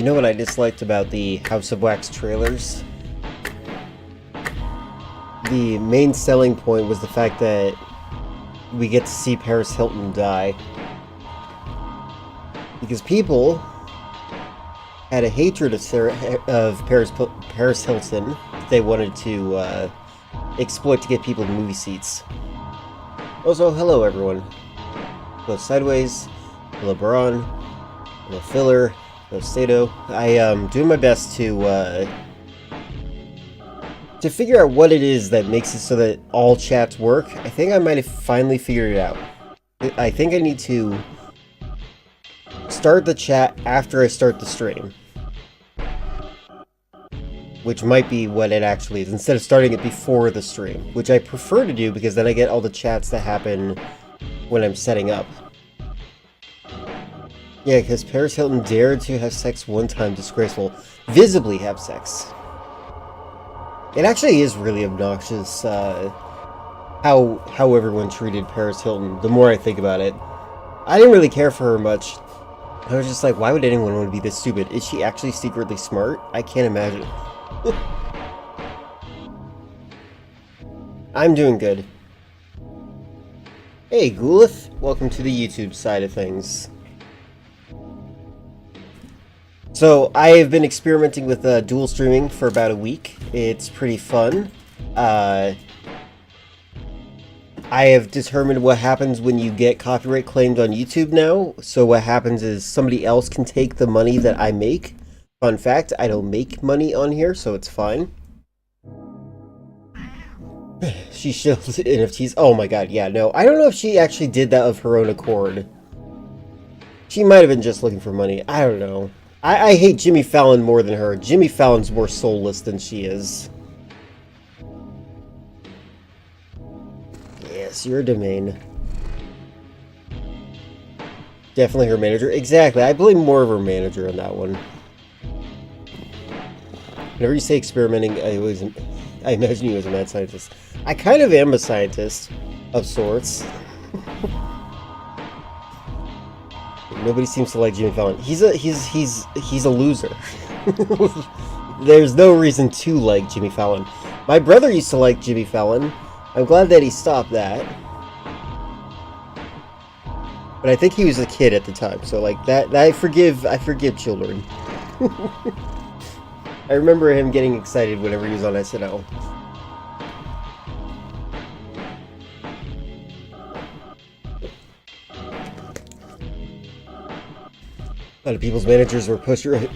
You know what I disliked about the House of Wax trailers? The main selling point was the fact that we get to see Paris Hilton die. Because people had a hatred of Paris Hilton they wanted to exploit to get people to movie seats. Also, hello everyone. Hello Sideways, hello Baron, hello Filler, hello Sato. I am doing my best to figure out what it is that makes it so that all chats work. I think I might have finally figured it out. I think I need to start the chat after I start the stream. Which might be what it actually is, instead of starting it before the stream. Which I prefer to do, because then I get all the chats that happen when I'm setting up. Yeah, because Paris Hilton dared to have sex one time, disgraceful. Visibly have sex. It actually is really obnoxious, how everyone treated Paris Hilton, the more I think about it. I didn't really care for her much. I was just like, why would anyone want to be this stupid? Is she actually secretly smart? I can't imagine. I'm doing good. Hey, Goolith. Welcome to the YouTube side of things. So, I have been experimenting with dual streaming for about a week. It's pretty fun. I have determined what happens when you get copyright claimed on YouTube now. So what happens is somebody else can take the money that I make. Fun fact, I don't make money on here, so it's fine. She shows NFTs. Oh my god, yeah, no. I don't know if she actually did that of her own accord. She might have been just looking for money. I don't know. I hate Jimmy Fallon more than her. Jimmy Fallon's more soulless than she is. Yes, your domain. Definitely her manager. Exactly, I blame more of her manager on that one. Whenever you say experimenting, I imagine you as a mad scientist. I kind of am a scientist, of sorts. Nobody seems to like Jimmy Fallon. He's a loser. There's no reason to like Jimmy Fallon. My brother used to like Jimmy Fallon. I'm glad that he stopped that. But I think he was a kid at the time, so like that I forgive children. I remember him getting excited whenever he was on SNL. A lot of people's managers were pushing for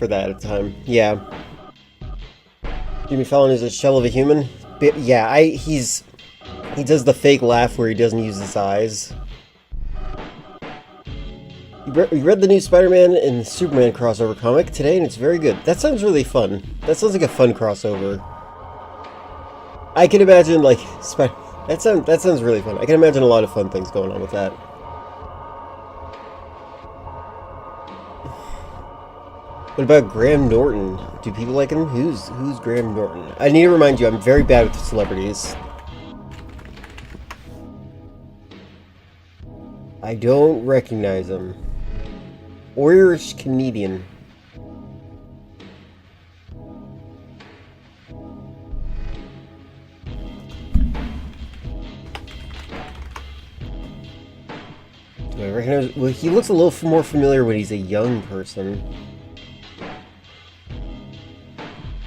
that at the time. Yeah. Jimmy Fallon is a shell of a human. But yeah, he does the fake laugh where he doesn't use his eyes. You read the new Spider-Man and Superman crossover comic today, and it's very good. That sounds really fun. That sounds like a fun crossover. I can imagine, like, that sounds really fun. I can imagine a lot of fun things going on with that. What about Graham Norton? Do people like him? Who's Graham Norton? I need to remind you, I'm very bad with celebrities. I don't recognize him. Irish Canadian. Do I recognize? Well, he looks a little more familiar when he's a young person.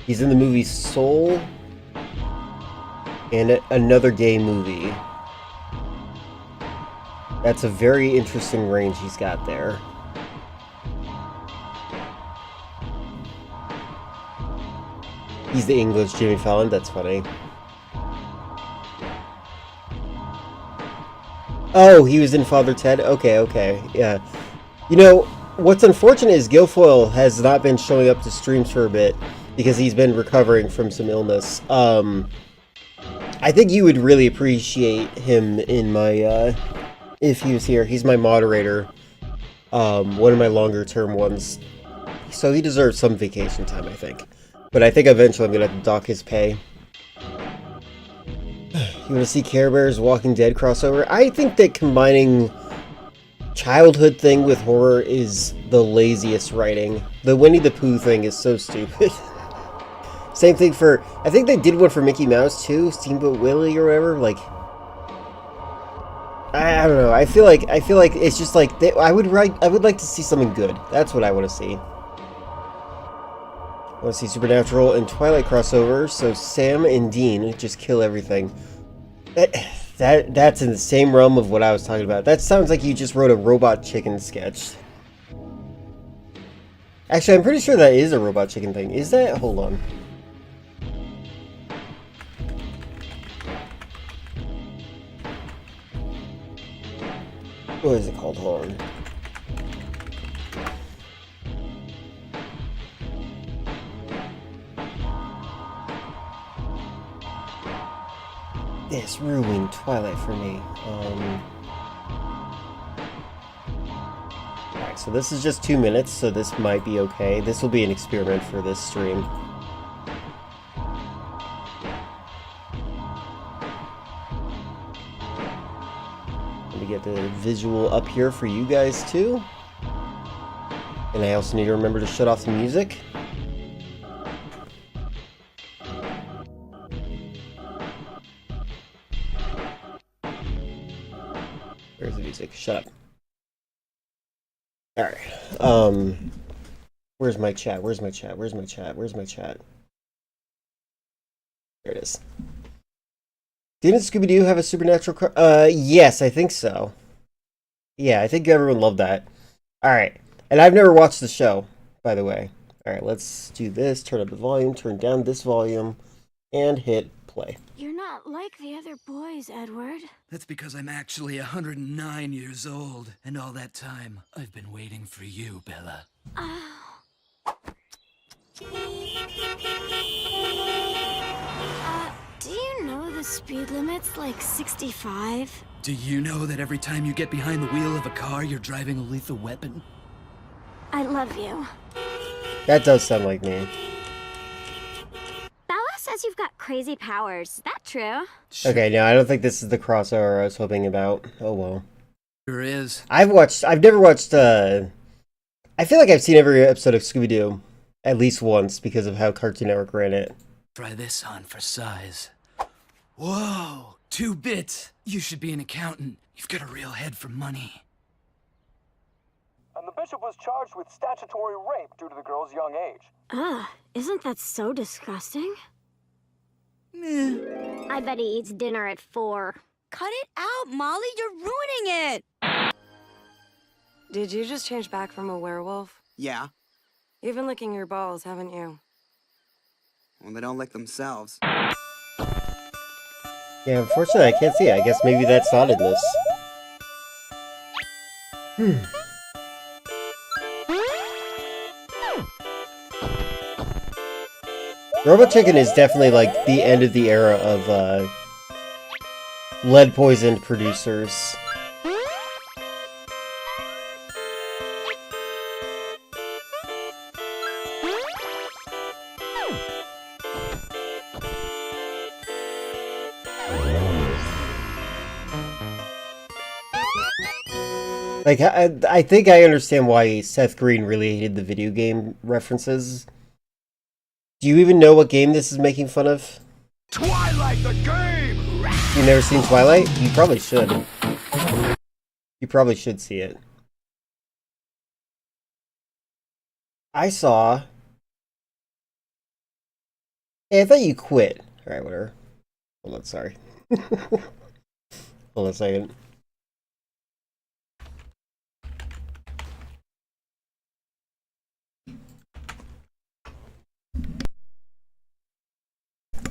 He's in the movie Soul and another gay movie. That's a very interesting range he's got there. He's the English Jimmy Fallon, that's funny. Oh, he was in Father Ted? Okay, yeah. You know, what's unfortunate is Guilfoyle has not been showing up to streams for a bit because he's been recovering from some illness. I think you would really appreciate him in my, if he was here. He's my moderator. One of my longer term ones. So he deserves some vacation time, I think. But I think eventually I'm going to have to dock his pay. You want to see Care Bears Walking Dead crossover? I think that combining childhood thing with horror is the laziest writing. The Winnie the Pooh thing is so stupid. Same thing for, I think they did one for Mickey Mouse too, Steamboat Willie or whatever. Like, I don't know. I feel like it's just like I would like to see something good. That's what I want to see. I want to see Supernatural and Twilight crossover, so Sam and Dean just kill everything. That's in the same realm of what I was talking about. That sounds like you just wrote a Robot Chicken sketch. Actually, I'm pretty sure that is a Robot Chicken thing. Is that? Hold on. What is it called? Hold on. This ruined Twilight for me. Alright, so this is just 2 minutes, so this might be okay. This will be an experiment for this stream. Let me get the visual up here for you guys too. And I also need to remember to shut off the music. Where's the music? Shut up. Alright. Where's my chat? Where's my chat? Where's my chat? Where's my chat? There it is. Didn't Scooby-Doo have a Supernatural yes, I think so. Yeah, I think everyone loved that. Alright. And I've never watched the show, by the way. Alright, let's do this. Turn up the volume, turn down this volume, and hit play. You're not like the other boys, Edward. That's because I'm actually 109 years old, and all that time, I've been waiting for you, Bella. Do you know the speed limit's like 65? Do you know that every time you get behind the wheel of a car, you're driving a lethal weapon? I love you. That does sound like me. Bella says you've got crazy powers. Is that true? Okay, no, I don't think this is the crossover I was hoping about. Oh well. Sure is. I've never watched, I feel like I've seen every episode of Scooby-Doo at least once because of how Cartoon Network ran it. Try this on for size. Whoa, 2 bits. You should be an accountant. You've got a real head for money. And the bishop was charged with statutory rape due to the girl's young age. Ugh, isn't that so disgusting? I bet he eats dinner at 4. Cut it out, Molly. You're ruining it. Did you just change back from a werewolf? Yeah. You've been licking your balls, haven't you? Well, they don't lick themselves. Yeah, unfortunately I can't see it. I guess maybe that's not in this. Robot Chicken is definitely like the end of the era of lead-poisoned producers. Like, I think I understand why Seth Green really hated the video game references. Do you even know what game this is making fun of? Twilight the game! You've never seen Twilight? You probably should. You probably should see it. I saw... Hey, I thought you quit. Alright, whatever. Hold on, sorry. Hold on a second.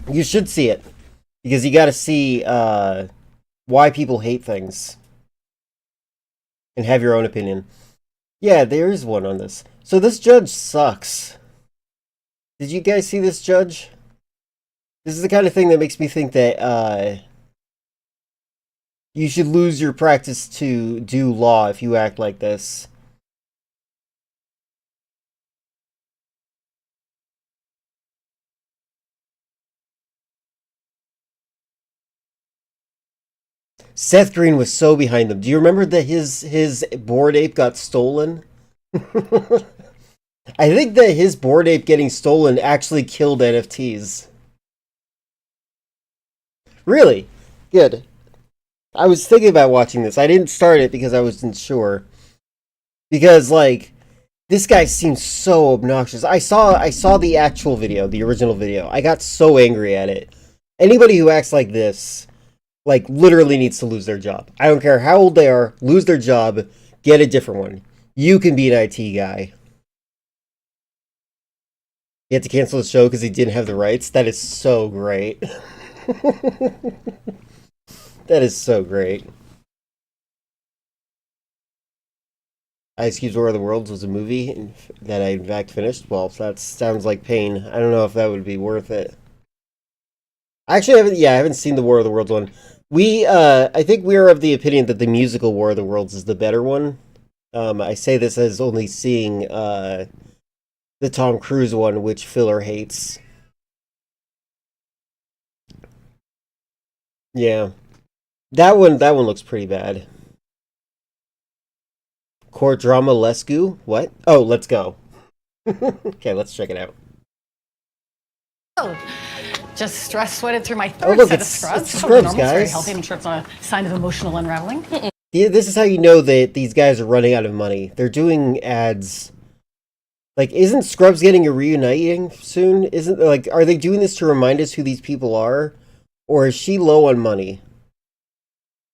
You should see it. Because you gotta see why people hate things. And have your own opinion. Yeah, there is one on this. So this judge sucks. Did you guys see this judge? This is the kind of thing that makes me think that you should lose your practice to do law if you act like this. Seth Green was so behind them. Do you remember that his Bored Ape got stolen? I think that his Bored Ape getting stolen actually killed NFTs. Really? Good. I was thinking about watching this. I didn't start it because I wasn't sure. Because, like, this guy seems so obnoxious. I saw the actual video, the original video. I got so angry at it. Anybody who acts like this, like, literally needs to lose their job. I don't care how old they are, lose their job, get a different one. You can be an IT guy. He had to cancel the show because he didn't have the rights. That is so great. That is so great. Ice Cube's War of the Worlds was a movie that I in fact finished. Well, that sounds like pain. I don't know if that would be worth it. I actually haven't seen the War of the Worlds one. I think we are of the opinion that the musical War of the Worlds is the better one. I say this as only seeing the Tom Cruise one, which Filler hates. Yeah. That one looks pretty bad. Court drama Lesku? What? Oh, let's go. Okay, let's check it out. Oh, just stress sweated through my Oh, third look, set of it's scrubs. Scrubs, Totally normal, it's very guys. healthy. I'm sure it's not a sign of emotional unraveling. Yeah, this is how you know that these guys are running out of money. They're doing ads. Like, isn't Scrubs getting a reuniting soon? Isn't, like, are they doing this to remind us who these people are? Or is she low on money?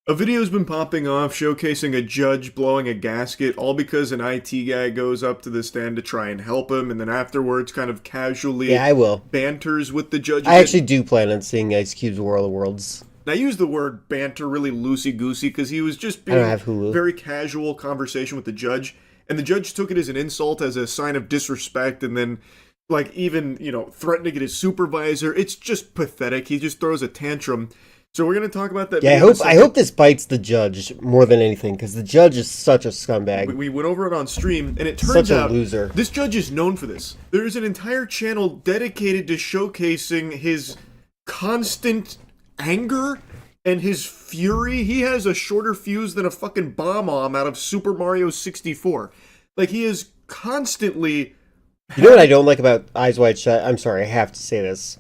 A video's been popping off showcasing a judge blowing a gasket, all because an IT guy goes up to the stand to try and help him, and then afterwards kind of casually Yeah, I will. banters with the judge. I actually do plan on seeing Ice Cube's War of the Worlds. And I use the word banter really loosey-goosey because he was just I don't being have Hulu. very casual conversation with the judge, and the judge took it as an insult, as a sign of disrespect, and then, like, even, threatened to get his supervisor. It's just pathetic. He just throws a tantrum. So we're going to talk about that. Yeah, I hope this bites the judge more than anything, because the judge is such a scumbag. We went over it on stream, and it Such turns a out loser. this judge is known for this. There is an entire channel dedicated to showcasing his constant anger and his fury. He has a shorter fuse than a fucking bomb-omb out of Super Mario 64. Like, he is constantly... You know what I don't like about Eyes Wide Shut? I'm sorry, I have to say this.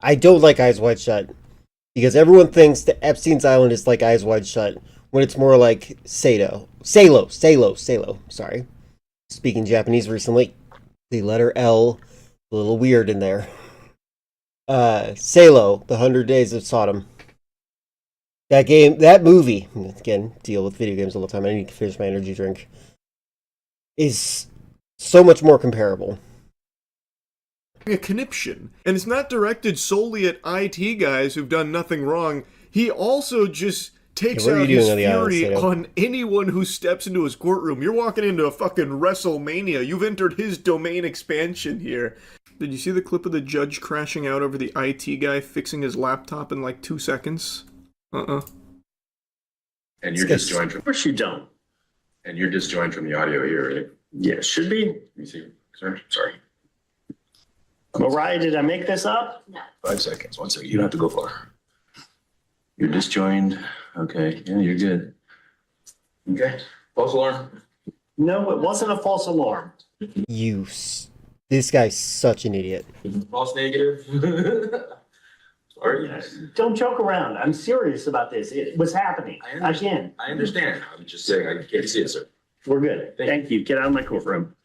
I don't like Eyes Wide Shut. Because everyone thinks that Epstein's Island is like Eyes Wide Shut, when it's more like Salo. Sorry. Speaking Japanese recently. The letter L, a little weird in there. Salo, The 100 Days of Sodom. That movie, again, deal with video games all the time, I need to finish my energy drink, is so much more comparable. A conniption. And it's not directed solely at IT guys who've done nothing wrong. He also just takes what are out you his doing on the island, fury Sato? on anyone who steps into his courtroom. You're walking into a fucking WrestleMania. You've entered his domain expansion here. Did you see the clip of the judge crashing out over the IT guy fixing his laptop in like 2 seconds? And you're disjoined from... Of course you don't. And you're disjoined from the audio here, right? Yeah, should be. Let me see. Sorry. Mariah, did I make this up? No. 5 seconds. 1 second. You don't have to go far. You're disjoined. Okay. Yeah, you're good. Okay. False alarm. No, it wasn't a false alarm. This guy's such an idiot. False negative. Sorry. Don't joke around. I'm serious about this. It was happening. Again. I understand. I'm just saying I can't see it, sir. We're good. Thank you. Get out of my courtroom.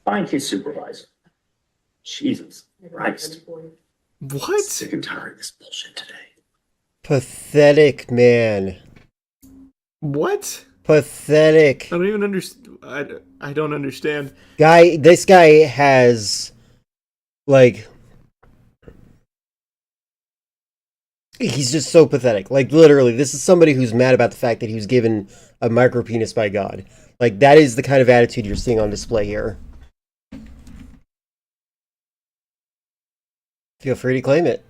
Find his supervisor. Jesus Christ. What? Sick and tired of this bullshit today. Pathetic, man. What? Pathetic. I don't even understand. I don't understand. This guy has, like... He's just so pathetic. Like, literally, this is somebody who's mad about the fact that he was given a micro penis by God. Like, that is the kind of attitude you're seeing on display here. Feel free to claim it.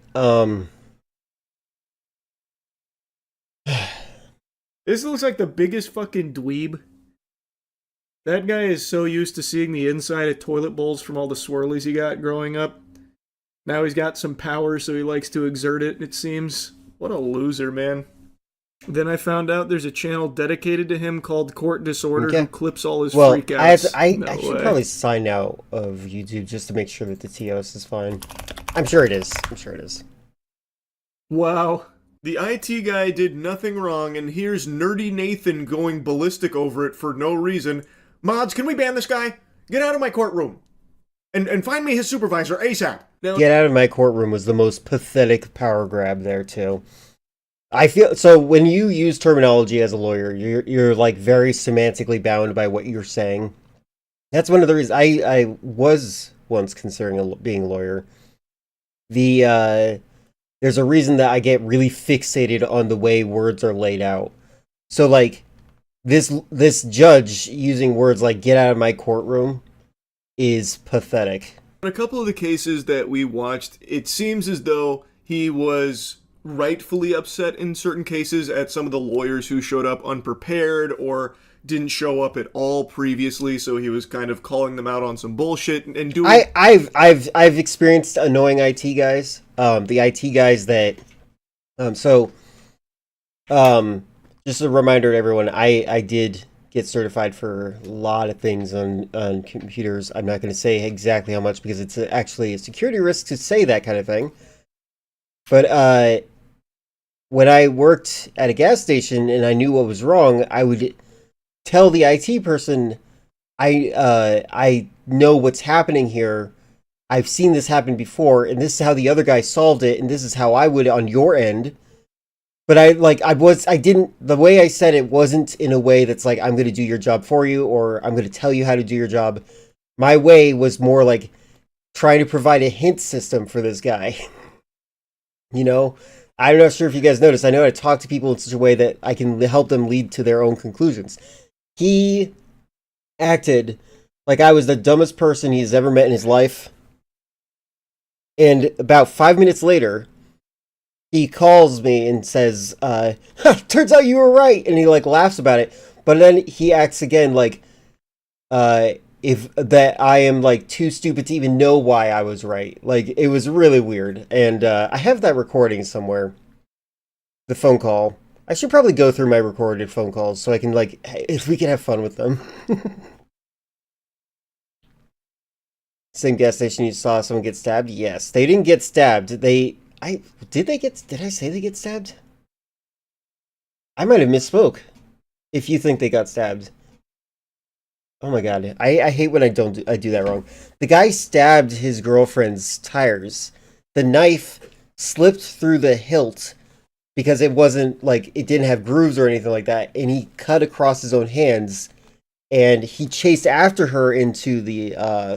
This looks like the biggest fucking dweeb. That guy is so used to seeing the inside of toilet bowls from all the swirlies he got growing up. Now he's got some power, so he likes to exert it, it seems. What a loser, man. Then I found out there's a channel dedicated to him called Court Disorder who clips all his freakouts. I should probably sign out of YouTube just to make sure that the TOS is fine. I'm sure it is. I'm sure it is. Wow. The IT guy did nothing wrong, and here's Nerdy Nathan going ballistic over it for no reason. Mods, can we ban this guy? Get out of my courtroom. And find me his supervisor ASAP. Now, Get out of my courtroom was the most pathetic power grab there, too. I feel so when you use terminology as a lawyer, you're like very semantically bound by what you're saying. That's one of the reasons I was once considering being a lawyer. There's a reason that I get really fixated on the way words are laid out. So like this judge using words like "get out of my courtroom" is pathetic. In a couple of the cases that we watched, it seems as though he was rightfully upset in certain cases at some of the lawyers who showed up unprepared or didn't show up at all previously, so he was kind of calling them out on some bullshit and doing. I've experienced annoying IT guys. The IT guys that just a reminder to everyone, I did get certified for a lot of things on computers. I'm not going to say exactly how much because it's actually a security risk to say that kind of thing. But when I worked at a gas station and I knew what was wrong, I would tell the IT person, I know what's happening here. I've seen this happen before, and this is how the other guy solved it, and this is how I would on your end. But the way I said it wasn't in a way that's like, I'm going to do your job for you, or I'm going to tell you how to do your job. My way was more like trying to provide a hint system for this guy. You know, I'm not sure if you guys noticed, I know how to talk to people in such a way that I can help them lead to their own conclusions. He acted like I was the dumbest person he's ever met in his life. And about 5 minutes later, he calls me and says, turns out you were right. And he like laughs about it. But then he acts again like, if that I am like too stupid to even know why I was right. Like, it was really weird. And I have that recording somewhere. The phone call. I should probably go through my recorded phone calls so I can like, if we can have fun with them. Same gas station you saw someone get stabbed? Yes. They didn't get stabbed. Did I say they get stabbed? I might have misspoke. If you think they got stabbed. Oh my god. I hate when I do that wrong. The guy stabbed his girlfriend's tires. The knife slipped through the hilt because it wasn't like it didn't have grooves or anything like that, and he cut across his own hands, and he chased after her into the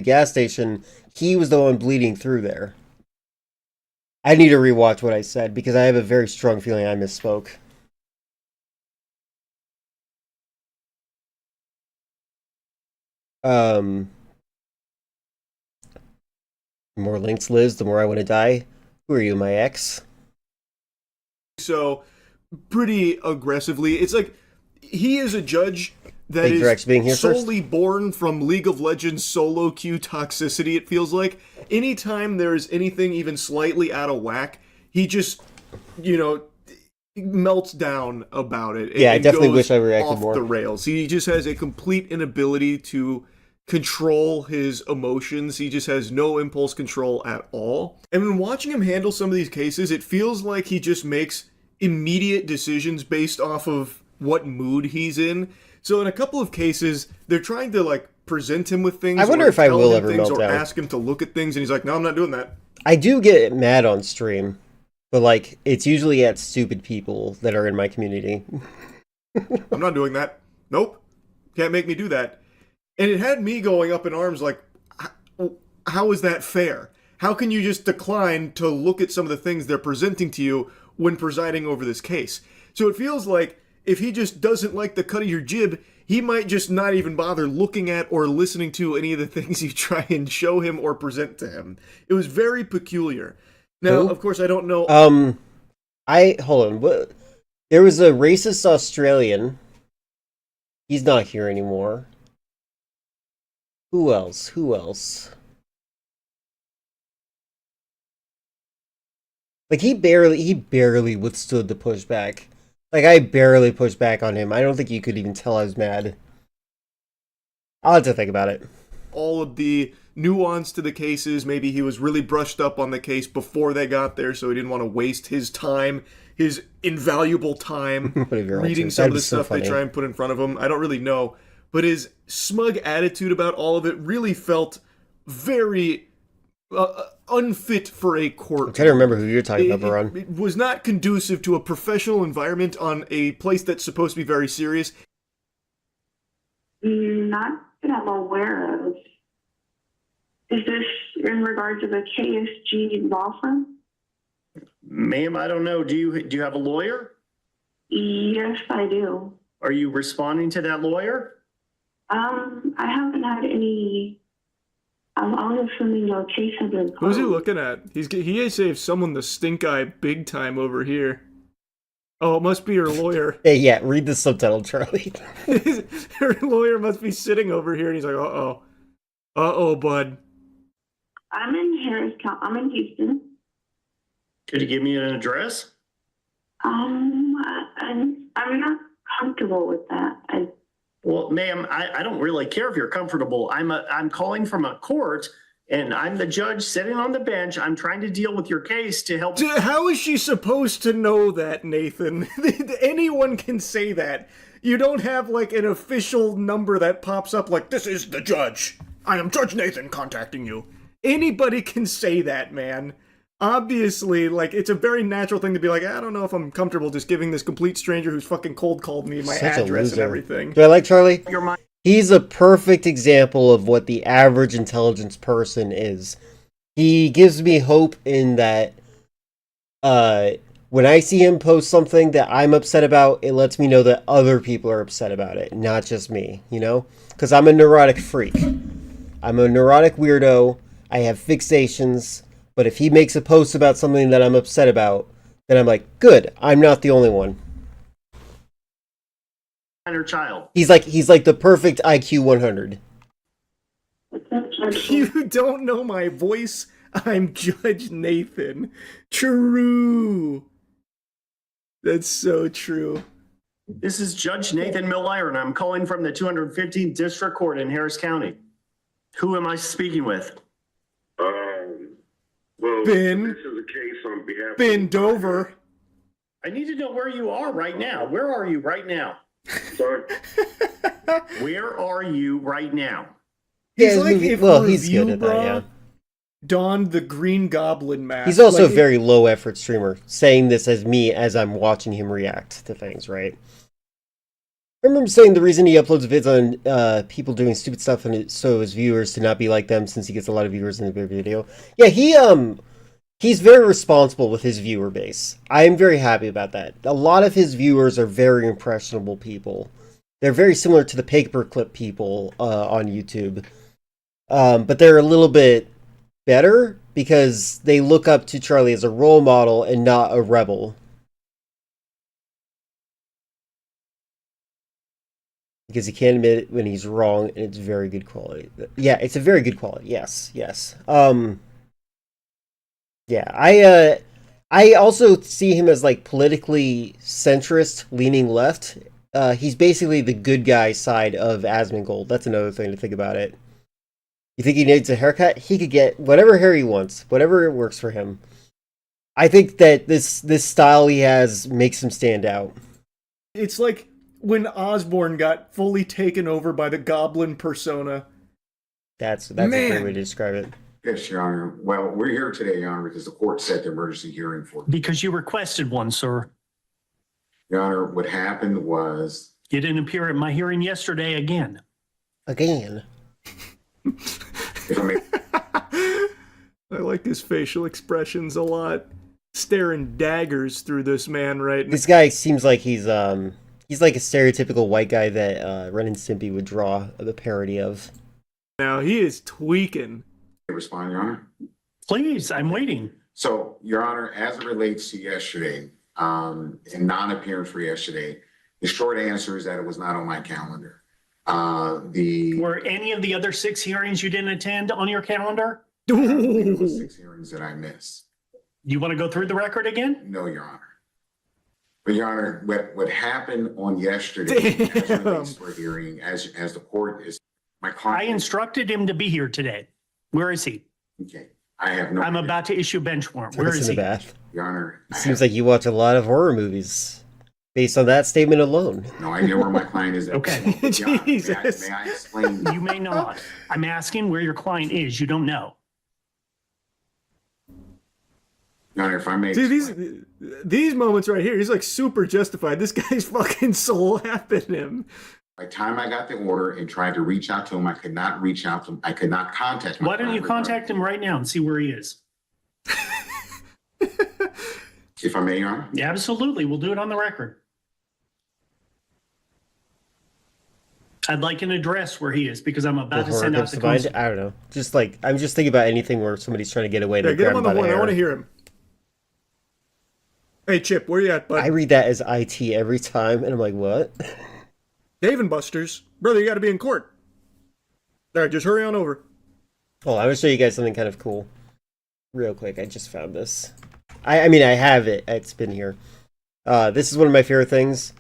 gas station. He was the one bleeding through there. I need to rewatch what I said because I have a very strong feeling I misspoke. The more links, Liz, the more I want to die. Who are you, my ex? So, pretty aggressively. It's like, he is a judge that Thank you for is actually being here solely born from League of Legends solo queue toxicity, it feels like. Anytime there's anything even slightly out of whack, he just, melts down about it. Yeah, I definitely goes wish I reacted off more. the rails. He just has a complete inability to control his emotions. He just has no impulse control at all. And when watching him handle some of these cases, it feels like he just makes immediate decisions based off of what mood he's in. So in a couple of cases, they're trying to like present him with things. I wonder if I will ever melt down. Ask him to look at things, and he's like, "No, I'm not doing that." I do get mad on stream, but like it's usually at stupid people that are in my community. I'm not doing that. Nope, can't make me do that. And it had me going up in arms like, how is that fair? How can you just decline to look at some of the things they're presenting to you when presiding over this case? So it feels like if he just doesn't like the cut of your jib, he might just not even bother looking at or listening to any of the things you try and show him or present to him. It was very peculiar. Now, of course, I don't know. Hold on. There was a racist Australian. He's not here anymore. Who else? Like he barely withstood the pushback. Like I barely pushed back on him. I don't think you could even tell I was mad. I'll have to think about it. All of the nuance to the cases. Maybe he was really brushed up on the case before they got there, so he didn't want to waste his time, his invaluable time, reading some of the stuff they try and put in front of him. I don't really know. But his smug attitude about all of it really felt very unfit for a court. I'm trying to remember who you're talking about, Baron. It was not conducive to a professional environment on a place that's supposed to be very serious. Not that I'm aware of. Is this in regard to the KSG law firm? Ma'am, I don't know. Do you have a lawyer? Yes, I do. Are you responding to that lawyer? I haven't had any. I'm assuming your case has been closed. Who's he looking at? He saved someone the stink eye big time over here. Oh, it must be her lawyer. Hey, yeah, read the subtitle, Charlie. Her lawyer must be sitting over here, and he's like, uh-oh. Uh-oh, bud. I'm in Harris County. I'm in Houston. Could you give me an address? I'm not comfortable with that. Well, ma'am, I don't really care if you're comfortable. I'm calling from a court, and I'm the judge sitting on the bench. I'm trying to deal with your case to help. How is she supposed to know that, Nathan? Anyone can say that. You don't have, like, an official number that pops up like, this is the judge. I am Judge Nathan contacting you. Anybody can say that, man. Obviously, like, it's a very natural thing to be like, I don't know if I'm comfortable just giving this complete stranger who's fucking cold called me my address and everything. Do I like Charlie? He's a perfect example of what the average intelligence person is. He gives me hope in that when I see him post something that I'm upset about, it lets me know that other people are upset about it, not just me, you know? Because I'm a neurotic freak. I'm a neurotic weirdo. I have fixations. But if he makes a post about something that I'm upset about, then I'm like, good, I'm not the only one. Child. He's like the perfect IQ 100. You don't know my voice? I'm Judge Nathan. True. That's so true. This is Judge Nathan Miller, and I'm calling from the 215th District Court in Harris County. Who am I speaking with? Well, Ben. This is a case on behalf Ben Dover. I need to know where you are right now. Where are you right now? Sorry? Where are you right now? He's like if he's good at that, yeah. Donned the Green Goblin mask. He's also a very low effort streamer, saying this as me as I'm watching him react to things, right? I remember saying the reason he uploads vids on people doing stupid stuff and so his viewers to not be like them since he gets a lot of viewers in the video. Yeah, he's very responsible with his viewer base. I am very happy about that. A lot of his viewers are very impressionable people. They're very similar to the paperclip people on YouTube. But they're a little bit better because they look up to Charlie as a role model and not a rebel. Because he can't admit it when he's wrong, and it's very good quality. Yeah, it's a very good quality. Yes. Yeah, I also see him as like politically centrist, leaning left. He's basically the good guy side of Asmongold. That's another thing to think about it. You think he needs a haircut? He could get whatever hair he wants, whatever works for him. I think that this style he has makes him stand out. It's like when Osborn got fully taken over by the Goblin persona. That's a great way to describe it. Yes, Your Honor. Well, we're here today, Your Honor, because the court set the emergency hearing for. Because you requested one, sir. Your Honor, what happened was... You didn't appear at my hearing yesterday again. Again? I like his facial expressions a lot. Staring daggers through this man right now. This guy seems like he's like a stereotypical white guy that Ren and Stimpy would draw the parody of. Now he is tweaking. Respond, Your Honor. Please, I'm waiting. So, Your Honor, as it relates to yesterday, in non-appearance for yesterday, the short answer is that it was not on my calendar. Were any of the other 6 hearings you didn't attend on your calendar? There were 6 hearings that I missed. You want to go through the record again? No, Your Honor. But Your Honor, what happened on yesterday as it relates to a hearing, as the court is, my I client. instructed him to be here today. Where is he? Okay, I have no. I'm about to issue a bench warrant. Where Where is in the he? bath? Your Honor. It seems like you watch a lot of horror movies based on that statement alone. No idea where my client is. Okay. Your Honor, Jesus. May I explain? You may not. I'm asking where your client is. You don't know. Your Honor, if I may. See, these moments right here, he's like super justified. This guy's fucking slapping him. By the time I got the order and tried to reach out to him, I could not reach out to him. I could not contact him. Why don't you contact him right now and see where he is? If I may, Your Honor. Yeah, absolutely. We'll do it on the record. I'd like an address where he is because I'm about If to horror send out comes the to mind, consul- I don't know. Just like I'm just thinking about anything where somebody's trying to get away. And Yeah, they get grab him on the by horn. I hair. want to hear him. Hey, Chip, where you at, bud? I read that as IT every time, and I'm like, what? Dave and Buster's. Brother, you got to be in court. All right, just hurry on over. Oh, I'm gonna show you guys something kind of cool, real quick. I just found this. I mean, I have it. It's been here. This is one of my favorite things.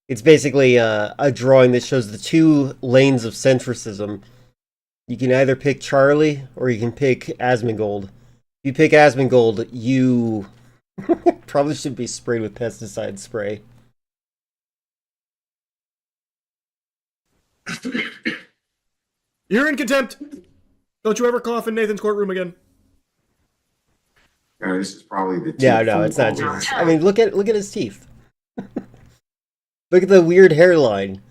It's basically a drawing that shows the two lanes of centricism. You can either pick Charlie or you can pick Asmongold. If you pick Asmongold, you probably should be sprayed with pesticide spray. You're in contempt. Don't you ever cough in Nathan's courtroom again. Your Honor, this is probably the. Yeah, no, it's not Jesus. I mean, look at his teeth. Look at the weird hairline.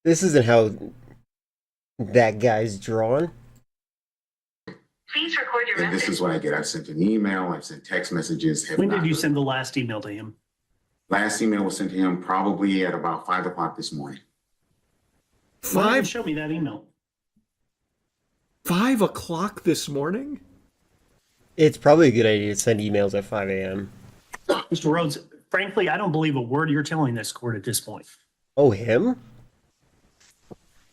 This isn't how that guy's drawn. Please record your And this is what I get. I've sent an email. I've sent text messages. have When did not you heard. send the last email to him? Last email was sent to him probably at about 5 o'clock this morning. Why don't you show me that email? 5 o'clock this morning? It's probably a good idea to send emails at 5 a.m. Mr. Rhodes, frankly, I don't believe a word you're telling this court at this point. Oh, him?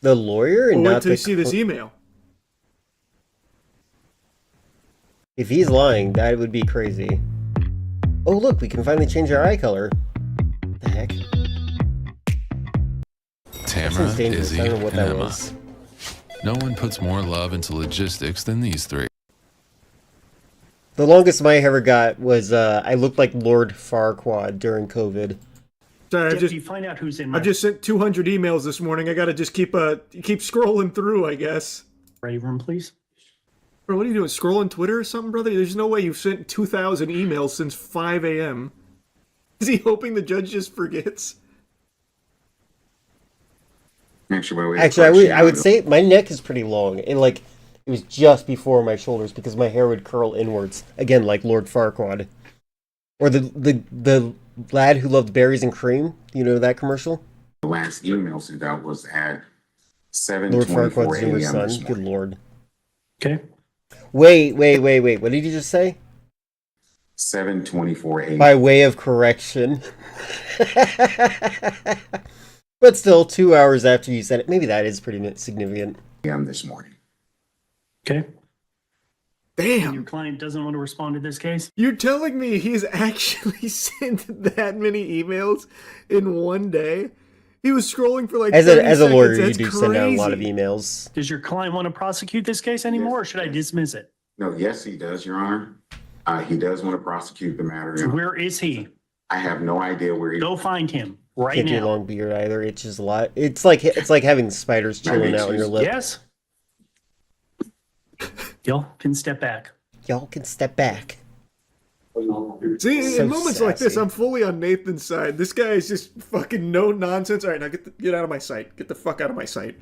The lawyer and Well, wait not till the you see this email. If he's lying, that would be crazy. Oh, look, we can finally change our eye color. What the heck? Tamara, That seems dangerous. Izzy, I don't know what and that Emma. was. No one puts more love into logistics than these three. The longest my ever got was I looked like Lord Farquaad during COVID. Sorry, Jeff, you find out who's in my I've just sent 200 emails this morning. I gotta just keep scrolling through, I guess. ready room, please. Bro, what are you doing? Scrolling Twitter or something, brother? There's no way you've sent 2,000 emails since 5 a.m. Is he hoping the judge just forgets? Actually, I would say my neck is pretty long. It was just before my shoulders because my hair would curl inwards again, like Lord Farquaad, or the lad who loved berries and cream. You know that commercial? The last email sent out was at Lord 7:24 Farquaad's younger a.m. son. this Good morning. lord. Okay. Wait. What did you just say? 7:24 a.m. By way of correction. But still, 2 hours after you said it, maybe that is pretty significant. this morning. Okay. Damn. Your client doesn't want to respond to this case? You're telling me he's actually sent that many emails in one day? He was scrolling for like As 30 a lawyer, seconds. you That's do send out a lot of crazy. emails. Does your client want to prosecute this case anymore, or should I dismiss it? No, yes, he does, Your Honor. He does want to prosecute the matter. Your Honor. Where is he? I have no idea where he. Go find him right Can't do a now. long beard either. It's just a lot. It's like having spiders chilling out on your lip. Yes. Y'all can step back. Y'all can step back. See, So in moments like this, sassy. I'm fully on Nathan's side. This guy is just fucking no nonsense. All right, now get out of my sight. Get the fuck out of my sight.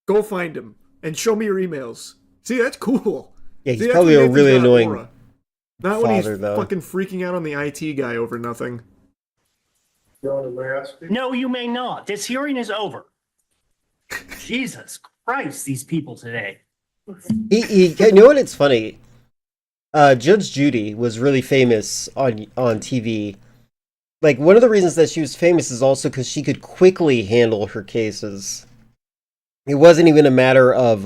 Go find him and show me your emails. See, that's cool. Yeah, he's See, that's probably when a Nathan's really got annoying aura. Not when he's father, though. fucking freaking out on the IT guy over nothing. No, you may not. This hearing is over. Jesus Christ, these people today. You know what? It's funny. Judge Judy was really famous on TV. Like, one of the reasons that she was famous is also because she could quickly handle her cases. It wasn't even a matter of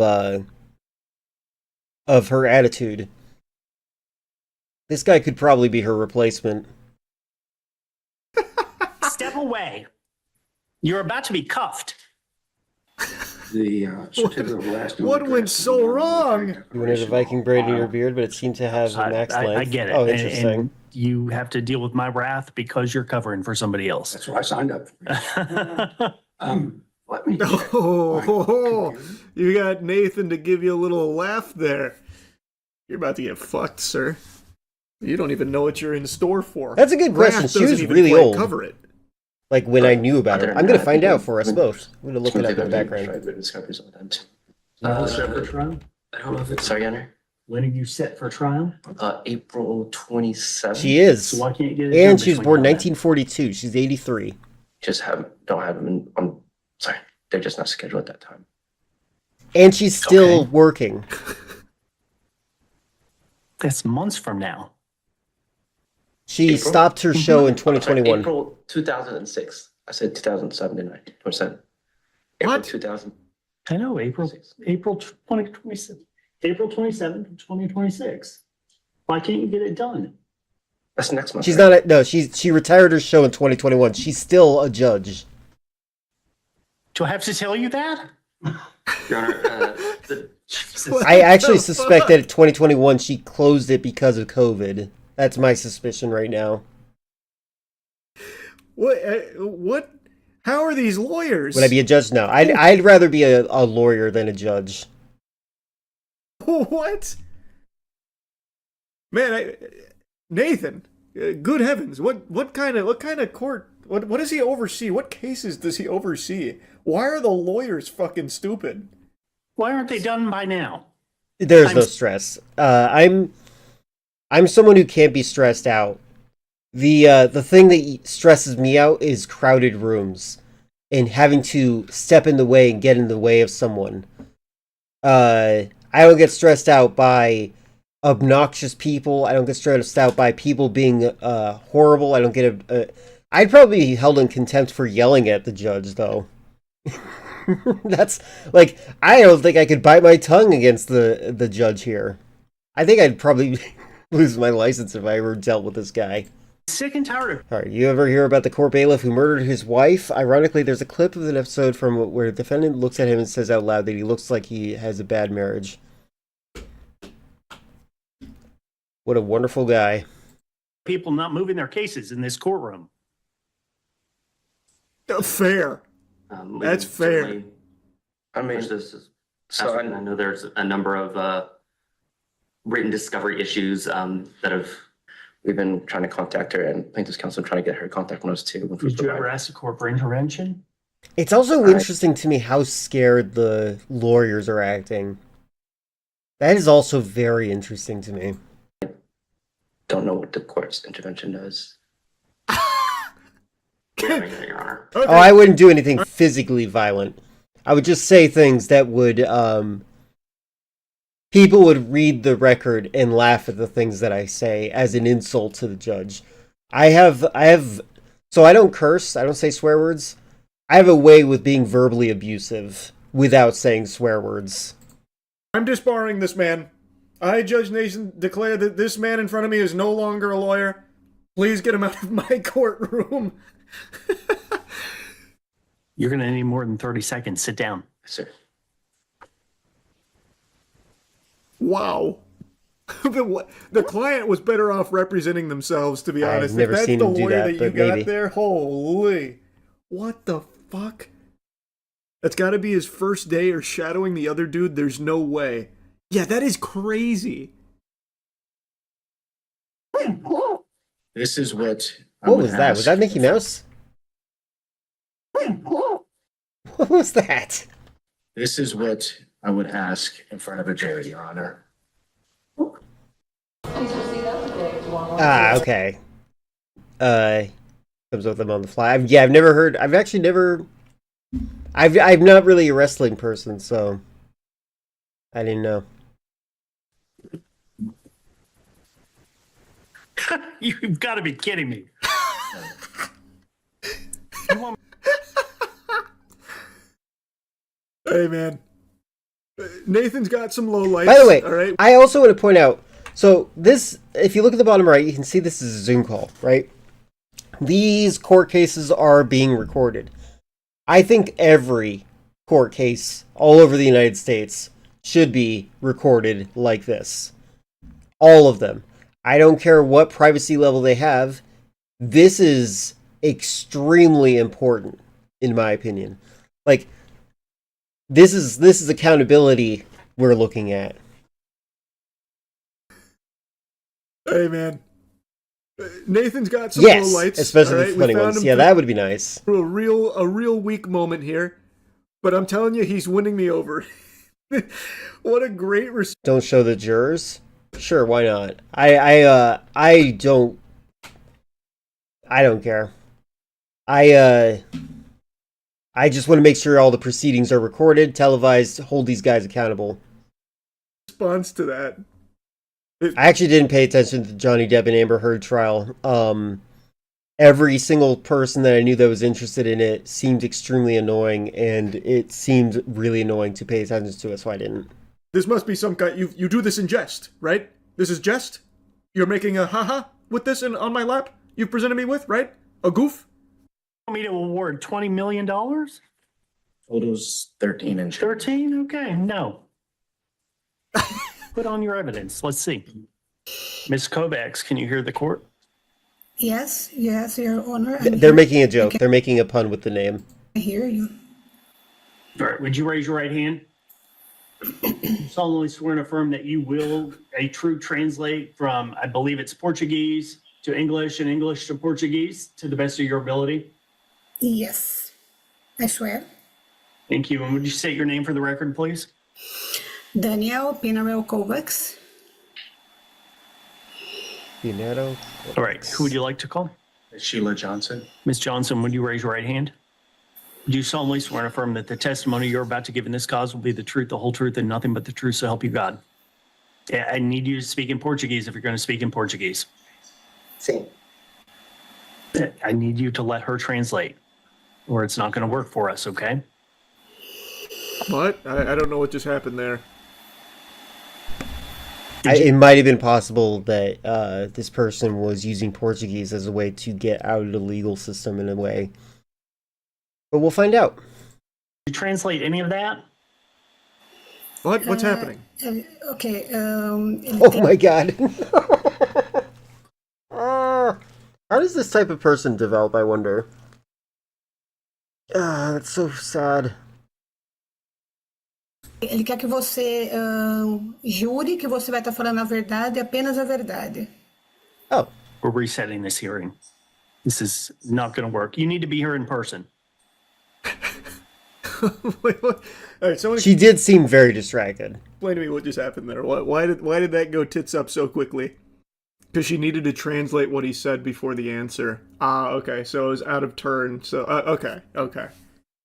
her attitude. This guy could probably be her replacement. Step away. You're about to be cuffed. The certificate of last known What went address so is wrong? You wanted a Viking braid in your beard, but it seemed to have a max length. I get it. Oh, And- interesting. and you have to deal with my wrath because you're covering for somebody else. That's what I signed up for. Let me. Oh, you got Nathan to give you a little laugh there. You're about to get fucked, sir. You don't even know what you're in store for. That's a good question. Wrath She was doesn't even really quite old. Cover it. Like when I knew about her. I'm going to find out for us both. I'm going to look it up in the background. Discoveries all done too. Set for trial? I don't know if it's sorry, Henry. When are you set for trial? April 27th. She is. So why can't you get it done And she was between born now and 1942. She's 83. Don't have them in. Sorry, they're just not scheduled at that time. And she's still working. That's months from now. She stopped her show in 2021. April 2006. I said 2007, didn't I? 27. What? 2000. I know, April 2027. April 27th, 2026. Why can't you get it done? That's next month. She's right? not. No, she retired her show in 2021. She's still a judge. Do I have to tell you that? Your Honor, I actually suspect that in 2021 she closed it because of COVID. That's my suspicion right now. What? How are these lawyers? Would I be a judge? No. I'd rather be a lawyer than a judge. What? Man, Nathan, good heavens! What kind of court? What does he oversee? What cases does he oversee? Why are the lawyers fucking stupid? Why aren't they done by now? There's no stress. I'm someone who can't be stressed out. The thing that stresses me out is crowded rooms and having to step in the way and get in the way of someone. I don't get stressed out by obnoxious people. I don't get stressed out by people being horrible. I don't get I'd probably be held in contempt for yelling at the judge, though. That's like, I don't think I could bite my tongue against the judge here. I think I'd probably lose my license if I ever dealt with this guy. Sick and tired of. All right, you ever hear about the court bailiff who murdered his wife? Ironically, there's a clip of an episode from where the defendant looks at him and says out loud that he looks like he has a bad marriage. What a wonderful guy. People not moving their cases in this courtroom. Fair. That's fair. I mean, this is. so I know there's a number of written discovery issues that we've been trying to contact her, and plaintiff's counsel trying to get her contact with us too. Did you ever ask the court for intervention? It's also interesting to me how scared the lawyers are acting. That is also very interesting to me. Don't know what the court's intervention does. Your Honor. Oh, I wouldn't do anything physically violent. I would just say things that would, people would read the record and laugh at the things that I say as an insult to the judge. So I don't curse, I don't say swear words. I have a way with being verbally abusive without saying swear words. I'm disbarring this man. I, Judge Nathan, declare that this man in front of me is no longer a lawyer. Please get him out of my courtroom. You're going to need more than 30 seconds. Sit down. Sir. Wow. The client was better off representing themselves, to be honest. I've never if that's seen the him do lawyer that, you but got maybe. there, holy. What the fuck? That's got to be his first day or shadowing the other dude. There's no way. Yeah, that is crazy. This is what. What was that? Was that Mickey Mouse? What was that? This is what I would ask in front of a jury, Your Honor. Ah, okay. Comes with them on the fly. I've never heard. I'm not really a wrestling person, so I didn't know. You've got to be kidding me. Hey, man. Nathan's got some low lights. By the way, all right? I also want to point out So this, if you look at the bottom right, you can see this is a Zoom call, right? These court cases are being recorded. I think every court case all over the United States should be recorded like this. All of them. I don't care what privacy level they have. This is extremely important, in my opinion. Like, this is accountability we're looking at. Hey, man. Nathan's got some Yes, low lights, especially all right? the funny We found ones. him Yeah, through that would be nice. a real weak moment here. But I'm telling you, he's winning me over. What a great response. Don't show the jurors? Sure, why not? I don't care. I just want to make sure all the proceedings are recorded, televised, hold these guys accountable. Response to that. I actually didn't pay attention to the Johnny Depp and Amber Heard trial. Every single person that I knew that was interested in it seemed extremely annoying, and it seemed really annoying to pay attention to it, so I didn't. This must be some kind. You do this in jest, right? This is jest? You're making a haha with this on my lap? You've presented me with, right? A goof? Want me to award $20 million? Total's 13 and 13? Okay, no. Put on your evidence. Let's see. Ms. Kovacs, can you hear the court? Yes, Your Honor. They're making a joke. They're making a pun with the name. I hear you. All right, would you raise your right hand? You solemnly swear and affirm that you will a true translate from, I believe it's Portuguese to English and English to Portuguese to the best of your ability? Yes, I swear. Thank you. And would you state your name for the record, please? Danielle Pinarel Kovacs. Pinero. All right, who would you like to call? Sheila Johnson. Ms. Johnson, would you raise your right hand? Do you solemnly swear and affirm that the testimony you're about to give in this cause will be the truth, the whole truth, and nothing but the truth, so help you God? I need you to speak in Portuguese if you're going to speak in Portuguese. Sim. I need you to let her translate, or it's not going to work for us, okay? What? I don't know what just happened there. It might have been possible that this person was using Portuguese as a way to get out of the legal system in a way. But we'll find out. Did you translate any of that? What? What's happening? Okay. Oh my god. How does this type of person develop, I wonder? That's so sad. Ele quer que você jure que você vai estar falando a verdade, apenas a verdade. Oh. We're resetting this hearing. This is not going to work. You need to be here in person. Wait, what? All right, someone She did seem very distracted. explain to me what just happened there. Why did that go tits up so quickly? Because she needed to translate what he said before the answer. Okay, so it was out of turn. So okay,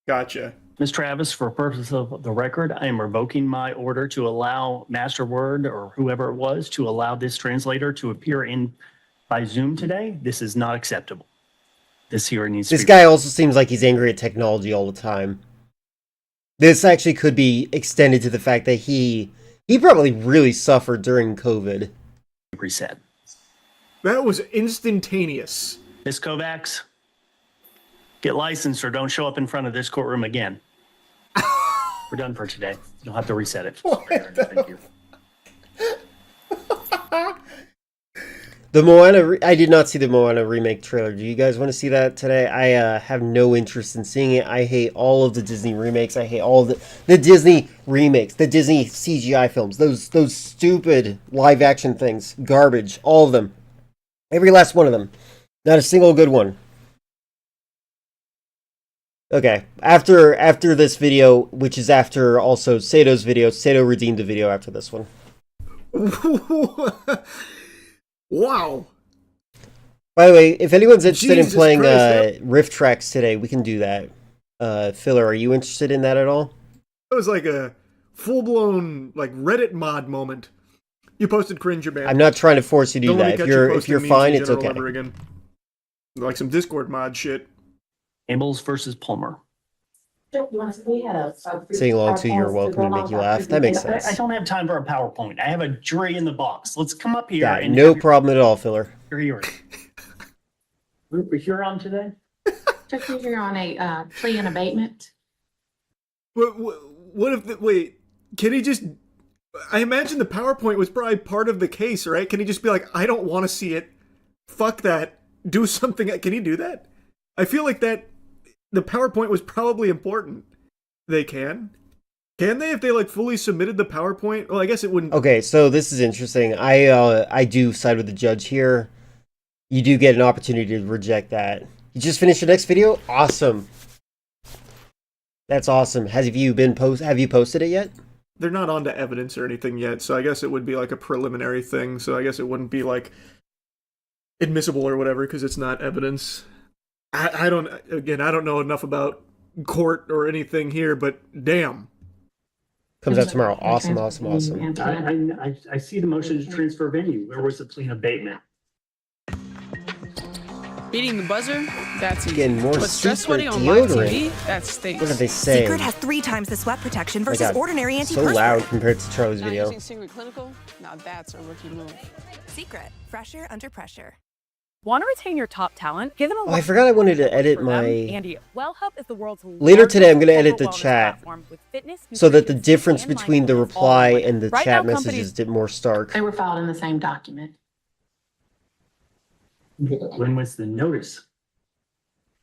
gotcha. Ms. Travis, for purpose of the record, I am revoking my order to allow Master Word or whoever it was to allow this translator to appear in by Zoom today. This is not acceptable. This hearing needs to This be... guy also seems like he's angry at technology all the time. This actually could be extended to the fact that he probably really suffered during COVID. Reset. That was instantaneous. Ms. Kovacs, get licensed or don't show up in front of this courtroom again. We're done for today. You'll have to reset it. Thank you. The Moana, I did not see the Moana remake trailer. Do you guys want to see that today? I have no interest in seeing it. I hate all of the Disney remakes. I hate all of the Disney remakes, the Disney CGI films, those stupid live action things, garbage, all of them, every last one of them, not a single good one. Okay, after this video, which is after also Sato's video, Sato redeemed the video after this one. Wow. By the way, if anyone's interested in Jesus playing Christ, Rift Tracks today, we can do that. Filler, are you interested in that at all? That was like a full-blown like Reddit mod moment. You posted cringe, man. I'm not trying to force you to do Don't let me that. catch If you you're posting memes fine, in it's general okay. ever again. Like some Discord mod shit. Ambles versus Palmer. Saying along to you're welcome to make you laugh. That makes sense. I don't have time for a PowerPoint. I have a jury in the box. Let's come up here Yeah, and no have problem at all, Filler. your hearing. We're here on today? Just you're on a plea and abatement. What if wait, can he just, I imagine the PowerPoint was probably part of the case, right? Can he just be like, I don't want to see it. Fuck that. Do something. Can he do that? I feel like that the PowerPoint was probably important. They can they, if they like fully submitted the PowerPoint? Well, I guess it wouldn't. Okay, so this is interesting. I do side with the judge here. You do get an opportunity to reject that. You just finished your next video? Awesome. That's awesome. Have you posted it yet? They're not onto evidence or anything yet, so I guess it would be like a preliminary thing. So I guess it wouldn't be like admissible or whatever because it's not evidence. I don't know enough about court or anything here, but damn. Comes out tomorrow. Awesome. I see the motion to transfer venue. Where was the plea and abatement? Beating the buzzer? That's easy. Getting more but stress secret sweating on live deodorant. TV? That stinks. What are they saying? Secret has 3 times the sweat protection Oh my versus God, ordinary so antiperspirant. loud compared to Charlie's Not video. using Secret Clinical? Now that's a rookie move. Secret, fresher under pressure. Want to retain your top talent? Give them a Oh, I forgot I wanted to edit my... Andy, Wellhub is the world's Later today, I'm going to edit the wellness chat platform with fitness, so that the nutrition, difference and between the mindfulness all reply in one. and the Right chat now, messages get more stark. They were filed in the same document. When was the notice?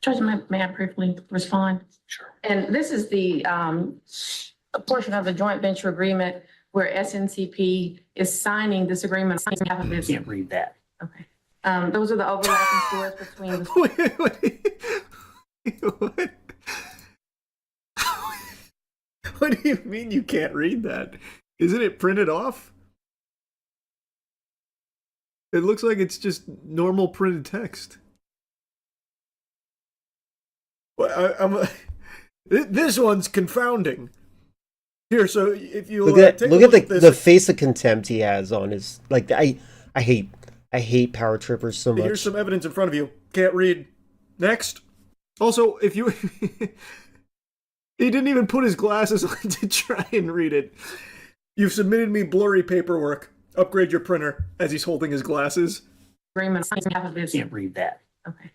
Judge, may I briefly respond? Sure. And this is the a portion of the joint venture agreement where SNCP is signing this agreement on behalf of I its. can't read that. Okay. Those are the overlapping stores between the. What? What do you mean you can't read that? Isn't it printed off? It looks like it's just normal printed text. Well, this one's confounding. Here, so if you Look at take look a at look at the face of contempt he has on his like. I hate power trippers so much. Here's some evidence in front of you. Can't read. Next. Also, if you he didn't even put his glasses on to try and read it. You've submitted me blurry paperwork. Upgrade your printer as he's holding his glasses. Agreement on behalf of its. Can't read that. Okay.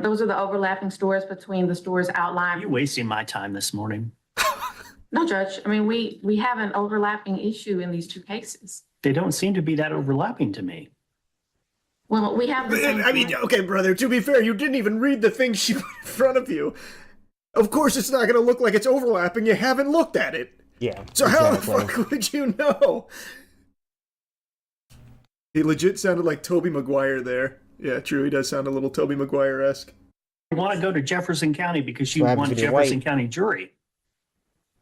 Those are the overlapping stores between the stores outlined. You're wasting my time this morning. No, Judge. I mean, we have an overlapping issue in these two cases. They don't seem to be that overlapping to me. Well, we have the same. I mean, okay, brother, to be fair, you didn't even read the thing she put in front of you. Of course it's not going to look like it's overlapping. You haven't looked at it. Yeah. So how the exactly. fuck would you know? He legit sounded like Tobey Maguire there. Yeah, true. He does sound a little Tobey Maguire-esque. You want to go to Jefferson County because you What happened want to the Jefferson white? County jury.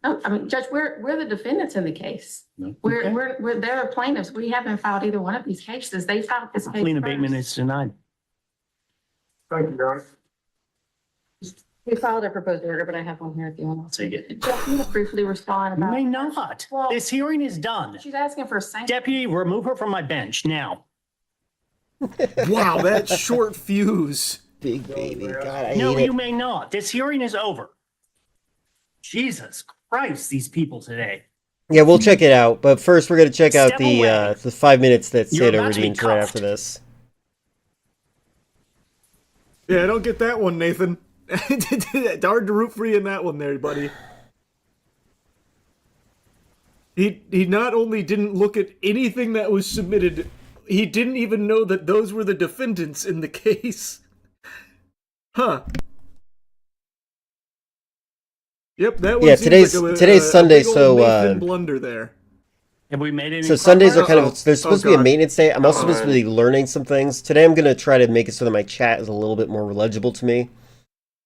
No, I mean, Judge, we're the defendants in the case. No. We're Okay. they're plaintiffs. We haven't filed either one of these cases. They filed this case Plea and abatement first. is denied. Thank you, Your Honor. We filed a proposed order, but I have one here if you want. Take it. Judge, can you briefly respond You about? may not. Well- This hearing is done. She's asking for a sanction. Deputy, remove her from my bench now. Wow, that short fuse. Big baby. God, I No, hate you it. may not. This hearing is over. Jesus Christ, these people today. Yeah, we'll check it out. But first, we're gonna check out Step away. the 5 minutes that You're Seda about to be redeemed right cuffed. after this. Yeah, I don't get that one, Nathan. It's hard to root for you in that one there, buddy. He not only didn't look at anything that was submitted, he didn't even know that those were the defendants in the case. Huh. Yep, that one Yeah, seems like today's Sunday, big old so, Nathan blunder there. Have we made any So Sundays are kind of, progress? there's supposed to be a maintenance day. I'm also supposed to be learning some things. Today I'm going to try to make it so that my chat is a little bit more legible to me.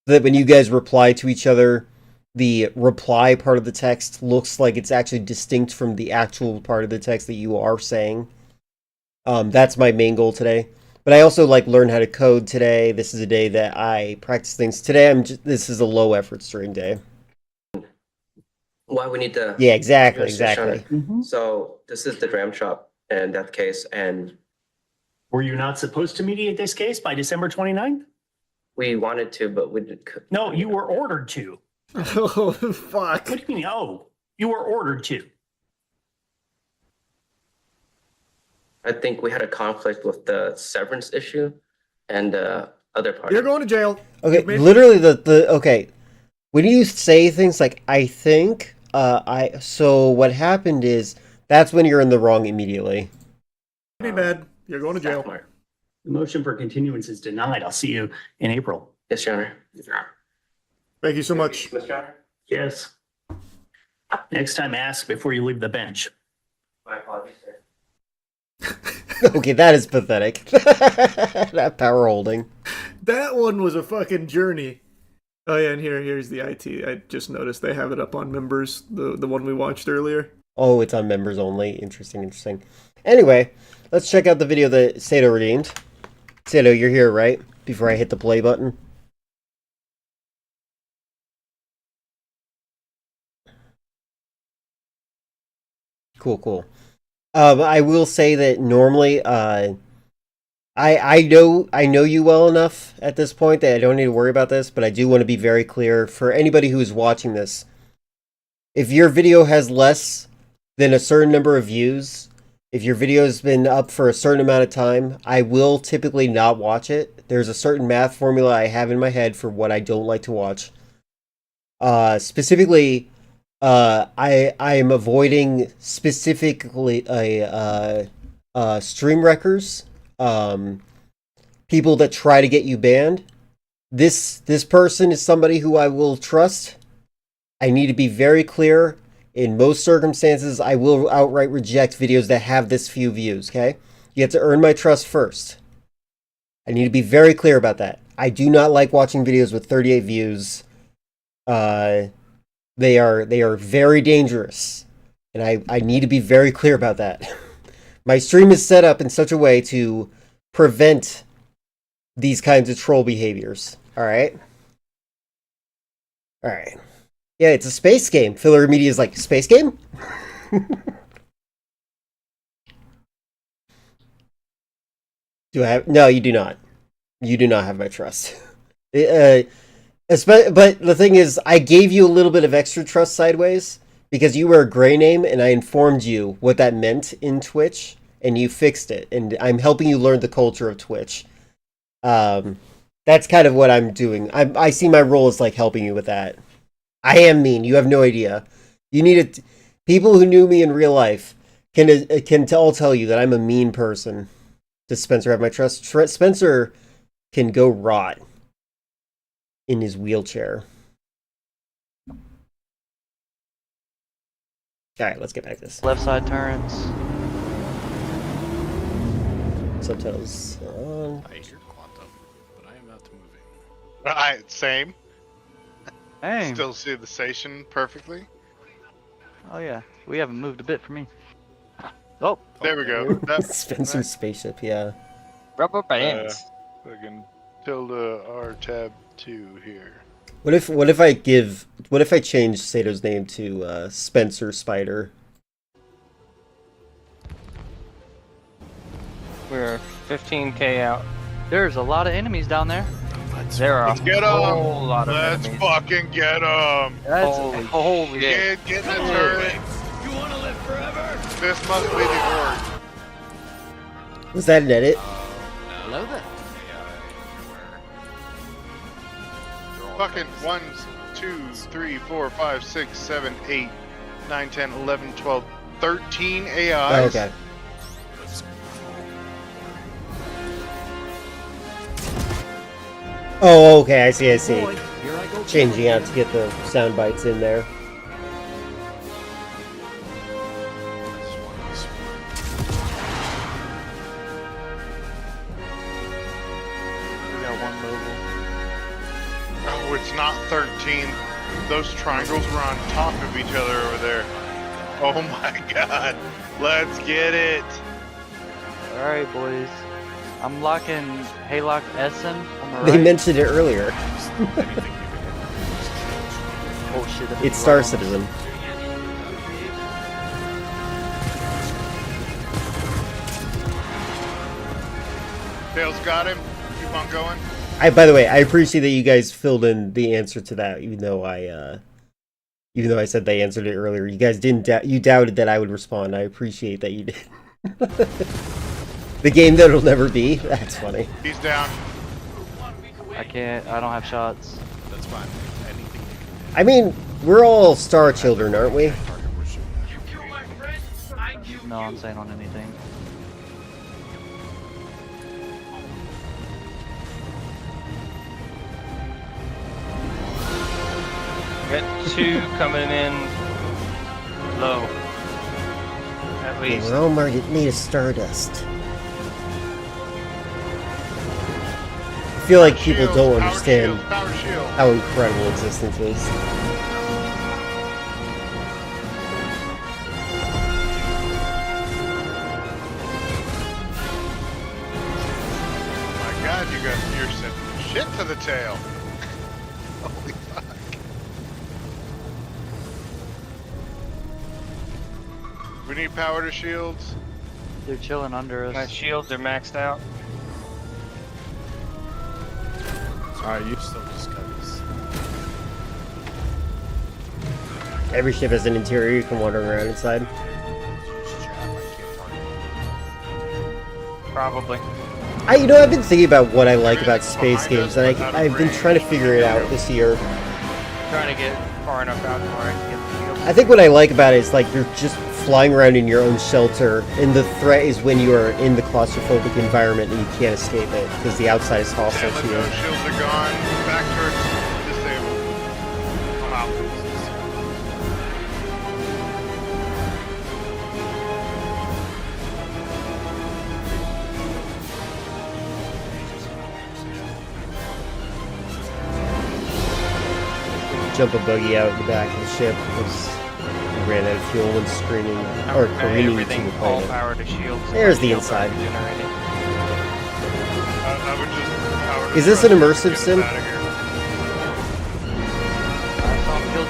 So that when you guys reply to each other, the reply part of the text looks like it's actually distinct from the actual part of the text that you are saying. That's my main goal today. But I also learn how to code today. This is a day that I practice things. Today this is a low effort stream day. Why we need the Yeah, exactly, jurisdiction. exactly. So this is the dram shop and that case, and Were you not supposed to mediate this case by December 29th? we wanted to, but we did. No, you were ordered to. Oh, fuck. What do you mean, oh? You were ordered to. I think we had a conflict with the severance issue and other parties. You're going to jail. Okay, literally okay. When you say things like "I think," so what happened is that's when you're in the wrong immediately. Be bad. You're going to jail. The motion for continuance is denied. I'll see you in April. Yes, Your Honor. Thank you so much. Mr. Honor? Yes. Next time, ask before you leave the bench. My apologies, sir. Okay, that is pathetic. That power holding. That one was a fucking journey. Oh yeah, and here's the IT. I just noticed they have it up on members, the one we watched earlier. Oh, it's on members only. Interesting. Anyway, let's check out the video that Sato redeemed. Sato, you're here, right? Before I hit the play button. Cool. I will say that normally, I know you well enough at this point that I don't need to worry about this, but I do want to be very clear for anybody who is watching this. If your video has less than a certain number of views, if your video has been up for a certain amount of time, I will typically not watch it. There's a certain math formula I have in my head for what I don't like to watch. Specifically, I am avoiding specifically stream wreckers, people that try to get you banned. This person is somebody who I will trust. I need to be very clear. In most circumstances, I will outright reject videos that have this few views, okay? You have to earn my trust first. I need to be very clear about that. I do not like watching videos with 38 views. They are very dangerous. And I need to be very clear about that. My stream is set up in such a way to prevent these kinds of troll behaviors. Alright? Alright. Yeah, it's a space game. Filler Media is like, space game? Do I have... No, you do not. You do not have my trust. But the thing is, I gave you a little bit of extra trust sideways because you were a gray name and I informed you what that meant in Twitch and you fixed it. And I'm helping you learn the culture of Twitch. That's kind of what I'm doing. I see my role as like helping you with that. I am mean. You have no idea. You need to... People who knew me in real life can all tell you that I'm a mean person. Does Spencer have my trust? Spencer can go rot in his wheelchair. Alright, let's get back to this. Left side turrets. Subtitles on. I hear Quantum, but I am not moving. Same. Hey. Still see the station perfectly. Oh yeah, we haven't moved a bit for me. Oh, there we go. Spencer's spaceship, yeah. Rubber bands. Fucking tilde R tab 2 here. What if I change Sato's name to Spencer Spider? We're 15k out. There's a lot of enemies down there. There are Let's get a whole lot of Let's enemies. fucking get them. That's holy shit. Get in the turret. You want to live forever? This must be the Horde. Was that an edit? Hello there. Fucking 1, 2, 3, 4, 5, 6, 7, 8, 9, 10, 11, 12, 13 AIs. Oh, okay. Oh, okay, I see. Changing out to get the sound bites in there. We got one mobile. Oh, it's not 13. Those triangles were on top of each other over there. Oh my god. Let's get it. Alright, boys. I'm locking Haylock Essen on the right. They mentioned it earlier. Oh shit. It's Star Citizen. Dale's got him. Keep on going. By the way, I appreciate that you guys filled in the answer to that, even though I said they answered it earlier. You guys didn't. You doubted that I would respond. I appreciate that you did. The game that'll never be. That's funny. He's down. I can't. I don't have shots. That's fine. Anything. I mean, we're all star children, aren't we? No, I'm saying on anything. Got 2 coming in low. At least. We're all made of stardust. I feel like people don't understand how incredible existence is. Oh my god, you're sending shit to the tail. Holy fuck. We need power to shields. They're chilling under us. My shields are maxed out. Alright, you still just got this. Every ship has an interior you can wander around inside. Probably. I've been thinking about what I like about space games, and I've been trying to figure it out this year. Trying to get far enough out where I can get the shield. I think what I like about it is like you're just flying around in your own shelter, and the threat is when you are in the claustrophobic environment and you can't escape it because the outside is hostile to you. Those shields are gone. Back towards disabled. Wow. Jump a buggy out of the back of the ship because we ran out of fuel and screaming or careening to the all planet. power to shields. There's the inside. I would just power Is this an immersive sim? I saw field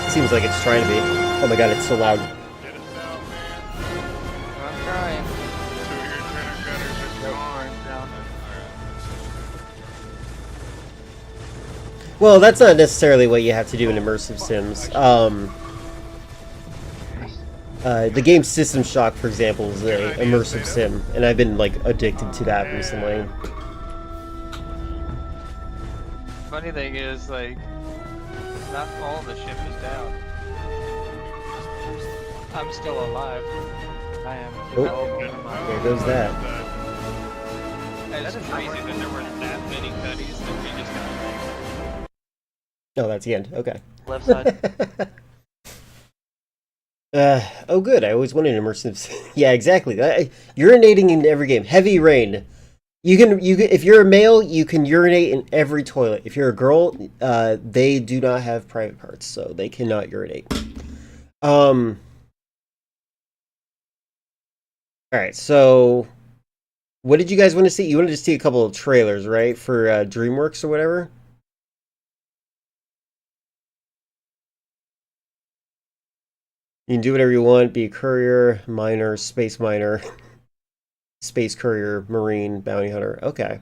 1. Seems like it's trying to be. Oh my god, it's so loud. I'm trying. Well, that's not necessarily what you have to do in immersive sims. The game System Shock, for example, is an immersive sim, and I've been like addicted to that recently. Funny thing is, like, not all the ship is down. I'm still alive. I am. Oh, there goes that. Hey, that's crazy that there weren't that many cutties that we just got. Oh, that's the end. Okay. Left side. Oh, good. I always wanted immersive. Yeah, exactly. Urinating in every game. Heavy Rain. You can. If you're a male, you can urinate in every toilet. If you're a girl, they do not have private parts, so they cannot urinate. All right. So, what did you guys want to see? You wanted to see a couple of trailers, right, for DreamWorks or whatever. You can do whatever you want, be a courier, miner, space courier, marine, bounty hunter. Okay.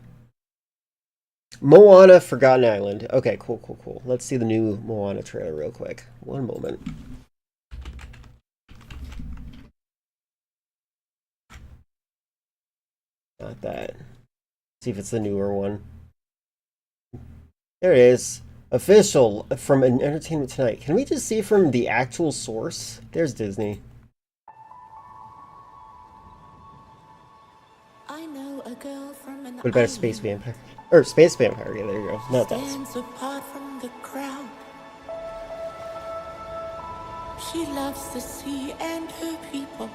Moana, Forgotten Island. Okay, cool. Let's see the new Moana trailer real quick. One moment. Not that. See if it's the newer one. There it is. Official from Entertainment Tonight. Can we just see from the actual source? There's Disney. I know a girl from an What about a space vampire? Or space vampire, yeah, there you go. Not that. stands apart from the crowd. She loves the sea and her people.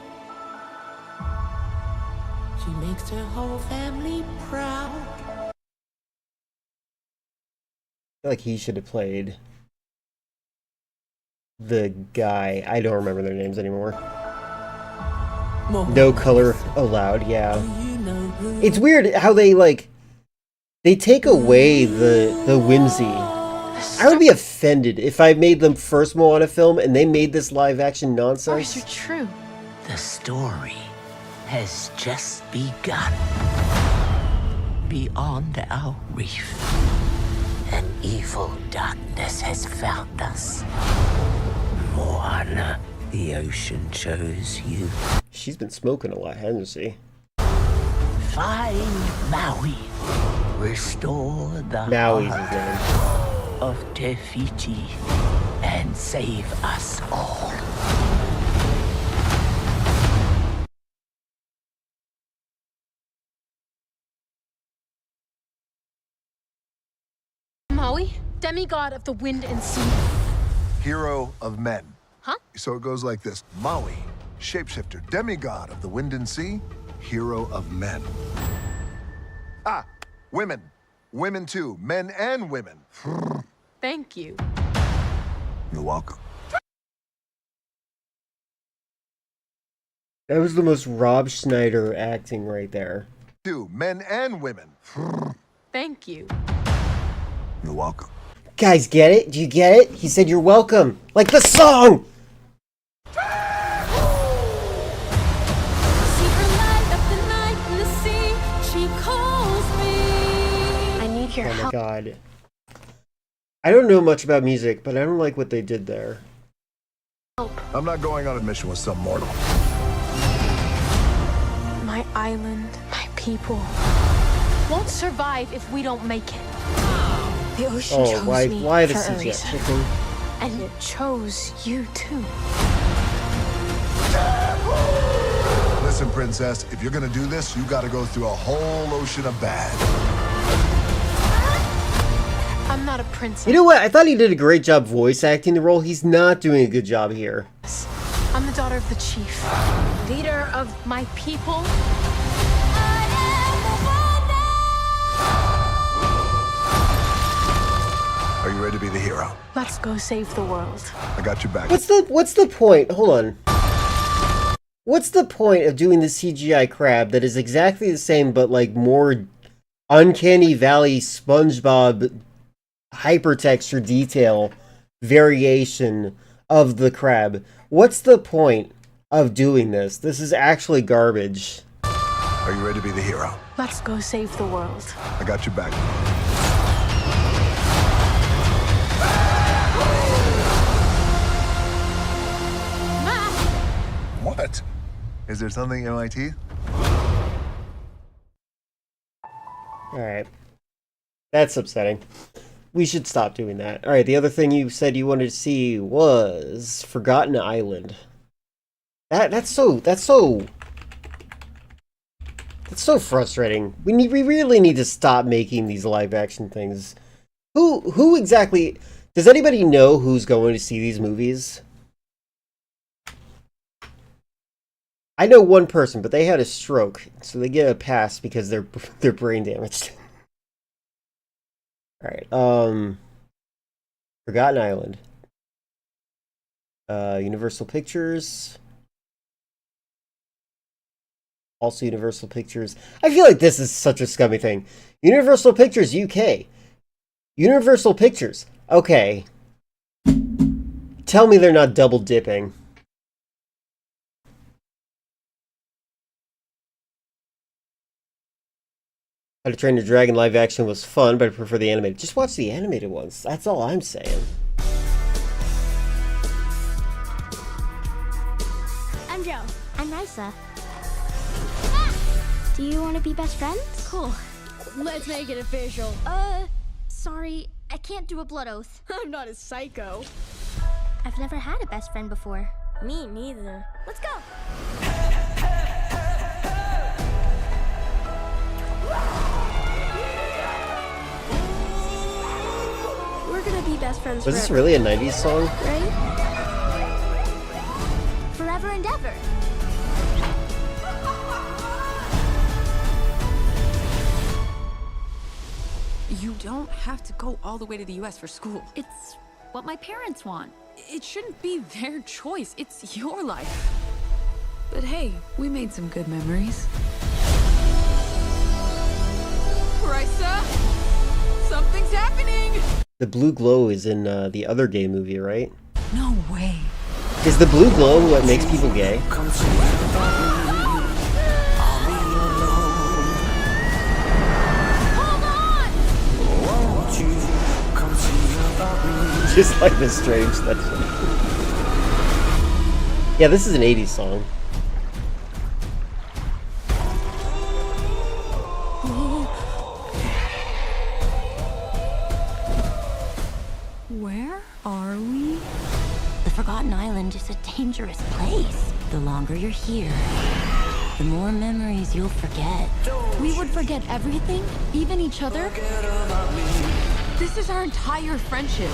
She makes her whole family proud. I feel like he should have played the guy. I don't remember their names anymore. No color allowed, yeah. It's weird how they take away the whimsy. I would be offended if I made them first Moana film and they made this live action nonsense. Are you true? The story has just begun. beyond our reef. An evil darkness has found us. Moana, the ocean chose you. She's been smoking a lot, hasn't she? Find Maui. Restore the Maui's his heart name. of Te Fiti and save us all. Maui, demigod of the wind and sea. Hero of men. Huh? So it goes like this. Maui, shapeshifter, demigod of the wind and sea, hero of men. Ah, women. Women too. Men and women. Thank you. You're welcome. That was the most Rob Schneider acting right there. Two, men and women. Thank you. You're welcome. Guys, get it? Do you get it? He said you're welcome. Like the song! Oh my god. I don't know much about music, but I don't like what they did there. I'm not going on a mission with some mortal. My island, my people, won't survive if we don't make it. The ocean chose me why the for a CGI reason. chicken? And it chose you too. Listen, princess, if you're gonna do this, you gotta go through a whole ocean of bad. I'm not a princess. You know what? I thought he did a great job voice acting the role. He's not doing a good job here. I'm the daughter of the chief, leader of my people. Are you ready to be the hero? Let's go save the world. I got your back. What's the point? Hold on. What's the point of doing the CGI crab that is exactly the same but like more Uncanny Valley SpongeBob hypertexture detail variation of the crab? What's the point of doing this? This is actually garbage. Are you ready to be the hero? Let's go save the world. I got your back. What? Is there something in my teeth? Alright. That's upsetting. We should stop doing that. Alright, the other thing you said you wanted to see was Forgotten Island. That's so frustrating. We really need to stop making these live action things. Who exactly, does anybody know who's going to see these movies? I know one person, but they had a stroke, so they get a pass because they're brain damaged. Alright, Forgotten Island. Universal Pictures. Also Universal Pictures. I feel like this is such a scummy thing. Universal Pictures UK. Universal Pictures. Okay. Tell me they're not double dipping. How to Train Your Dragon live action was fun, but I prefer the animated. Just watch the animated ones. That's all I'm saying. I'm Joe. I'm Nysa. Do you want to be best friends? Cool. Let's make it official. Sorry, I can't do a blood oath. I'm not a psycho. I've never had a best friend before. Me neither. Let's go. We're gonna be best friends Was forever. this really a 90s song? Right? Forever and ever. You don't have to go all the way to the US for school. It's what my parents want. It shouldn't be their choice. It's your life. But hey, we made some good memories. Risa, something's happening! The blue glow is in the other gay movie, right? No way. Is the blue glow what makes people gay? Just like Miss Strange. That's yeah, this is an 80s song. Where are we? The Forgotten Island is a dangerous place. The longer you're here, the more memories you'll forget. We would forget everything, even each other. This is our entire friendship.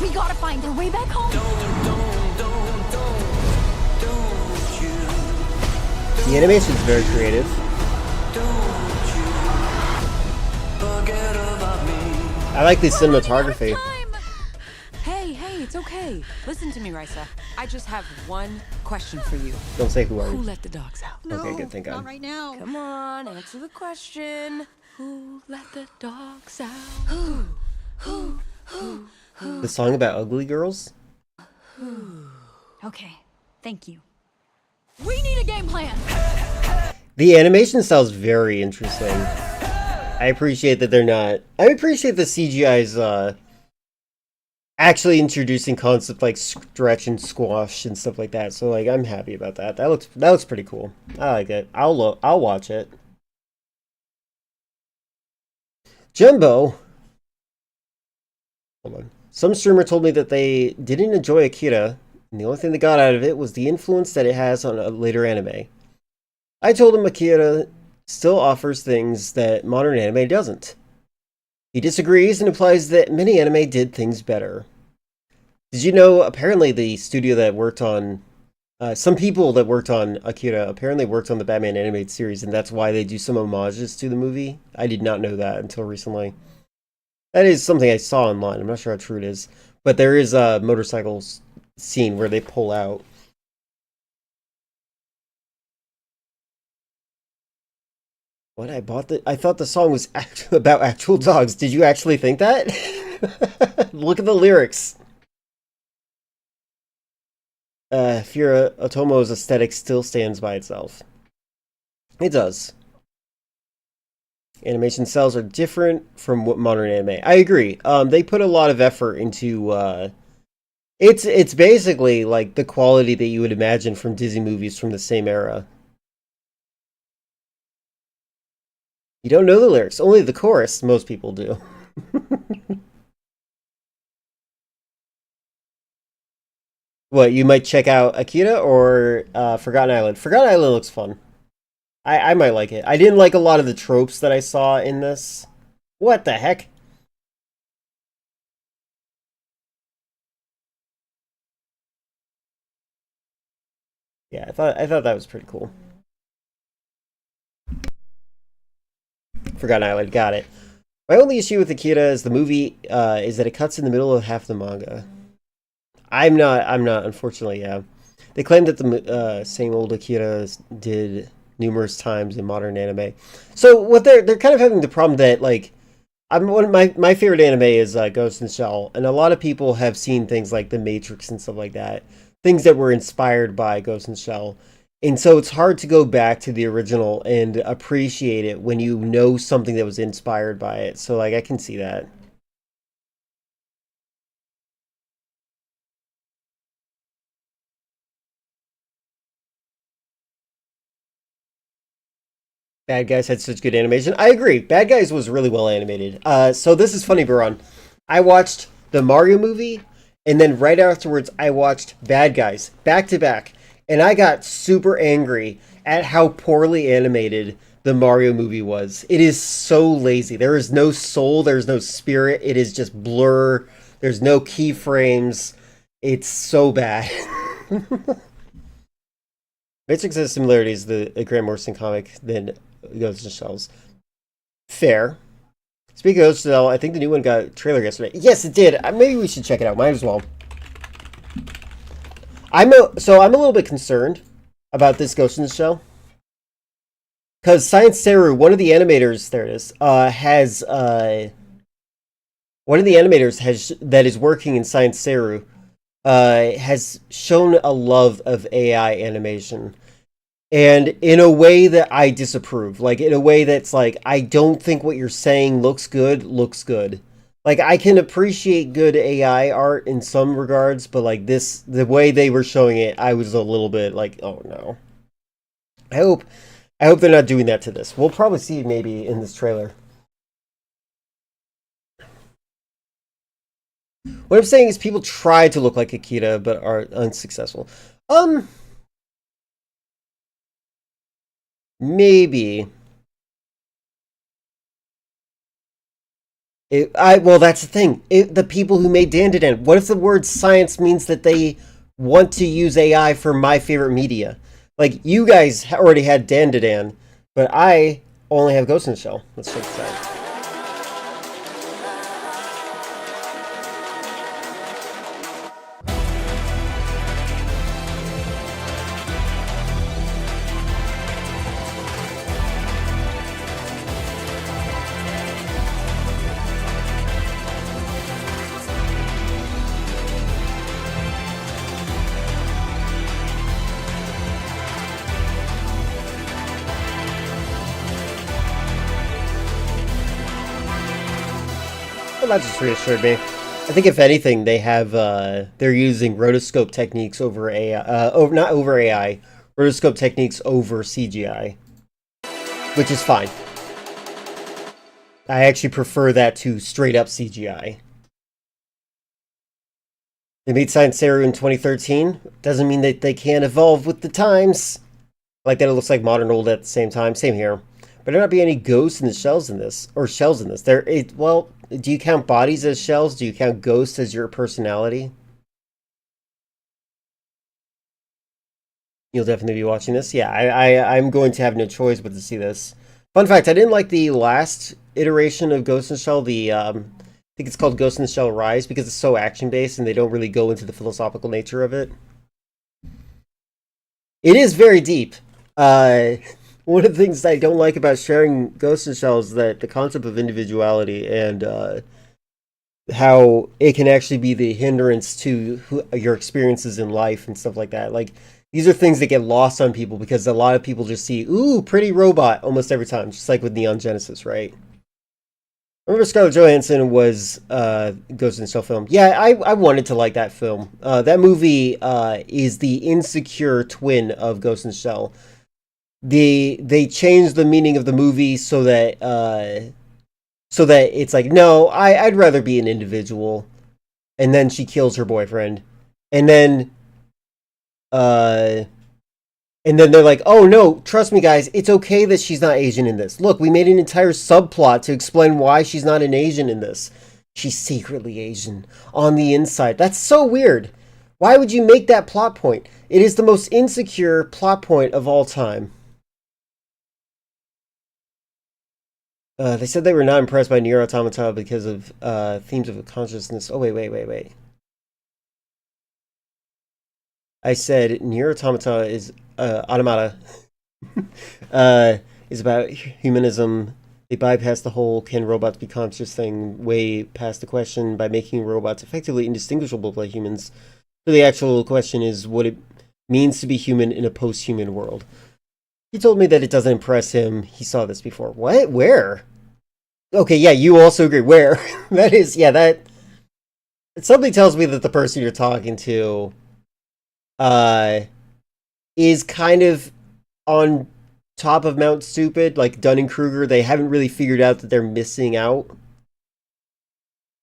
We gotta find our way back home. The animation's very creative. I like the cinematography. Hey, it's okay. Listen to me, Risa. I just have one question for you. Don't say who are Who you. let the dogs out? Okay, good, thank God. Not right now. Come on, answer the question. Who let the dogs out? Who? The song about ugly girls? Okay, thank you. We need a game plan. The animation style's very interesting. I appreciate that they're not... I appreciate the CGI's actually introducing concepts like stretch and squash and stuff like that. So like, I'm happy about that. That looks pretty cool. I like it. I'll watch it. Jumbo. Hold on. Some streamer told me that they didn't enjoy Akira, and the only thing they got out of it was the influence that it has on a later anime. I told him Akira still offers things that modern anime doesn't. He disagrees and implies that many anime did things better. Did you know, apparently the studio that worked on... some people that worked on Akira apparently worked on the Batman animated series, and that's why they do some homages to the movie? I did not know that until recently. That is something I saw online. I'm not sure how true it is. But there is a motorcycle scene where they pull out. What? I thought the song was about actual dogs. Did you actually think that? Look at the lyrics. Fira Otomo's aesthetic still stands by itself. It does. Animation styles are different from what modern anime. I agree. They put a lot of effort into it's basically like the quality that you would imagine from Disney movies from the same era. You don't know the lyrics, only the chorus. Most people do. What, you might check out Akira or Forgotten Island? Forgotten Island looks fun. I might like it. I didn't like a lot of the tropes that I saw in this. What the heck? Yeah, I thought that was pretty cool. Forgotten Island, got it. My only issue with Akira is the movie is that it cuts in the middle of half the manga. I'm not, unfortunately, yeah. They claim that the same old Akira did numerous times in modern anime. So what they're kind of having the problem that, like, my favorite anime is Ghost in the Shell, and a lot of people have seen things like The Matrix and stuff like that. Things that were inspired by Ghost in the Shell. And so it's hard to go back to the original and appreciate it when you know something that was inspired by it. So, like, I can see that. Bad Guys had such good animation. I agree. Bad Guys was really well animated. So this is funny, Baron. I watched the Mario movie, and then right afterwards, I watched Bad Guys back to back. And I got super angry at how poorly animated the Mario movie was. It is so lazy. There is no soul. There's no spirit. It is just blur. There's no keyframes. It's so bad. Matrix has similarities to the Grant Morrison comic than Ghost in the Shells. Fair. Speaking of Ghost in the Shell, I think the new one got a trailer yesterday. Yes, it did. Maybe we should check it out. Might as well. I'm a little bit concerned about this Ghost in the Shell. Because Science Saru, one of the animators, there it is, one of the animators that is working in Science Saru has shown a love of AI animation. And in a way that I disapprove. Like, in a way that's like, I don't think what you're saying looks good. Like, I can appreciate good AI art in some regards, but like this, the way they were showing it, I was a little bit like, oh no. I hope they're not doing that to this. We'll probably see it maybe in this trailer. What I'm saying is people try to look like Akira, but are unsuccessful. Maybe. Well, that's the thing. The people who made Dandadan, what if the word science means that they want to use AI for my favorite media? Like, you guys already had Dandadan, but I only have Ghost in the Shell. Let's check this out. Well, that just reassured me. I think if anything, they have they're using rotoscope techniques over AI, not over AI, rotoscope techniques over CGI, which is fine. I actually prefer that to straight up CGI. They made Science Saru in 2013. Doesn't mean that they can't evolve with the times. Like that, it looks like modern old at the same time. Same here. But there not be any ghosts in the shells in this, or shells in this. Well, do you count bodies as shells? Do you count ghosts as your personality? You'll definitely be watching this. Yeah, I'm going to have no choice but to see this. Fun fact, I didn't like the last iteration of Ghost in the Shell, I think it's called Ghost in the Shell Rise, because it's so action-based and they don't really go into the philosophical nature of it. It is very deep. One of the things I don't like about sharing Ghost in the Shell is that the concept of individuality and how it can actually be the hindrance to your experiences in life and stuff like that. Like, these are things that get lost on people because a lot of people just see, ooh, pretty robot almost every time, just like with Neon Genesis, right? I remember Scarlett Johansson was Ghost in the Shell film. Yeah, I wanted to like that film. That movie is the insecure twin of Ghost in the Shell. They changed the meaning of the movie so that it's like, no, I'd rather be an individual. And then she kills her boyfriend. And then they're like, oh no, trust me guys, it's okay that she's not Asian in this. Look, we made an entire subplot to explain why she's not an Asian in this. She's secretly Asian on the inside. That's so weird. Why would you make that plot point? It is the most insecure plot point of all time. They said they were not impressed by Nier Automata because of themes of consciousness. Oh, wait. I said Nier Automata is Automata is about humanism. They bypass the whole can robots be conscious thing way past the question by making robots effectively indistinguishable by humans. So the actual question is what it means to be human in a post-human world. He told me that it doesn't impress him. He saw this before. What? Where? Okay, yeah, you also agree. Where? That is, yeah, that... Something tells me that the person you're talking to is kind of on top of Mount Stupid, like Dunning-Kruger. They haven't really figured out that they're missing out.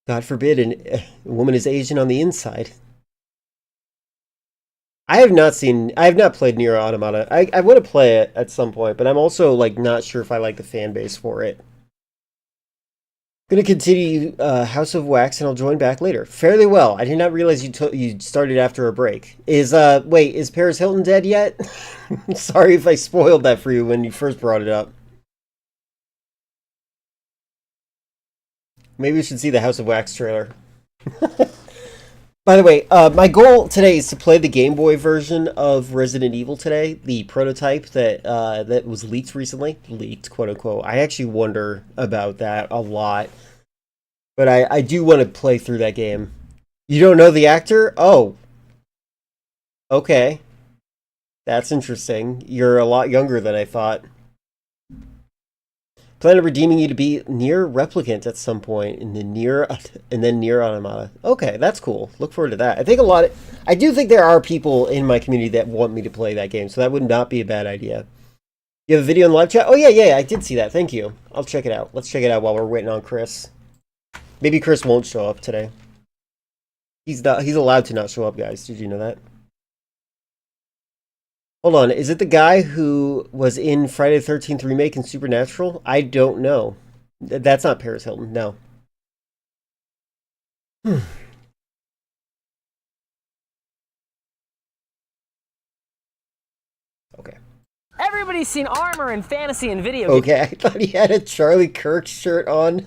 God forbid a woman is Asian on the inside. I have not played Nier Automata. I want to play it at some point, but I'm also like not sure if I like the fan base for it. I'm gonna continue House of Wax, and I'll join back later. Fairly well. I did not realize you started after a break. Is Paris Hilton dead yet? Sorry if I spoiled that for you when you first brought it up. Maybe we should see the House of Wax trailer. By the way, my goal today is to play the Game Boy version of Resident Evil today, the prototype that was leaked recently. Leaked, quote unquote. I actually wonder about that a lot. But I do want to play through that game. You don't know the actor? Oh. Okay. That's interesting. You're a lot younger than I thought. Plan on redeeming you to be near replicant at some point in the near automata. Okay, that's cool. Look forward to that. I do think there are people in my community that want me to play that game, so that would not be a bad idea. You have a video in live chat? Oh yeah, I did see that. Thank you. I'll check it out. Let's check it out while we're waiting on Chris. Maybe Chris won't show up today. He's allowed to not show up, guys. Did you know that? Hold on, is it the guy who was in Friday the 13th remake and Supernatural? I don't know. That's not Paris Hilton, no. Okay. Everybody's seen armor in fantasy and video games. Okay, I thought he had a Charlie Kirk shirt on.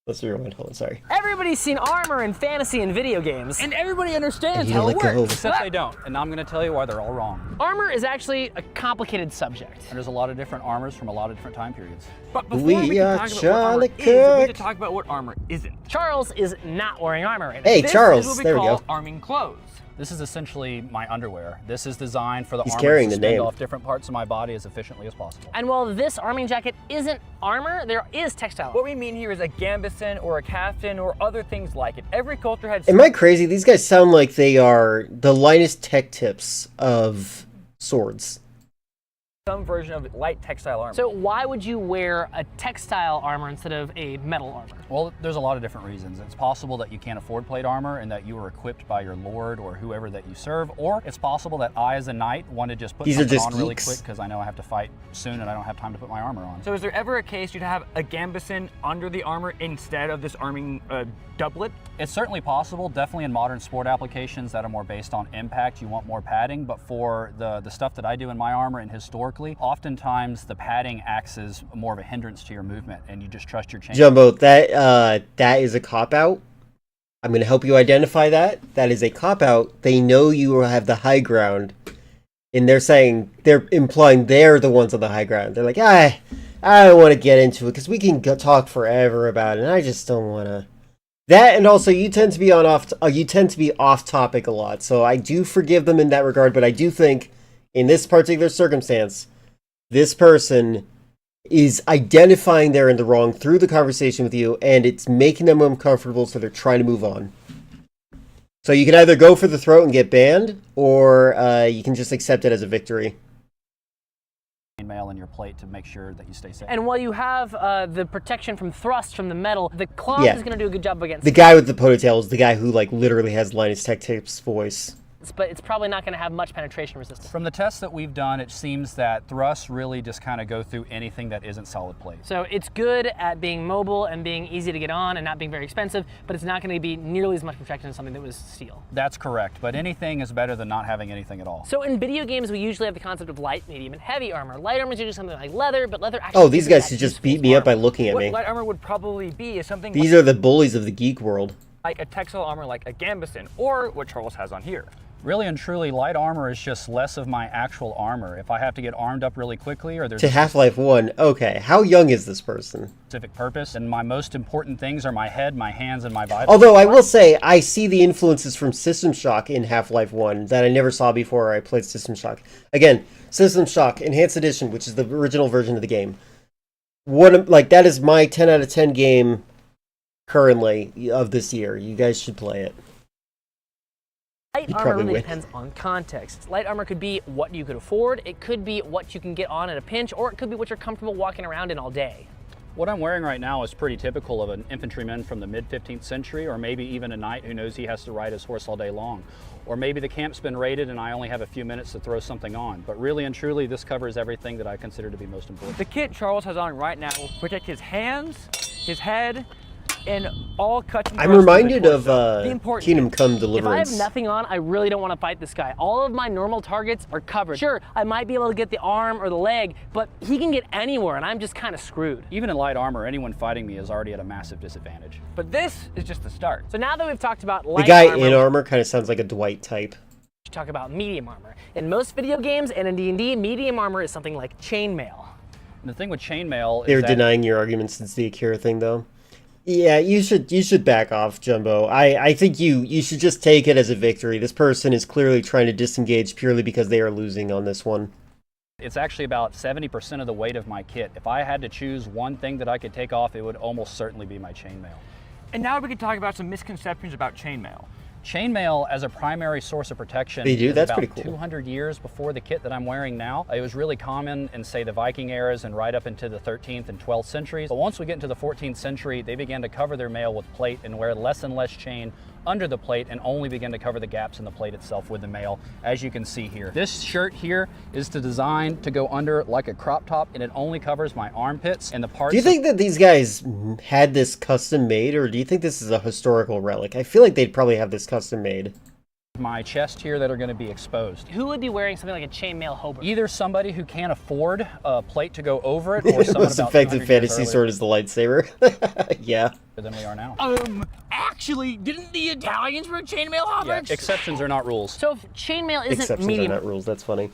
Let's rewind. Hold on, sorry. Everybody's seen armor in fantasy and video games. And everybody understands And how it let go. works. Except they don't. And now I'm going to tell you why they're all wrong. Armor is actually a complicated subject. And there's a lot of different armors from a lot of different time periods. But before we can talk about what armor is, we need to talk about what armor isn't. Charles is not wearing armor right now. Hey, This Charles, is what there we we call go. arming clothes. This is essentially my underwear. This is designed for the He's armor carrying to the suspend name. off different parts of my body as efficiently as possible. And while this arming jacket isn't armor, there is textile. What we mean here is a gambeson or a caftan or other things like it. Every culture had Am I crazy? These guys sound like they are the Linus Tech Tips of swords. some version of light textile armor. So why would you wear a textile armor instead of a metal armor? Well, there's a lot of different reasons. It's possible that you can't afford plate armor and that you were equipped by your lord or whoever that you serve, or it's possible that I, as a knight, want to just put These are something just on really geeks. quick because I know I have to fight soon and I don't have time to put my armor on. So is there ever a case you'd have a gambeson under the armor instead of this arming doublet? It's certainly possible. Definitely in modern sport applications that are more based on impact, you want more padding. But for the stuff that I do in my armor and historically, oftentimes the padding acts as more of a hindrance to your movement, and you just trust your chain. Jumbo, that is a cop-out. I'm going to help you identify that. That is a cop-out. They know you have the high ground, and they're implying they're the ones on the high ground. They're like, I don't want to get into it because we can talk forever about it, and I just don't want to. That, and also you tend to be off topic a lot, so I do forgive them in that regard. But I do think in this particular circumstance, this person is identifying they're in the wrong through the conversation with you, and it's making them uncomfortable, so they're trying to move on. So you can either go for the throat and get banned, or you can just accept it as a victory. Mail in your plate to make sure that you stay safe. And while you have the protection from thrust from the metal, the cloth Yeah. is going to do a good job against The guy with the ponytail is the guy who literally has Linus Tech Tips voice. but it's probably not going to have much penetration resistance. From the tests that we've done, it seems that thrusts really just kind of go through anything that isn't solid plate. So it's good at being mobile and being easy to get on and not being very expensive, but it's not going to be nearly as much protection as something that was steel. That's correct, but anything is better than not having anything at all. So in video games, we usually have the concept of light, medium, and heavy armor. Light armor is usually something like leather, but leather actually Oh, these isn't guys that should just useful beat as me up by armor. looking at What me. light armor would probably be is something These are the bullies of the geek world. like a textile armor like a gambeson, or what Charles has on here. Really and truly, light armor is just less of my actual armor. If I have to get armed up really quickly, or there's To Half-Life 1. Okay, how young is this person? specific purpose, and my most important things are my head, my hands, and my vitals. Although I will say, I see the influences from System Shock in Half-Life 1 that I never saw before I played System Shock. Again, System Shock Enhanced Edition, which is the original version of the game. That is my 10 out of 10 game currently of this year. You guys should play it. Light You armor probably really would. depends on context. Light armor could be what you could afford, it could be what you can get on at a pinch, or it could be what you're comfortable walking around in all day. What I'm wearing right now is pretty typical of an infantryman from the mid-15th century, or maybe even a knight who knows he has to ride his horse all day long. Or maybe the camp's been raided and I only have a few minutes to throw something on. But really and truly, this covers everything that I consider to be most important. The kit Charles has on right now will protect his hands, his head, and all cuts and I'm thrusts of the reminded of torso. The important Kingdom bit. Come If I Deliverance. have nothing on, I really don't want to fight this guy. All of my normal targets are covered. Sure, I might be able to get the arm or the leg, but he can get anywhere and I'm just kind of screwed. Even in light armor, anyone fighting me is already at a massive disadvantage. But this is just the start. So now that we've talked about The light guy armor, in armor kind of sounds like a Dwight type. we should talk about medium armor. In most video games and in D&D, medium armor is something like chainmail. And the thing with chainmail They is were that denying your argument since the Akira thing, though. Yeah, you should back off, Jumbo. I think you should just take it as a victory. This person is clearly trying to disengage purely because they are losing on this one. It's actually about 70% of the weight of my kit. If I had to choose one thing that I could take off, it would almost certainly be my chainmail. And now we can talk about some misconceptions about chainmail. Chainmail as a primary source of protection They do? is That's about pretty cool. 200 years before the kit that I'm wearing now. It was really common in, say, the Viking eras and right up into the 13th and 12th centuries. But once we get into the 14th century, they began to cover their mail with plate and wear less and less chain under the plate and only begin to cover the gaps in the plate itself with the mail, as you can see here. This shirt here is designed to go under like a crop top, and it only covers my armpits and the parts. Do you think that these guys had this custom made, or do you think this is a historical relic? I feel like they'd probably have this custom made. My chest here that are going to be exposed. Who would be wearing something like a chainmail Hobart? Either somebody who can't afford a plate to go over it, or someone Most about effective 200 years fantasy earlier sword is the lightsaber. Yeah. than we are now. Actually, didn't the Italians wear chainmail Yeah, Hobarts? exceptions are not rules. So if chainmail isn't Exceptions medium, are not rules. That's funny.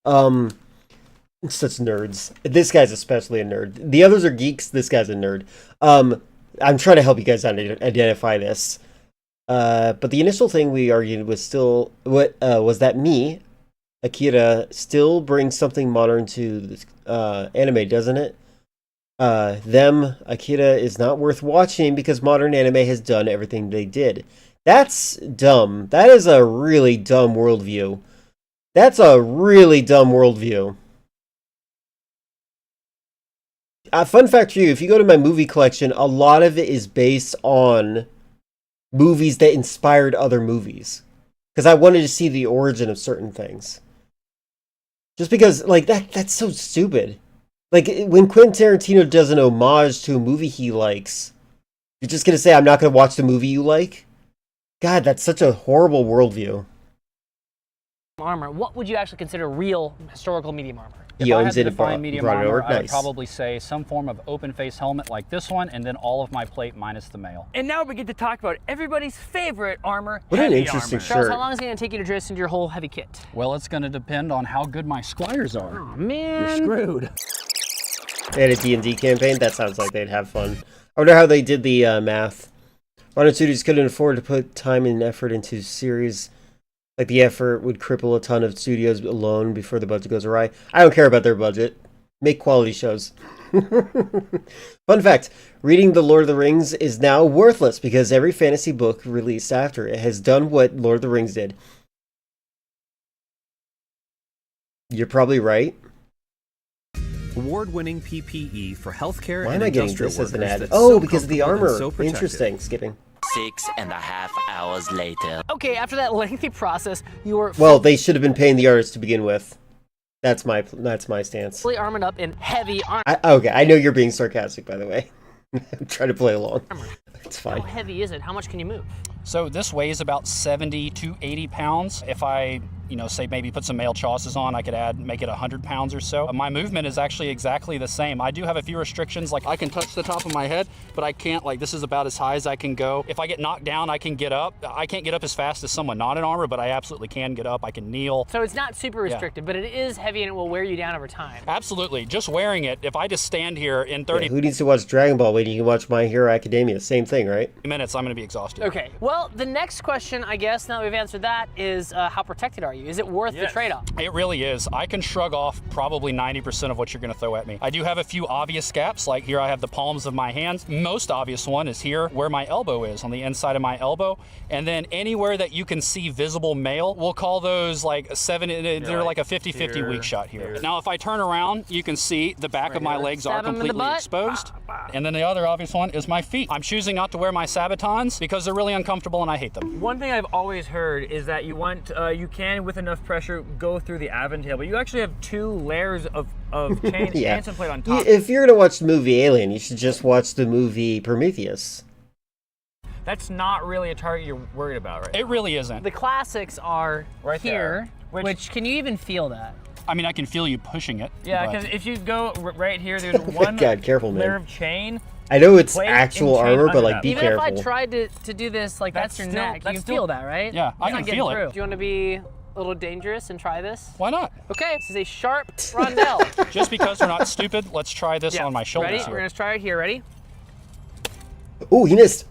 Such nerds. This guy's especially a nerd. The others are geeks. This guy's a nerd. I'm trying to help you guys identify this. But the initial thing we argued was still was that me, Akira, still brings something modern to anime, doesn't it? Akira is not worth watching because modern anime has done everything they did. That's dumb. That is a really dumb worldview. That's a really dumb worldview. Fun fact for you, if you go to my movie collection, a lot of it is based on movies that inspired other movies. Because I wanted to see the origin of certain things. Just because, like, that's so stupid. Like, when Quentin Tarantino does an homage to a movie he likes, you're just going to say, I'm not going to watch the movie you like? God, that's such a horrible worldview. armor, what would you actually consider real historical medium armor? If He I had owns to it and define medium brought it armor, over. I would Nice. probably say some form of open face helmet like this one, and then all of my plate minus the mail. And now we get to talk about everybody's favorite armor, What an heavy interesting armor. Charles, how long is it going to take you to dress into your whole heavy kit? Well, it's going to depend on how good my squires are. Oh, man. You're screwed. They had a D&D campaign? That sounds like they'd have fun. I wonder how they did the math. Modern studios couldn't afford to put time and effort into series. Like, the effort would cripple a ton of studios alone before the budget goes awry. I don't care about their budget. Make quality shows. Fun fact, reading The Lord of the Rings is now worthless because every fantasy book released after it has done what Lord of the Rings did. You're probably right. Award-winning PPE for healthcare Why and am I getting industrial this as an workers ad? that's Oh, so because of the comfortable and armor. so protective. Interesting. Skipping. 6.5 hours later. Okay, after that lengthy process, you were Well, they should have been paying the artist to begin with. That's my stance. fully armored up in heavy armor. Okay, I know you're being sarcastic, by the way. I'm trying to play along. It's How fine. heavy is it? How much can you move? So this weighs about 70 to 80 pounds. If I, say maybe put some mail chausses on, I could make it 100 pounds or so. My movement is actually exactly the same. I do have a few restrictions, like I can touch the top of my head, but I can't, this is about as high as I can go. If I get knocked down, I can get up. I can't get up as fast as someone not in armor, but I absolutely can get up. I can kneel. So it's not super restricted, but it is heavy and it will wear you down over time. Absolutely. Just wearing it, if I just stand here in 30 Yeah, who needs to watch Dragon Ball when you can watch My Hero Academia? Same thing, right? minutes, I'm going to be exhausted. Okay, well, the next question, I guess, now that we've answered that, is how protected are you? Is it worth the trade-off? It really is. I can shrug off probably 90% of what you're going to throw at me. I do have a few obvious gaps, like here I have the palms of my hands. Most obvious one is here where my elbow is, on the inside of my elbow. And then anywhere that you can see visible mail, we'll call those they're like a 50-50 weak shot here. Now, if I turn around, you can see the back of my legs are Stab 'em in the completely butt. exposed. And then the other obvious one is my feet. I'm choosing not to wear my Sabatons because they're really uncomfortable and I hate them. One thing I've always heard is that you can, with enough pressure, go through the Aventail, but you actually have 2 layers of chain Yeah. and some plate on top. If you're going to watch the movie Alien, you should just watch the movie Prometheus. That's not really a target you're worried about, right? It really isn't. The classics are Right here, there. which can you even feel that? I mean, I can feel you pushing it. Yeah, but- because if you go right here, there's one God, careful, man. layer of chain. I know it's plate actual and chain armor, but under like that. be Even careful. if I tried to do this, that's your still- neck, you that's can still- feel that, right? Yeah, I It's can not getting feel it. through. Do you want to be a little dangerous and try this? Why not? Okay, this is a sharp rondelle. Just because we're not stupid, let's try this on my shoulders Ready? here. We're going to try it here. Ready? Ooh, he missed.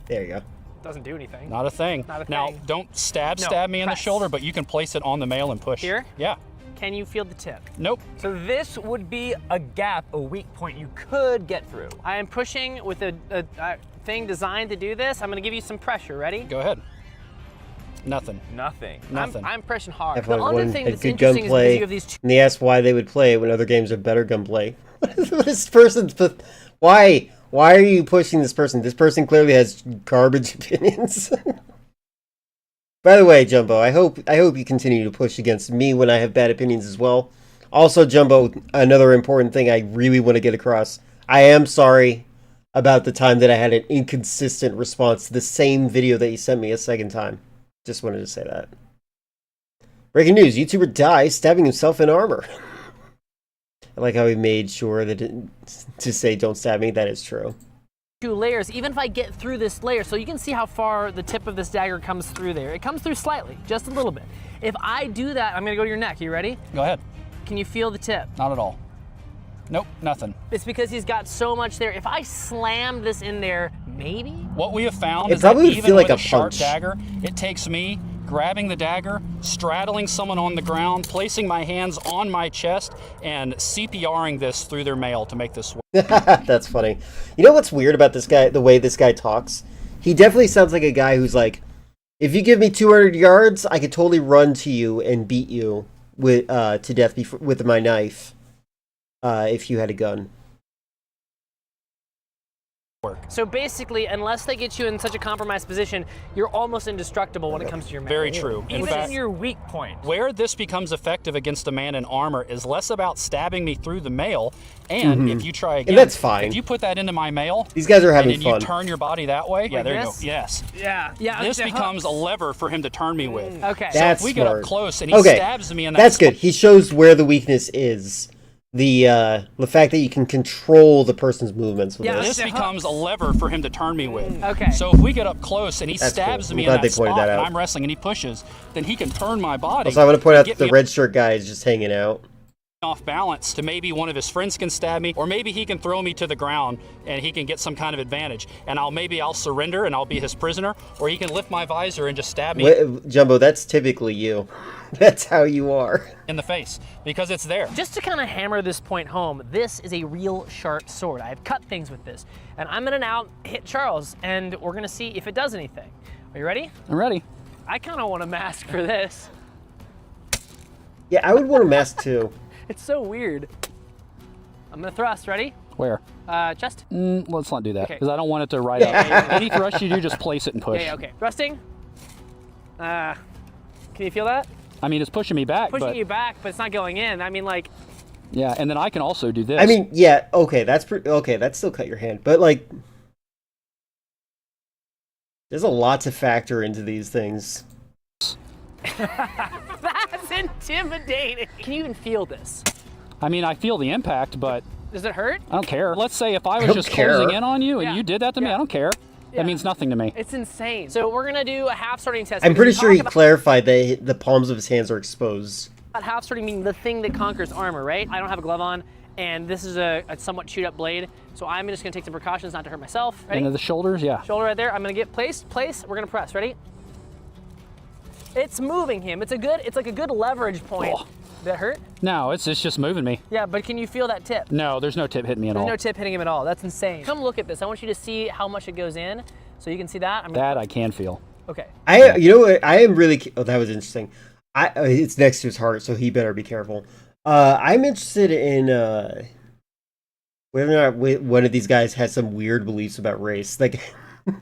There you go. Doesn't do anything. Not a thing. Not a now, thing. don't stab No, me in the press. shoulder, but you can place it on the mail and push. Here? Yeah. Can you feel the tip? Nope. So this would be a gap, a weak point you could get through. I am pushing with a thing designed to do this. I'm gonna give you some pressure. Ready? Go ahead. Nothing. Nothing. Nothing. I'm pressing hard. F1 The other one thing had that's good interesting is because gunplay, you have these two and they asked why they would play it when other games have better gunplay. This person's... Why? Why are you pushing this person? This person clearly has garbage opinions. By the way, Jumbo, I hope you continue to push against me when I have bad opinions as well. Also, Jumbo, another important thing I really want to get across. I am sorry about the time that I had an inconsistent response to the same video that you sent me a second time. Just wanted to say that. Breaking news, YouTuber dies stabbing himself in armor. I like how he made sure that to say don't stab me. That is true. two layers, even if I get through this layer. So you can see how far the tip of this dagger comes through there. It comes through slightly, just a little bit. If I do that, I'm gonna go to your neck. You ready? Go ahead. Can you feel the tip? Not at all. Nope, nothing. It's because he's got so much there. If I slam this in there, maybe? What we have found It is that probably would even feel like with a sharp punch. dagger, it takes me grabbing the dagger, straddling someone on the ground, placing my hands on my chest, and CPRing this through their mail to make this work. That's funny. You know what's weird about this guy, the way this guy talks? He definitely sounds like a guy who's like, if you give me 200 yards, I could totally run to you and beat you with to death with my knife if you had a gun. So basically, unless they get you in such a compromised position, you're almost indestructible when it comes to your Very melee. true. Even fact, in your weak point. where this becomes effective against a man in armor is less about stabbing me through the mail, and if you try again, And that's fine. If you put that into my mail, These guys are having and then fun. you turn your body that way, yeah, Like there you this? go. Yes. Yeah, yeah. This okay, becomes a lever for him to turn me with. Okay. So That's if we get smart. up close and he Okay, stabs me in that that's good. He shows where the weakness is. The fact that you can control the person's movements with This this. becomes a lever for him to turn me with. Okay. So if we get up close and he That's stabs cool. me I'm glad in they that pointed spot that and out. I'm wrestling and he pushes, then he can turn my body. Also, I want to point and out get that the me red shirt guy is just hanging out. off balance to maybe one of his friends can stab me, or maybe he can throw me to the ground and he can get some kind of advantage. And I'll surrender and I'll be his prisoner, or he can lift my visor and just stab me Jumbo, that's typically you. That's how you are. in the face because it's there. Just to kind of hammer this point home, this is a real sharp sword. I've cut things with this. And I'm gonna now hit Charles, and we're gonna see if it does anything. Are you ready? I'm ready. I kind of want a mask for this. Yeah, I would want a mask too. It's so weird. I'm gonna thrust, ready? Where? Chest? Let's not do that Okay. because I don't want it to ride Yeah. up. Any thrust you do, just place it and push. Yeah, okay. Thrusting. Can you feel that? I mean, it's pushing me back, Pushing but you back, but it's not going in. I mean, like, yeah, and then I can also do this. I mean, yeah, okay, that's still cut your hand, but like, there's a lot to factor into these things. that's intimidating. Can you even feel this? I mean, I feel the impact, but Does it hurt? I don't care. Let's say if I was don't just care. closing in on you and Yeah. you did that to me, I don't care. Yeah. That means nothing to me. It's insane. So we're gonna do a half sorting test. I'm because pretty we sure he talk clarified that the palms of his hands are exposed. about half sorting meaning the thing that conquers armor, right? I don't have a glove on, and this is a somewhat chewed up blade, so I'm just gonna take some precautions not to hurt myself. Ready? Into the shoulders, yeah. Shoulder right there. I'm gonna get place. We're gonna press. Ready? It's moving him. It's like a good leverage point. Oh. That hurt? No, it's just moving me. Yeah, but can you feel that tip? No, there's no tip hitting me at There's all. no tip hitting him at all. That's insane. Come look at this. I want you to see how much it goes in, so you can see that. That I can feel. Okay. You know what? I am really. Oh, that was interesting. It's next to his heart, so he better be careful. I'm interested in whether or not one of these guys has some weird beliefs about race. Like,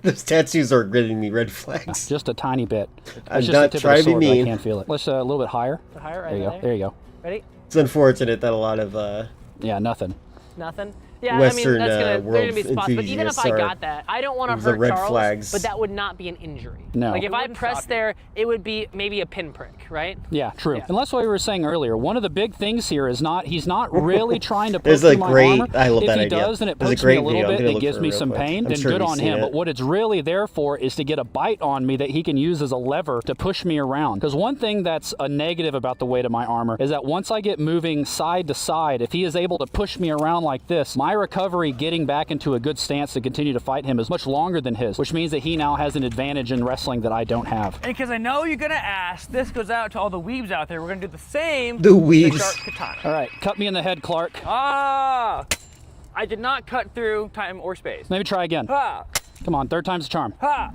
those tattoos are giving me red flags. Just a tiny bit. I'm It's just not the tip trying of to the be sword, but mean. I can't feel it. Let's a little bit higher. Higher, right There you go. There you go. Ready? It's unfortunate that a lot of Yeah, nothing. Nothing. Yeah, Western, I mean, that's world there's gonna be spots, but even if enthusiasts I are- got that, I don't want to the hurt red Charles, flags. but that would not be an injury. No. Like if It I wouldn't pressed stop you. there, it would be maybe a pinprick, right? Yeah, true. Yeah. And that's what we were saying earlier. One of the big things here is he's not really trying to poke There's through a my great- armor. I love if that he idea. does, then it There's a pokes me great a little video. I'm bit gonna and it look gives for me it real some quick. pain, I'm then sure good you've on seen him. it. But what it's really there for is to get a bite on me that he can use as a lever to push me around. Because one thing that's a negative about the weight of my armor is that once I get moving side to side, if he is able to push me around like this, my my recovery getting back into a good stance to continue to fight him is much longer than his, which means that he now has an advantage in wrestling that I don't have. And because I know you're gonna ask, this goes out to all the weebs out there. We're gonna do the same. The weebs. Sharp katana. All right, cut me in the head, Clark. Ah! I did not cut through time or space. Maybe try again. Ha! Come on, third time's the charm. Ha!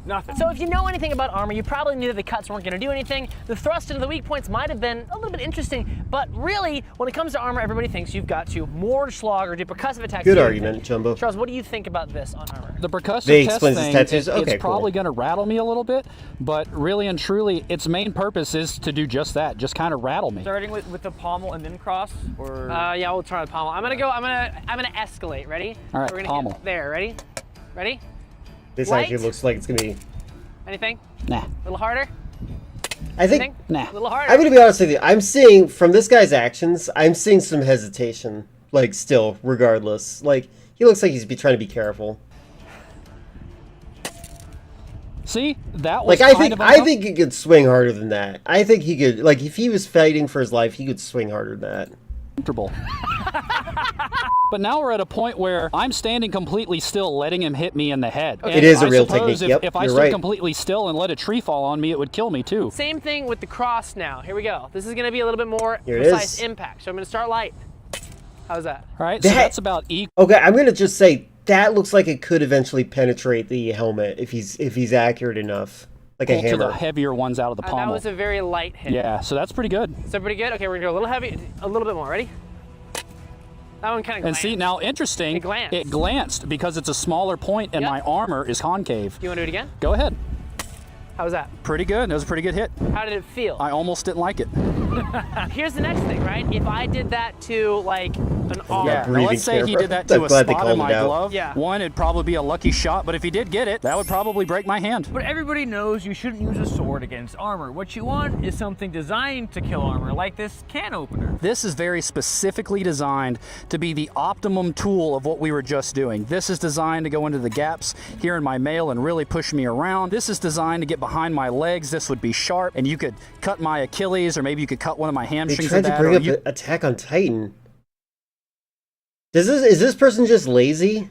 Nothing. So if you know anything about armor, you probably knew that the cuts weren't going to do anything. The thrust into the weak points might have been a little bit interesting, but really, when it comes to armor, everybody thinks you've got to Mortschlag or do percussive attacks. Good argument, Jumbo. Charles, what do you think about this on armor? The percussive They test explains his thing, tattoos? Okay, it's probably going to rattle me a little bit, but really and truly, its main purpose is to do just that, just kind of rattle me. Starting with the pommel and then cross, or? Yeah, we'll try the pommel. I'm gonna escalate. Ready? All right, We're gonna pommel. hit there. Ready? Ready? This Light? actually looks like it's gonna be. Anything? Nah. A little harder? I think. Anything? Nah. A little harder. I'm gonna be honest with you. I'm seeing from this guy's actions, I'm seeing some hesitation. Like still, regardless. Like he looks like he's trying to be careful. See, that was Like kind of I think he could swing harder than that. I think he could. Like if he was fighting for his life, he could swing harder than that. uncomfortable. But now we're at a point where I'm standing completely still, letting him hit me in the head. It is a real suppose technique. Yep, if I you're stood right. completely still and let a tree fall on me, it would kill me too. Same thing with the cross now. Here we go. This is going to be a little bit more Here it precise is. impact. So I'm going to start light. How's that? All right, so that's about equal. Okay, I'm gonna just say that looks like it could eventually penetrate the helmet if he's accurate enough, like a to hammer. the heavier ones out of the That pommel. was a very light hit. Yeah, so that's pretty good. So pretty good. Okay, we're going to go a little heavy, a little bit more. Ready? That one kind of And see, now interesting, it glanced because it's a smaller point and my armor is concave. You want to do it again? Go ahead. How was that? Pretty good. That was a pretty good hit. How did it feel? I almost didn't like it. Here's the next thing, right? If I did that to like an arm. Yeah, now let's say he did that to a spot in my glove. Yeah. One, it'd probably be a lucky shot, but if he did get it, that would probably break my hand. But everybody knows you shouldn't use a sword against armor. What you want is something designed to kill armor, like this can opener. This is very specifically designed to be the optimum tool of what we were just doing. This is designed to go into the gaps here in my mail and really push me around. This is designed to get behind my legs. This would be sharp, and you could cut my Achilles, or maybe you could cut one of my They hamstrings tried with to that. bring Or up you, Attack on Titan. Is this person just lazy?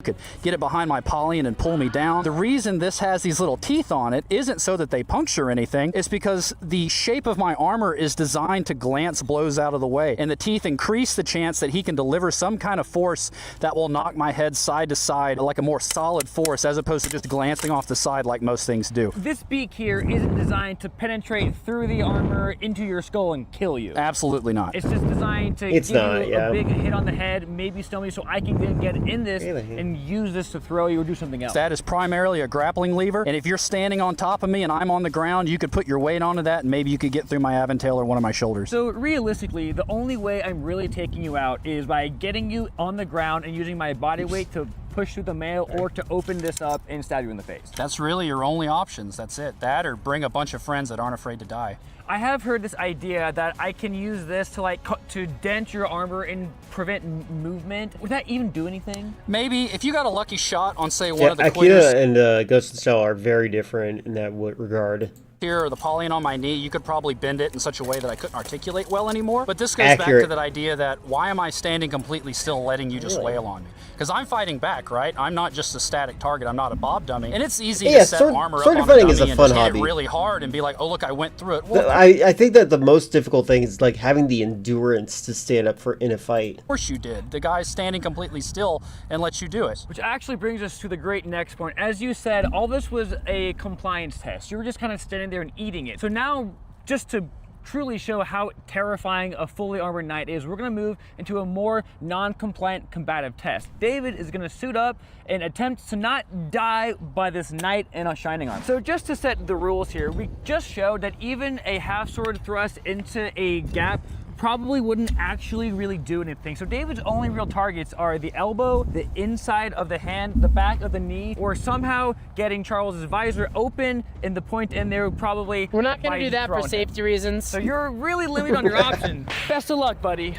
could get it behind my poly and pull me down. The reason this has these little teeth on it isn't so that they puncture anything. It's because the shape of my armor is designed to glance blows out of the way, and the teeth increase the chance that he can deliver some kind of force that will knock my head side to side, like a more solid force, as opposed to just glancing off the side like most things do. This beak here isn't designed to penetrate through the armor into your skull and kill you. Absolutely not. It's just designed to give you a big hit on the head, maybe stun me, so I can then get in this and use this to throw you or do something else. That is primarily a grappling lever, and if you're standing on top of me and I'm on the ground, you could put your weight onto that and maybe you could get through my aventail or one of my shoulders. So realistically, the only way I'm really taking you out is by getting you on the ground and using my body weight to push through the mail or to open this up and stab you in the face. That's really your only options. That's it. That or bring a bunch of friends that aren't afraid to die. I have heard this idea that I can use this to to dent your armor and prevent movement. Would that even do anything? Maybe if you got a lucky shot on, say, one Yeah, of the Akira quitters and Ghost of the Shell are very different in that regard. here or the poly on my knee, you could probably bend it in such a way that I couldn't articulate well anymore. But this goes back Accurate. to that idea that why am I standing completely still letting you just wail on me? Because I'm fighting back, right? I'm not just a static target. I'm not a bob dummy. And it's easy to set armor up on a fighting dummy is a and fun just hit hobby. it really hard and be like, oh, look, I went through it. Well, I think that the most difficult thing is like having the endurance to stand up in a fight. of course you did. The guy's standing completely still and lets you do it. Which actually brings us to the great next point. As you said, all this was a compliance test. You were just kind of standing there and eating it. So now, just to truly show how terrifying a fully armored knight is, we're going to move into a more non-compliant combative test. David is going to suit up and attempt to not die by this knight in a shining armor. So just to set the rules here, we just showed that even a half sword thrust into a gap probably wouldn't actually really do anything. So David's only real targets are the elbow, the inside of the hand, the back of the knee, or somehow getting Charles's visor open and the point in there would probably... We're not going to do that for safety reasons. So you're really limited on your options. Best of luck, buddy.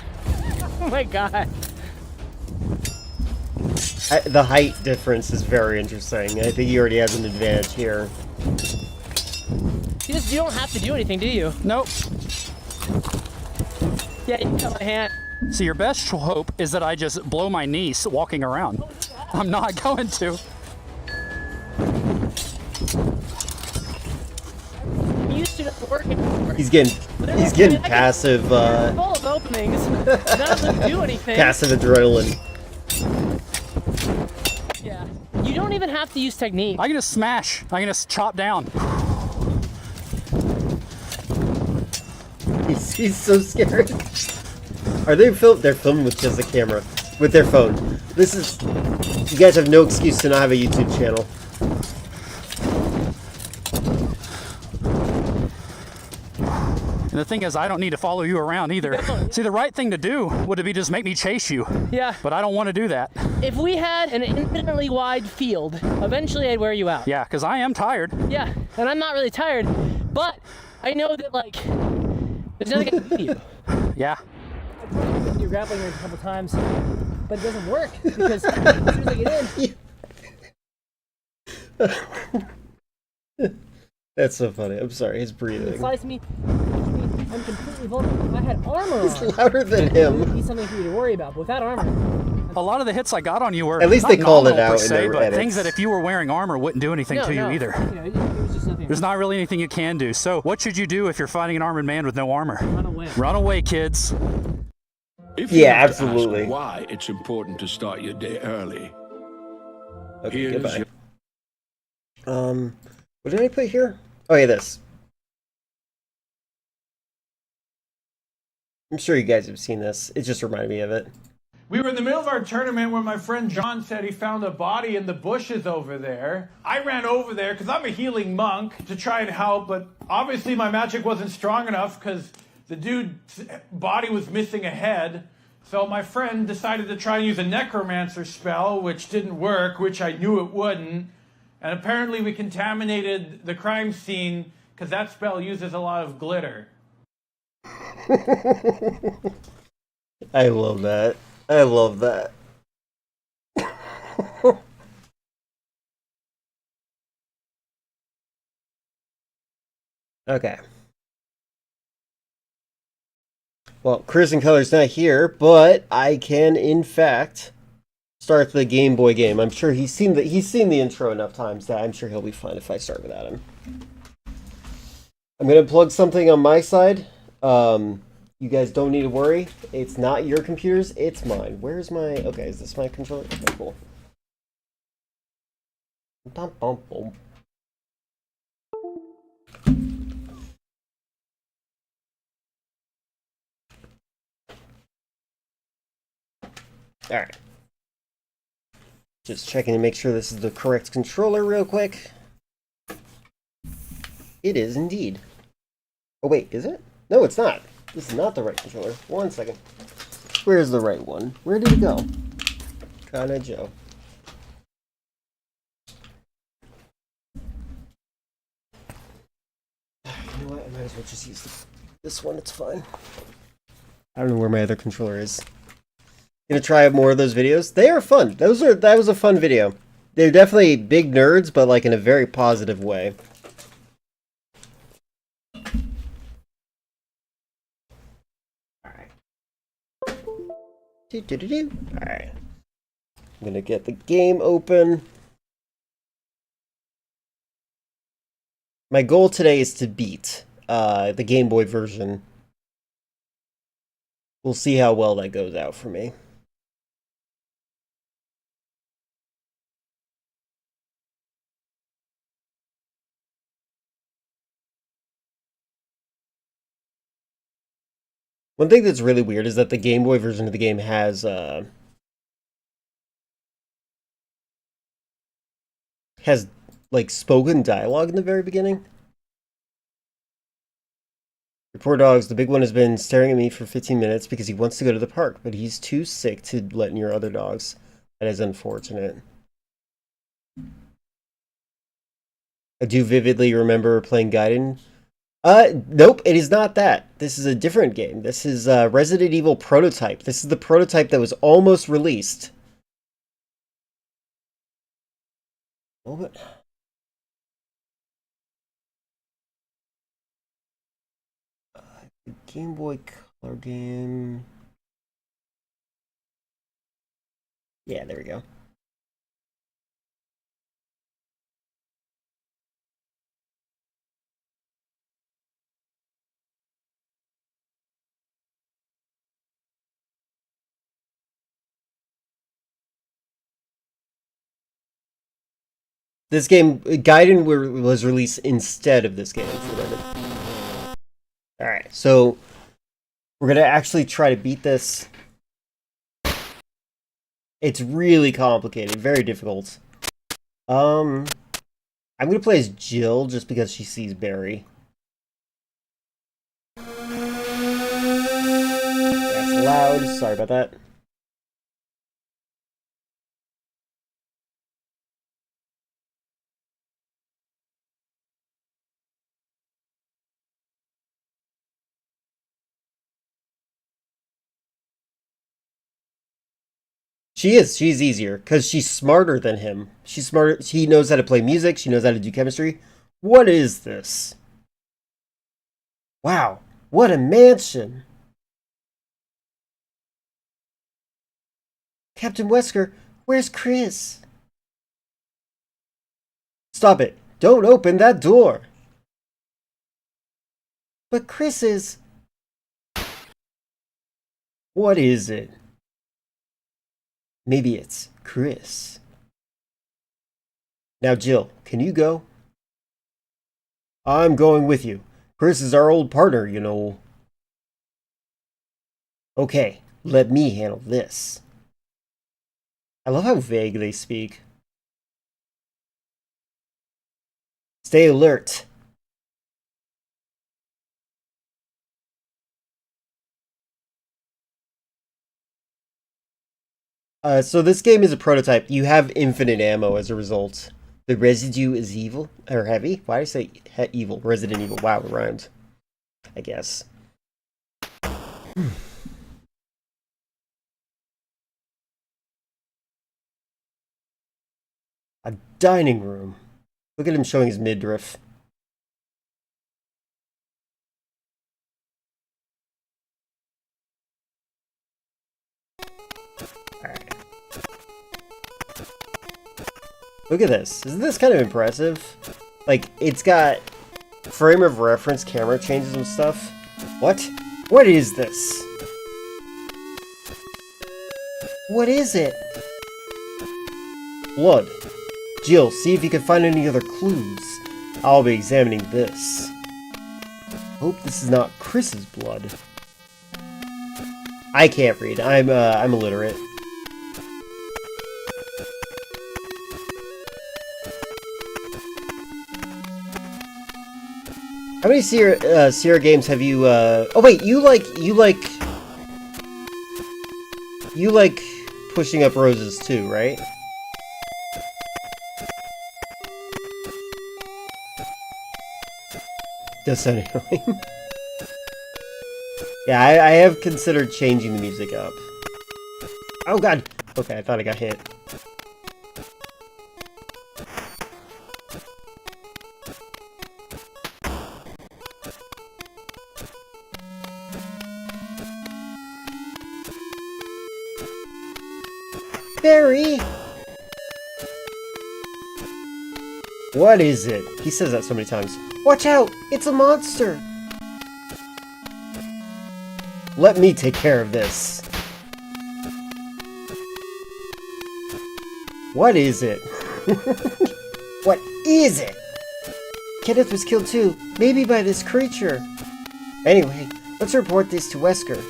Oh my god. The height difference is very interesting. I think he already has an advantage here. You don't have to do anything, do you? Nope. Yeah, you cut my hand. So your best hope is that I just blow my niece walking around. I'm not going to. Used to working. He's getting passive. Full of openings. None of them do anything. Passive adrenaline. Yeah. You don't even have to use technique. I can just smash. I can just chop down. He's so scared. Are they filmed? They're filming with just a camera, with their phone. This is. You guys have no excuse to not have a YouTube channel. And the thing is, I don't need to follow you around either. See, the right thing to do would be just make me chase you. Yeah. But I don't want to do that. If we had an infinitely wide field, eventually I'd wear you out. Yeah, because I am tired. Yeah, and I'm not really tired, but I know that, like, there's nothing I can do you. Yeah. I've tried to do your grappling range a couple times, but it doesn't work because as soon as I get in... That's so funny. I'm sorry, his breathing. Slice me, I'm completely vulnerable. If I had armor on, He's louder than him. It would be something for you to worry about, but without armor... A lot of the hits I got on you were at least they called it out in their but edits. things that if you were wearing armor wouldn't do anything to you either. Yeah, it was just nothing. There's not really anything you can do. So what should you do if you're fighting an armored man with no armor? Run away. Run away, kids. If you Yeah, have to absolutely. ask why it's important to start your day early. Okay, Here's goodbye. your- What did I put here? Oh yeah, this. I'm sure you guys have seen this. It just reminded me of it. We were in the middle of our tournament when my friend John said he found a body in the bushes over there. I ran over there because I'm a healing monk to try and help, but obviously my magic wasn't strong enough because the dude's body was missing a head. So my friend decided to try and use a necromancer spell, which didn't work, which I knew it wouldn't. And apparently we contaminated the crime scene because that spell uses a lot of glitter. I love that. I love that. Okay. Well, Crimson Color's not here, but I can, in fact, start the Game Boy game. I'm sure he's seen the intro enough times that I'm sure he'll be fine if I start without him. I'm gonna plug something on my side. You guys don't need to worry. It's not your computers, it's mine. Where's my... Okay, is this my controller? Okay, cool. Bum, bum, bum. Alright. Just checking to make sure this is the correct controller real quick. It is indeed. Oh wait, is it? No, it's not. This is not the right controller. 1 second. Where's the right one? Where did it go? Kinda Joe. You know what? I might as well just use this one. It's fine. I don't know where my other controller is. Gonna try out more of those videos. They are fun. That was a fun video. They're definitely big nerds, but like in a very positive way. Alright. I'm gonna get the game open. My goal today is to beat the Game Boy version. We'll see how well that goes out for me. One thing that's really weird is that the Game Boy version of the game has like spoken dialogue in the very beginning. Your poor dogs, the big one has been staring at me for 15 minutes because he wants to go to the park, but he's too sick to let in your other dogs. That is unfortunate. I do vividly remember playing Gaiden. Nope, it is not that. This is a different game. This is Resident Evil Prototype. This is the prototype that was almost released. Moment. Game Boy Color game. Yeah, there we go. This game, Gaiden was released instead of this game. Alright, so we're going to actually try to beat this. It's really complicated, very difficult. I'm going to play as Jill just because she sees Barry. That's loud, sorry about that. She's easier, because she's smarter than him. She's smarter, she knows how to play music, she knows how to do chemistry. What is this? Wow, what a mansion! Captain Wesker, where's Chris? Stop it, don't open that door! But Chris is... What is it? Maybe it's Chris. Now, Jill, can you go? I'm going with you. Chris is our old partner, you know. Okay, let me handle this. I love how vague they speak. Stay alert. So this game is a prototype. You have infinite ammo as a result. The residue is evil, or heavy. Why did I say evil? Resident Evil. Wow, it rhymed. I guess. A dining room. Look at him showing his midriff. Alright. Look at this. Isn't this kind of impressive? Like, it's got frame of reference camera changes and stuff. What? What is this? What is it? Blood. Jill, see if you can find any other clues. I'll be examining this. Hope this is not Chris's blood. I can't read. I'm illiterate. How many Sierra games have you, oh wait, you like Pushing Up Roses too, right? Does sound annoying. Yeah, I have considered changing the music up. Oh god! Okay, I thought I got hit. Barry! What is it? He says that so many times. Watch out! It's a monster! Let me take care of this. What is it? What is it? Kenneth was killed too, maybe by this creature. Anyway, let's report this to Wesker.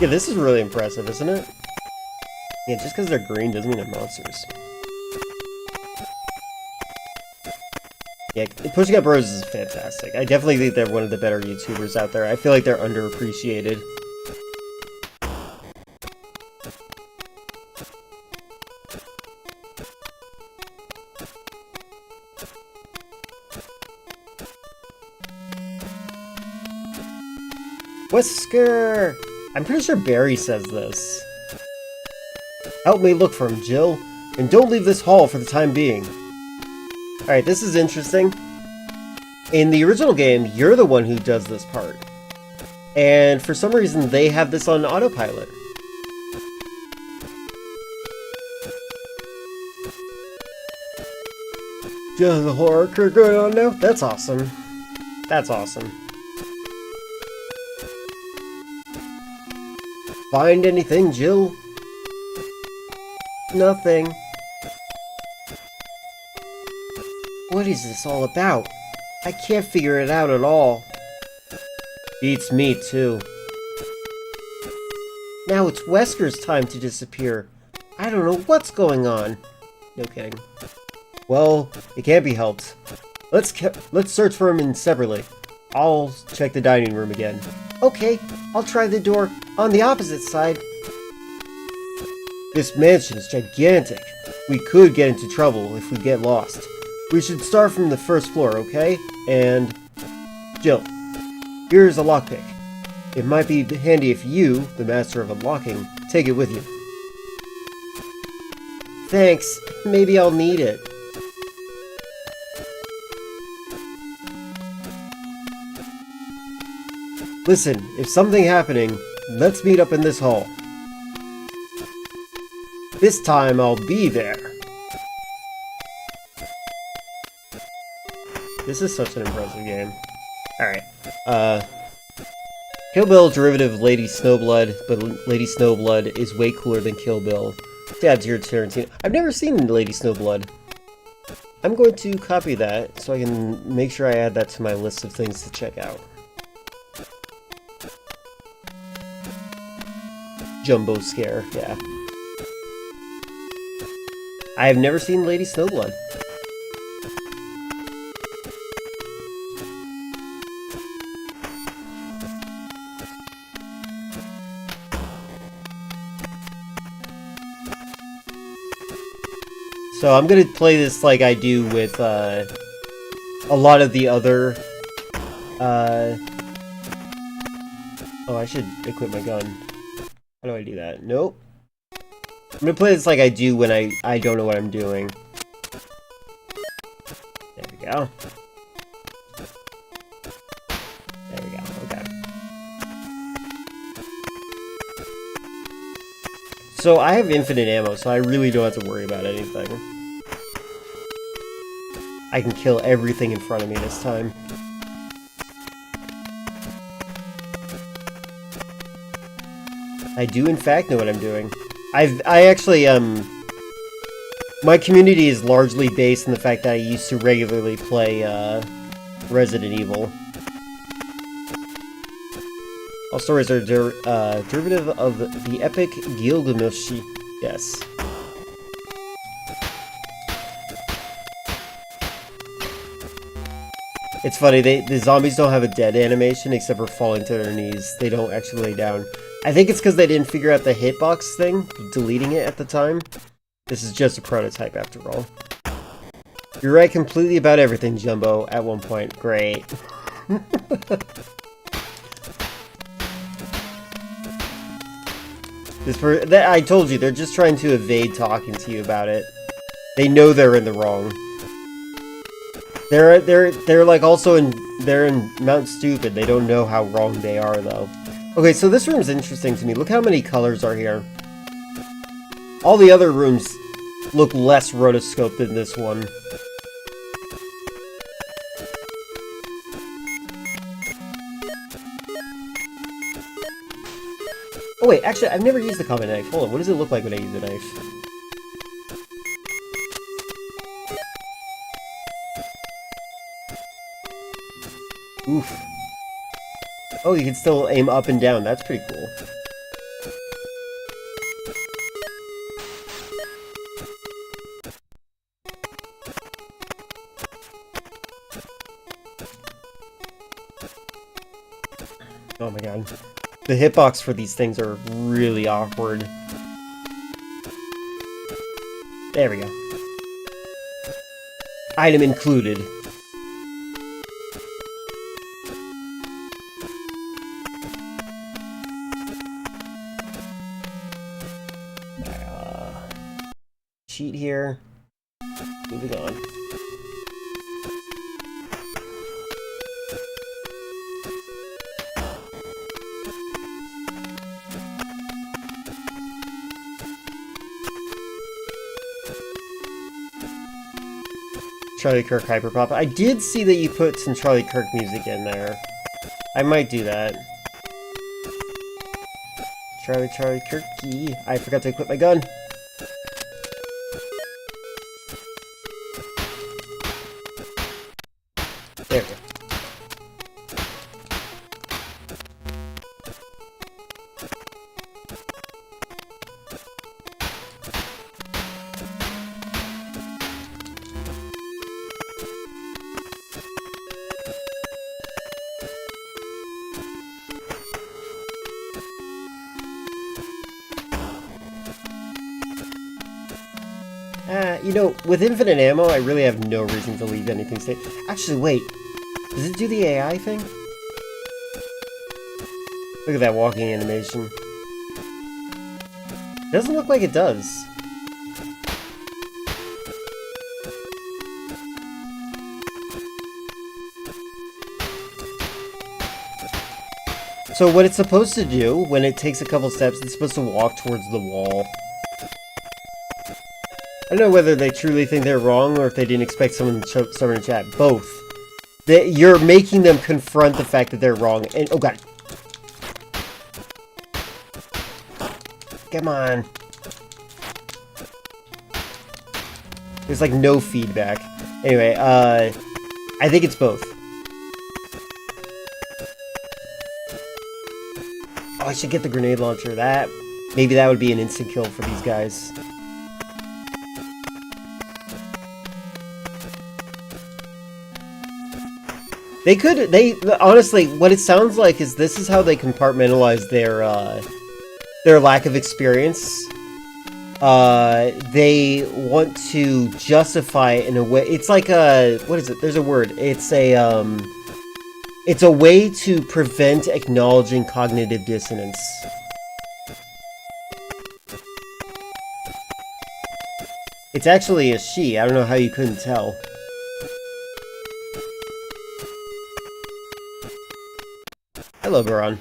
Yeah, this is really impressive, isn't it? Yeah, just because they're green doesn't mean they're monsters. Yeah, Pushing Up Roses is fantastic. I definitely think they're one of the better YouTubers out there. I feel like they're underappreciated. Wesker! I'm pretty sure Barry says this. Help me look for him, Jill. And don't leave this hall for the time being. Alright, this is interesting. In the original game, you're the one who does this part. And for some reason, they have this on autopilot. Just the horror going on now? That's awesome. That's awesome. Find anything, Jill? Nothing. What is this all about? I can't figure it out at all. Beats me, too. Now it's Wesker's time to disappear. I don't know what's going on. No kidding. Well, it can't be helped. Let's search for him separately. I'll check the dining room again. Okay, I'll try the door on the opposite side. This mansion is gigantic. We could get into trouble if we get lost. We should start from the first floor, okay? And... Jill, here's a lockpick. It might be handy if you, the master of unlocking, take it with you. Thanks. Maybe I'll need it. Listen, if something happening, let's meet up in this hall. This time I'll be there. This is such an impressive game. Alright. Kill Bill derivative of Lady Snowblood, but Lady Snowblood is way cooler than Kill Bill. Yeah, dear Tarantino. I've never seen Lady Snowblood. I'm going to copy that so I can make sure I add that to my list of things to check out. Jumbo Scare, yeah. I have never seen Lady Snowblood. So I'm gonna play this like I do with a lot of the other. Oh, I should equip my gun. How do I do that? Nope. I'm gonna play this like I do when I don't know what I'm doing. There we go. There we go, okay. So I have infinite ammo, so I really don't have to worry about anything. I can kill everything in front of me this time. I do in fact know what I'm doing. I actually, my community is largely based on the fact that I used to regularly play, Resident Evil. All stories are derivative of the epic Gilgamesh. Yes. It's funny, the zombies don't have a dead animation except for falling to their knees. They don't actually lay down. I think it's because they didn't figure out the hitbox thing, deleting it at the time. This is just a prototype after all. You're right completely about everything, Jumbo, at one point. Great. I told you, they're just trying to evade talking to you about it. They know they're in the wrong. They're like also they're in Mount Stupid. They don't know how wrong they are though. Okay, so this room's interesting to me. Look how many colors are here. All the other rooms look less rotoscoped than this one. Oh wait, actually, I've never used the common knife. Hold on, what does it look like when I use a knife? Oof. Oh, you can still aim up and down. That's pretty cool. Oh my god. The hitbox for these things are really awkward. There we go. Item included. Cheat here. Moving on. Charlie Kirk Hyperpop. I did see that you put some Charlie Kirk music in there. I might do that. Charlie Kirky. I forgot to equip my gun. There we go. You know, with infinite ammo, I really have no reason to leave anything safe. Actually, wait. Does it do the AI thing? Look at that walking animation. Doesn't look like it does. So what it's supposed to do, when it takes a couple steps, it's supposed to walk towards the wall. I don't know whether they truly think they're wrong or if they didn't expect someone in chat. Both. You're making them confront the fact that they're wrong. And oh god. Come on. There's like no feedback. Anyway, I think it's both. Oh, I should get the grenade launcher. Maybe that would be an instant kill for these guys. Honestly, what it sounds like is this is how they compartmentalize their lack of experience. They want to justify it in a way. It's like what is it? There's a word. It's a way to prevent acknowledging cognitive dissonance. It's actually a she. I don't know how you couldn't tell. Hello, Goron.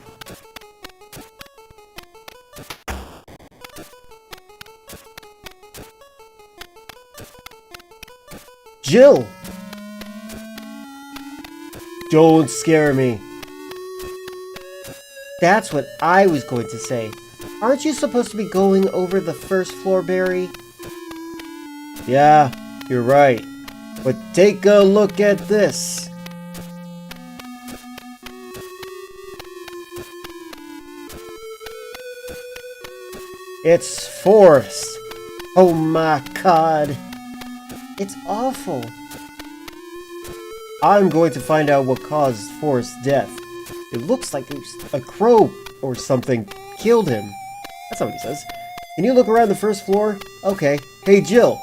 Jill! Don't scare me. That's what I was going to say. Aren't you supposed to be going over the first floor, Barry? Yeah, you're right. But take a look at this. It's Forrest. Oh my god. It's awful. I'm going to find out what caused Forrest's death. It looks like a crow or something killed him. That's not what he says. Can you look around the first floor? Okay. Hey Jill.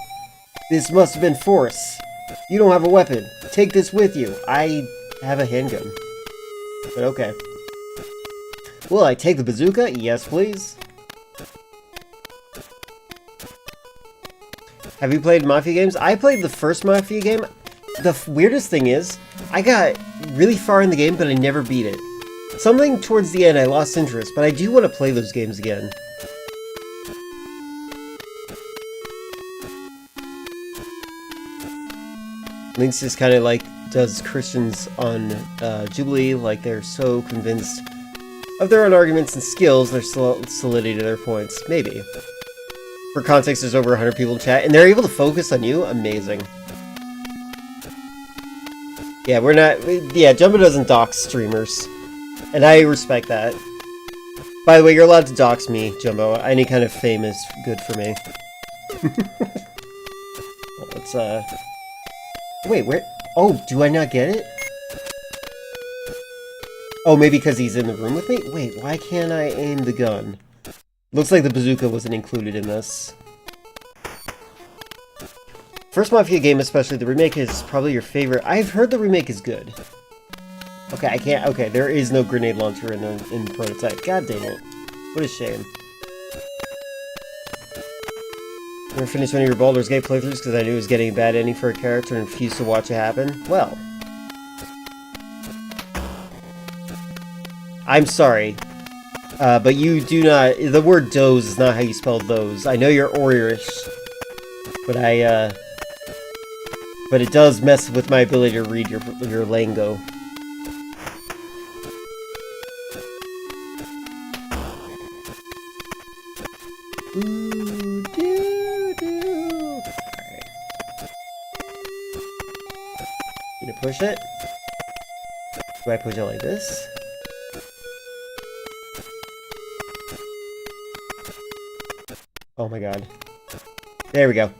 This must have been Forrest. You don't have a weapon. Take this with you. I have a handgun. But okay. Will I take the bazooka? Yes, please. Have you played Mafia games? I played the first Mafia game. The weirdest thing is, I got really far in the game, but I never beat it. Something towards the end, I lost interest, but I do want to play those games again. Lynx is kind of like does Christians on Jubilee, like they're so convinced of their own arguments and skills, their solidity to their points. Maybe. For context, there's over 100 people in chat, and they're able to focus on you? Amazing. Yeah, we're not... Yeah, Jumbo doesn't dox streamers. And I respect that. By the way, you're allowed to dox me, Jumbo. Any kind of fame is good for me. Well, let's, Wait, where... Oh, do I not get it? Oh, maybe because he's in the room with me? Wait, why can't I aim the gun? Looks like the bazooka wasn't included in this. First Mafia game, especially the remake, is probably your favorite. I've heard the remake is good. Okay, I can't... Okay, there is no grenade launcher in the prototype. God dang it. What a shame. Never finished one of your Baldur's Gate playthroughs because I knew it was getting a bad ending for a character and refused to watch it happen? Well. I'm sorry. But you do not... The word doze is not how you spell those. I know you're Irish. But But it does mess with my ability to read your lingo. Ooh, doo, doo. Alright. Gonna push it? Do I push it like this? Oh my god. There we go.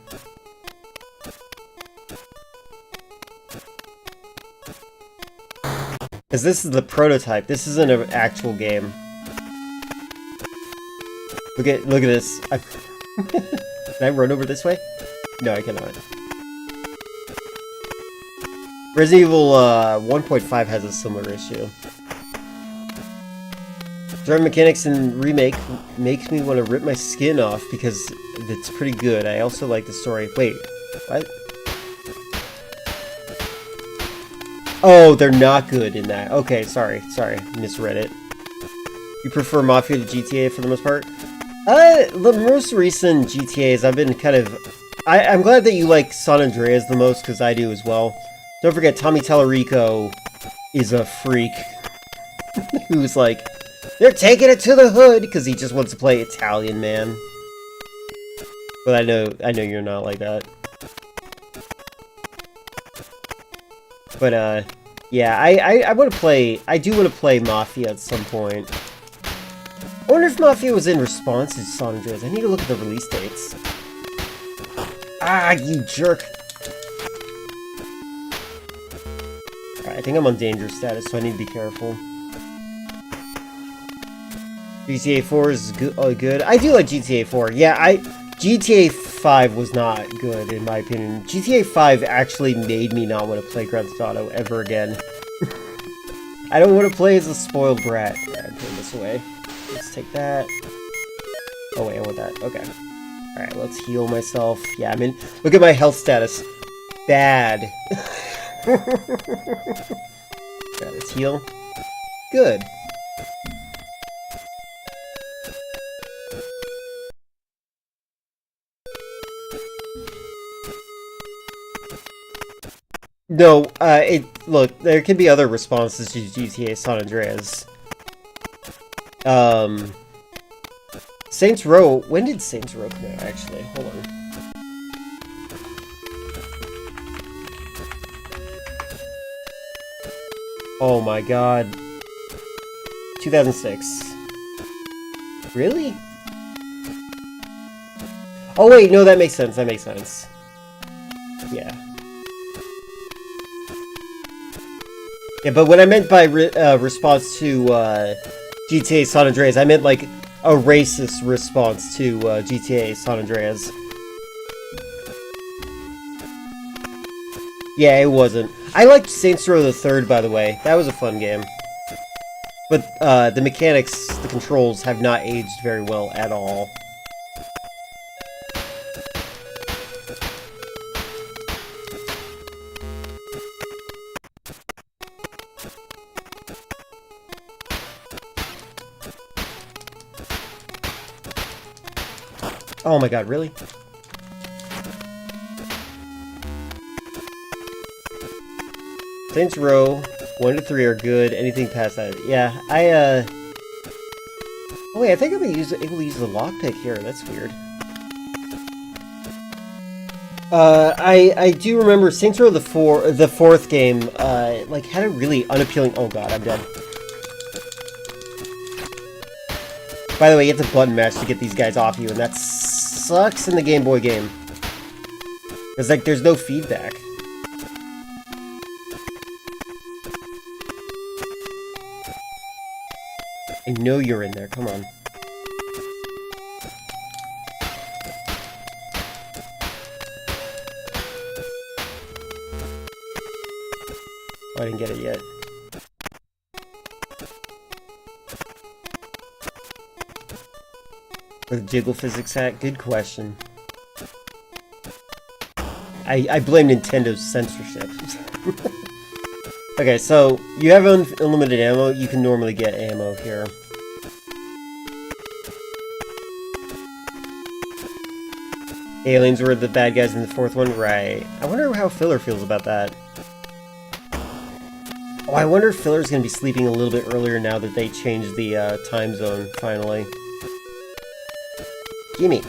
Because this is the prototype. This isn't an actual game. Look at this. Can I run over this way? No, I cannot. Resident Evil 1.5 has a similar issue. Driving mechanics in Remake makes me want to rip my skin off because it's pretty good. I also like the story. Wait, what? Oh, they're not good in that. Okay, sorry, misread it. You prefer Mafia to GTA for the most part? The most recent GTAs, I've been kind of... I'm glad that you like San Andreas the most, because I do as well. Don't forget, Tommy Tallarico is a freak. Who's like, they're taking it to the hood, because he just wants to play Italian, man. But I know you're not like that. But, yeah, I want to play... I do want to play Mafia at some point. I wonder if Mafia was in response to San Andreas. I need to look at the release dates. Ah, you jerk! Alright, I think I'm on danger status, so I need to be careful. GTA 4 is good. I do like GTA 4. Yeah, GTA 5 was not good, in my opinion. GTA 5 actually made me not want to play Grand Theft Auto ever again. I don't want to play as a spoiled brat. Yeah, I'm putting this away. Let's take that. Oh wait, I want that. Okay. Alright, let's heal myself. Yeah, I'm in. Look at my health status. Bad. Yeah, let's heal. Good. No, look, there can be other responses to GTA San Andreas. Saints Row, when did Saints Row come out, actually? Hold on. Oh my god. 2006. Really? Oh wait, no, that makes sense, Yeah. Yeah, but what I meant by response to GTA San Andreas, I meant like a racist response to GTA San Andreas. Yeah, it wasn't. I liked Saints Row the Third, by the way. That was a fun game. But the mechanics, the controls, have not aged very well at all. Oh my god, really? Saints Row 1 to 3 are good. Anything past that, yeah. Oh wait, I think I'm able to use the lockpick here. That's weird. I do remember Saints Row the fourth game. Like had a really unappealing. Oh god, I'm dead. By the way, you have to button mash to get these guys off you, and that sucks in the Game Boy game. Because, like, there's no feedback. I know you're in there, come on. Oh, I didn't get it yet. With jiggle physics hack? Good question. I blame Nintendo's censorship. Okay, so you have unlimited ammo. You can normally get ammo here. Aliens were the bad guys in the fourth one? Right. I wonder how Filler feels about that. Oh, I wonder if Filler's gonna be sleeping a little bit earlier now that they changed the time zone, finally. Gimme.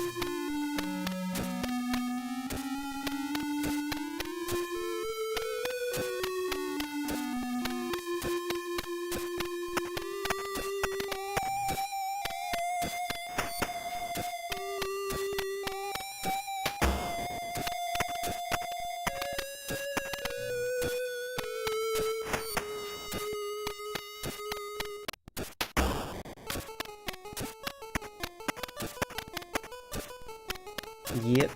Yep.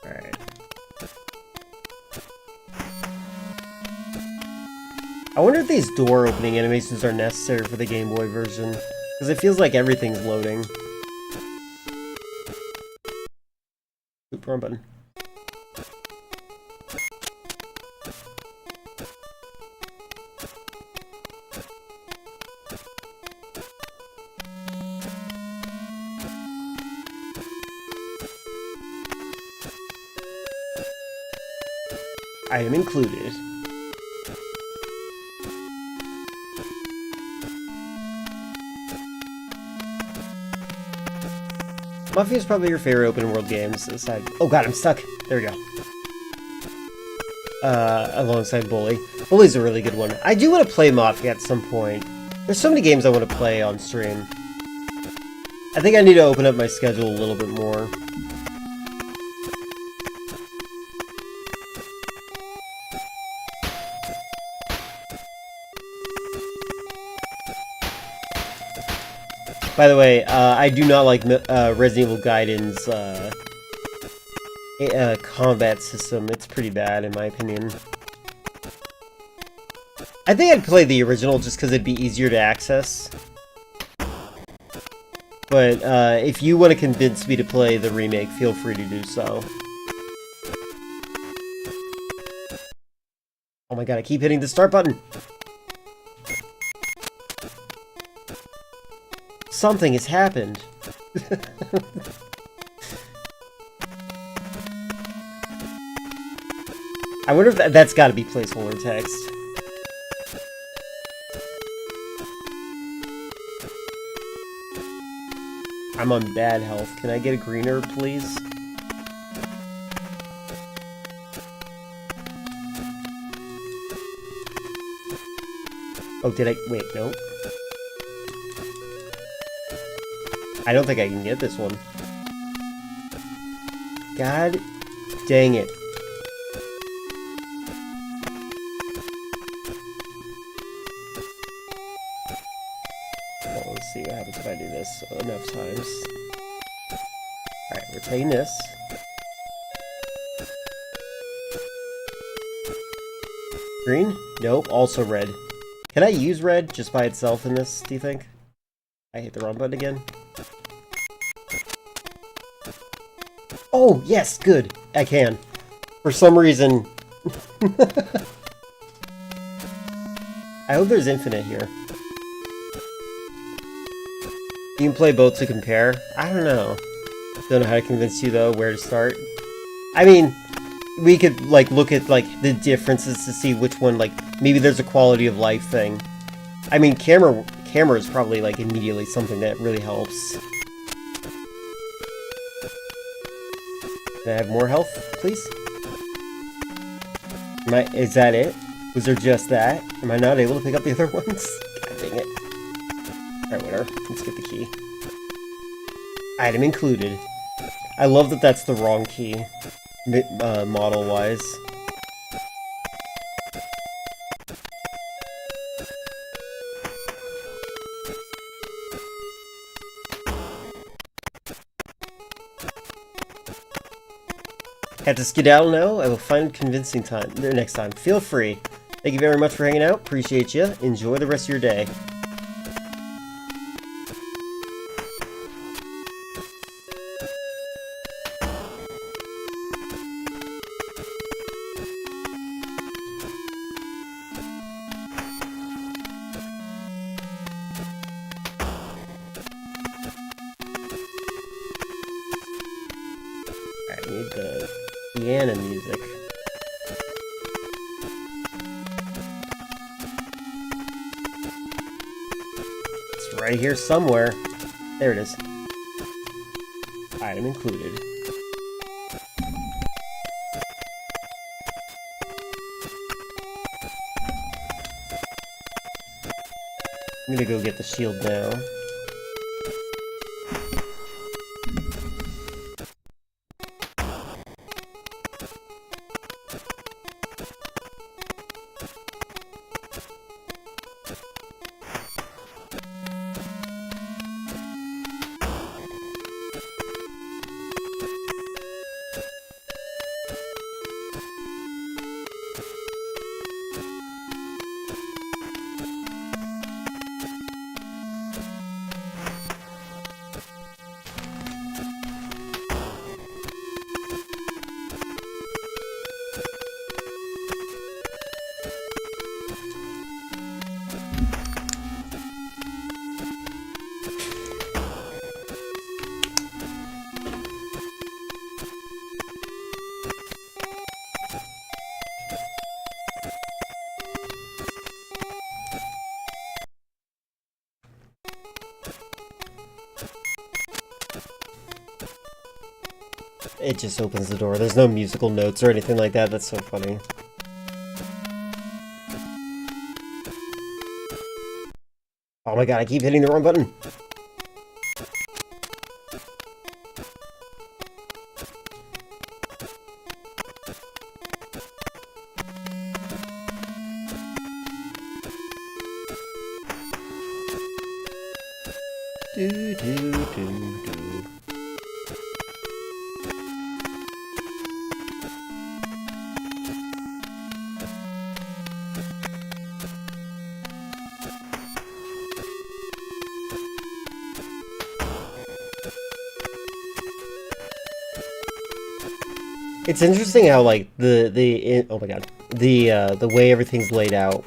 Alright. I wonder if these door opening animations are necessary for the Game Boy version, because it feels like everything's loading. Oop, wrong button. Item included. Mafia is probably your favorite open world games aside. Oh god, I'm stuck. There we go. Alongside Bully. Bully's a really good one. I do want to play Mafia at some point. There's so many games I want to play on stream. I think I need to open up my schedule a little bit more. By the way, I do not like Resident Evil Gaiden's combat system. It's pretty bad, in my opinion. I think I'd play the original just because it'd be easier to access. But if you want to convince me to play the remake, feel free to do so. Oh my god, I keep hitting the start button! Something has happened. I wonder if that's got to be placeholder text. I'm on bad health. Can I get a green herb, please? Oh, did I? Wait, no. I don't think I can get this one. God dang it. Well, let's see what happens if I do this enough times. Alright, we're taking this. Green? Nope, also red. Can I use red just by itself in this, do you think? I hit the wrong button again. Oh, yes, good. I can. For some reason... I hope there's infinite here. You can play both to compare? I don't know. Don't know how to convince you, though, where to start. I mean, we could, like, look at, like, the differences to see which one, like, maybe there's a quality of life thing. I mean, camera is probably, like, immediately something that really helps. Can I have more health, please? Is that it? Was there just that? Am I not able to pick up the other ones? God dang it. Alright, whatever. Let's get the key. Item included. I love that that's the wrong key, model-wise. Have to skedaddle now? I will find convincing time next time. Feel free. Thank you very much for hanging out. Appreciate you. Enjoy the rest of your day. the piano music. It's right here somewhere. There it is. Item included. I'm gonna go get the shield now. It just opens the door. There's no musical notes or anything like that. That's so funny. Oh my god, I keep hitting the wrong button. Do do do do. It's interesting how like oh my god, the way everything's laid out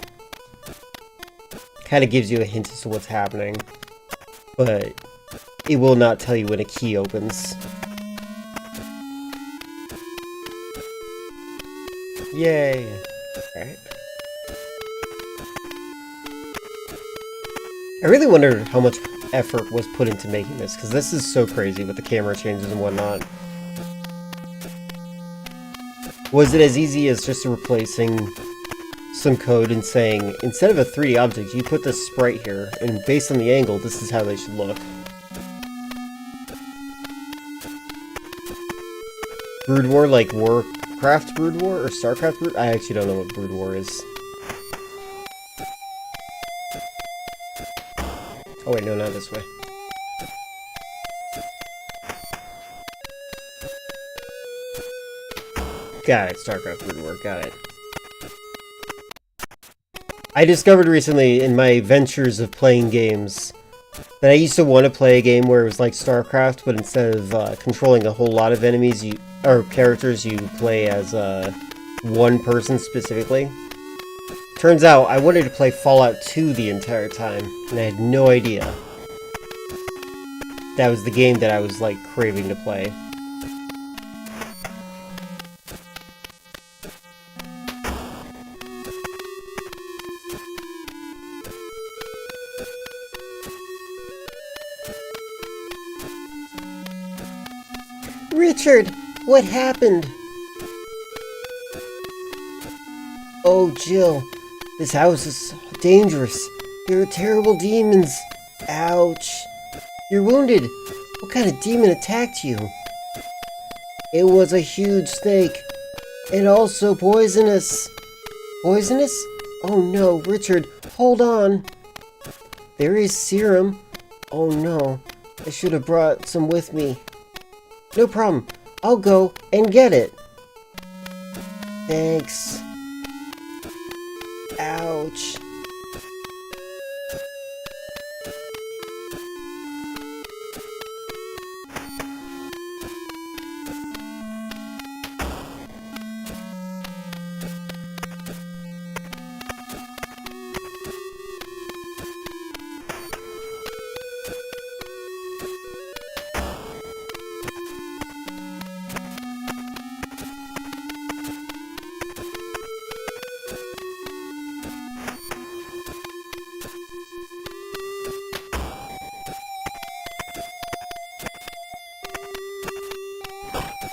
kind of gives you a hint as to what's happening, but it will not tell you when a key opens. Yay! Alright. I really wonder how much effort was put into making this, because this is so crazy with the camera changes and whatnot. Was it as easy as just replacing some code and saying, instead of a 3D object, you put this sprite here, and based on the angle, this is how they should look? Brood War, like Warcraft Brood War, or Starcraft Brood? I actually don't know what Brood War is. Oh wait, no, not this way. Got it, Starcraft Brood War, got it. I discovered recently in my ventures of playing games that I used to want to play a game where it was like StarCraft, but instead of controlling a whole lot of enemies or characters, you play as one person specifically. Turns out I wanted to play Fallout 2 the entire time, and I had no idea that was the game that I was like craving to play. Richard, what happened? Oh, Jill, this house is dangerous. There are terrible demons. Ouch. You're wounded. What kind of demon attacked you? It was a huge snake. And also poisonous. Poisonous? Oh no, Richard, hold on. There is serum. Oh no, I should have brought some with me. No problem. I'll go and get it. Thanks. Ouch.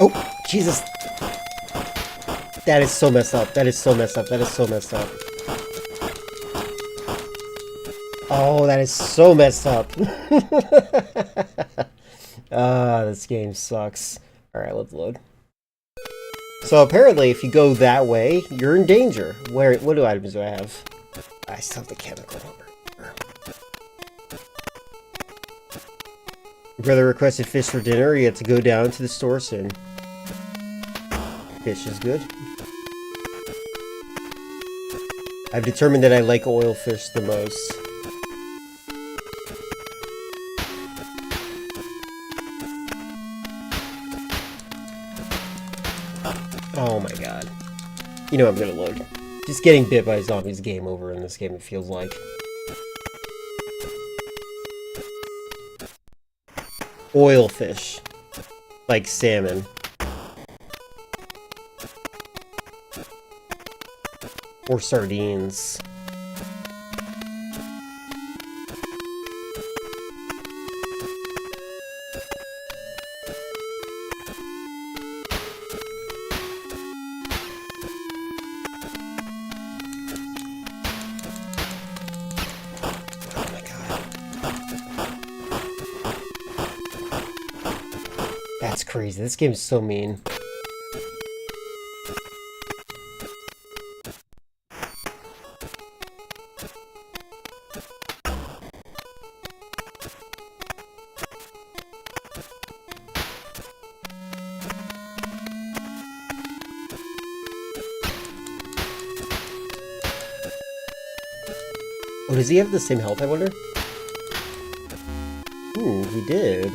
Oh, Jesus. That is so messed up. That is so messed up. That is so messed up. Oh, that is so messed up. This game sucks. Alright, let's load. So apparently, if you go that way, you're in danger. What items do I have? I still have the chemical number. Your brother requested fish for dinner. You have to go down to the store soon. Fish is good. I've determined that I like oil fish the most. Oh my god. You know I'm gonna load. Just getting bit by zombies game over in this game, it feels like. Oil fish. Like salmon. Or sardines. That's crazy. This game is so mean. Oh, does he have the same health, I wonder? He did.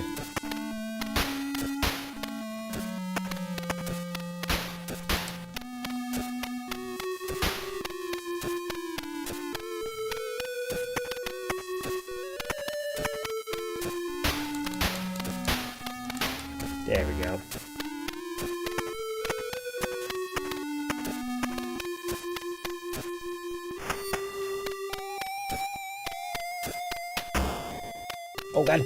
There we go. Oh god.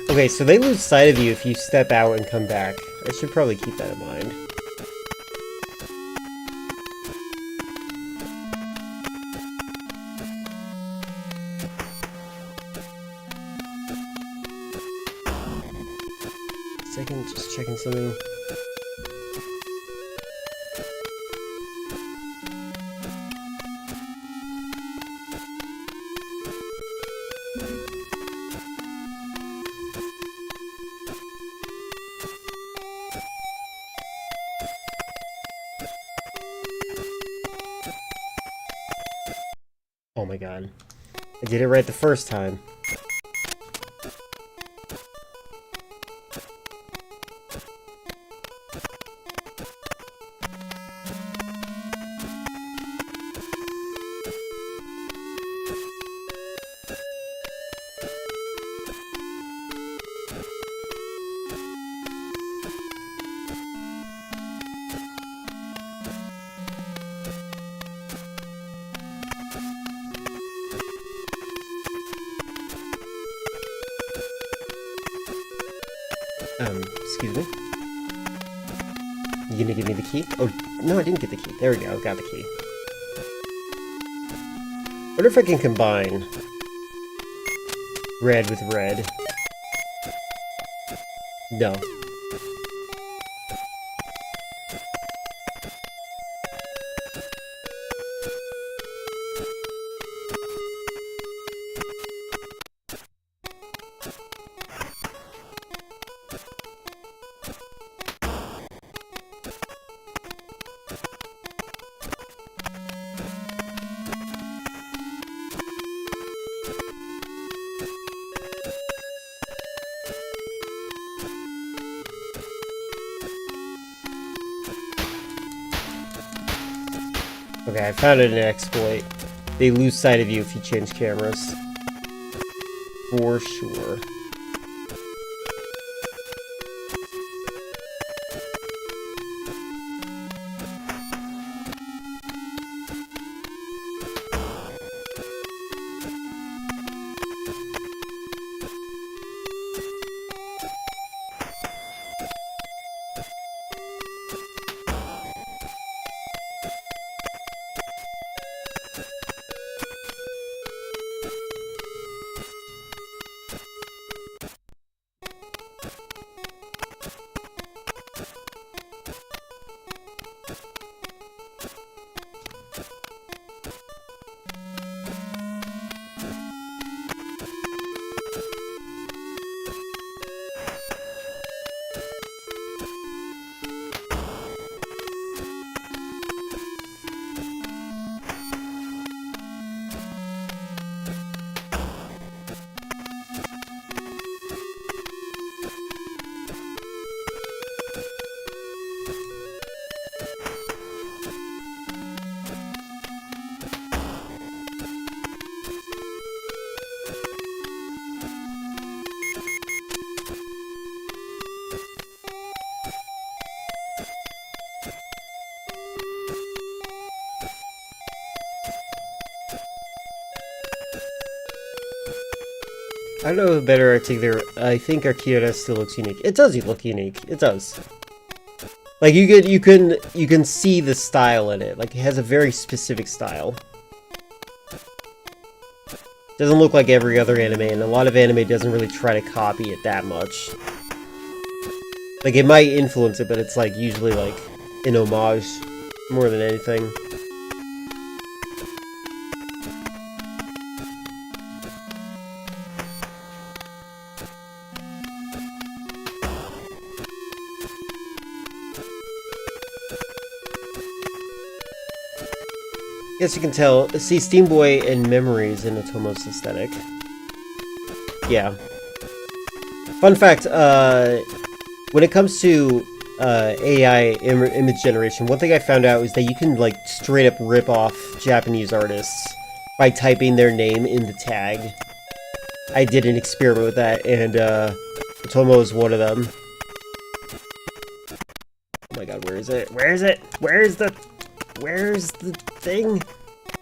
Okay, so they lose sight of you if you step out and come back. I should probably keep that in mind. Second, just checking something. Oh my god. I did it right the first time. Excuse me? You gonna give me the key? Oh, no, I didn't get the key. There we go, got the key. I wonder if I can combine red with red. No. Okay, I found an exploit. they lose sight of you if you change cameras. For sure. I don't know a better artic there. I think Akira still looks unique. It does look unique. It does. Like you can see the style in it. Like it has a very specific style. Doesn't look like every other anime, and a lot of anime doesn't really try to copy it that much. Like it might influence it, but it's like usually like an homage more than anything. Guess you can tell. See, Steam Boy and Memories in Otomo's aesthetic. Yeah. Fun fact, when it comes to AI image generation, one thing I found out is that you can like straight up rip off Japanese artists by typing their name in the tag. I did an experiment with that, and Otomo is one of them. Oh my god, where is it? Where is it? Where's the thing?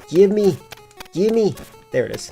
Give me. There it is.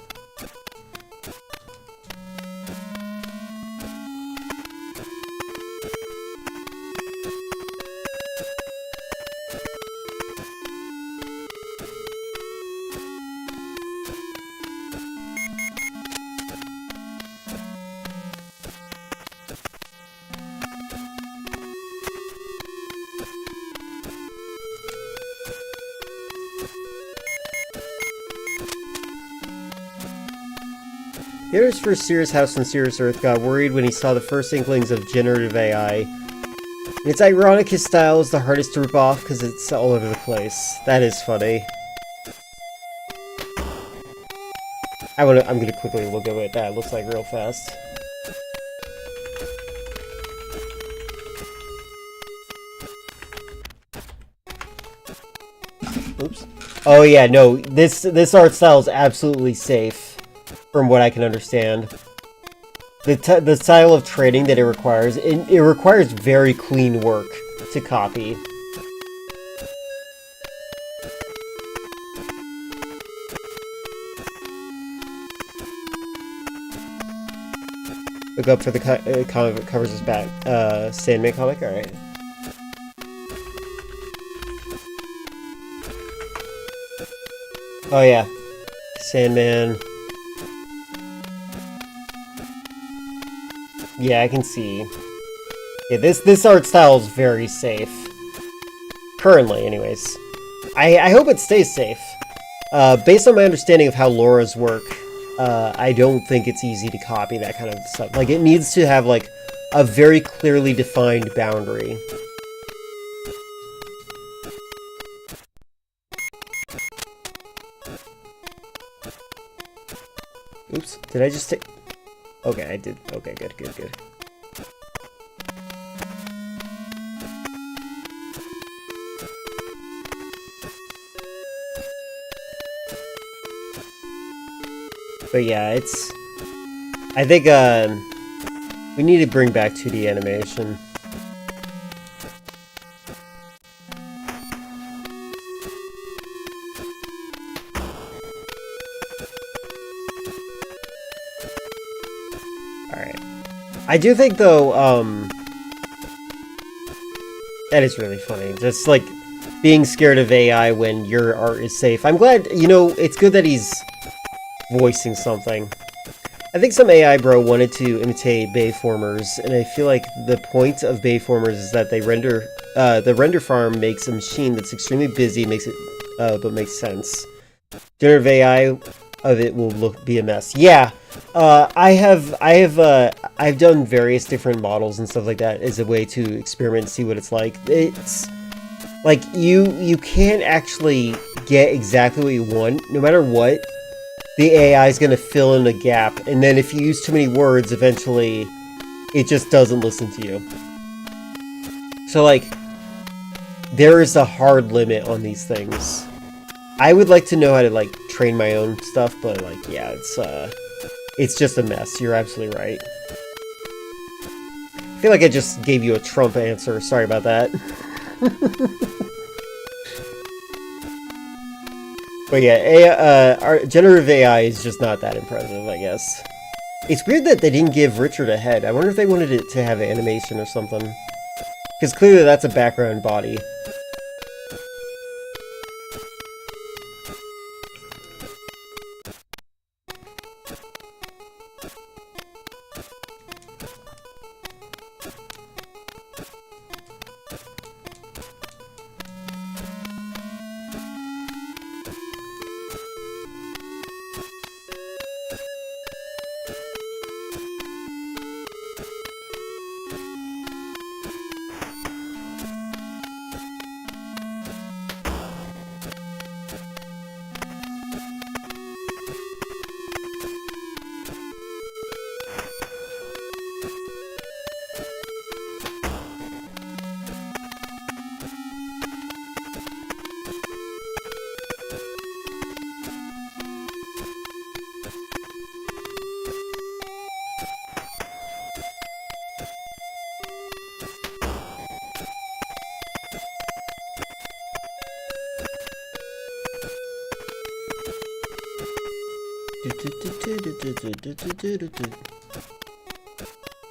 The editors for Serious House and Serious Earth got worried when he saw the first inklings of generative AI. And it's ironic his style is the hardest to rip off because it's all over the place. That is funny. I'm gonna quickly look at what that looks like real fast. Oops. Oh yeah, no, this art style is absolutely safe. From what I can understand. The style of trading that it requires very clean work to copy. Look up for the comic that covers his back. Sandman comic? Alright. Oh yeah. Sandman. Yeah, I can see. Yeah, this art style is very safe. Currently, anyways. I hope it stays safe. Based on my understanding of how Laura's work, I don't think it's easy to copy that kind of stuff. Like, it needs to have, like, a very clearly defined boundary. Oops, did I just take... Okay, I did. Okay, good. But yeah, it's... I think, we need to bring back 2D animation. Alright. I do think, though, that is really funny. Just, like, being scared of AI when your art is safe. I'm glad, you know, it's good that he's voicing something. I think some AI bro wanted to imitate Bayformers, and I feel like the point of Bayformers is that they render, the render farm makes a machine that's extremely busy, makes it, but makes sense. Generative AI of it will be a mess. Yeah, I've done various different models and stuff like that as a way to experiment and see what it's like. It's like you can't actually get exactly what you want, no matter what. The AI is going to fill in a gap, and then if you use too many words, eventually it just doesn't listen to you. So, like, there is a hard limit on these things. I would like to know how to, like, train my own stuff, but, like, yeah, it's just a mess. You're absolutely right. I feel like I just gave you a Trump answer. Sorry about that. But yeah, our generative AI is just not that impressive, I guess. It's weird that they didn't give Richard a head. I wonder if they wanted it to have animation or something. Because clearly that's a background body.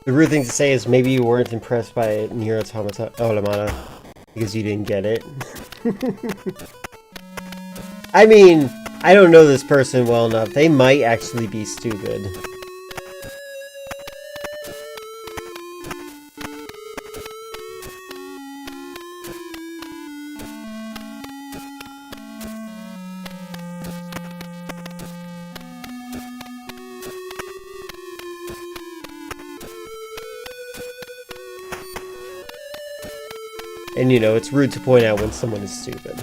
The rude thing to say is maybe you weren't impressed by Nier Automata because you didn't get it. I mean, I don't know this person well enough. They might actually be stupid. And, you know, it's rude to point out when someone is stupid.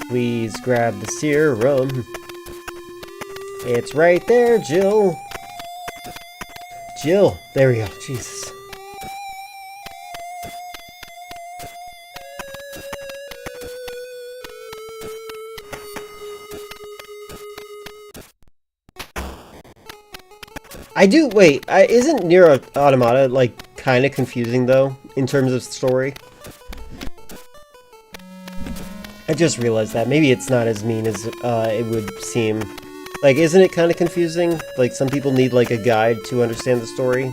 Please grab the serum. It's right there, Jill. Jill. There we go. Jesus. Wait, isn't Nier Automata, like, kind of confusing, though, in terms of story? I just realized that. Maybe it's not as mean as it would seem. Like, isn't it kind of confusing? Like, some people need, like, a guide to understand the story.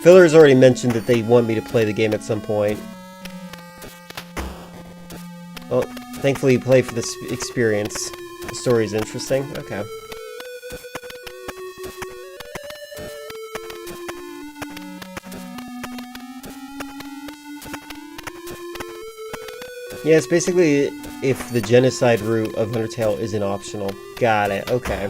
Filler's already mentioned that they want me to play the game at some point. Well, thankfully you play for this experience. The story's interesting. Okay. Yeah, it's basically if the genocide route of Undertale isn't optional. Got it. Okay.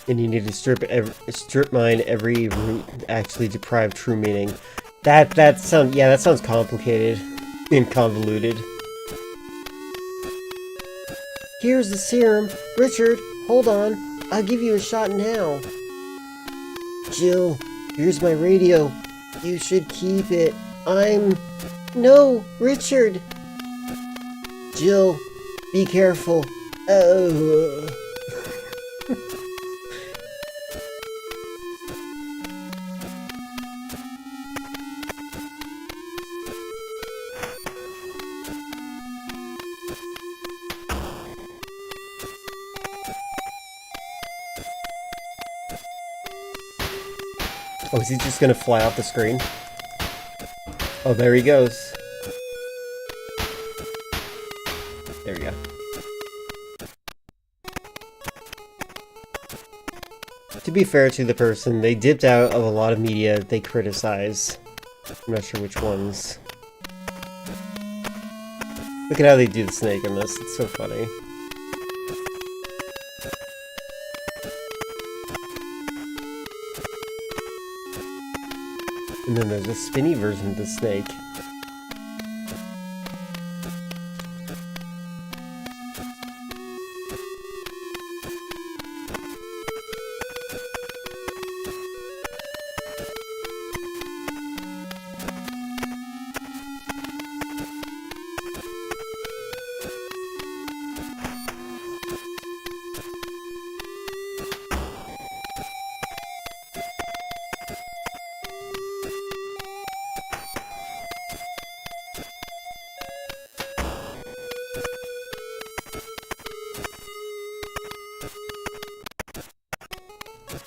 And you need to strip mine every root actually deprive true meaning. That sounds complicated and convoluted. Here's the serum. Richard, hold on. I'll give you a shot now. Jill, here's my radio. You should keep it. No, Richard! Jill, be careful. Oh. Oh, is he just gonna fly off the screen? Oh, there he goes. There we go. To be fair to the person, they dipped out of a lot of media they criticize. I'm not sure which ones. Look at how they do the snake in this, it's so funny. And then there's a spinny version of the snake.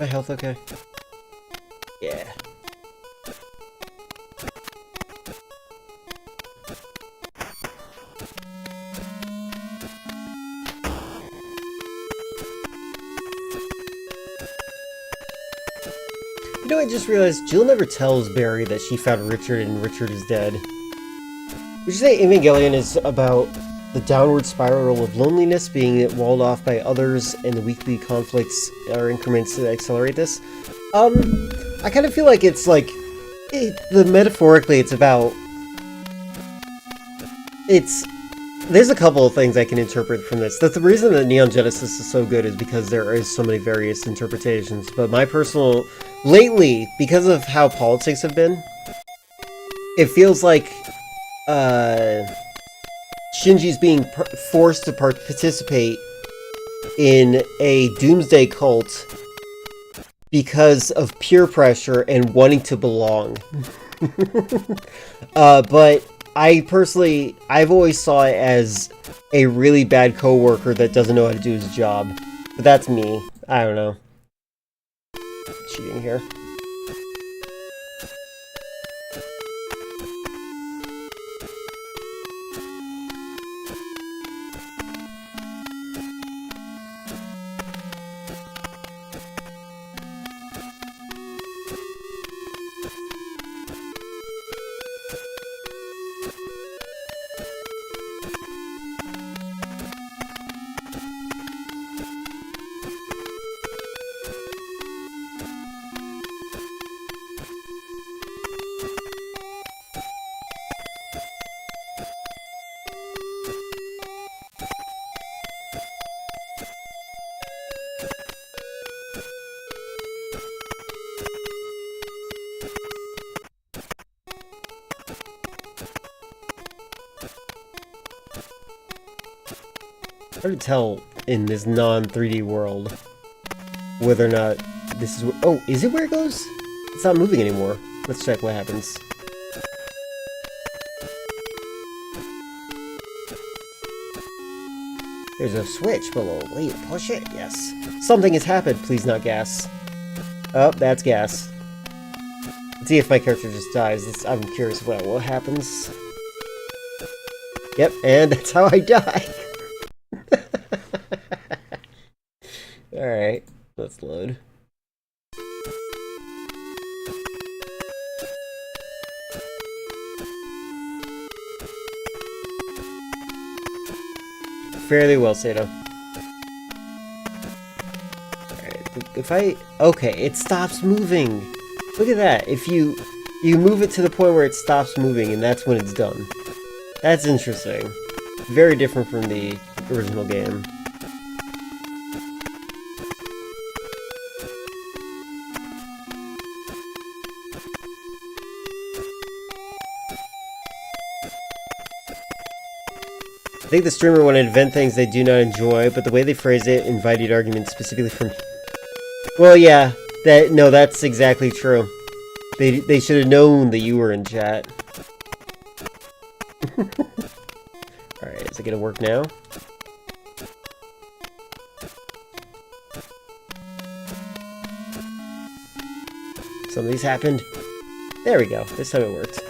My health okay? Yeah. You know, I just realized Jill never tells Barry that she found Richard and Richard is dead. Would you say Evangelion is about the downward spiral of loneliness being walled off by others and the weekly conflicts or increments that accelerate this? I kind of feel like it's like, metaphorically it's about, there's a couple of things I can interpret from this. That's the reason that Neon Genesis is so good is because there is so many various interpretations, but my personal, lately, because of how politics have been, it feels like, Shinji's being forced to participate in a doomsday cult because of peer pressure and wanting to belong. But I've always saw it as a really bad coworker that doesn't know how to do his job. But that's me. I don't know. Cheating here. Hard to tell in this non-3D world whether or not this is... Oh, is it where it goes? It's not moving anymore. Let's check what happens. There's a switch below. Wait, push it? Yes. Something has happened. Please not gas. Oh, that's gas. Let's see if my character just dies. I'm curious about what happens. Yep, and that's how I die. Alright, let's load. Fairly well, Sato. Alright, if I... Okay, it stops moving. Look at that. If you You move it to the point where it stops moving, and that's when it's done. That's interesting. Very different from the original game. I think the streamer wanted to invent things they do not enjoy, but the way they phrase it invited arguments specifically from... Well, yeah. No, that's exactly true. They should have known that you were in chat. Alright, is it gonna work now? Some of these happened. There we go. This time it worked.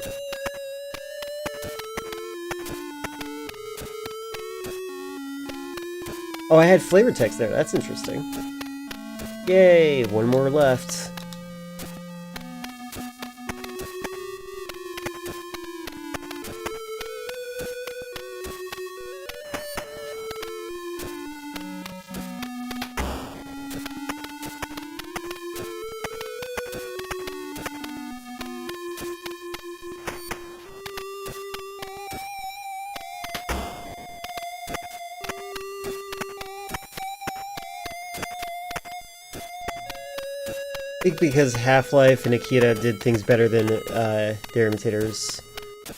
Oh, I had flavor text there. That's interesting. Yay! One more left. I think because Half-Life and Akira did things better than their imitators.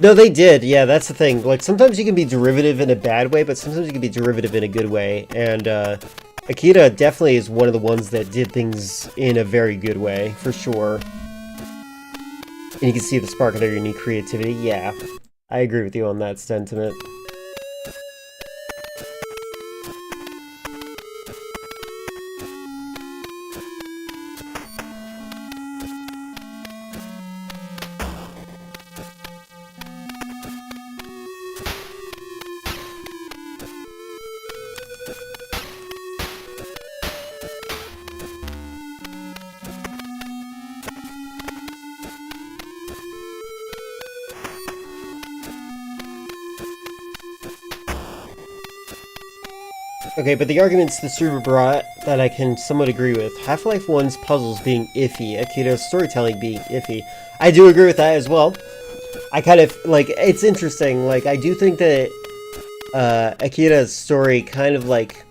No, they did. Yeah, that's the thing. Like, sometimes you can be derivative in a bad way, but sometimes you can be derivative in a good way. And Akira definitely is one of the ones that did things in a very good way, for sure. And you can see the spark of their unique creativity. Yeah, I agree with you on that sentiment. Okay, but the arguments the streamer brought that I can somewhat agree with. Half-Life 1's puzzles being iffy, Akira's storytelling being iffy. I do agree with that as well. I kind of, like, it's interesting. Like, I do think that Akira's story kind of, like,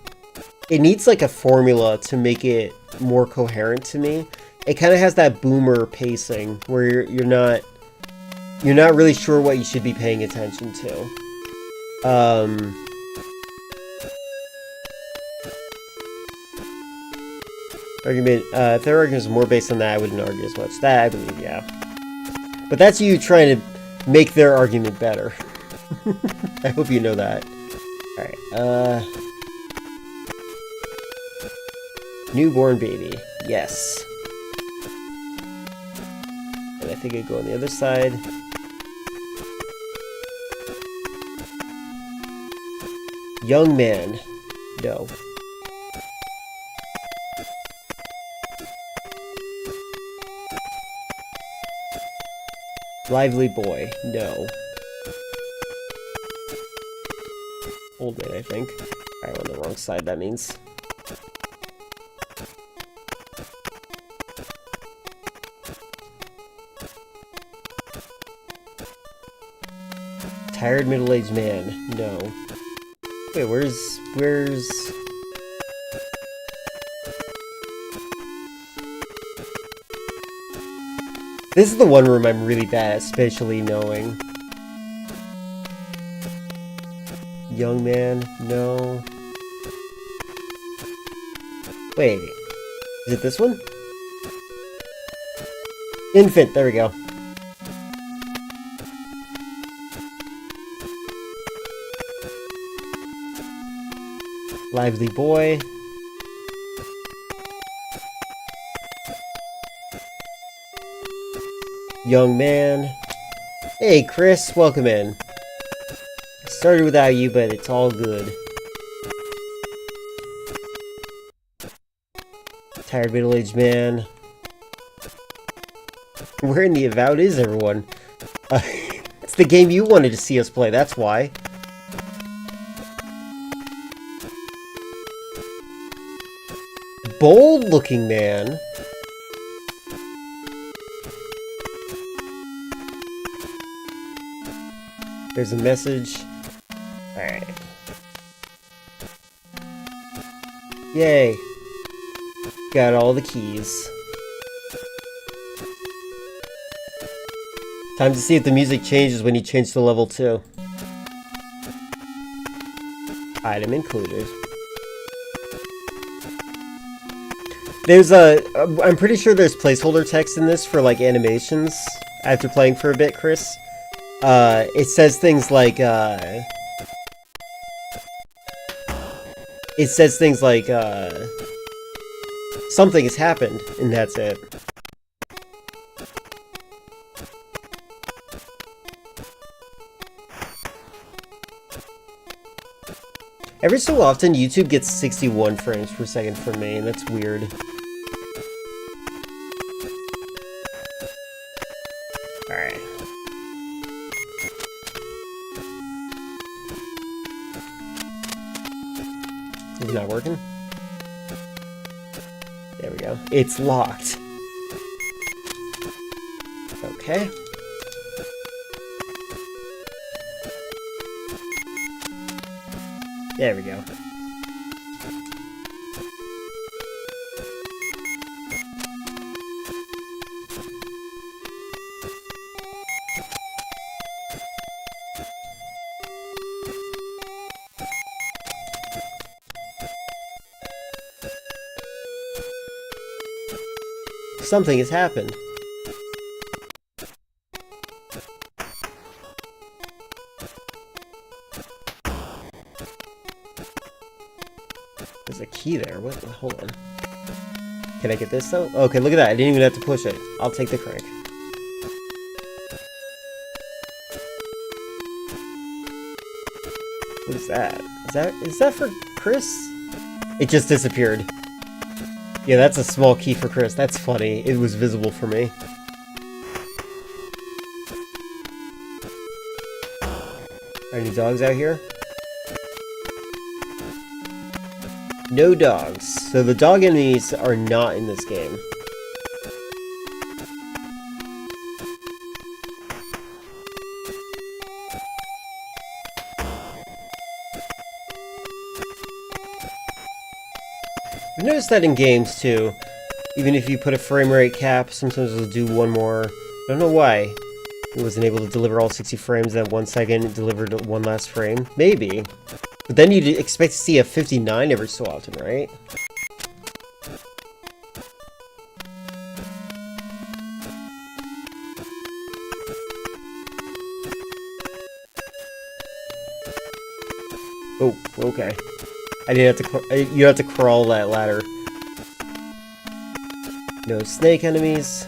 it needs, like, a formula to make it more coherent to me. It kind of has that boomer pacing where you're not really sure what you should be paying attention to. Argument, if their argument is more based on that, I wouldn't argue as much. That, I believe, yeah. But that's you trying to make their argument better. I hope you know that. Alright, newborn baby. Yes. And I think I'd go on the other side. Young man. No. Lively boy. No. Old man, I think. I'm on the wrong side, that means. Tired middle-aged man. No. Wait, where's... This is the one room I'm really bad at spatially knowing. Young man, no. Wait, is it this one? Infant, there we go. Lively boy. Young man. Hey, Chris, welcome in. I started without you, but it's all good. Tired middle-aged man. Where in the Avowed is everyone? It's the game you wanted to see us play, that's why. Bold-looking man. There's a message. Alright. Yay. Got all the keys. Time to see if the music changes when you change to level 2. Item included. There's I'm pretty sure there's placeholder text in this for like animations after playing for a bit, Chris. It says things like, something has happened, and that's it. Every so often, YouTube gets 61 frames per second from me, and that's weird. Alright. It's not working? There we go. It's locked. Okay. There we go. Something has happened. There's a key there. What? Hold on. Can I get this though? Okay, look at that. I didn't even have to push it. I'll take the crank. What is that? Is that for Chris? It just disappeared. Yeah, that's a small key for Chris. That's funny. It was visible for me. Are any dogs out here? No dogs. So the dog enemies are not in this game. I've noticed that in games too. Even if you put a frame rate cap, sometimes it'll do one more. I don't know why. It wasn't able to deliver all 60 frames in that 1 second. It delivered one last frame. Maybe. But then you'd expect to see a 59 every so often, right? Oh, okay. I didn't have to. You have to crawl that ladder. No snake enemies.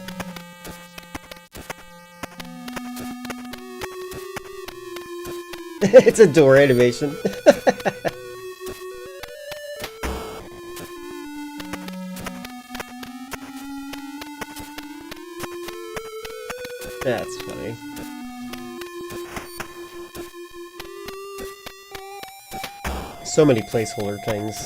It's a door animation. That's funny. So many placeholder things.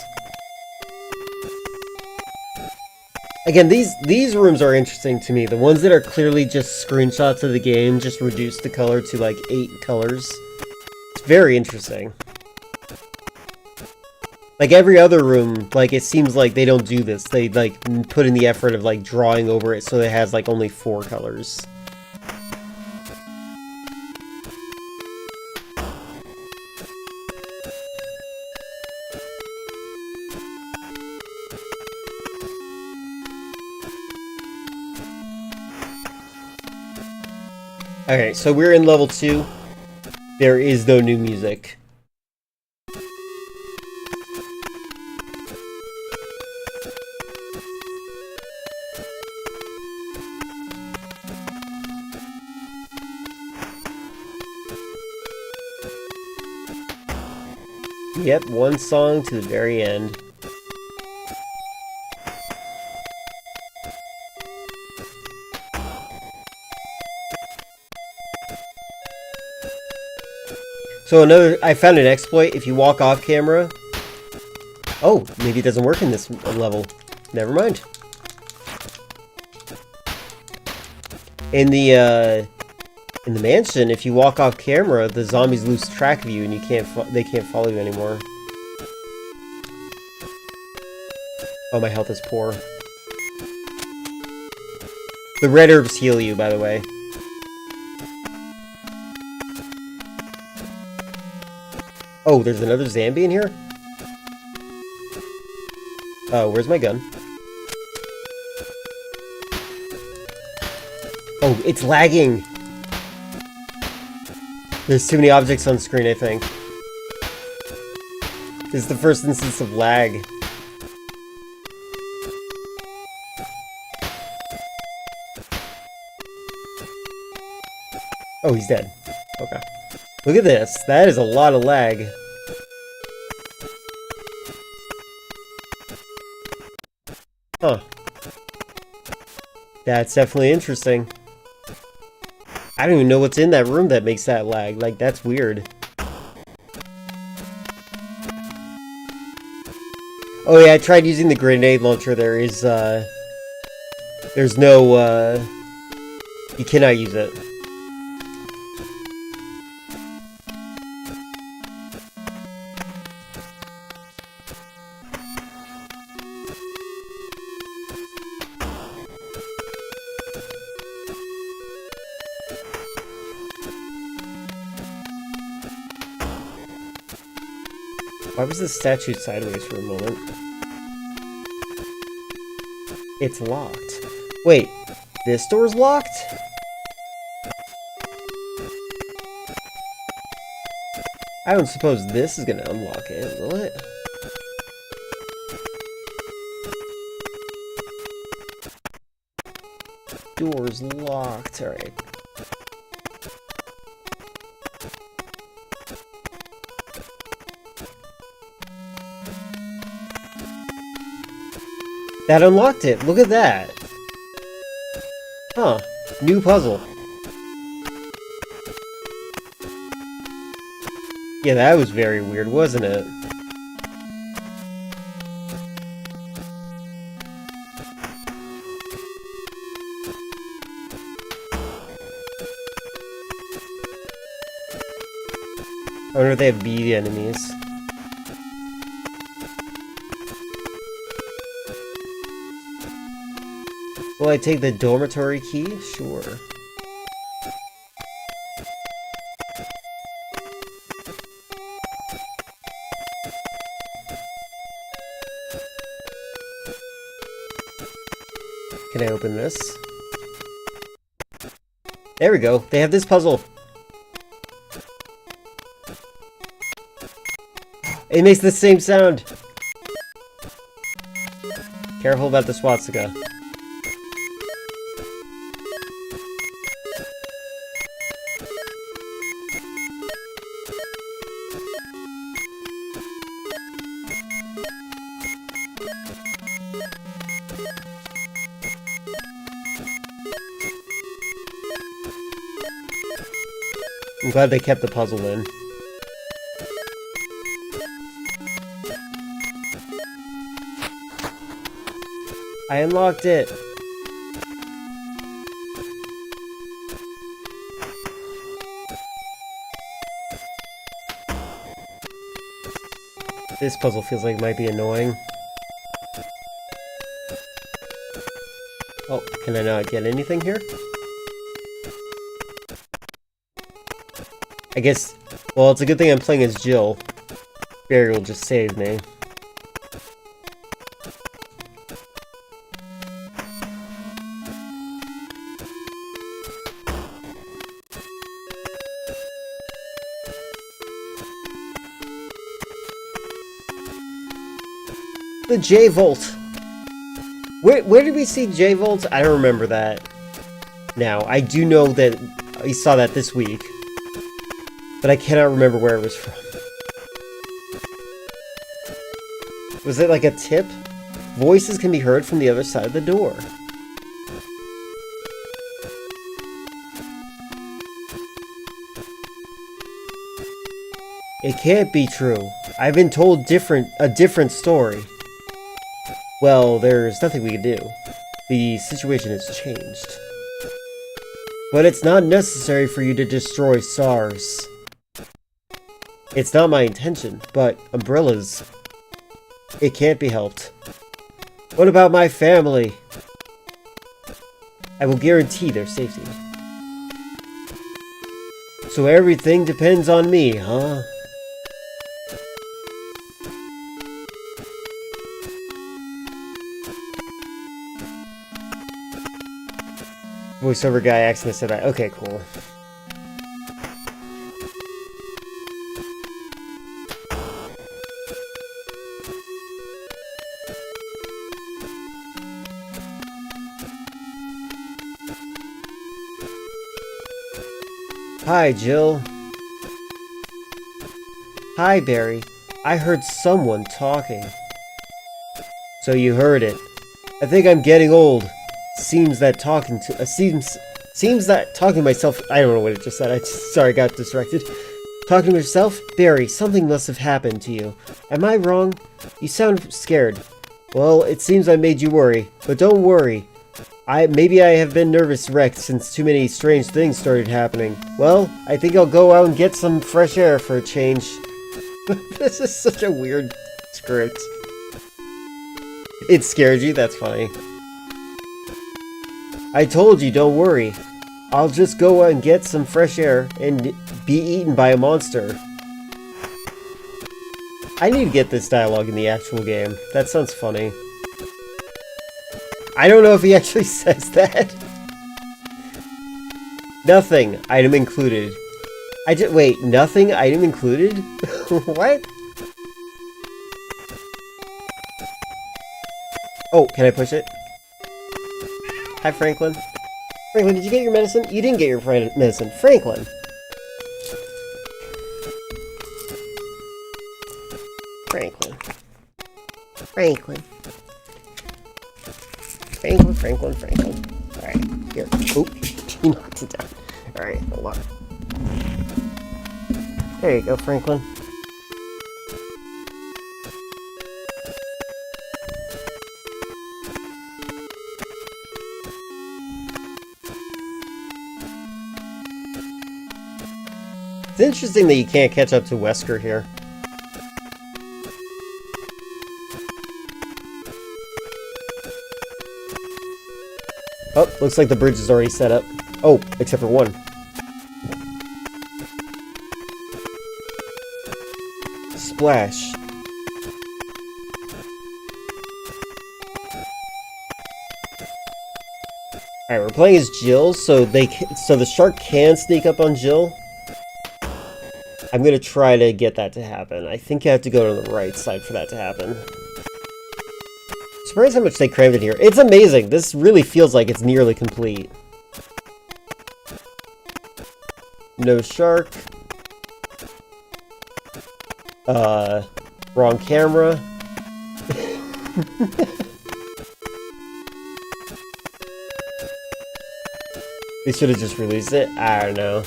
Again, these rooms are interesting to me. The ones that are clearly just screenshots of the game, just reduced the color to like 8 colors. It's very interesting. Like every other room, like it seems like they don't do this. They like put in the effort of like drawing over it so it has like only 4 colors. Okay, so we're in level 2. There is no new music. Yep, one song to the very end. So I found an exploit. If you walk off camera... Oh, maybe it doesn't work in this level. Never mind. In the In the mansion, if you walk off camera, the zombies lose track of you and they can't follow you anymore. Oh, my health is poor. The red herbs heal you, by the way. Oh, there's another zombie in here? Oh, where's my gun? Oh, it's lagging! There's too many objects on screen, I think. This is the first instance of lag. Oh, he's dead. Okay. Look at this. That is a lot of lag. Huh. That's definitely interesting. I don't even know what's in that room that makes that lag. Like, that's weird. Oh yeah, I tried using the grenade launcher. There's no, you cannot use it. Why was this statue sideways for a moment? It's locked. Wait, this door's locked? I don't suppose this is gonna unlock it, will it? Door's locked, alright. That unlocked it. Look at that. Huh. New puzzle. Yeah, that was very weird, wasn't it? I wonder if they have bead enemies. Will I take the dormitory key? Sure. Can I open this? There we go. They have this puzzle. It makes the same sound. Careful about the swastika. I'm glad they kept the puzzle in. I unlocked it! This puzzle feels like it might be annoying. Oh, can I not get anything here? I guess, well, it's a good thing I'm playing as Jill. Barry will just save me. The J-Volt! Where did we see J-Volt? I don't remember that. Now, I do know that I saw that this week. But I cannot remember where it was from. Was it like a tip? Voices can be heard from the other side of the door. It can't be true. I've been told a different story. Well, there's nothing we can do. The situation has changed. But it's not necessary for you to destroy SARS. It's not my intention, but umbrellas... It can't be helped. What about my family? I will guarantee their safety. So everything depends on me, huh? Voiceover guy accidentally said that. Okay, cool. Hi, Jill. Hi, Barry. I heard someone talking. So you heard it. I think I'm getting old. Seems that talking to myself. I don't know what it just said. Sorry, I got distracted. Talking to myself, Barry. Something must have happened to you. Am I wrong? You sound scared. Well, it seems I made you worry, but don't worry. Maybe I have been nervous wrecked since too many strange things started happening. Well, I think I'll go out and get some fresh air for a change. This is such a weird script. It scared you? That's funny. I told you, don't worry. I'll just go out and get some fresh air and be eaten by a monster. I need to get this dialogue in the actual game. That sounds funny. I don't know if he actually says that. Nothing. Item included. Wait, nothing? Item included? What? Oh, can I push it? Hi, Franklin. Franklin, did you get your medicine? You didn't get your medicine. Franklin! Franklin. Franklin. Franklin. Alright, here. Oop, he knocked it down. Alright, hold on. There you go, Franklin. It's interesting that you can't catch up to Wesker here. Oh, looks like the bridge is already set up. Oh, except for one. Splash. Alright, we're playing as Jill, so the shark can sneak up on Jill. I'm gonna try to get that to happen. I think you have to go to the right side for that to happen. Surprised how much they crammed in here. It's amazing. This really feels like it's nearly complete. No shark. Wrong camera. They should have just released it. I don't know.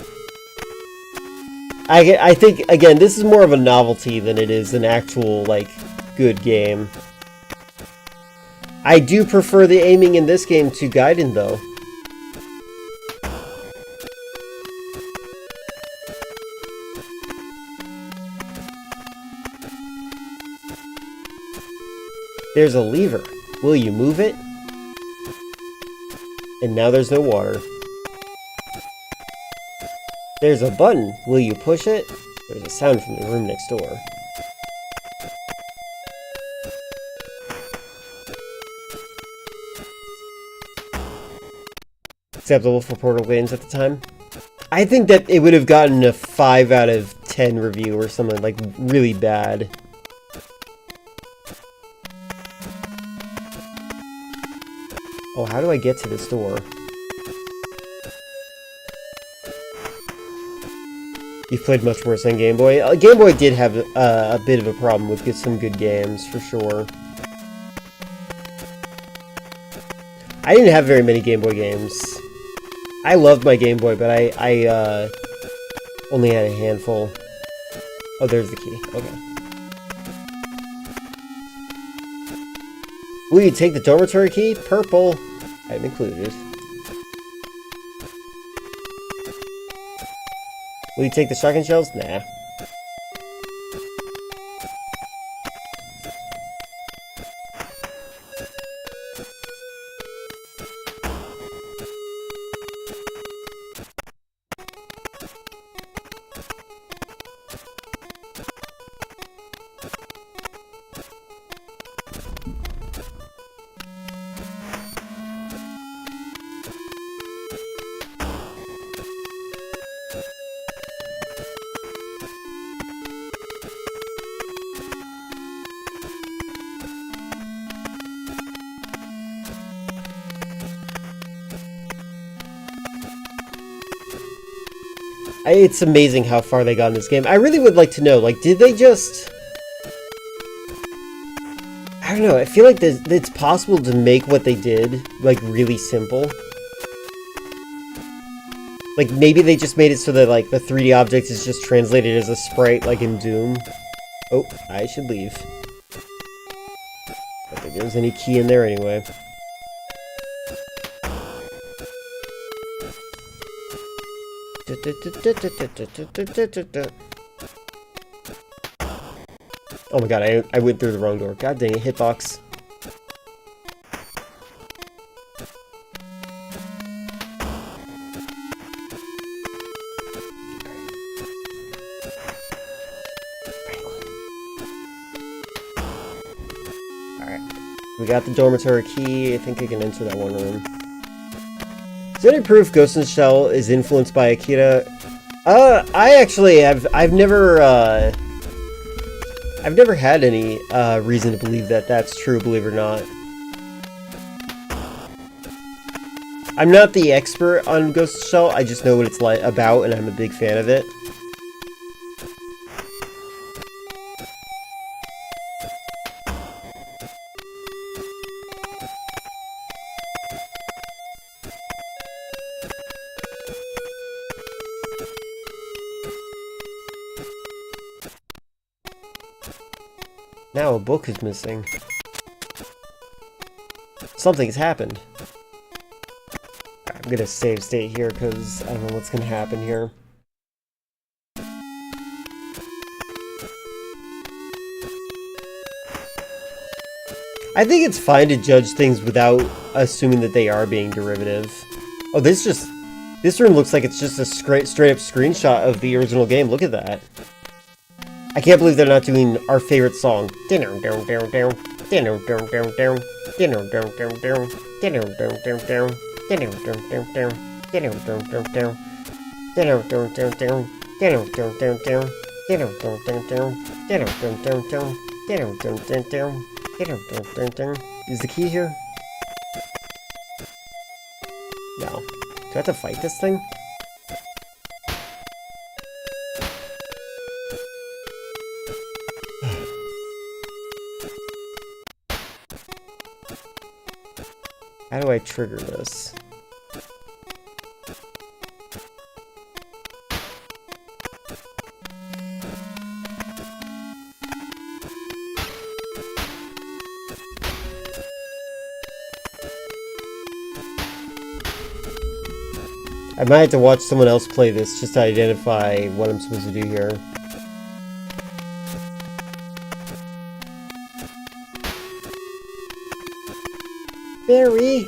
I think, again, this is more of a novelty than it is an actual, like, good game. I do prefer the aiming in this game to Gaiden, though. There's a lever. Will you move it? And now there's no water. There's a button. Will you push it? There's a sound from the room next door. Acceptable for Portal games at the time. I think that it would have gotten a 5 out of 10 review or something, like, really bad. Oh, how do I get to this door? You've played much worse than Game Boy. Game Boy did have a bit of a problem with some good games, for sure. I didn't have very many Game Boy games. I loved my Game Boy, but I only had a handful. Oh, there's the key. Okay. Will you take the dormitory key? Purple. Item included. Will you take the shotgun shells? Nah. It's amazing how far they got in this game. I really would like to know, like, did they just... I don't know, I feel like it's possible to make what they did, like, really simple. Like, maybe they just made it so that, like, the 3D object is just translated as a sprite, like in Doom. Oh, I should leave. I don't think there's any key in there anyway. Oh my god, I went through the wrong door. God dang it, hitbox. Alright. We got the dormitory key. I think I can enter that one room. Is there any proof Ghost in the Shell is influenced by Akira? I actually have. I've never had any reason to believe that that's true. Believe it or not, I'm not the expert on Ghost in the Shell. I just know what it's like about, and I'm a big fan of it. Now a book is missing. Something's happened. I'm gonna save state here because I don't know what's gonna happen here. I think it's fine to judge things without assuming that they are being derivative. Oh, this room looks like it's just a straight up screenshot of the original game. Look at that. I can't believe they're not doing our favorite song. Is the key here? No. Do I have to fight this thing? How do I trigger this? I might have to watch someone else play this just to identify what I'm supposed to do here. Barry!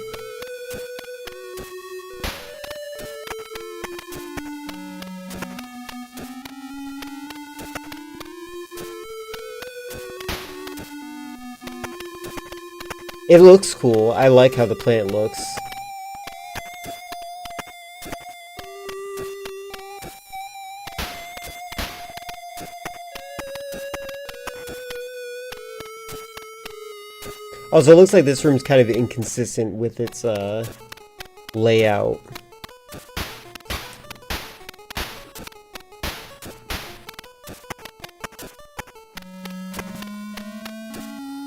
It looks cool. I like how the plant looks. Also, it looks like this room's kind of inconsistent with its layout.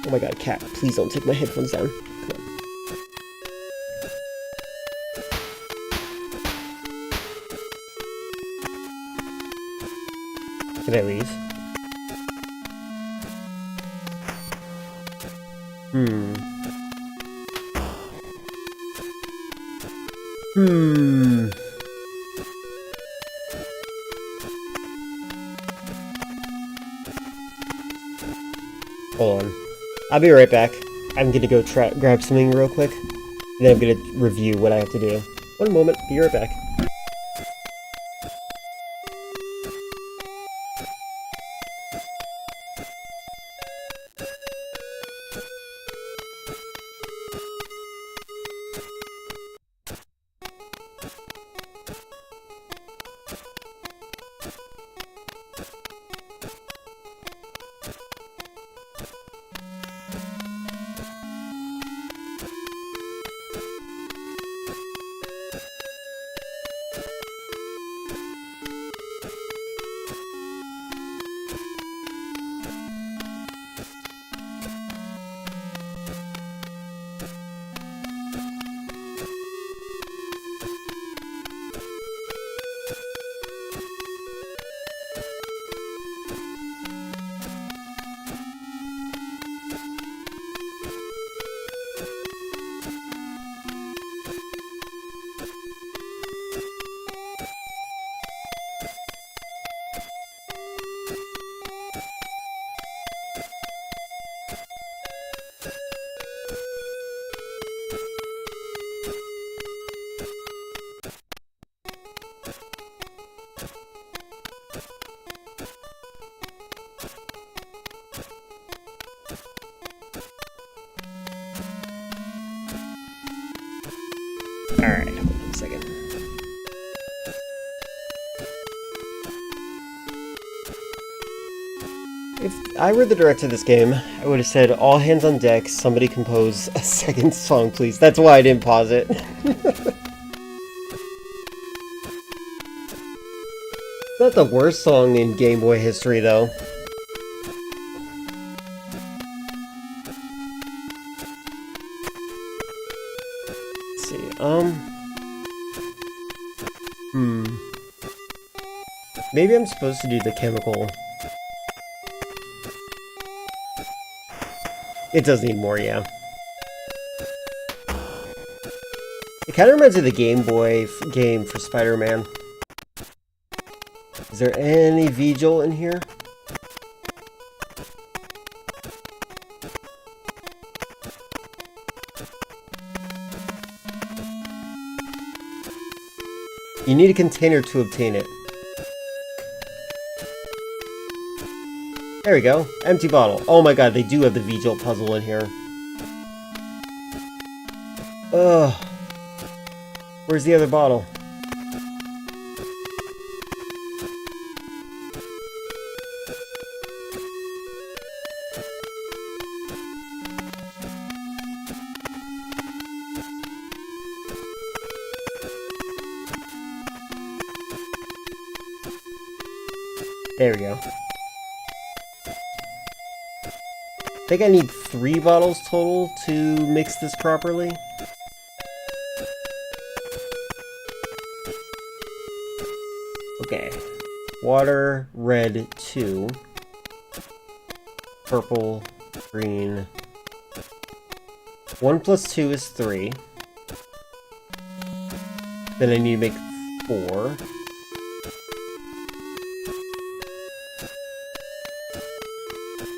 Oh my god, cat, please don't take my headphones down. Come on. Can I leave? I'll be right back. I'm gonna go grab something real quick, and then I'm gonna review what I have to do. One moment, be right back. Alright, hold on a second. If I were the director of this game, I would have said, all hands on deck, somebody compose a second song, please. That's why I didn't pause it. Not the worst song in Game Boy history, though. Maybe I'm supposed to do the chemical. It does need more, yeah. It kind of reminds me of the Game Boy game for Spider-Man. Is there any Vigil in here? You need a container to obtain it. There we go. Empty bottle. Oh my god, they do have the Vigil puzzle in here. Ugh. Where's the other bottle? There we go. I think I need 3 bottles total to mix this properly. Okay. Water, red, 2. Purple, green. 1 plus 2 is 3. Then I need to make 4.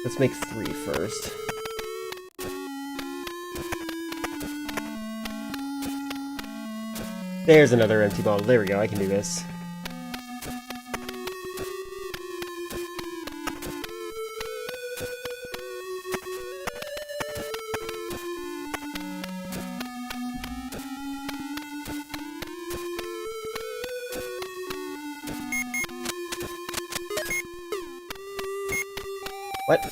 Let's make 3 first. There's another empty bottle. There we go, I can do this. What?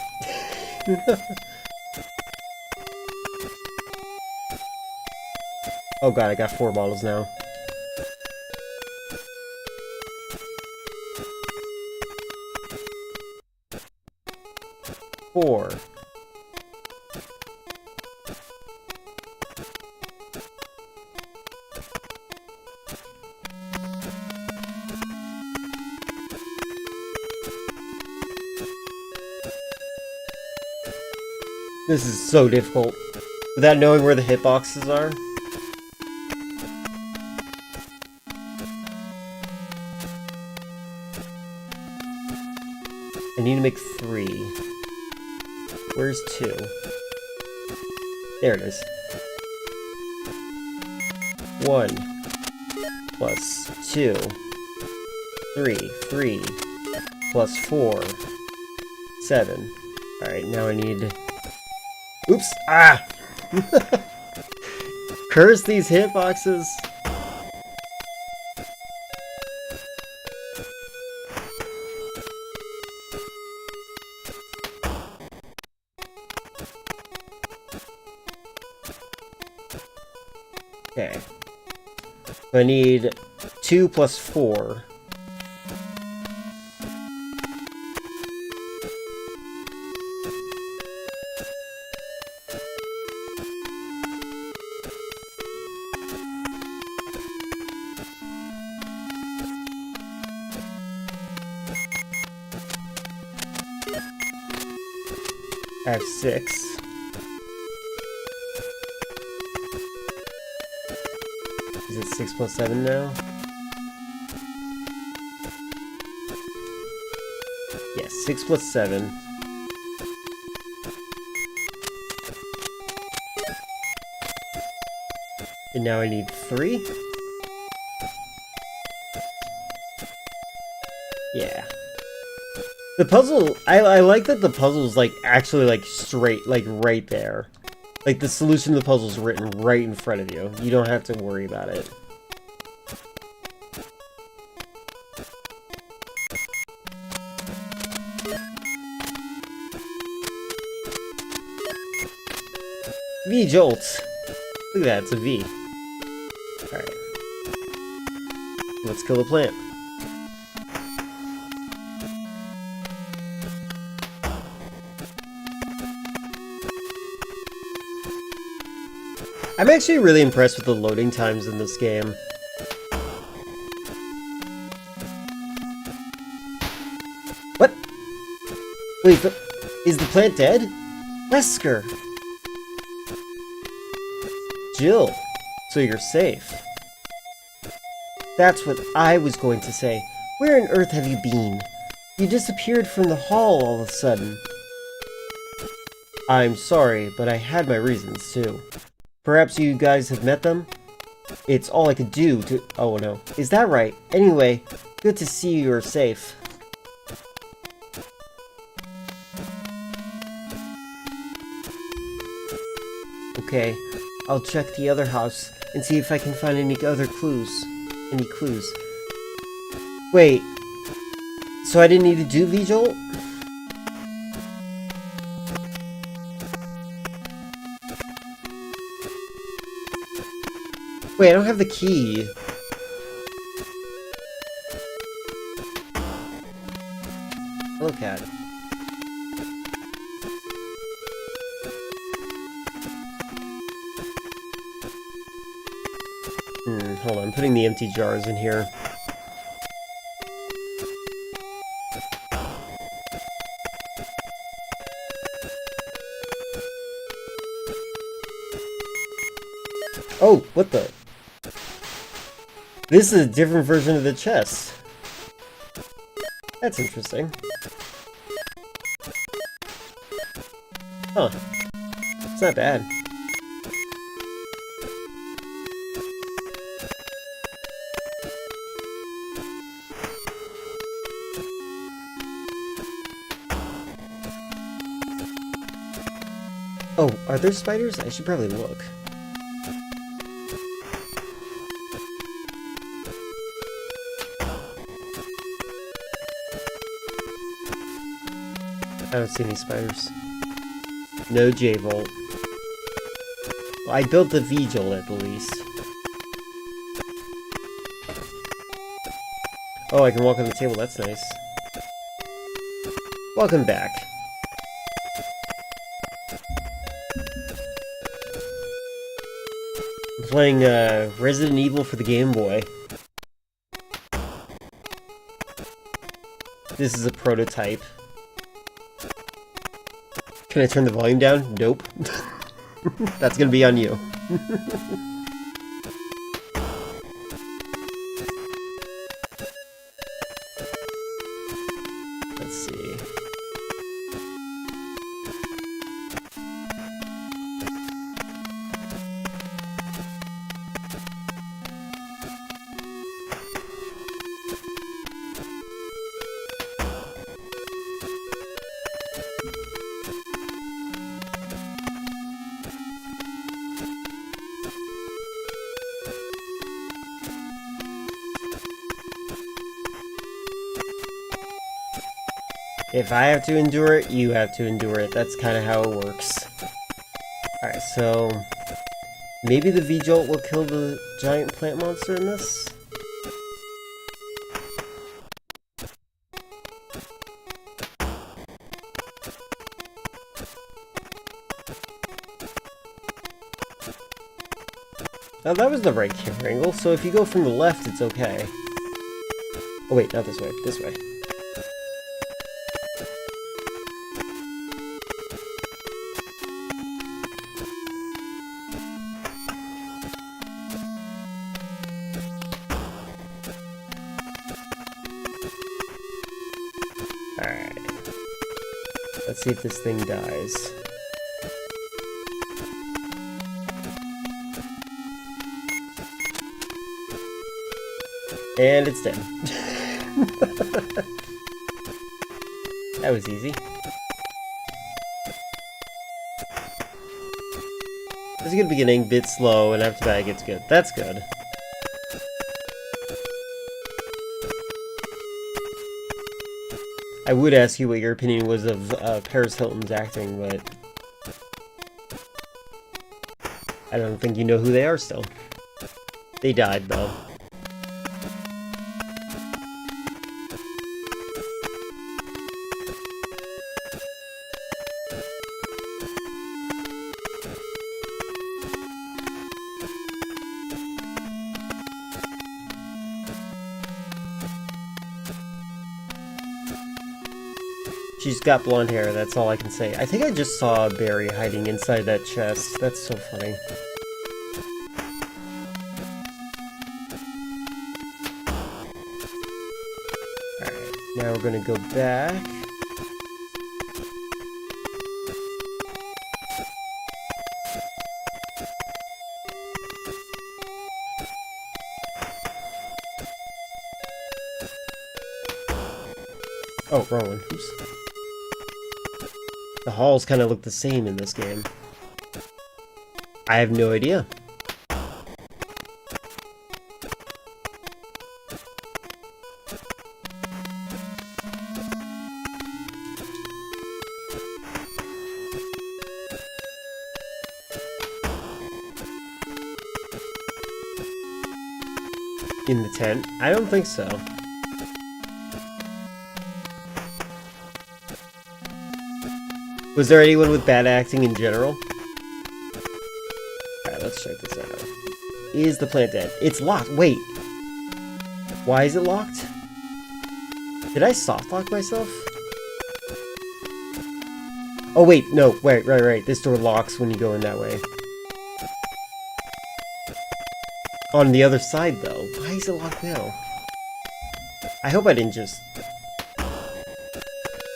Oh god, I got 4 bottles now. Four. This is so difficult. Without knowing where the hitboxes are. I need to make 3. Where's 2? There it is. 1 plus 2. 3 plus 4. 7. Alright, now I need... Oops! Ah! Curse these hitboxes! Okay. I need 2 plus 4. I have 6. Is it 6 plus 7 now? Yes, 6 plus 7. And now I need 3? Yeah. The puzzle, I like that the puzzle's like actually like straight, like right there. Like the solution to the puzzle's written right in front of you. You don't have to worry about it. V-Jolt! Look at that, it's a V. Alright. Let's kill the plant. I'm actually really impressed with the loading times in this game. What? Wait, is the plant dead? Wesker! Jill, so you're safe. That's what I was going to say. Where on earth have you been? You disappeared from the hall all of a sudden. I'm sorry, but I had my reasons too. Perhaps you guys have met them? It's all I could do to... Oh no. Is that right? Anyway, good to see you're safe. Okay, I'll check the other house and see if I can find any other clues. Any clues. Wait. So I didn't need to do V-Jolt? Wait, I don't have the key. Hello, cat. Hold on, I'm putting the empty jars in here. Oh, what the? This is a different version of the chest. That's interesting. Huh. It's not bad. Oh, are there spiders? I should probably look. I don't see any spiders. No J-Volt. Well, I built the V-Jolt at the least. Oh, I can walk on the table, that's nice. Welcome back. I'm playing Resident Evil for the Game Boy. This is a prototype. Can I turn the volume down? Nope. That's gonna be on you. Let's see. If I have to endure it, you have to endure it. That's kind of how it works. Alright, so... maybe the V-Jolt will kill the giant plant monster in this? Oh, that was the right camera angle, so if you go from the left, it's okay. Oh wait, not this way, this way. Alright. Let's see if this thing dies. And it's dead. That was easy. It's a good beginning, bit slow, and after that it gets good. That's good. I would ask you what your opinion was of Paris Hilton's acting, but I don't think you know who they are still. They died, though. She's got blonde hair, that's all I can say. I think I just saw Barry hiding inside that chest. That's so funny. Alright, now we're gonna go back. Oh, wrong one. Oops. The halls kind of look the same in this game. I have no idea. In the tent? I don't think so. Was there anyone with bad acting in general? Alright, let's check this out. Is the plant dead? It's locked. Wait. Why is it locked? Did I soft lock myself? Oh wait, no. Wait, right. This door locks when you go in that way. On the other side, though. Why is it locked now? I hope I didn't just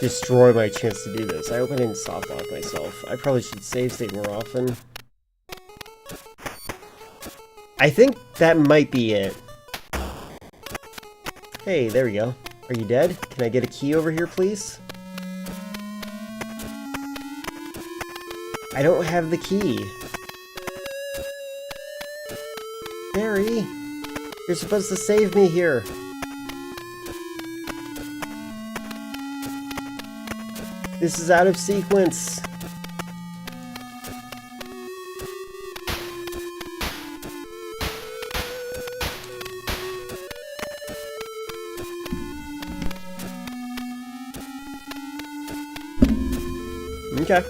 destroy my chance to do this. I hope I didn't soft lock myself. I probably should save state more often. I think that might be it. Hey, there we go. Are you dead? Can I get a key over here, please? I don't have the key. Barry, you're supposed to save me here. This is out of sequence. Okay.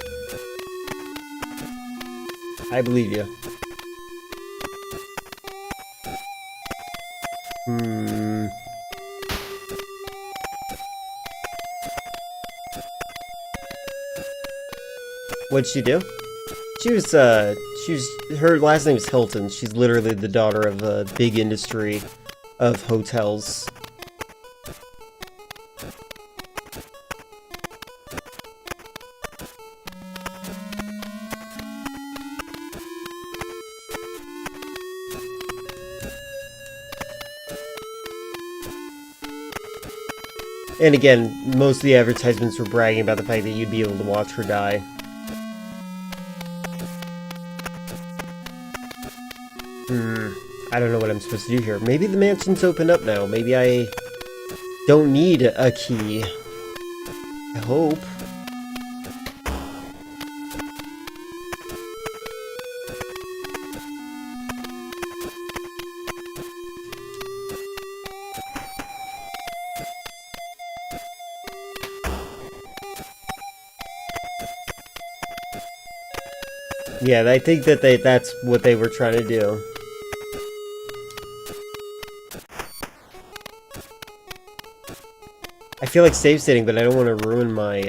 I believe you. What'd she do? She was, her last name is Hilton. She's literally the daughter of a big industry of hotels. And again, most of the advertisements were bragging about the fact that you'd be able to watch her die. I don't know what I'm supposed to do here. Maybe the mansion's open up now. Maybe I don't need a key. I hope. Yeah, I think that that's what they were trying to do. I feel like save stating, but I don't want to ruin my,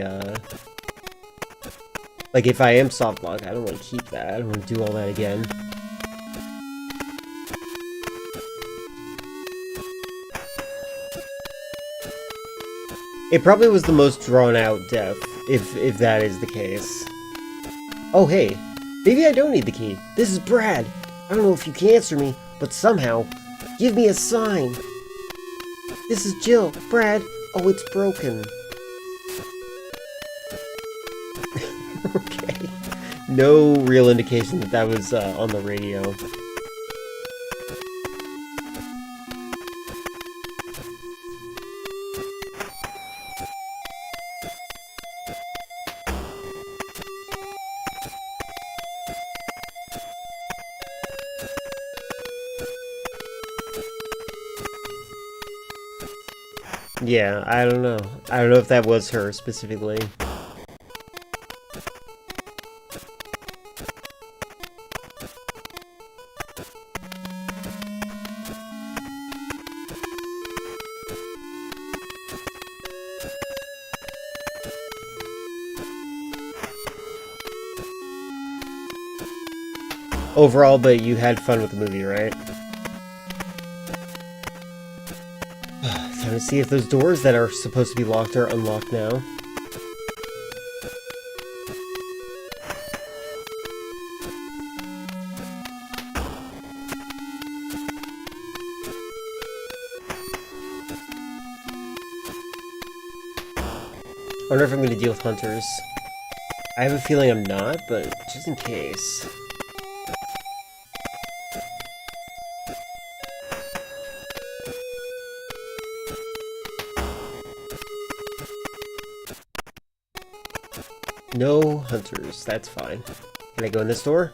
like, if I am soft lock, I don't want to keep that. I don't want to do all that again. It probably was the most drawn out death, if that is the case. Oh, hey. Maybe I don't need the key. This is Brad. I don't know if you can answer me, but somehow, give me a sign. This is Jill. Brad. Oh, it's broken. Okay. No real indication that that was on the radio. Yeah, I don't know. I don't know if that was her specifically. Overall, but you had fun with the movie, right? Time to see if those doors that are supposed to be locked are unlocked now. I wonder if I'm going to deal with hunters. I have a feeling I'm not, but just in case. No hunters, that's fine. Can I go in this door?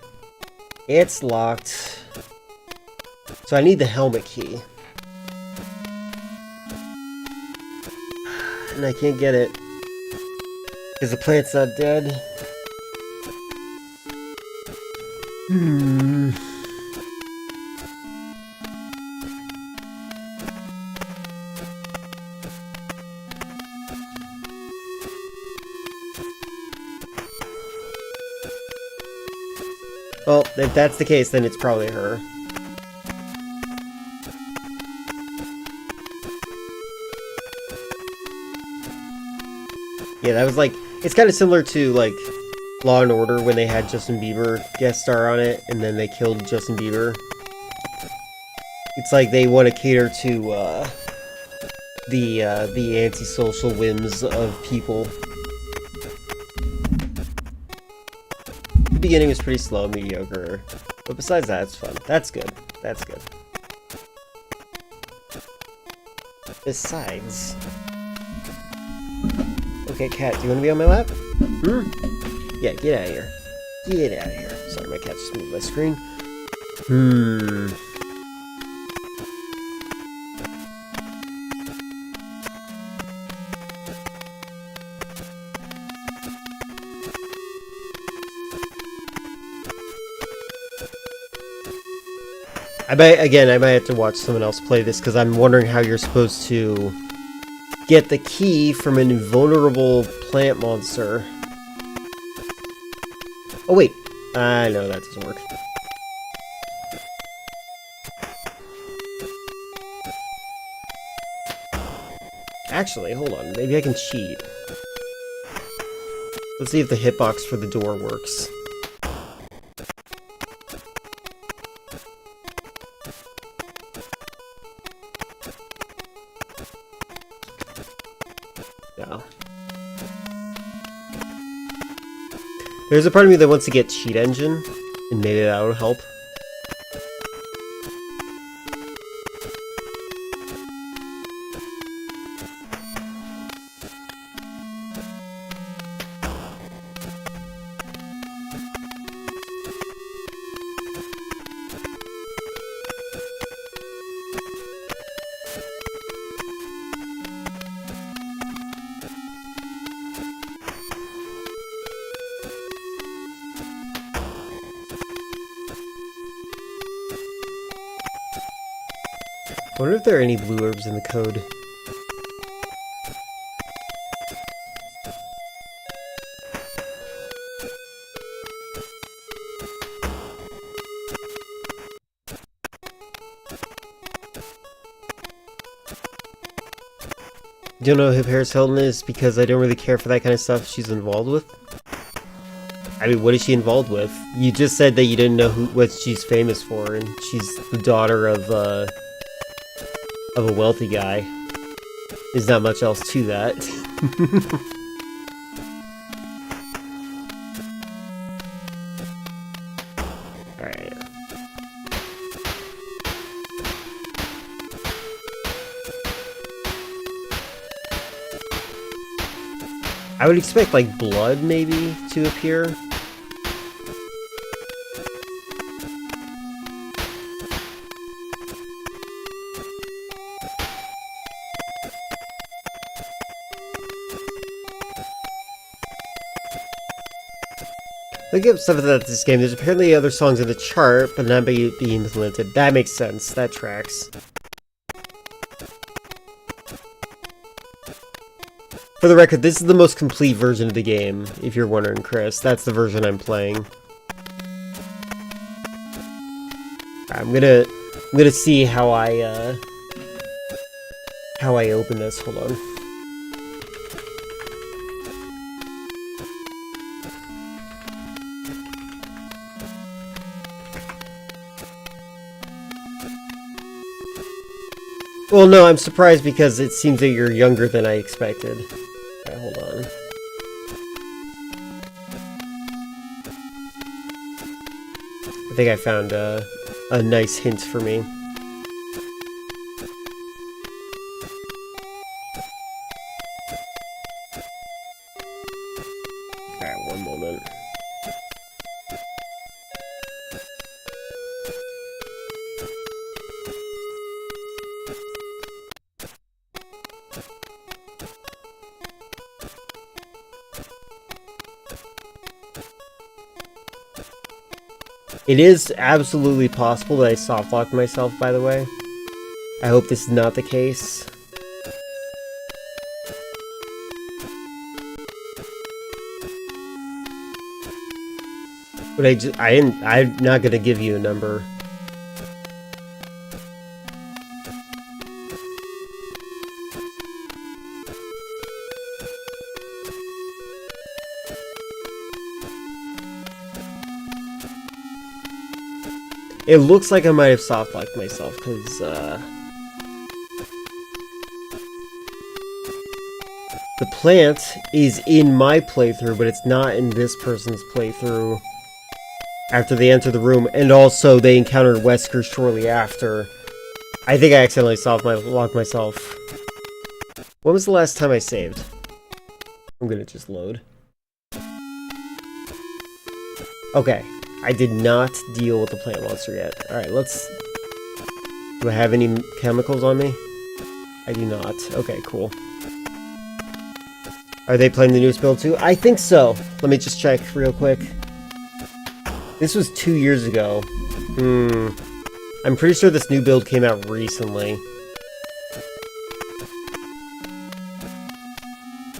It's locked. So I need the helmet key. And I can't get it. Because the plant's not dead. Well, if that's the case, then it's probably her. Yeah, that was like, it's kind of similar to like Law and Order when they had Justin Bieber guest star on it, and then they killed Justin Bieber. It's like they want to cater to the antisocial whims of people. The beginning was pretty slow, mediocre, but besides that, it's fun. That's good. That's good. Besides... Okay, cat, do you want to be on my lap? Yeah, get out of here. Get out of here. Sorry, my cat just moved my screen. I might have to watch someone else play this, because I'm wondering how you're supposed to get the key from an invulnerable plant monster. Oh wait, no, that doesn't work. Actually, hold on, maybe I can cheat. Let's see if the hitbox for the door works. No. There's a part of me that wants to get Cheat Engine, and maybe that would help. wonder if there are any blue herbs in the code. You don't know who Paris Hilton is because I don't really care for that kind of stuff she's involved with? I mean, what is she involved with? You just said that you didn't know what she's famous for, and she's the daughter of a wealthy guy. There's not much else to that. Alright. I would expect, like, blood, maybe, to appear. Look up stuff about this game. There's apparently other songs in the chart, but not being implemented. That makes sense. That tracks. For the record, this is the most complete version of the game, if you're wondering, Chris. That's the version I'm playing. I'm gonna see how I open this. Hold on. Well, no, I'm surprised because it seems that you're younger than I expected. Alright, hold on. I think I found a nice hint for me. Alright, one moment. It is absolutely possible that I softlocked myself, by the way. I hope this is not the case. But I'm not gonna give you a number. It looks like I might have softlocked myself, because, the plant is in my playthrough, but it's not in this person's playthrough after they enter the room, and also they encountered Wesker shortly after. I think I accidentally softlocked myself. When was the last time I saved? I'm gonna just load. Okay. I did not deal with the plant monster yet. Alright, let's... Do I have any chemicals on me? I do not. Okay, cool. Are they playing the newest build too? I think so. Let me just check real quick. This was 2 years ago. I'm pretty sure this new build came out recently.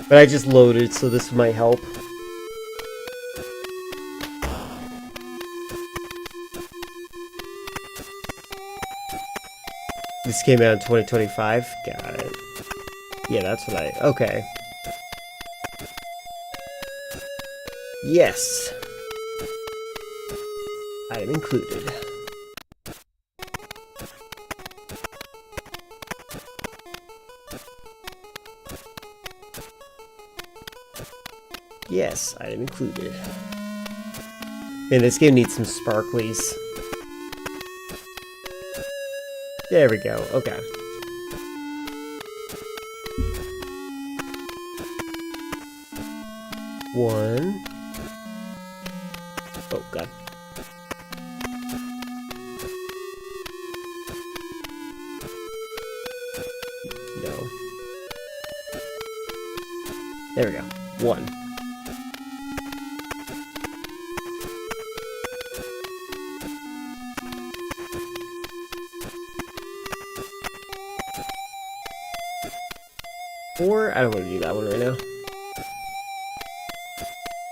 But I just loaded, so this might help. This came out in 2025? Got it. Yeah, that's what I... Okay. Yes. Item included. Yes, item included. Man, this game needs some sparklies. There we go, okay. One. Oh, God. No. There we go. One. 4? I don't want to do that one right now.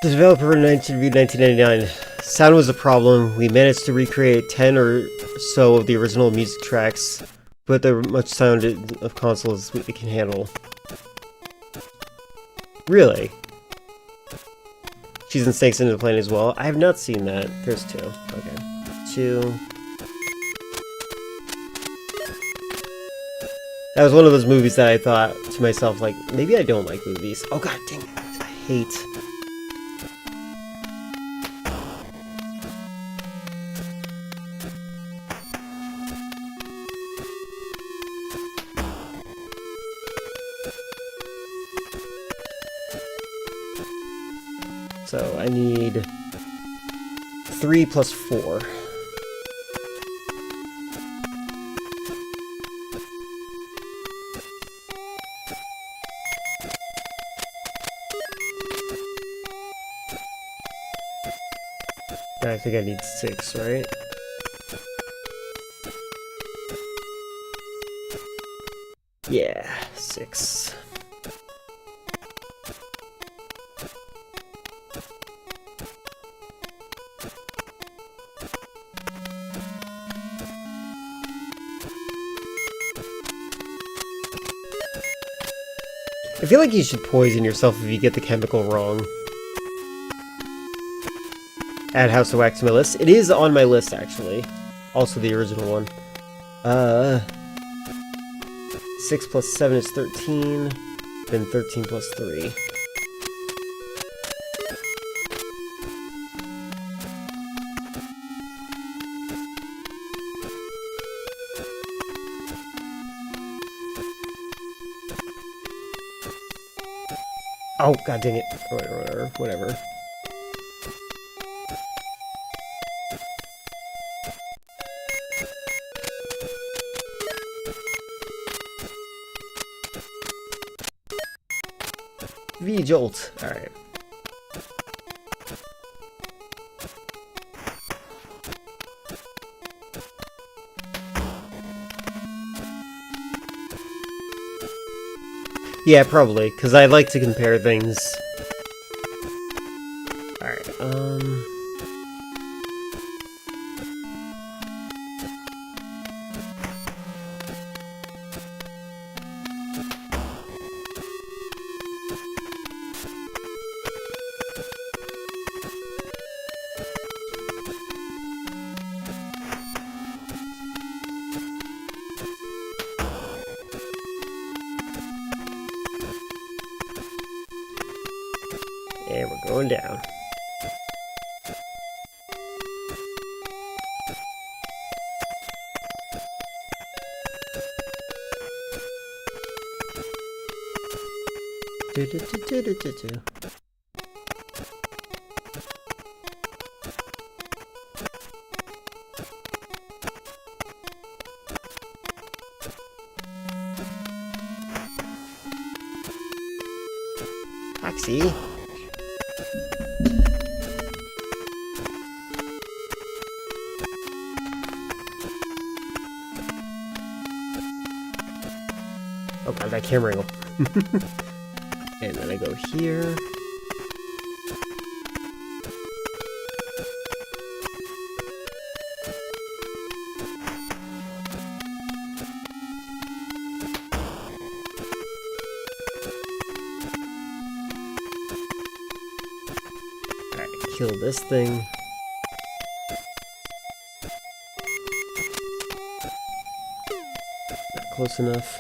The developer interviewed 1999. Sound was a problem. We managed to recreate 10 or so of the original music tracks, but there much sound of consoles we can handle. Really? Cheese and Snakes into the Plane as well. I have not seen that. There's 2. Okay. 2. That was one of those movies that I thought to myself, like, maybe I don't like movies. Oh god dang it. I hate. So I need 3 plus 4. I think I need 6, right? Yeah, 6. I feel like you should poison yourself if you get the chemical wrong. Add House of Wax to my list. It is on my list, actually. Also the original one. 6 plus 7 is 13. Then 13 plus 3. Oh, god dang it. Whatever. V-Jolt. Alright. Yeah, probably, because I like to compare things. Alright, and we're going down. Taxi. Oh god, that camera angle. And then I go here. Alright, kill this thing. Not close enough.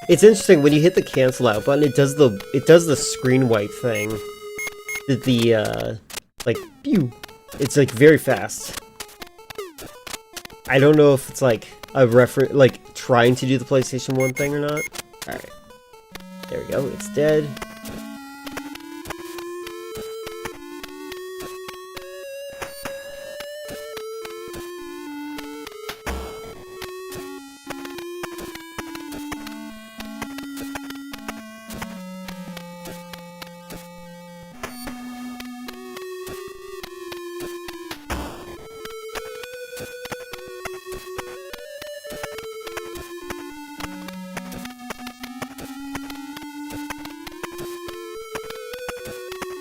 It's interesting when you hit the cancel out button. It does the screen wipe thing. Like pew. It's like very fast. I don't know if it's like a reference, like trying to do the PlayStation 1 thing or not. All right, there we go. It's dead.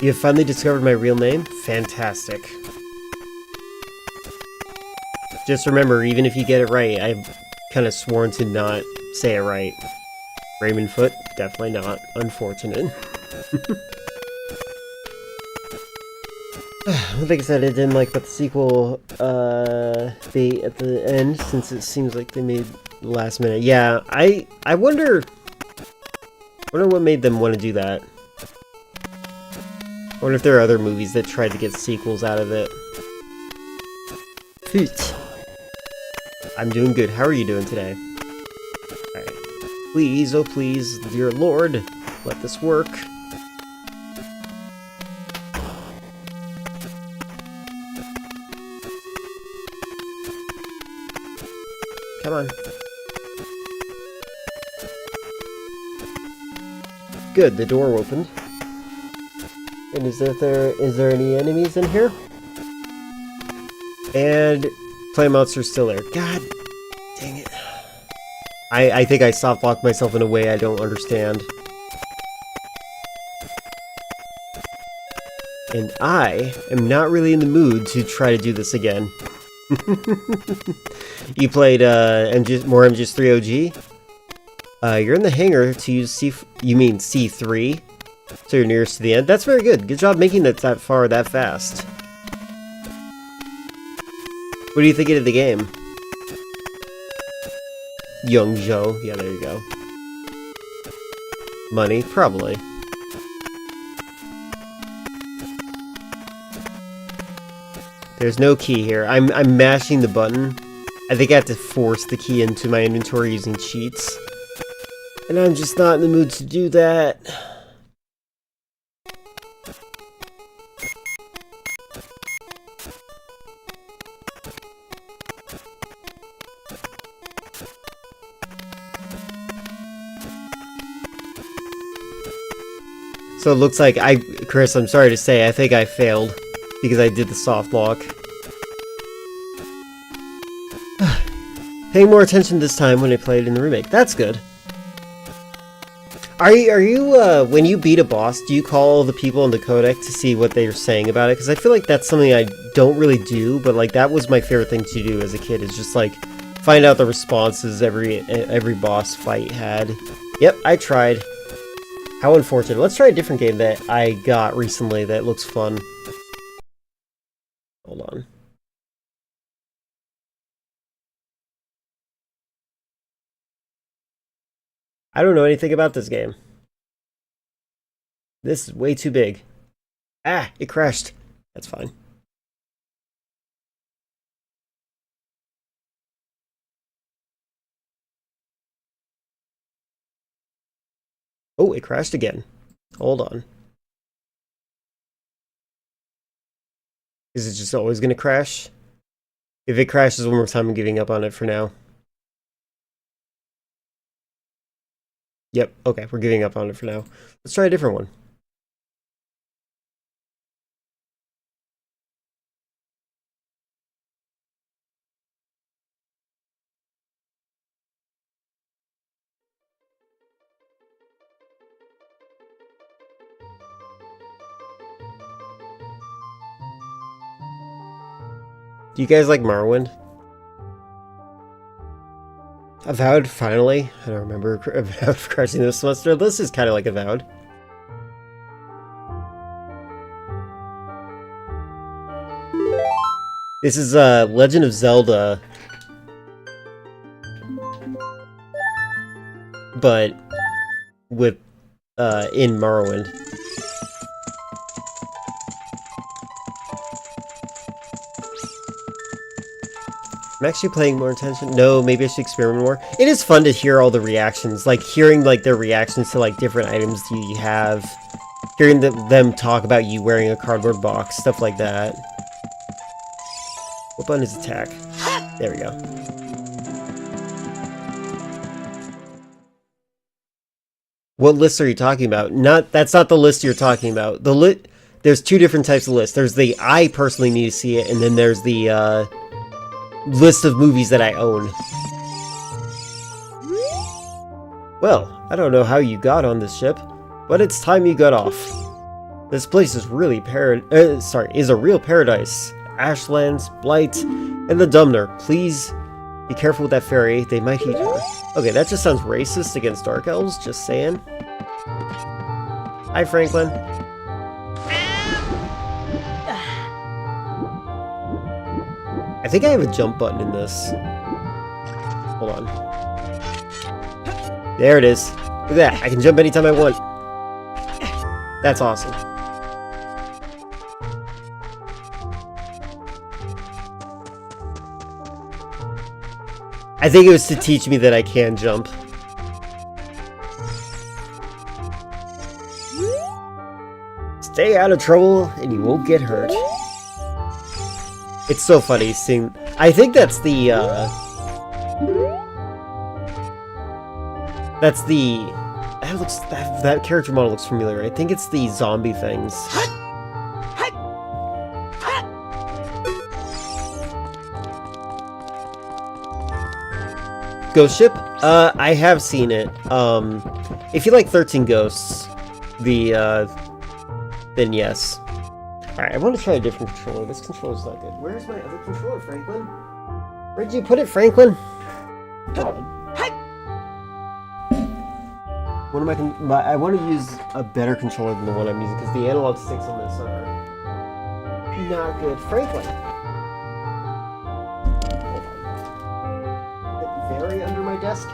You have finally discovered my real name? Fantastic. Just remember, even if you get it right, I've kind of sworn to not say it right. Raymond Foot? Definitely not. Unfortunate. Like I said, I didn't like about the sequel bait at the end, since it seems like they made the last minute. Yeah, I wonder what made them want to do that. I wonder if there are other movies that tried to get sequels out of it. Hoot. I'm doing good. How are you doing today? Alright. Please, oh please, dear Lord, let this work. Come on. Good, the door opened. And is there any enemies in here? And Flame Monster's still there. God dang it. I think I soft locked myself in a way I don't understand. And I am not really in the mood to try to do this again. You played more MGS3 OG? You're in the hangar to use C3? So you're nearest to the end? That's very good. Good job making it that far that fast. What do you think of the game? Young Joe. Yeah, there you go. Money? Probably. There's no key here. I'm mashing the button. I think I have to force the key into my inventory using cheats. And I'm just not in the mood to do that. So it looks like Chris, I'm sorry to say, I think I failed because I did the soft lock. Paying more attention this time when I played in the remake. That's good. Are you when you beat a boss, do you call the people in the codec to see what they're saying about it? Because I feel like that's something I don't really do, but like that was my favorite thing to do as a kid, is just like find out the responses every boss fight had. Yep, I tried. How unfortunate. Let's try a different game that I got recently that looks fun. Hold on. I don't know anything about this game. This is way too big. Ah, it crashed. That's fine. Oh, it crashed again. Hold on. Is it just always going to crash? If it crashes one more time, I'm giving up on it for now. Yep, okay, we're giving up on it for now. Let's try a different one. Do you guys like Morrowind? Avowed, finally. I don't remember Avowed crashing this semester. This is kind of like Avowed. This is Legend of Zelda, but with in Morrowind. I'm actually paying more attention. No, maybe I should experiment more. It is fun to hear all the reactions, like hearing like their reactions to like different items you have, hearing them talk about you wearing a cardboard box, stuff like that. What button is attack? There we go. What list are you talking about? That's not the list you're talking about. There's two different types of lists. There's the I personally need to see it, and then there's the list of movies that I own. Well, I don't know how you got on this ship, but it's time you got off. This place is really is a real paradise. Ashlands, Blight, and the Dumner. Please be careful with that fairy. They might eat her. Okay, that just sounds racist against Dark Elves, just saying. Hi, Franklin. I think I have a jump button in this. Hold on. There it is. Look at that. I can jump anytime I want. That's awesome. I think it was to teach me that I can jump. Stay out of trouble and you won't get hurt. It's so funny seeing... I think that's the, that's the... That character model looks familiar. I think it's the zombie things. Ghost Ship? I have seen it. If you like 13 Ghosts, then yes. Alright, I want to try a different controller. This controller's not good. Where's my other controller, Franklin? Where'd you put it, Franklin? What am I want to use a better controller than the one I'm using, because the analog sticks on this are not good. Franklin! Very under my desk.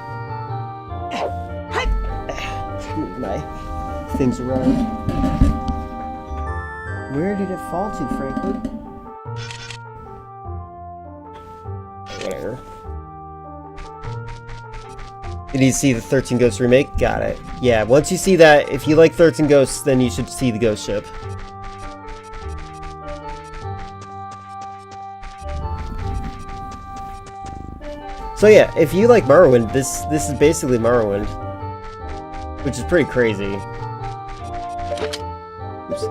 Move my things around. Where did it fall to, Franklin? Whatever. Did you see the 13 Ghosts remake? Got it. Yeah, once you see that, if you like 13 Ghosts, then you should see the Ghost Ship. So yeah, if you like Morrowind, this is basically Morrowind, which is pretty crazy. Oops.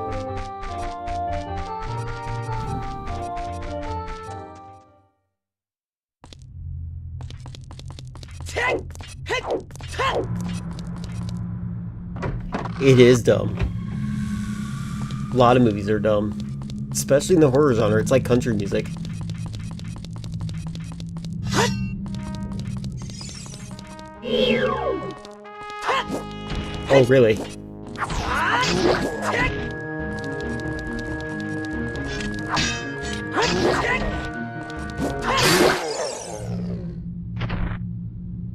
It is dumb. A lot of movies are dumb, especially in the horror genre. It's like country music. Oh, really?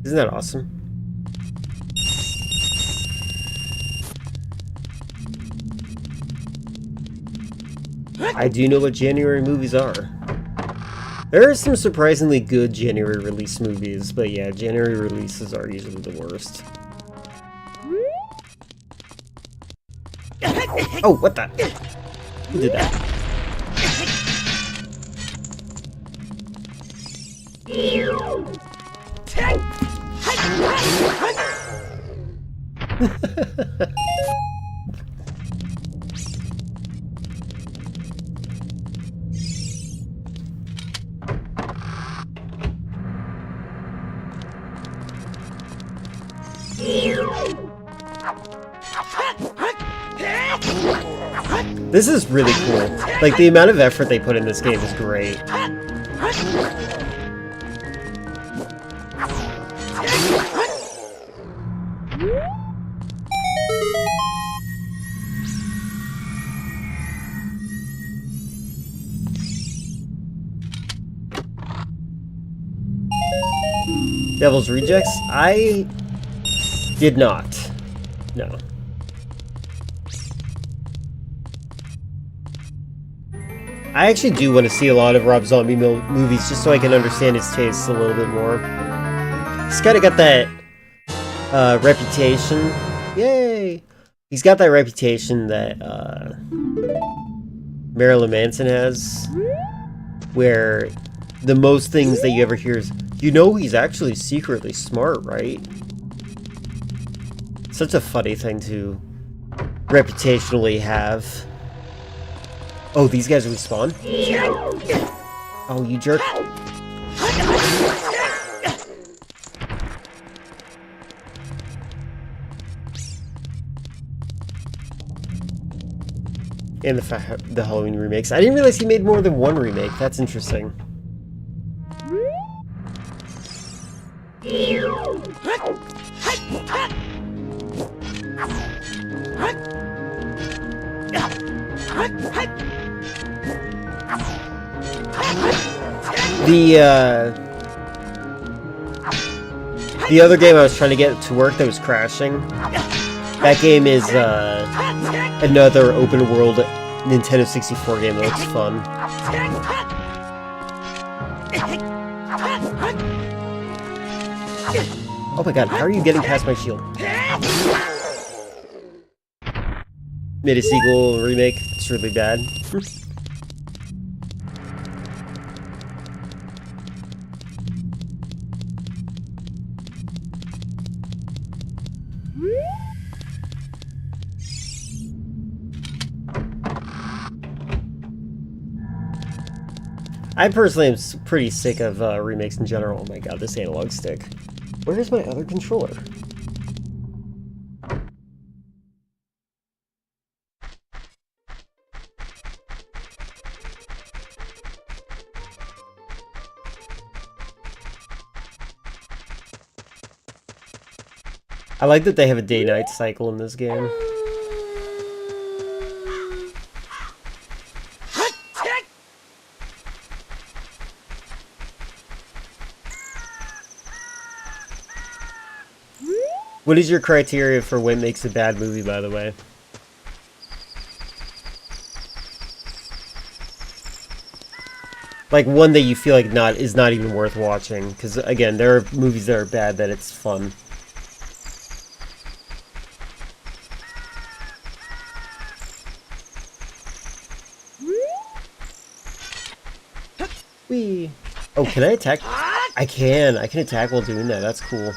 Isn't that awesome? I do know what January movies are. There are some surprisingly good January release movies, but yeah, January releases are usually the worst. Oh, what the? Who did that? This is really cool. Like, the amount of effort they put in this game is great. Devil's Rejects? I did not. No. I actually do want to see a lot of Rob Zombie movies just so I can understand his tastes a little bit more. He's kind of got that reputation. Yay! He's got that reputation that Marilyn Manson has, where the most things that you ever hear is, you know, he's actually secretly smart, right? Such a funny thing to reputationally have. Oh, these guys respawn? Oh, you jerk. And the Halloween remakes. I didn't realize he made more than one remake. That's interesting. The other game I was trying to get to work that was crashing, that game is another open world Nintendo 64 game that looks fun. Oh my god, how are you getting past my shield? Made a sequel remake, it's really bad. I personally am pretty sick of remakes in general. Oh my god, this analog stick. Where is my other controller? I like that they have a day-night cycle in this game. What is your criteria for what makes a bad movie, by the way? Like one that you feel like is not even worth watching, because again, there are movies that are bad that it's fun. Whee! Oh, can I attack? I can attack while doing that. That's cool.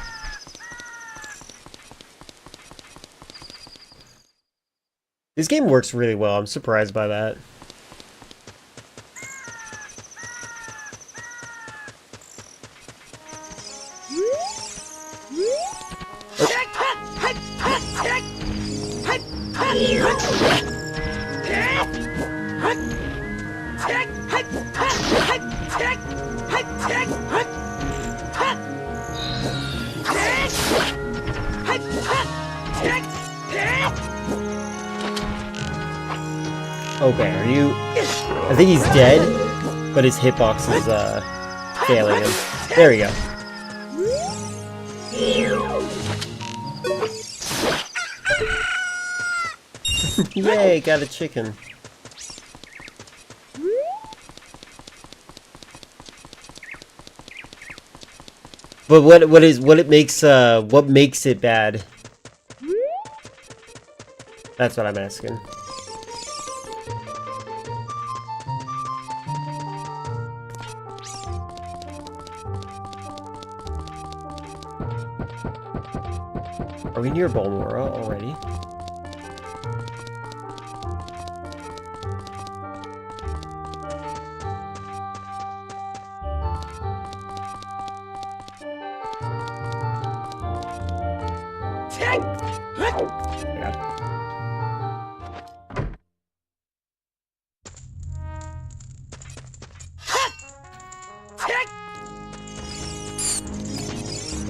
This game works really well. I'm surprised by that. Okay, are you... I think he's dead, but his hitbox is, failing him. There we go. Yay, got a chicken. But what makes it bad? That's what I'm asking. Are we near Balmora already?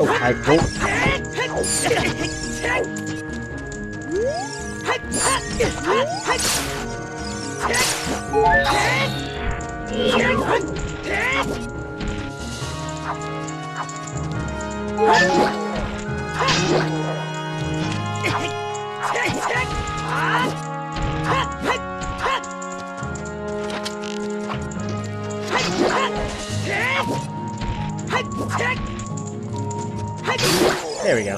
Oh, I won't. There we go.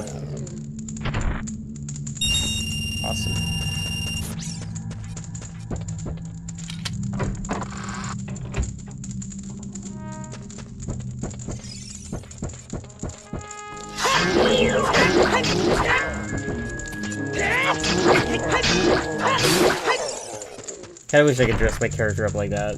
Awesome. Kinda wish I could dress my character up like that.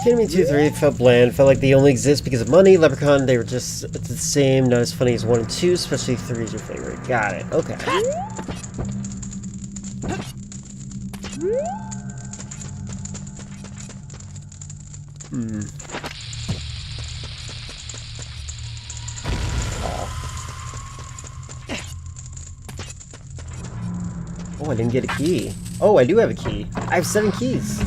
Kingdom 2 3 felt bland, felt like they only exist because of money. Leprechaun, they were just the same, not as funny as 1 and 2, especially 3 is your favorite. Got it, okay. Oh, I didn't get a key. Oh, I do have a key. I have 7 keys.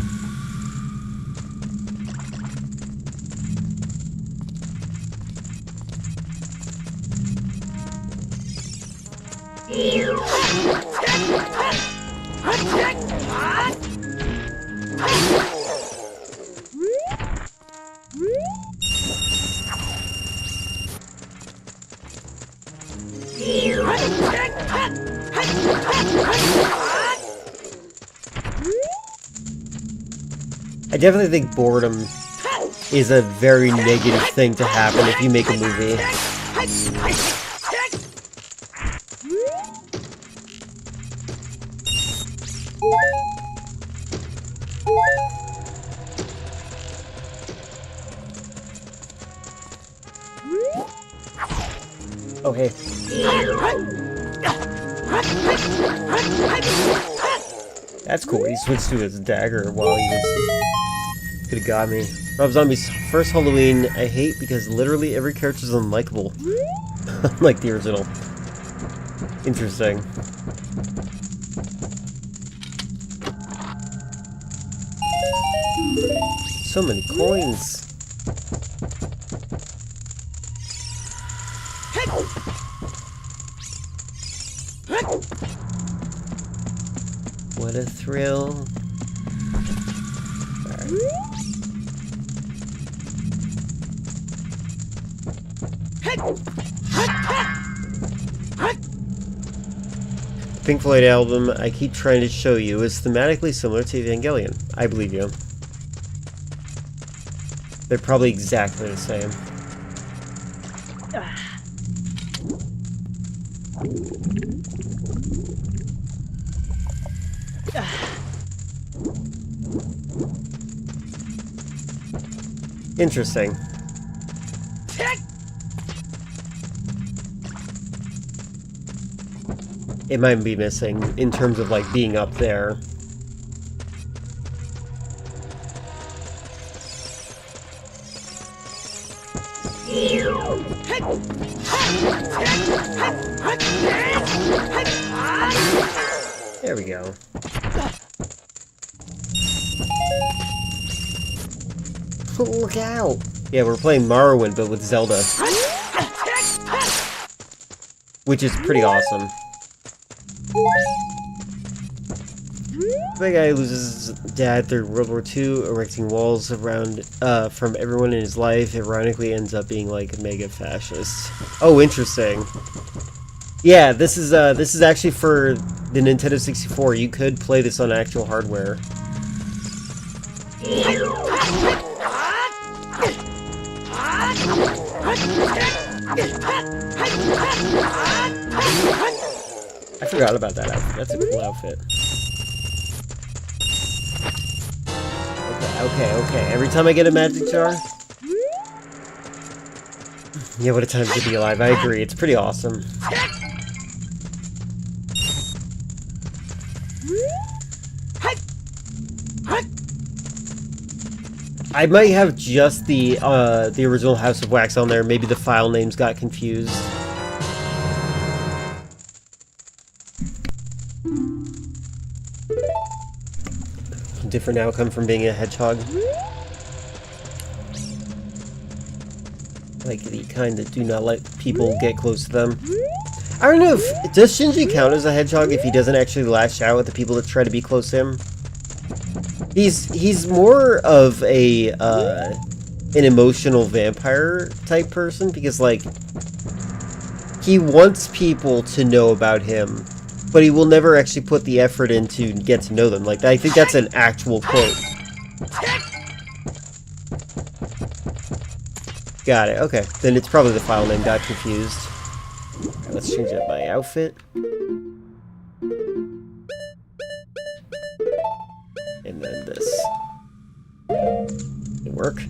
I definitely think boredom is a very negative thing to happen if you make a movie. Okay. That's cool. He switched to his dagger while he was... Could've got me. Rob Zombie's first Halloween I hate because literally every character is unlikable. Like the original. Interesting. So many coins. What a thrill. Pink Floyd album I keep trying to show you is thematically similar to Evangelion. I believe you. They're probably exactly the same. Interesting. It might be missing in terms of like being up there. There we go. Look out! Yeah, we're playing Morrowind, but with Zelda. Which is pretty awesome. The guy loses his dad through World War II, erecting walls around from everyone in his life, ironically ends up being like a mega fascist. Oh, interesting. Yeah, this is actually for the Nintendo 64. You could play this on actual hardware. I forgot about that outfit. That's a cool outfit. Okay. Every time I get a magic jar... Yeah, what a time to be alive. I agree. It's pretty awesome. I might have just the original House of Wax on there. Maybe the file names got confused. Different outcome from being a hedgehog. Like the kind that do not let people get close to them. I don't know if... Does Shinji count as a hedgehog if he doesn't actually lash out at the people that try to be close to him? He's more of a an emotional vampire type person because like he wants people to know about him, but he will never actually put the effort in to get to know them. Like I think that's an actual quote. Got it. Okay, then it's probably the file name got confused. Alright, let's change up my outfit. And then this. work.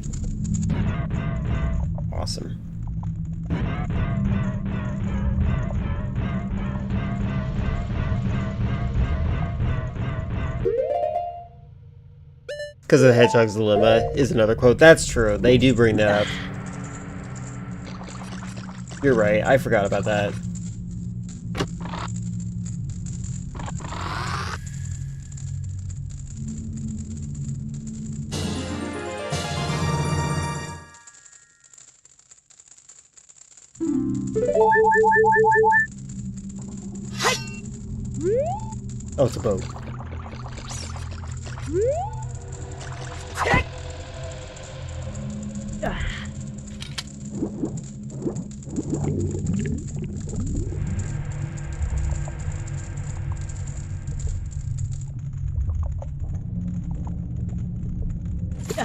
Awesome. Because of the Hedgehog's dilemma is another quote. That's true. They do bring that up. You're right. I forgot about that. Oh, it's a boat.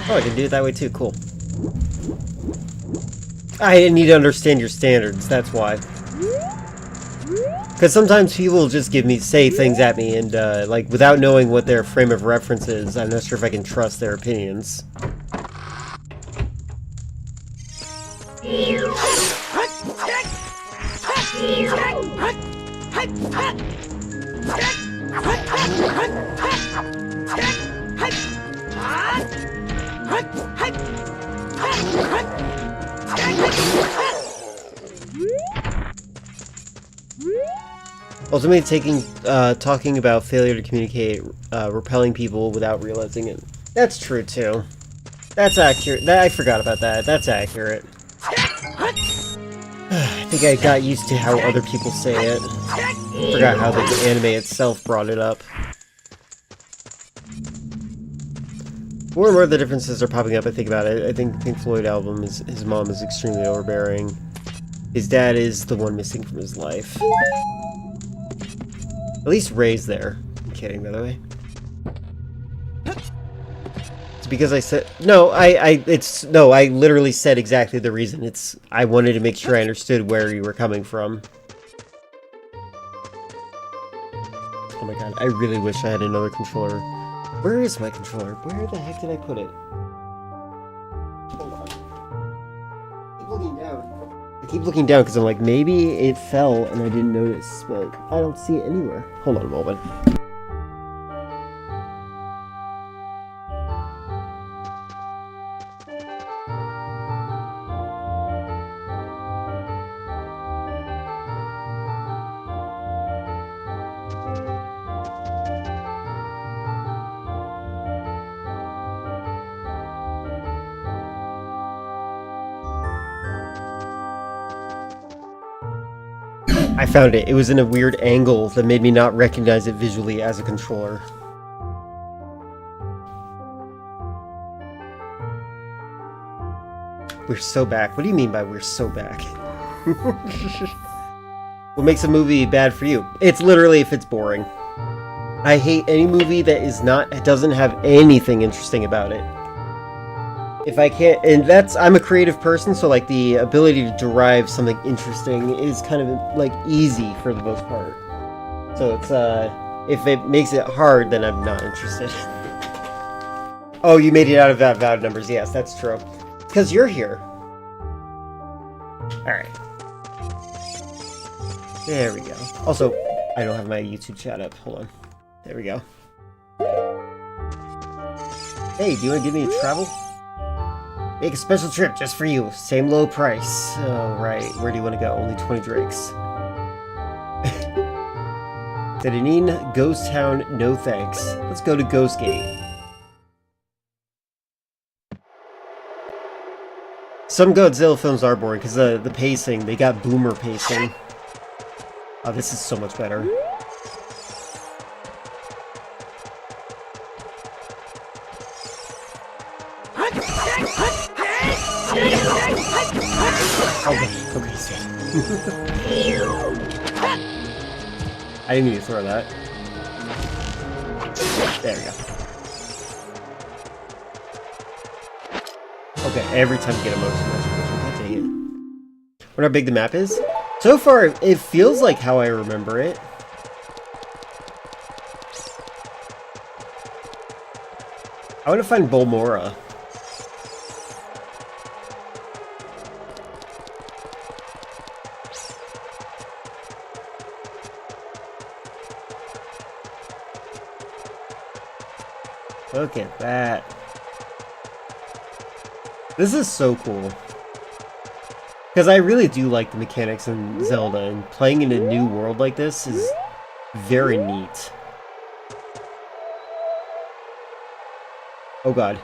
Oh, I can do it that way too. Cool. I need to understand your standards, that's why. Because sometimes people will just say things at me, and like, without knowing what their frame of reference is, I'm not sure if I can trust their opinions. Ultimately, talking about failure to communicate, repelling people without realizing it. That's true too. That's accurate. I forgot about that. That's accurate. I think I got used to how other people say it. Forgot how the anime itself brought it up. More and more the differences are popping up, I think about it. I think Pink Floyd album, his mom is extremely overbearing. His dad is the one missing from his life. At least Ray's there. I'm kidding, by the way. It's because I said... No, I literally said exactly the reason. I wanted to make sure I understood where you were coming from. Oh my god, I really wish I had another controller. Where is my controller? Where the heck did I put it? Hold on. Keep looking down. I keep looking down because I'm like, maybe it fell and I didn't notice, but I don't see it anywhere. Hold on a moment. I found it. It was in a weird angle that made me not recognize it visually as a controller. We're so back. What do you mean by we're so back? What makes a movie bad for you? It's literally if it's boring. I hate any movie that doesn't have anything interesting about it. If I can't, and I'm a creative person, so like the ability to derive something interesting is kind of like easy for the most part. So it's, if it makes it hard, then I'm not interested. Oh, you made it out of that valid numbers. Yes, that's true. Because you're here. Alright. There we go. Also, I don't have my YouTube chat up. Hold on. There we go. Hey, do you want to give me a travel? Make a special trip just for you. Same low price. Oh, right. Where do you want to go? Only 20 drakes. Dedanine, Ghost Town, no thanks. Let's go to Ghost Gate. Some Godzilla films are boring because the pacing, they got boomer pacing. Oh, this is so much better. Okay. I didn't need to throw that. There we go. Okay, every time you get a motion, God dang it. Wonder how big the map is? So far, it feels like how I remember it. I want to find Bolmora. Look at that. This is so cool. Because I really do like the mechanics in Zelda, and playing in a new world like this is very neat. Oh god.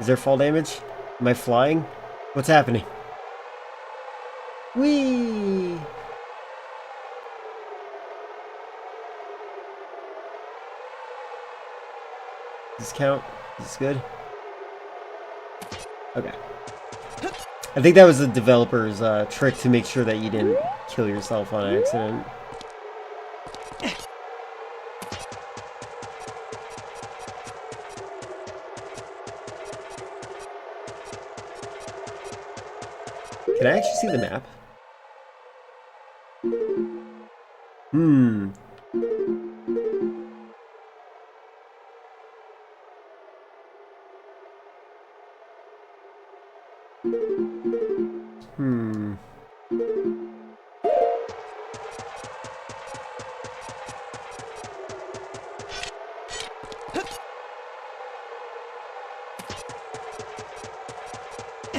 Is there fall damage? Am I flying? What's happening? Whee! Does this count? Is this good? Okay. I think that was the developer's trick to make sure that you didn't kill yourself on accident. Can I actually see the map?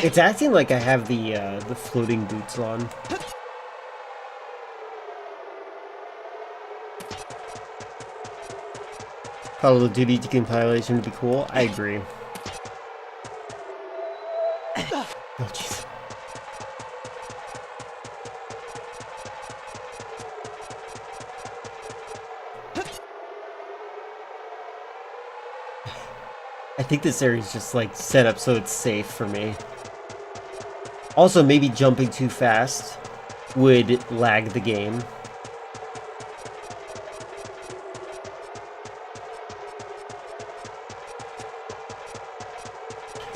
It's acting like I have the floating boots on. Call of Duty decompilation would be cool. I agree. Oh jeez. I think this area is just like set up so it's safe for me. Also, maybe jumping too fast would lag the game.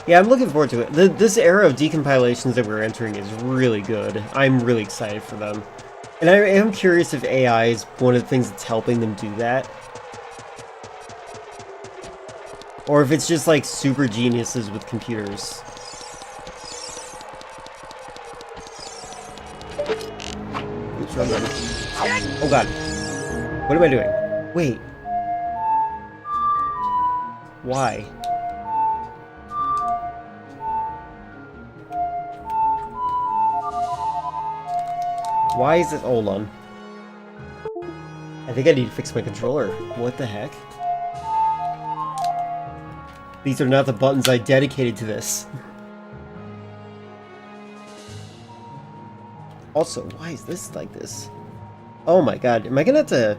Yeah, I'm looking forward to it. This era of decompilations that we're entering is really good. I'm really excited for them. And I am curious if AI is one of the things that's helping them do that. Or if it's just like super geniuses with computers. Oops, wrong button. Oh god. What am I doing? Wait. Why? Why is it? Hold on. I think I need to fix my controller. What the heck? These are not the buttons I dedicated to this. Also, why is this like this? Oh my god, am I gonna have to...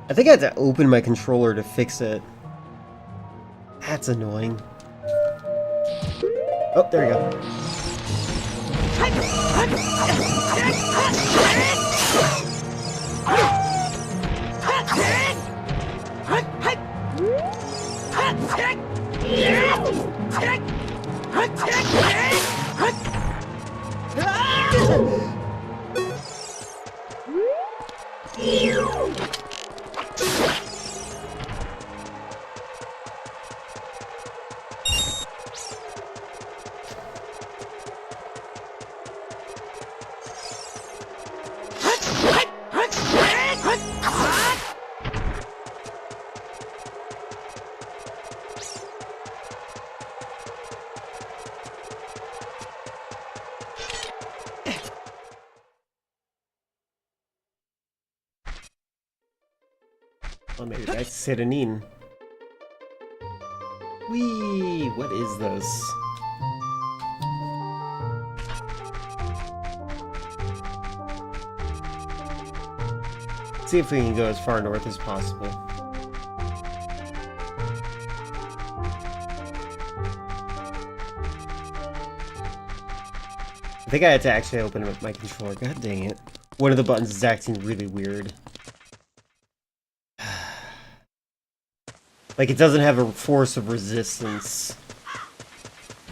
I think I have to open my controller to fix it. That's annoying. Oh, there we go. Oh, maybe that's Serenine. Whee! What is this? See if we can go as far north as possible. I think I had to actually open up my controller. God dang it. One of the buttons is acting really weird. Like, it doesn't have a force of resistance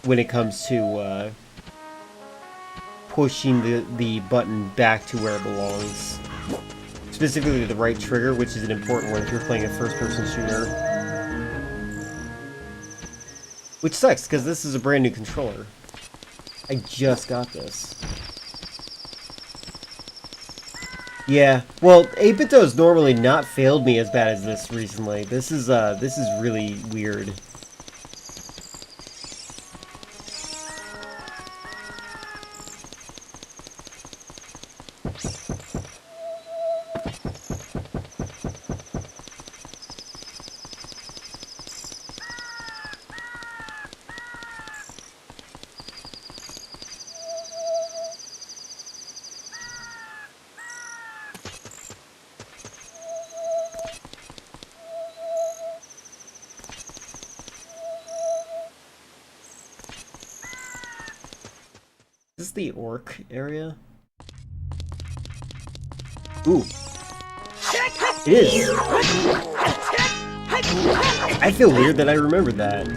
when it comes to pushing the button back to where it belongs. Specifically the right trigger, which is an important one if you're playing a first-person shooter. Which sucks, because this is a brand new controller. I just got this. Yeah, well, 8BitDo has normally not failed me as bad as this recently. This is really weird. Is this the orc area? Ooh. It is. I feel weird that I remembered that.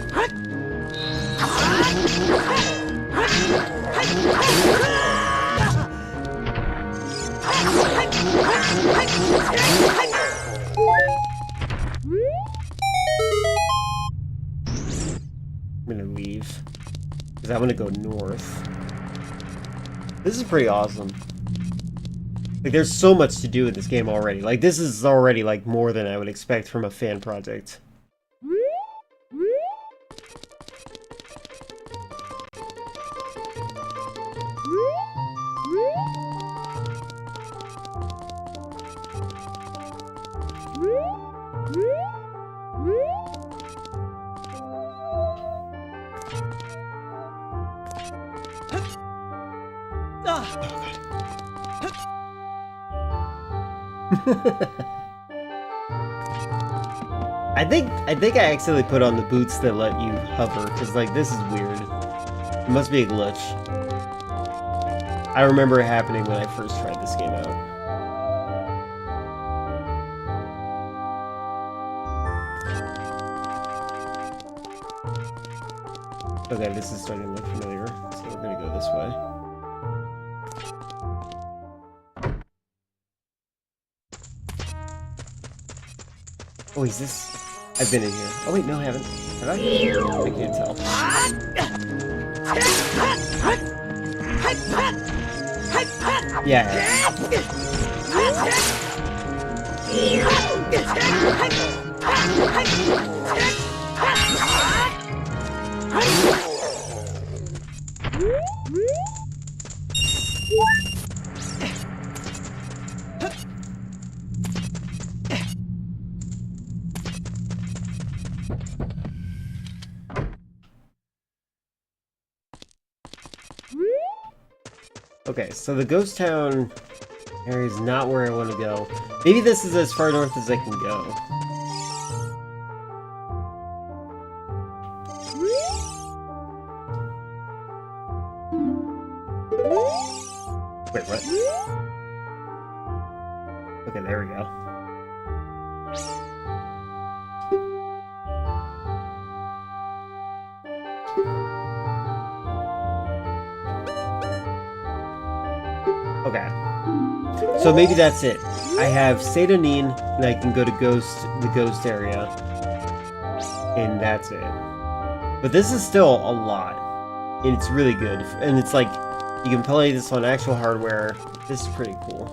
I'm gonna leave. Because I want to go north. This is pretty awesome. Like, there's so much to do in this game already. Like, this is already, like, more than I would expect from a fan project. I think I accidentally put on the boots that let you hover, because like this is weird. It must be a glitch. I remember it happening when I first tried this game out. Okay, this is starting to look familiar, so we're gonna go this way. Oh, is this? I've been in here. Oh wait, no, I haven't. Have I? I can't tell. Yeah. Okay, so the ghost town area is not where I want to go. Maybe this is as far north as I can go. Wait, what? Okay, there we go. Okay. So maybe that's it. I have Sedonin, and I can go to the ghost area. And that's it. But this is still a lot. And it's really good. And it's like, you can play this on actual hardware. This is pretty cool.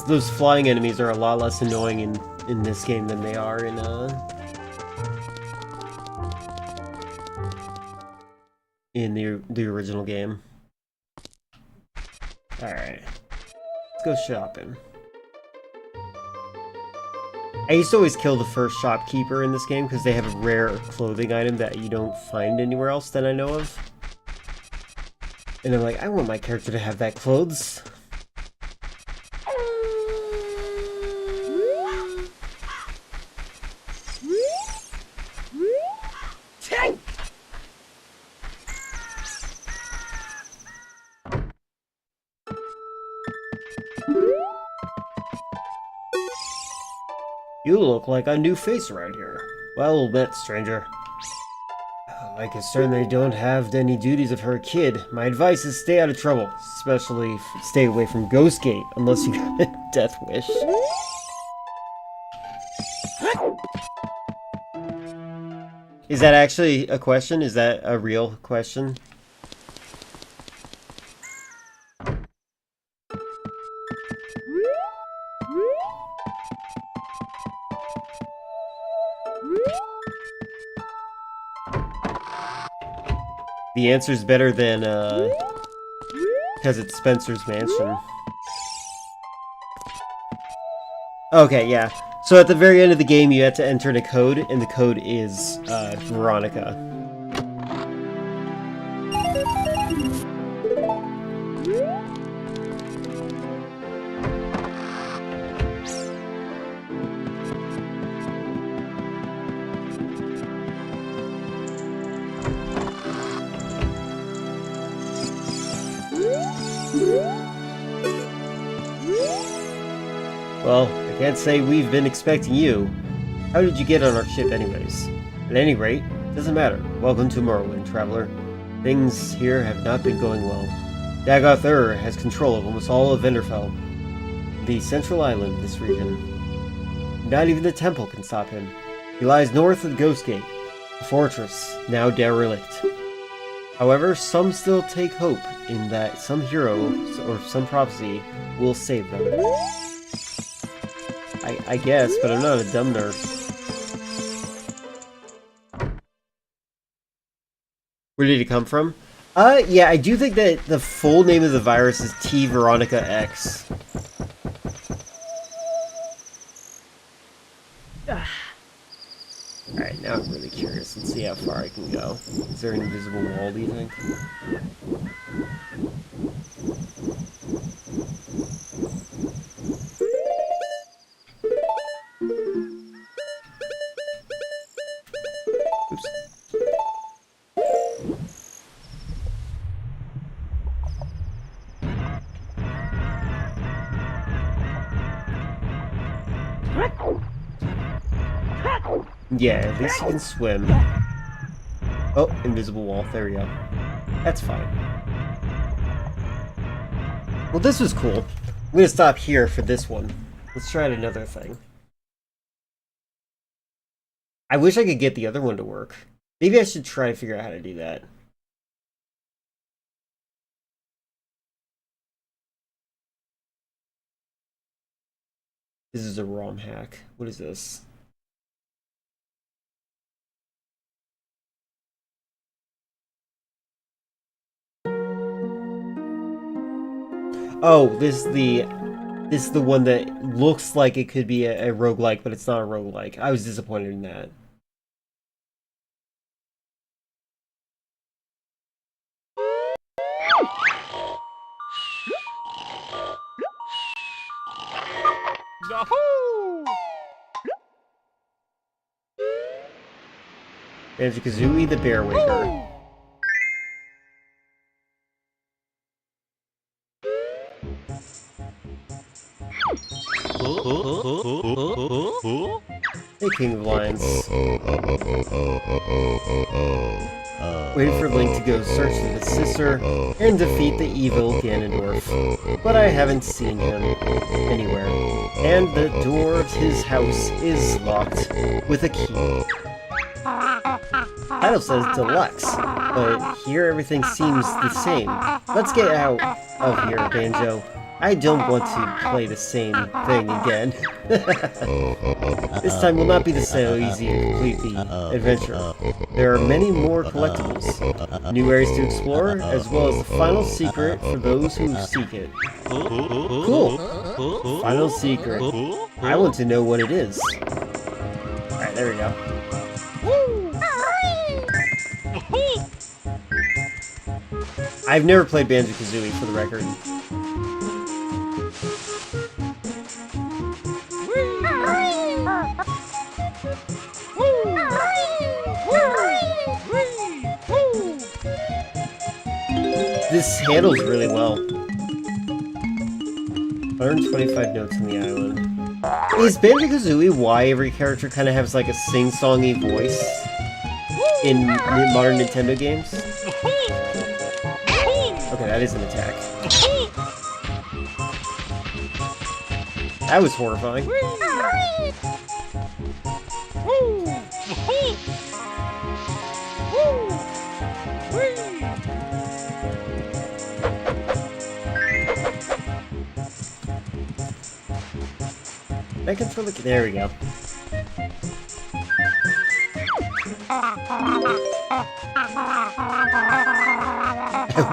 Those flying enemies are a lot less annoying in this game than they are in the original game. Alright. Let's go shopping. I used to always kill the first shopkeeper in this game because they have a rare clothing item that you don't find anywhere else that I know of. And I'm like, I want my character to have that clothes. You look like a new face around here. Well met, stranger. I certainly don't have any duties of her kid. My advice is stay out of trouble, especially stay away from Ghostgate, unless you got a death wish. Is that actually a question? Is that a real question? The answer's better than, because it's Spencer's Mansion. Okay, yeah. So at the very end of the game, you have to enter in a code, and the code is, Veronica. Well, I can't say we've been expecting you. How did you get on our ship anyways? At any rate, doesn't matter. Welcome to Morrowind, traveler. Things here have not been going well. Dagoth Ur has control of almost all of Venderfell, the central island of this region. Not even the temple can stop him. He lies north of the Ghost Gate, a fortress now derelict. However, some still take hope in that some hero or some prophecy will save them. I guess, but I'm not a dumb nerd. Where did it come from? Yeah, I do think that the full name of the virus is T. Veronica X. Alright, now I'm really curious. Let's see how far I can go. Is there an invisible wall, do you think? Oops. Yeah, at least you can swim. Oh, invisible wall. There we go. That's fine. Well, this was cool. I'm gonna stop here for this one. Let's try another thing. I wish I could get the other one to work. Maybe I should try to figure out how to do that. This is a ROM hack. What is this? Oh, this is the one that looks like it could be a roguelike, but it's not a roguelike. I was disappointed in that. Yahoo! Banjo-Kazooie the Bear Waker. Hey, King of Lions. Waiting for Link to go search for his sister and defeat the evil Ganondorf, but I haven't seen him anywhere, and the door of his house is locked with a key. Title says Deluxe, but here everything seems the same. Let's get out of here, Banjo. I don't want to play the same thing again. This time will not be so easy to complete the adventure. There are many more collectibles, new areas to explore, as well as the final secret for those who seek it. Cool! Final secret. I want to know what it is. Alright, there we go. I've never played Banjo-Kazooie, for the record. This handles really well. 125 notes on the island. Is Banjo-Kazooie why every character kind of has like a sing-songy voice in modern Nintendo games? Okay, that is an attack. That was horrifying. I control the... There we go.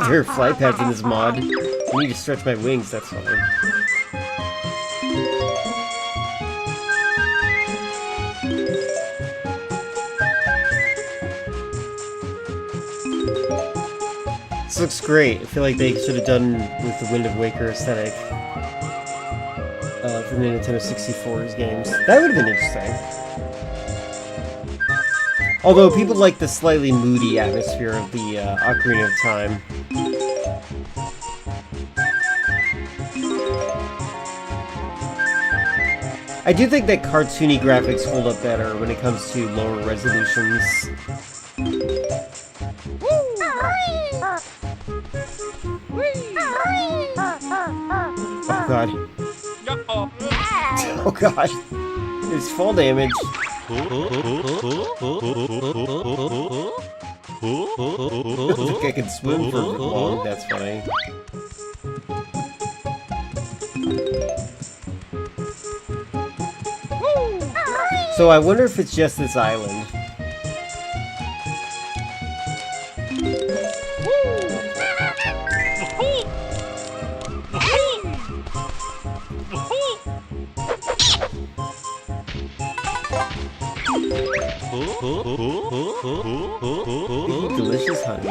There are fly pads in this mod. I need to stretch my wings, that's fine. This looks great. I feel like they should have done with the Wind Waker aesthetic for the Nintendo 64's games. That would have been interesting. Although people like the slightly moody atmosphere of the Ocarina of Time. I do think that cartoony graphics hold up better when it comes to lower resolutions. Oh god. Oh god. There's fall damage. I don't think I can swim for long, that's funny. So I wonder if it's just this island. Delicious honey.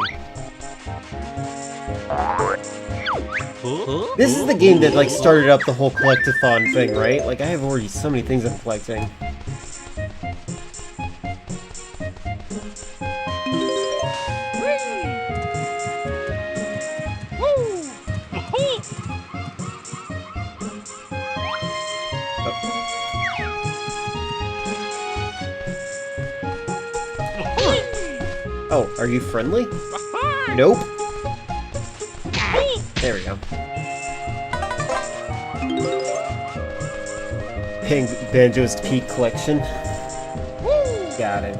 This is the game that like started up the whole collectathon thing, right? Like I have already so many things I'm collecting. Oh, are you friendly? Nope. There we go. Banjo's Peak Collection. Got it.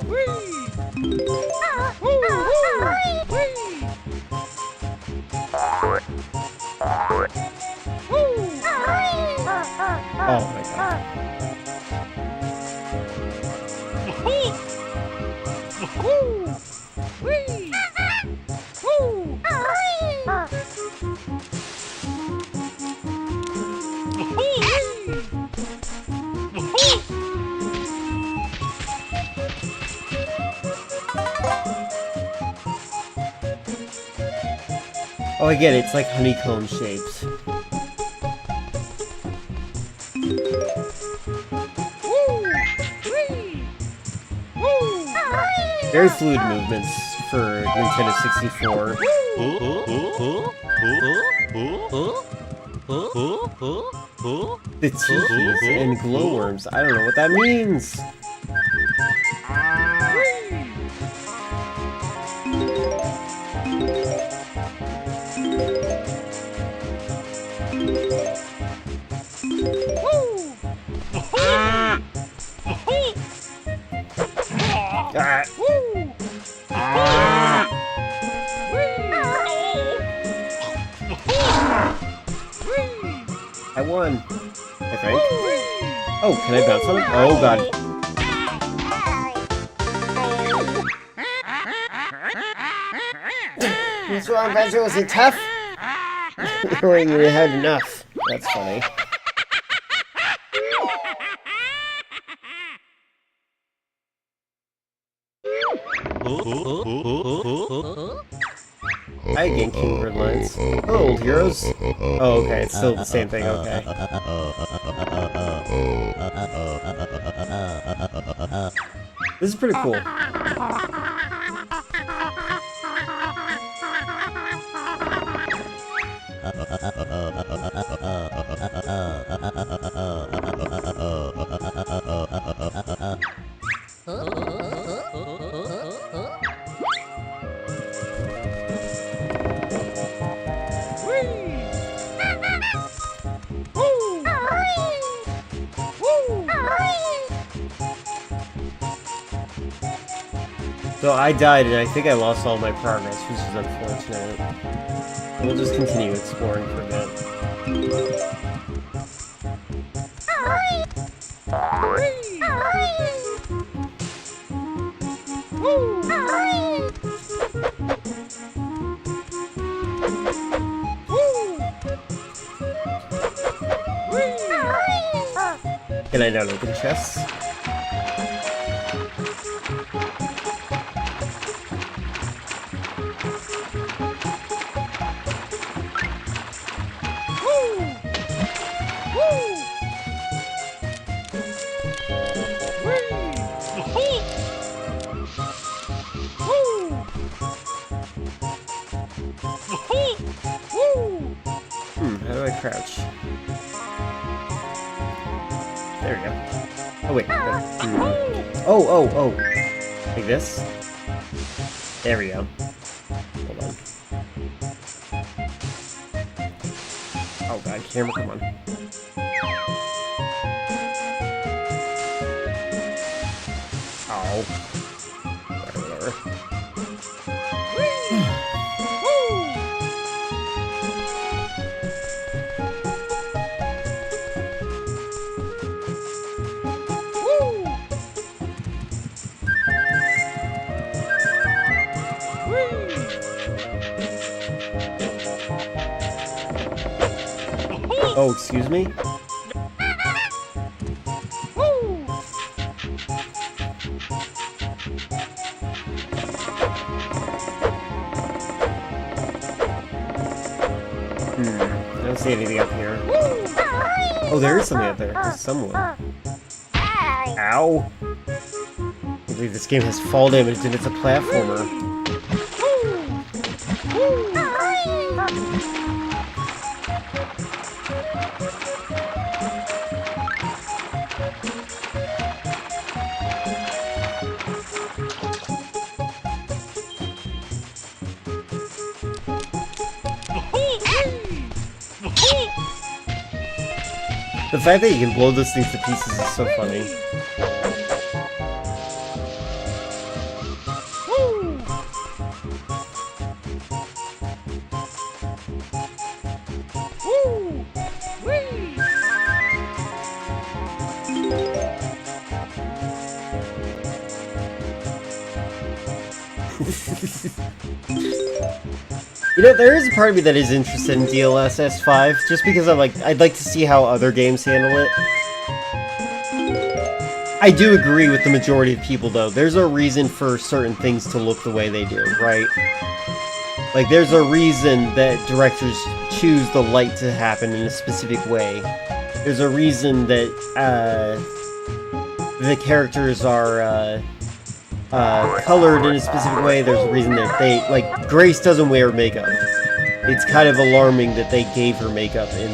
Oh my god. Oh, I get it. It's like honeycomb shaped. Very fluid movements for Nintendo 64. The teepees and glowworms. I don't know what that means. I won, I think. Oh, can I bounce on him? Oh god. What's wrong, Banjo? Was it tough? Or you had enough. That's funny. Hi again, King Redlines. Hello, old heroes. Oh, okay, it's still the same thing, okay. This is pretty cool. So I died and I think I lost all my progress, which is unfortunate. We'll just continue exploring for a bit. Can I not open chests? How do I crouch? There we go. Oh wait. Oh. Like this? There we go. Hold on. Oh god, camera, come on. Oh. Whatever. Oh, excuse me? I don't see anything up here. Oh, there is something up there. There's someone. Ow! I believe this game has fall damage and it's a platformer. The fact that you can blow those things to pieces is so funny. You know, there is a part of me that is interested in DLSS 5, just because I'd like to see how other games handle it. I do agree with the majority of people, though. There's a reason for certain things to look the way they do, right? Like, there's a reason that directors choose the light to happen in a specific way. There's a reason that, the characters are, colored in a specific way. There's a reason that they, like, Grace doesn't wear makeup. It's kind of alarming that they gave her makeup in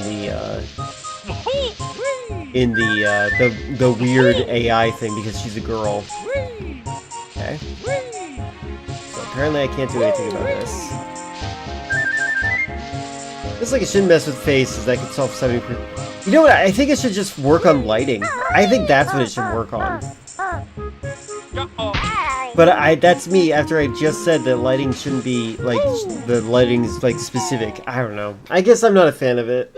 the weird AI thing because she's a girl. Okay. So apparently I can't do anything about this. Looks like it shouldn't mess with faces. That could solve 70%. You know what? I think it should just work on lighting. I think that's what it should work on. But that's me after I just said that lighting shouldn't be, like, the lighting's, like, specific. I don't know. I guess I'm not a fan of it.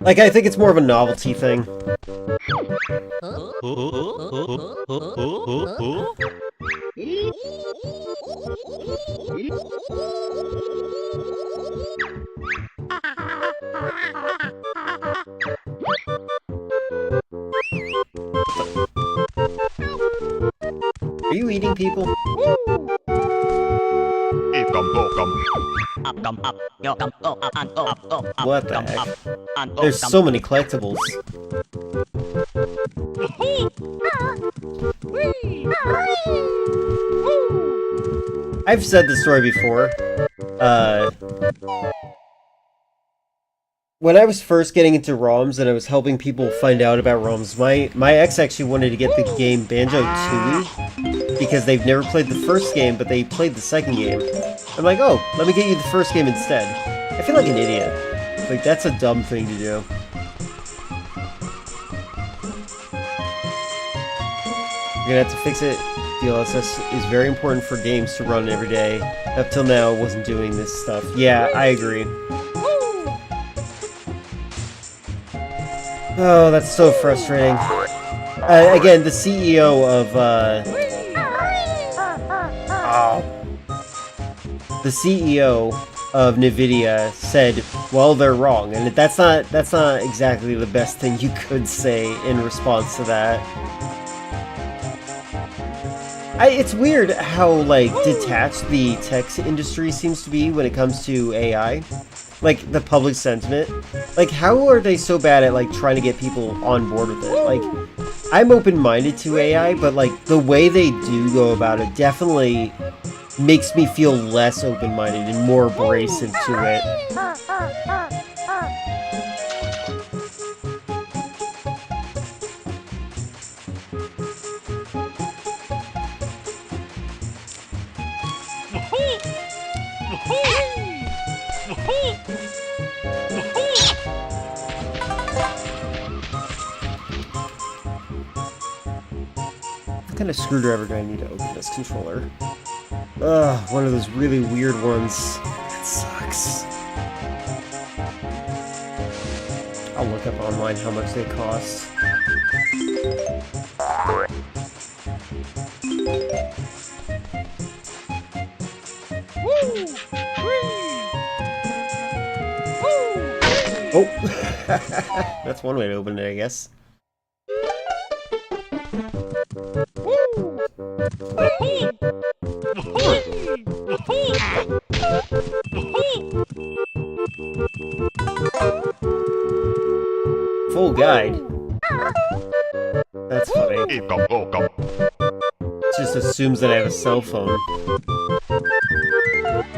Like, I think it's more of a novelty thing. Are you eating people? What the heck? There's so many collectibles. I've said this story before. When I was first getting into ROMs and I was helping people find out about ROMs, my ex actually wanted to get the game Banjo-Tooie because they've never played the first game, but they played the second game. I'm like, oh, let me get you the first game instead. I feel like an idiot. Like, that's a dumb thing to do. You're gonna have to fix it. DLSS is very important for games to run every day. Up till now, it wasn't doing this stuff. Yeah, I agree. Oh, that's so frustrating. Again, the CEO of, the CEO of NVIDIA said, well, they're wrong. And that's not exactly the best thing you could say in response to that. It's weird how, like, detached the tech industry seems to be when it comes to AI. Like, the public sentiment. Like, how are they so bad at, like, trying to get people on board with it? Like, I'm open-minded to AI, but, like, the way they do go about it definitely makes me feel less open-minded and more abrasive to it. What kind of screwdriver do I need to open this controller? Ugh, one of those really weird ones. That sucks. I'll look up online how much they cost. Oh! That's one way to open it, I guess. Full guide. That's funny. It just assumes that I have a cell phone.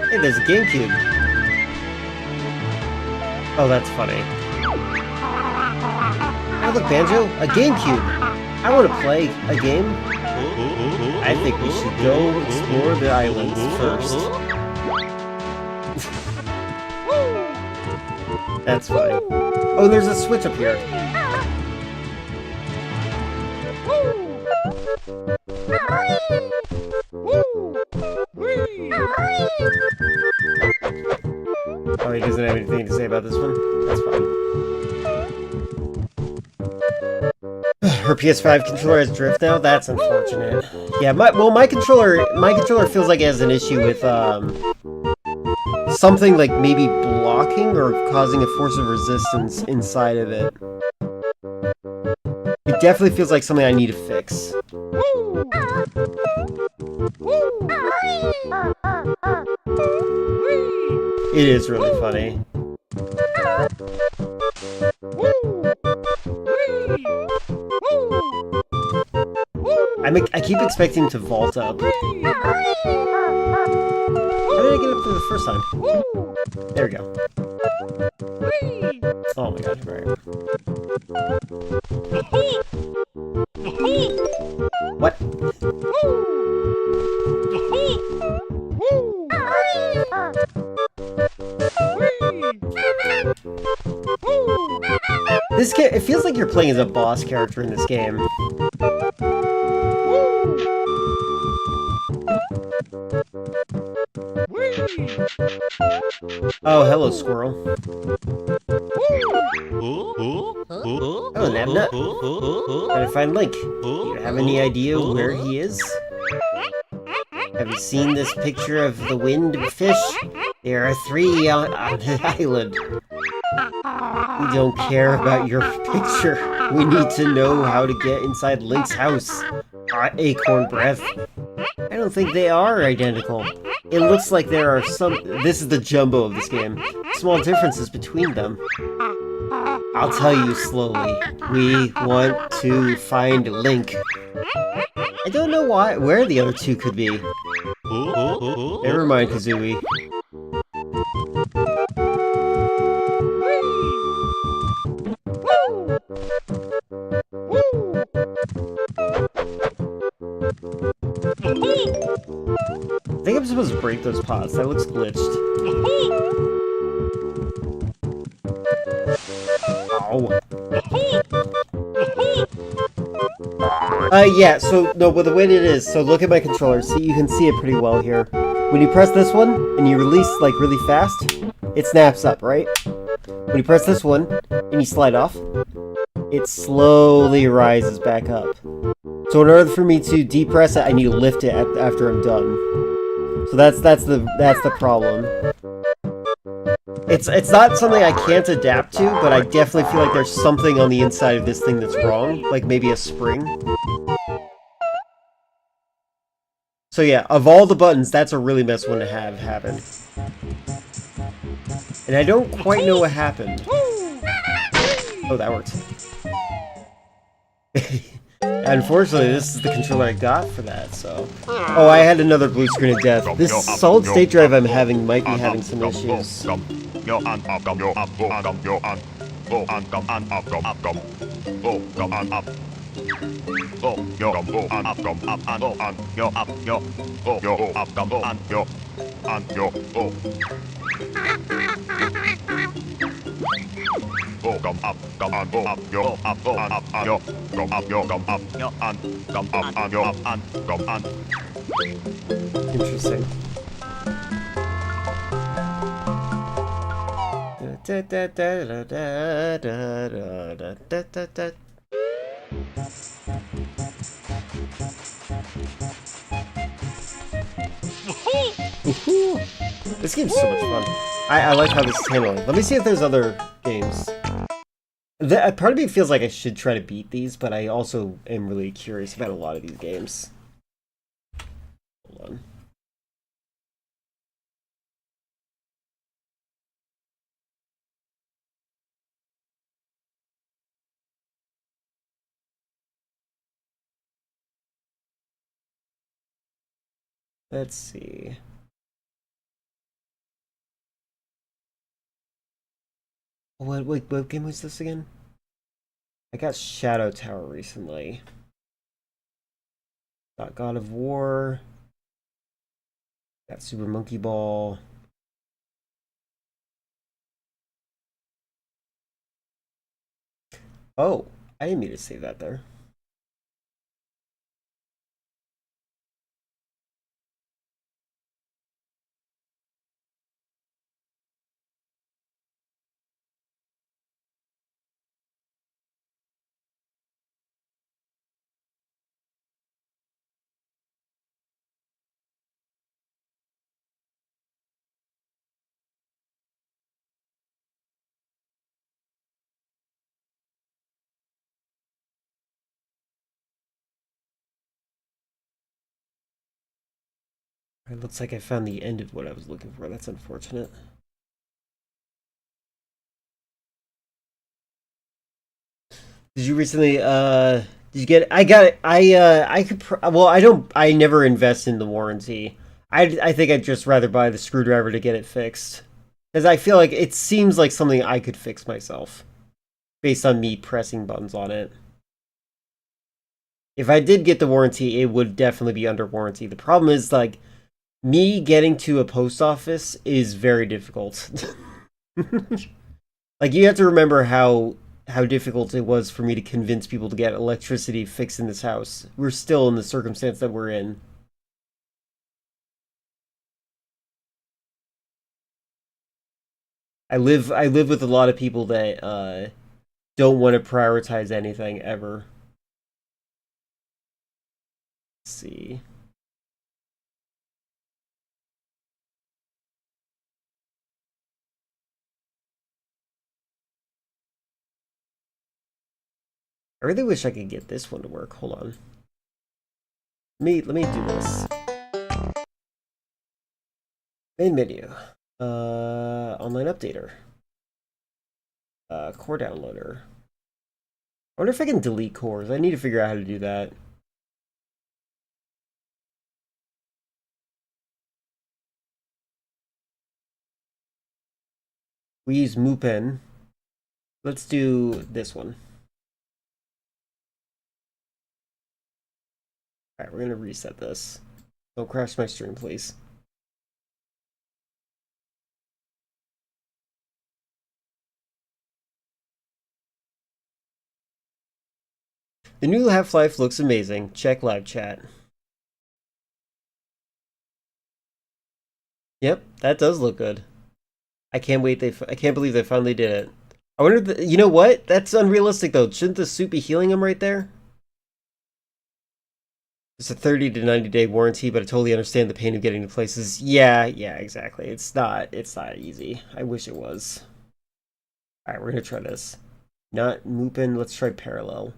Hey, there's a GameCube. Oh, that's funny. Oh, look, Banjo, a GameCube. I want to play a game. I think we should go explore the islands first. That's funny. Oh, there's a switch up here. Oh, he doesn't have anything to say about this one? That's fine. Her PS5 controller has drift now? That's unfortunate. Yeah, my controller feels like it has an issue with, something like maybe blocking or causing a force of resistance inside of it. It definitely feels like something I need to fix. It is really funny. I keep expecting to vault up. How did I get up there the first time? There we go. Oh my god, right. What? This game, it feels like you're playing as a boss character in this game. Oh, hello, squirrel. Oh, Nabnut. Gotta find Link. Do you have any idea where he is? Have you seen this picture of the wind fish? There are 3 on the island. We don't care about your picture. We need to know how to get inside Link's house. Acorn Breath. I don't think they are identical. It looks like there are some... This is the jumbo of this game. Small differences between them. I'll tell you slowly. We want to find Link. I don't know where the other 2 could be. Never mind, Kazooie. I think I'm supposed to break those pots. That looks glitched. Ow. Yeah, so, no, but the way it is, so look at my controller, see, you can see it pretty well here. When you press this one, and you release, like, really fast, it snaps up, right? When you press this one, and you slide off, it slowly rises back up. So in order for me to depress it, I need to lift it after I'm done. So that's the problem. It's not something I can't adapt to, but I definitely feel like there's something on the inside of this thing that's wrong, like maybe a spring. So yeah, of all the buttons, that's a really mess one to have happen. And I don't quite know what happened. Oh, that worked. Unfortunately, this is the controller I got for that, so... Oh, I had another blue screen of death. This solid-state drive I'm having might be having some issues. Interesting. This game's so much fun. I like how this is handling. Let me see if there's other games. Part of me feels like I should try to beat these, but I also am really curious about a lot of these games. Hold on. Let's see. What game was this again? I got Shadow Tower recently. Got God of War. Got Super Monkey Ball. Oh, I didn't mean to save that there. It looks like I found the end of what I was looking for. That's unfortunate. Did you recently, did you get, I got it, I could, well, I never invest in the warranty. I think I'd just rather buy the screwdriver to get it fixed. Because I feel like it seems like something I could fix myself. Based on me pressing buttons on it. If I did get the warranty, it would definitely be under warranty. The problem is, like, me getting to a post office is very difficult. Like, you have to remember how difficult it was for me to convince people to get electricity fixed in this house. We're still in the circumstance that we're in. I live with a lot of people that don't want to prioritize anything ever. Let's see. I really wish I could get this one to work. Hold on. Let me do this. Main menu. Online updater. Core downloader. I wonder if I can delete cores. I need to figure out how to do that. We use Mupen. Let's do this one. Alright, we're gonna reset this. Don't crash my stream, please. The new Half-Life looks amazing. Check live chat. Yep, that does look good. I can't wait. I can't believe they finally did it. I wonder. You know what? That's unrealistic though. Shouldn't the suit be healing him right there? It's a 30 to 90 day warranty, but I totally understand the pain of getting to places. Yeah, exactly. It's not easy. I wish it was. All right, we're gonna try this. Not Mupen. Let's try Parallel.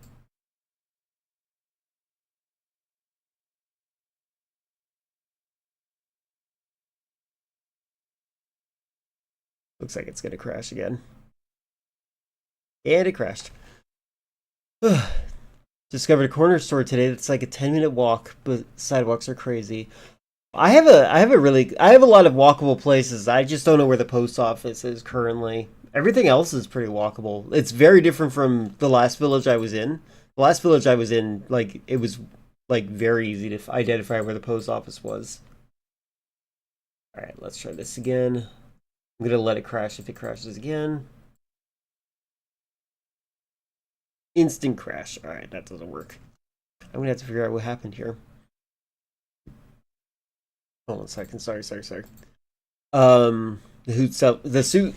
Looks like it's gonna crash again. And it crashed. Discovered a corner store today that's like a 10-minute walk, but sidewalks are crazy. I have a lot of walkable places. I just don't know where the post office is currently. Everything else is pretty walkable. It's very different from the last village I was in. The last village I was in, like, it was like very easy to identify where the post office was. All right, let's try this again. I'm gonna let it crash if it crashes again. Instant crash. All right, that doesn't work. I'm gonna have to figure out what happened here. Hold on a second. Sorry. The suit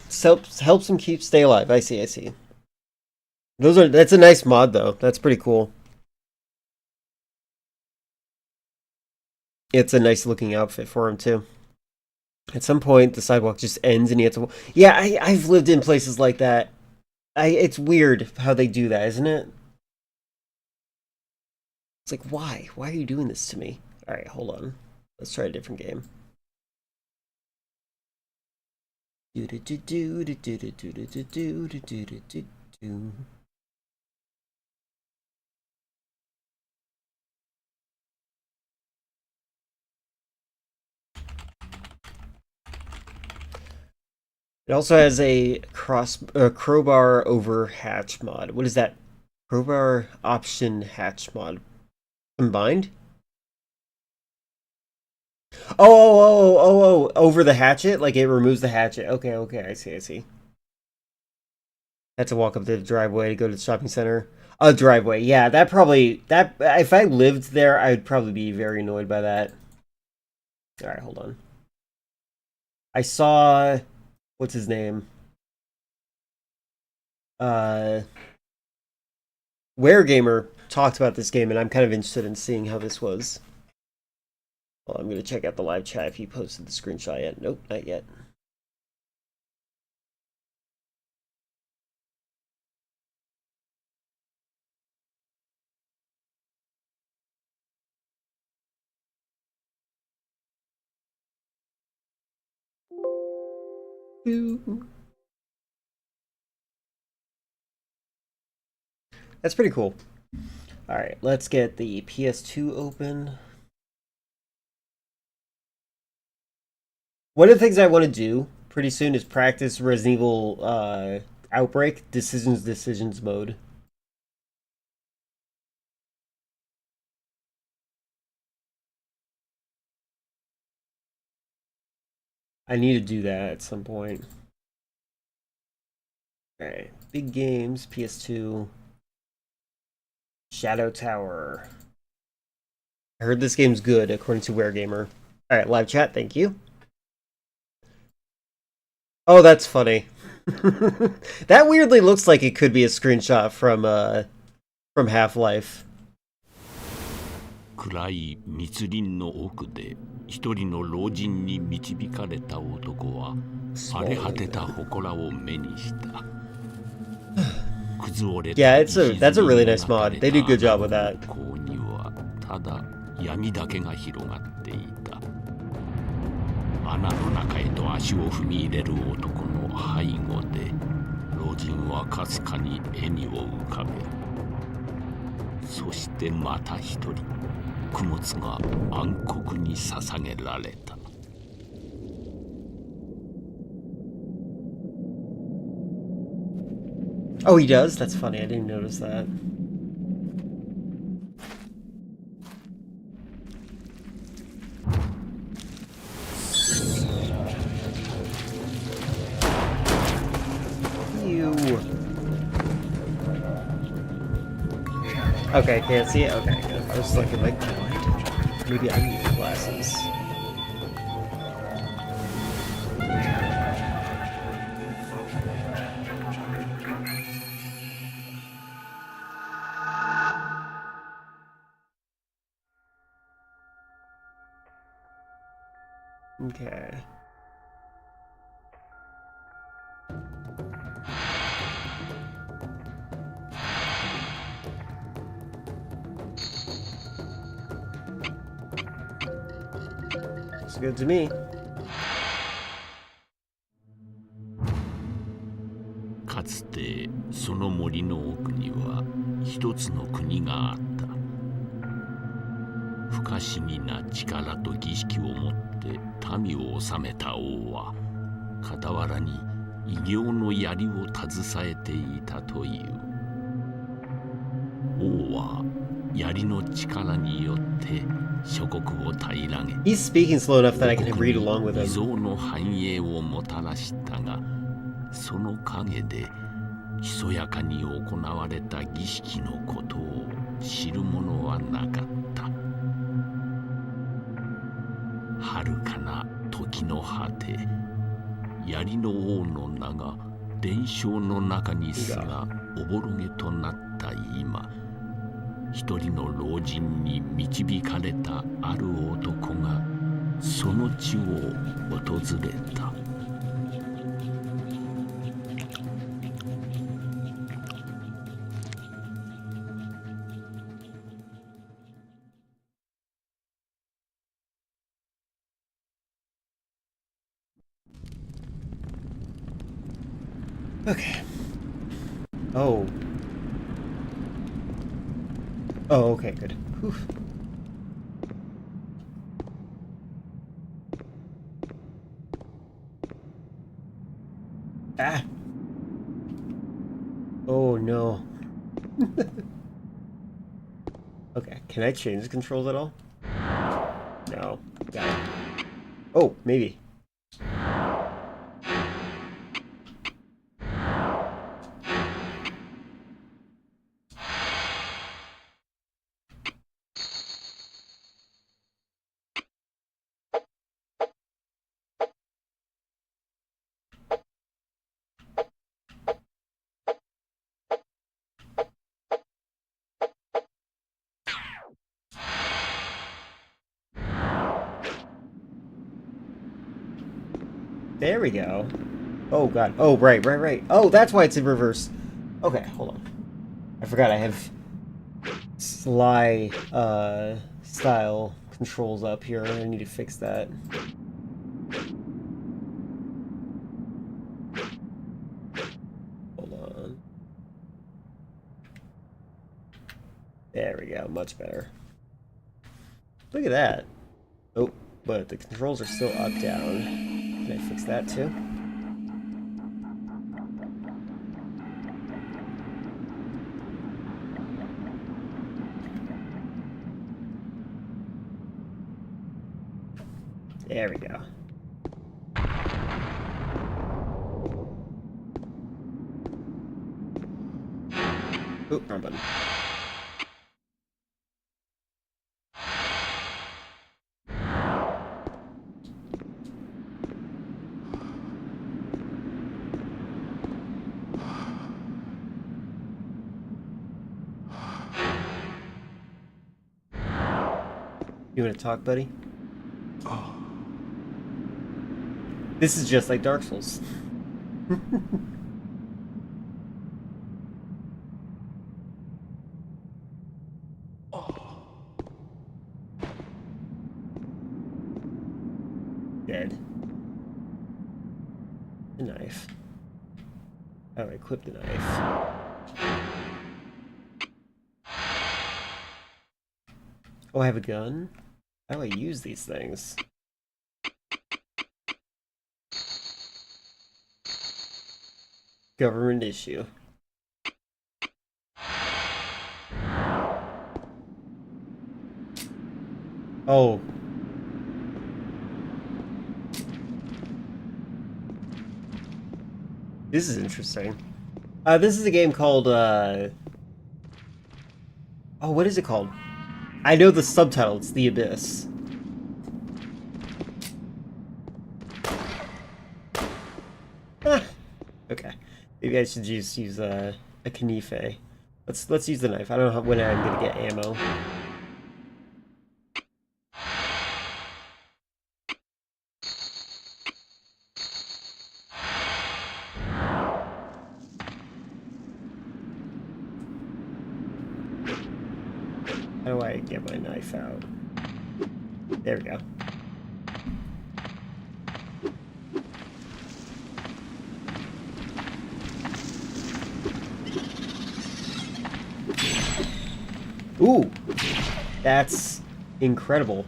helps him stay alive. I see. That's a nice mod though. That's pretty cool. It's a nice looking outfit for him too. At some point, the sidewalk just ends and he has to. Yeah, I've lived in places like that. It's weird how they do that, isn't it? It's like, why? Why are you doing this to me? All right, hold on. Let's try a different game. It also has a crowbar over hatch mod. What is that? Crowbar option hatch mod. Combined? Oh, over the hatchet? Like it removes the hatchet. Okay, I see. Had to walk up the driveway to go to the shopping center. A driveway, yeah, that if I lived there, I'd probably be very annoyed by that. Alright, hold on. I saw, what's his name? WereGamer talked about this game, and I'm kind of interested in seeing how this was. Well, I'm going to check out the live chat if he posted the screenshot yet. Nope, not yet. That's pretty cool. Alright, let's get the PS2 open. One of the things I want to do pretty soon is practice Resident Evil Outbreak Decisions mode. I need to do that at some point. Alright, big games, PS2. Shadow Tower. I heard this game's good, according to WereGamer. Alright, live chat, thank you. Oh, that's funny. That weirdly looks like it could be a screenshot from Half-Life. 暗い密林の奥で一人の老人に導かれた男は荒れ果てた祠を目にした。Yeah, that's a really nice mod. They do a good job with that. ここにはただ闇だけが広がっていた。穴の中へと足を踏み入れる男の背後で老人はかすかに笑みを浮かべる。そしてまた一人供物が暗黒に捧げられた。Oh, he does? That's funny. I didn't notice that. Ew. Okay, can't see it? Okay, good. I was looking like, maybe I need glasses. Okay. Looks good to me. かつてその森の奥には一つの国があった。不可思議な力と儀式を持って民を治めた王は傍らに異形の槍を携えていたという。王は槍の力によって諸国を平らげ、 He's speaking slow enough that I can read along with 未 him. 曾有の繁栄をもたらしたが、その陰でひそやかに行われた儀式のことを知る者はなかった。遥かな時の果て、槍の王の名が伝承の中にすらおぼろげとなった今、一人の老人に導かれたある男がその地を訪れた。Okay. Oh. Oh, okay, good. Whew. Ah. Oh no. Okay, can I change the controls at all? No. Got it. Oh, maybe. There we go. Oh god. Oh, right. Oh, that's why it's in reverse. Okay, hold on. I forgot I have Sly style controls up here. I need to fix that. Hold on. There we go. Much better. Look at that. Oh, but the controls are still up, down. Can I fix that too? There we go. Oop, wrong button. You want to talk, buddy? Oh. This is just like Dark Souls. Oh. Dead. The knife. How do I equip the knife? Oh, I have a gun? How do I use these things? Government issue. Oh. This is interesting. This is a game called, Oh, what is it called? I know the subtitle, it's The Abyss. Okay. Maybe I should just use a Knife. Let's use the knife. I don't know when I'm gonna get ammo. How do I get my knife out? There we go. Ooh, that's incredible.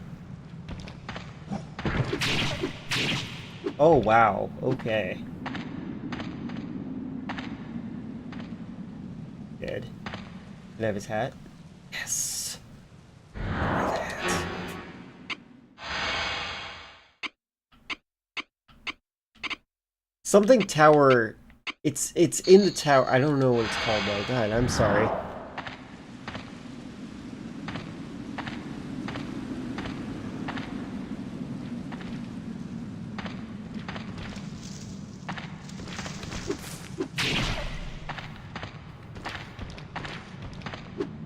Oh, wow. Okay. Dead. Can I have his hat? Yes. Hat. Something tower. It's in the tower. I don't know what it's called though. God, I'm sorry.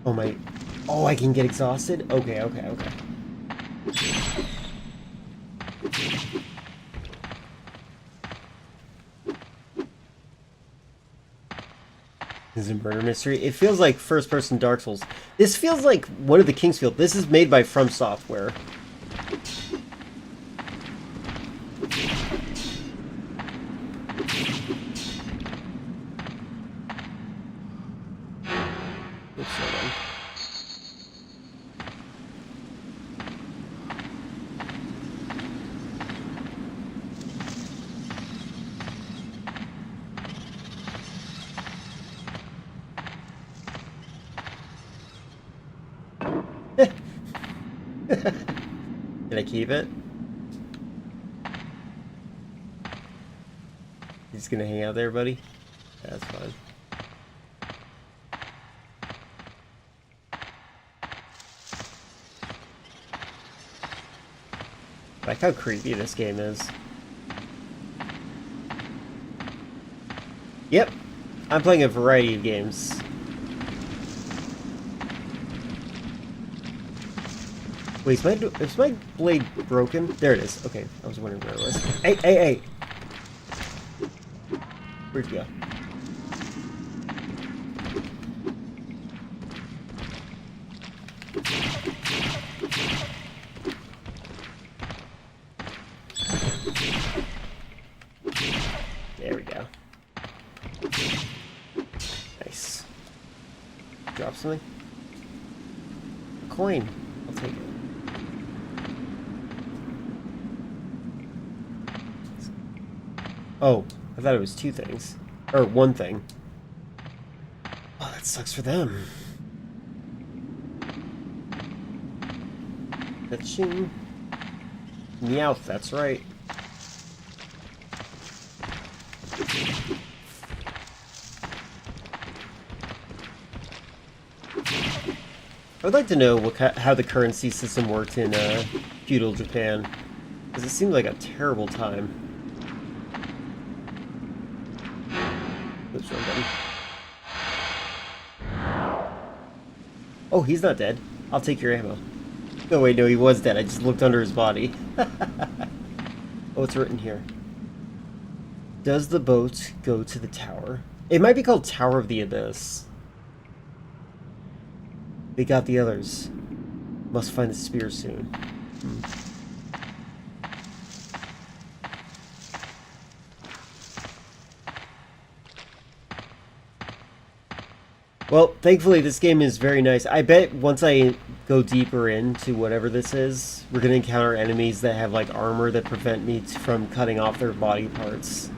Oh my... Oh, I can get exhausted? Okay, okay, okay. This is a murder mystery. It feels like first-person Dark Souls. This feels like one of the Kingsfield. This is made by From Software. Can I keep it? You just gonna hang out there, buddy? Yeah, that's fine. I like how creepy this game is. Yep, I'm playing a variety of games. Wait, is my blade broken? There it is. Okay, I was wondering where it was. Hey, hey, hey! Where'd you go? There we go. Nice. Drop something? A coin. I'll take it. Oh, I thought it was two things. Or one thing. Oh, that sucks for them. Ka-ching. Meowth, that's right. I would like to know how the currency system worked in feudal Japan, because it seemed like a terrible time. Oops, wrong button. Oh, he's not dead. I'll take your ammo. No, wait, no, he was dead. I just looked under his body. Oh, it's written here. Does the boat go to the tower? It might be called Tower of the Abyss. They got the others. Must find the spear soon. Well, thankfully this game is very nice. I bet once I go deeper into whatever this is, we're going to encounter enemies that have like armor that prevent me from cutting off their body parts.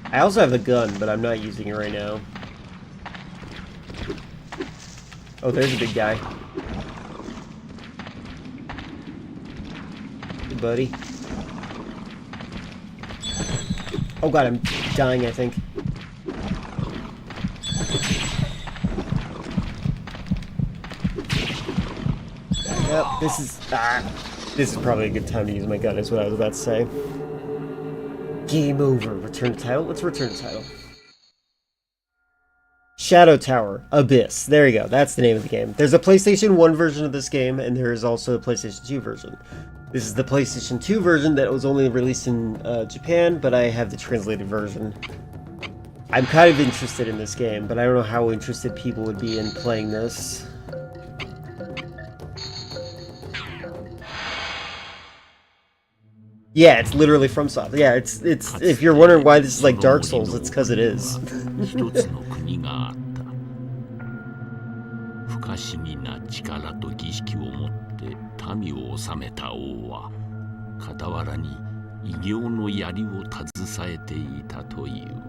I also have the gun, but I'm not using it right now. Oh, there's a big guy. Hey, buddy. Oh god, I'm dying, I think. Yep, this is probably a good time to use my gun, is what I was about to say. Game over. Return to title? Let's return to title. Shadow Tower Abyss. There you go. That's the name of the game. There's a PlayStation 1 version of this game, and there is also a PlayStation 2 version. This is the PlayStation 2 version that was only released in Japan, but I have the translated version. I'm kind of interested in this game, but I don't know how interested people would be in playing this. Yeah, it's literally FromSoft. Yeah, it's if you're wondering why this is like Dark Souls, it's because it is. 不可思議な力と儀式をもって民を治めた王は傍らに異形の槍を携えていたという。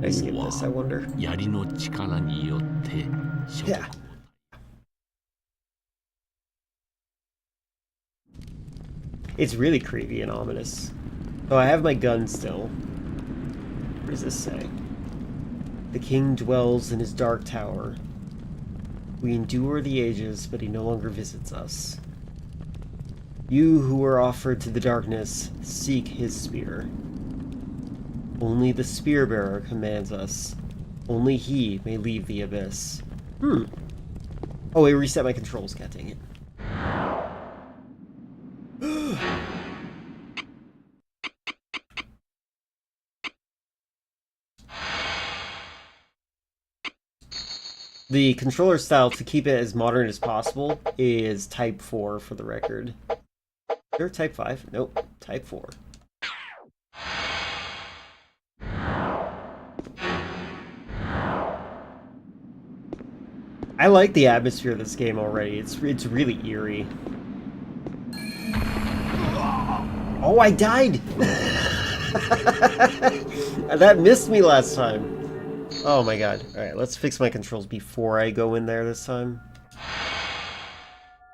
王は槍の力によって所得。It's really creepy and ominous. Oh, I have my gun still. What does this say? The king dwells in his dark tower. We endure the ages, but he no longer visits us. You who were offered to the darkness, seek his spear. Only the spear bearer commands us. Only he may leave the abyss. Oh, it reset my controls. God dang it. The controller style, to keep it as modern as possible, is Type 4 for the record. Is there Type 5? Nope. Type 4. I like the atmosphere of this game already. It's really eerie. Oh, I died! That missed me last time. Oh my god. Alright, let's fix my controls before I go in there this time.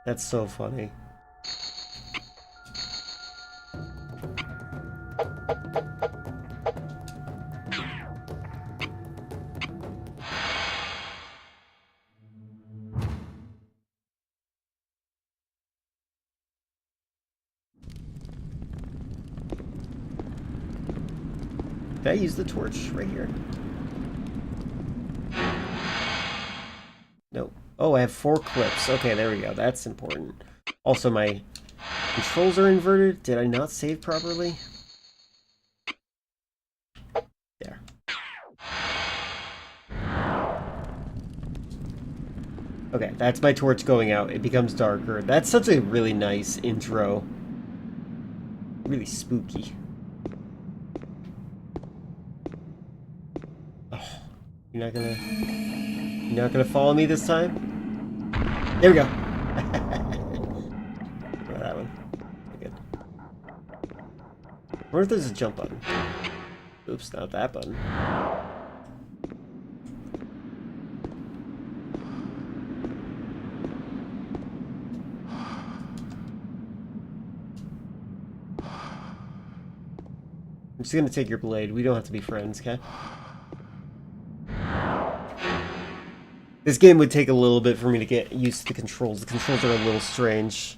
That's so funny. Did I use the torch right here? Nope. Oh, I have 4 clips. Okay, there we go. That's important. Also, my controls are inverted. Did I not save properly? There. Okay, that's my torch going out. It becomes darker. That's such a really nice intro. Really spooky. Oh, you're not gonna follow me this time? There we go. Try that one. Good. I wonder if there's a jump button. Oops, not that button. I'm just gonna take your blade. We don't have to be friends, okay? This game would take a little bit for me to get used to the controls. The controls are a little strange.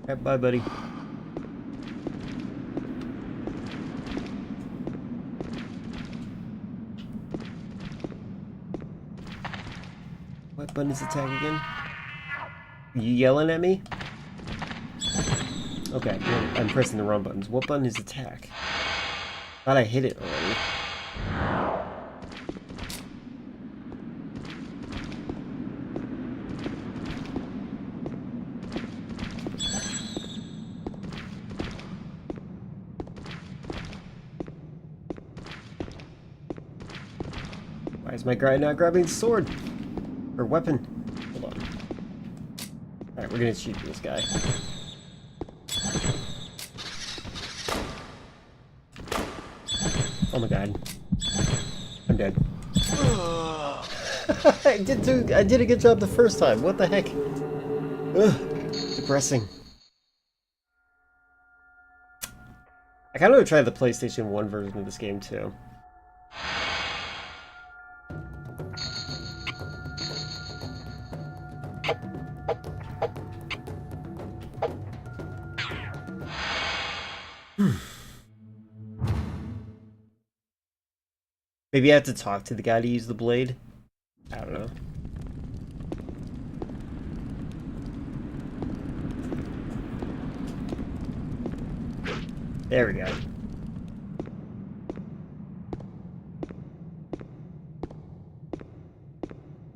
Alright, bye, buddy. What button is attack again? Are you yelling at me? Okay, no, I'm pressing the wrong buttons. What button is attack? Thought I hit it already. Why is my guy not grabbing the sword? Or weapon. Hold on. Alright, we're gonna shoot this guy. Oh my god. I'm dead. I did a good job the first time. What the heck? Ugh. Depressing. I kind of want to try the PlayStation 1 version of this game too. Maybe I have to talk to the guy to use the blade. I don't know. There we go.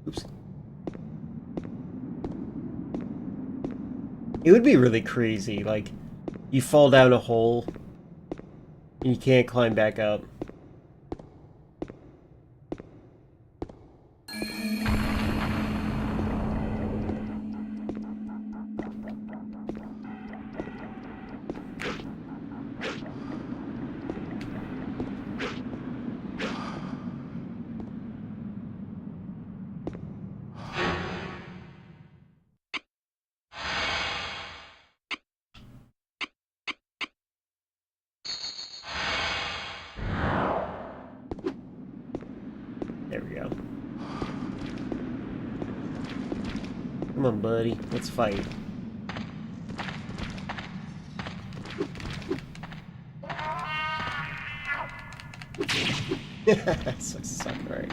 Oops. It would be really crazy, like, you fall down a hole and you can't climb back up. There we go. Come on, buddy. Let's fight. So suck, right?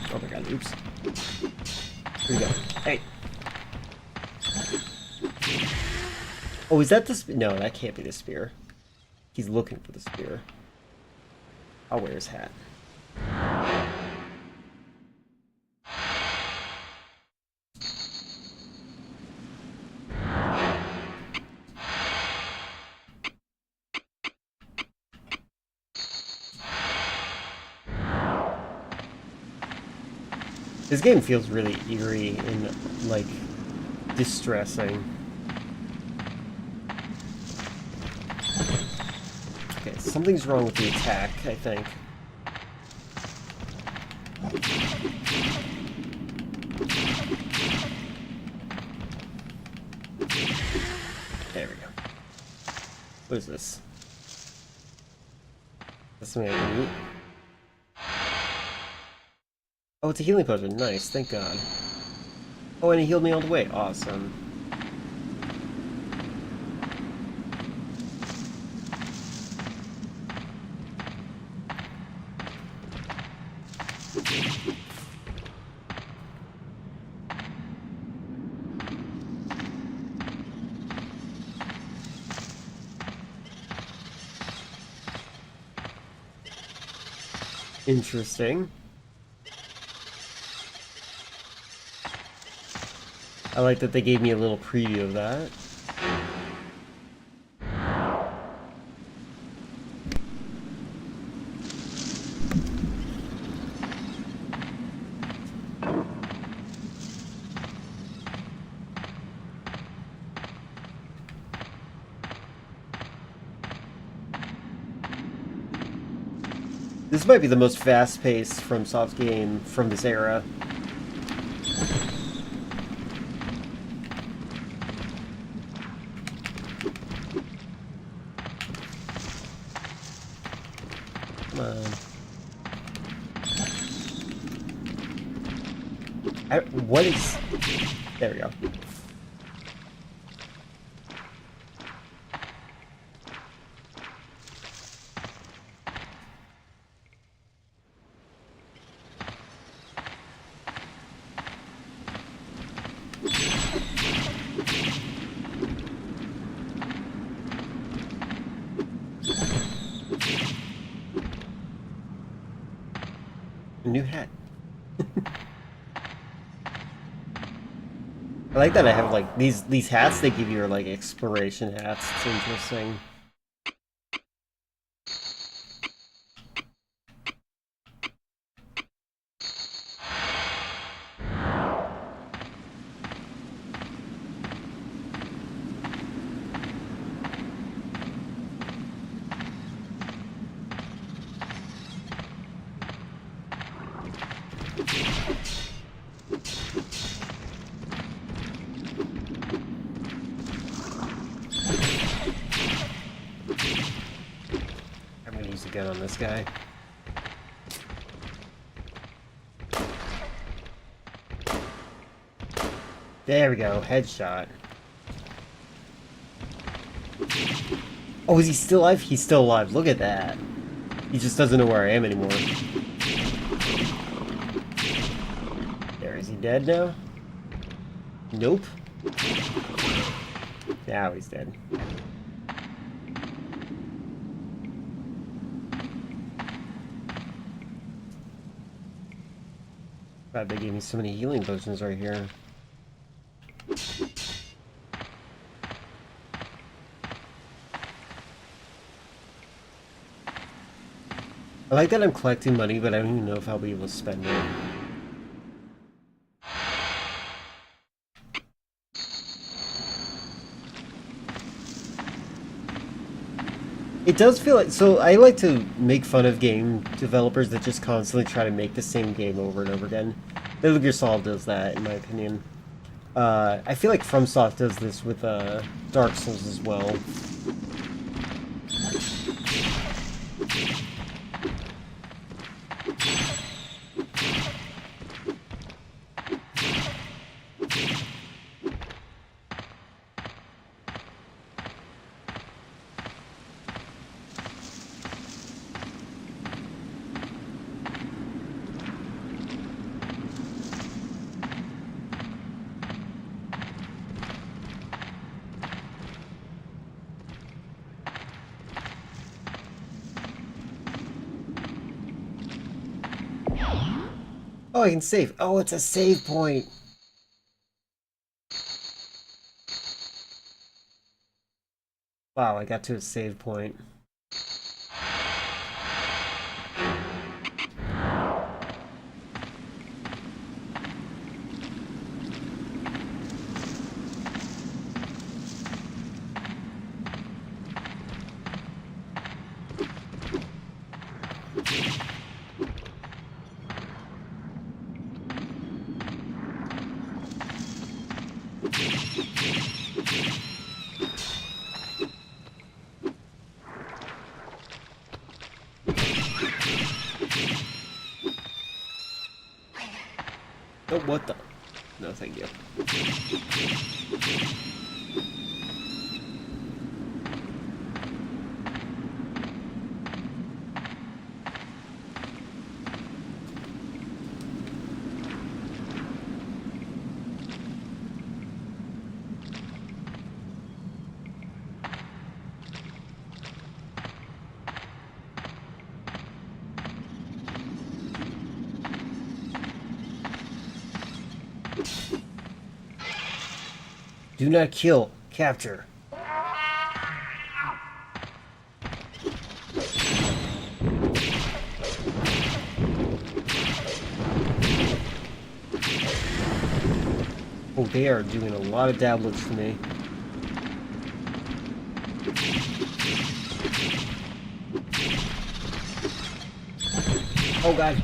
Oh my god, oops. Here we go. Hey! Oh, is that the spear? No, that can't be the spear. He's looking for the spear. I'll wear his hat. This game feels really eerie and, like, distressing. Okay, something's wrong with the attack, I think. There we go. What is this? That's something I can eat. Oh, it's a healing potion. Nice, thank God. Oh, and he healed me all the way. Awesome. Interesting. I like that they gave me a little preview of that. This might be the most fast-paced FromSoft game from this era. Come on. What is... There we go. A new hat. I like that I have like these hats they give you are like exploration hats. It's interesting. gun on this guy. There we go, headshot. Oh, is he still alive? He's still alive. Look at that. He just doesn't know where I am anymore. There, is he dead now? Nope. Now he's dead. God, they gave me so many healing potions right here. I like that I'm collecting money, but I don't even know if I'll be able to spend it. It does feel like, so I like to make fun of game developers that just constantly try to make the same game over and over again. Metal Gear Solid does that, in my opinion. I feel like FromSoft does this with Dark Souls as well. Oh, I can save. Oh, it's a save point. Wow, I got to a save point. Oh, what the? No, thank you. Do not kill. Capture. Oh, they are doing a lot of dablets to me. Oh god.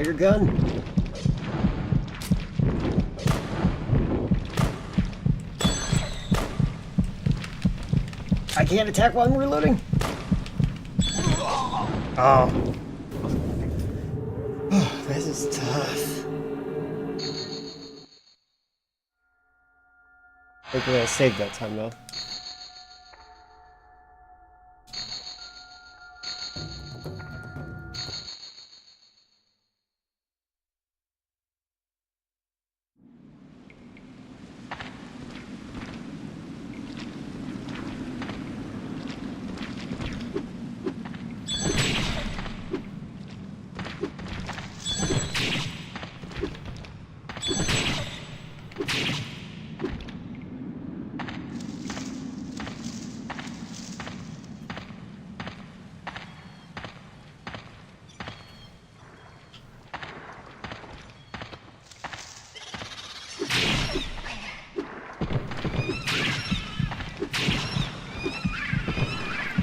Your gun. I can't attack while I'm reloading. Oh. Oh, this is tough. Hopefully I saved that time though.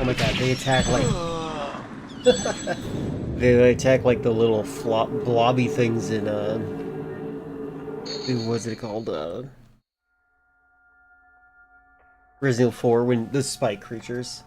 Oh my god, they attack like... They attack like the little blobby things in what's it called? Resident Evil 4, when the spike creatures.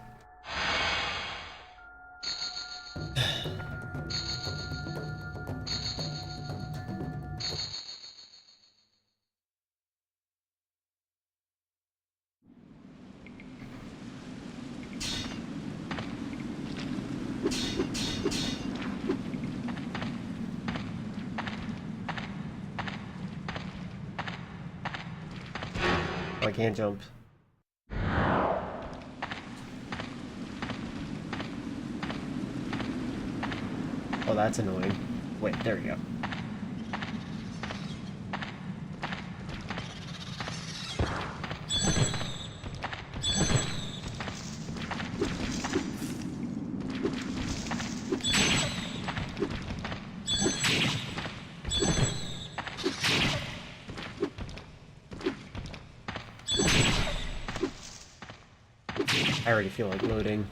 I can't jump. Oh, that's annoying. Wait, there we go. I already feel like loading.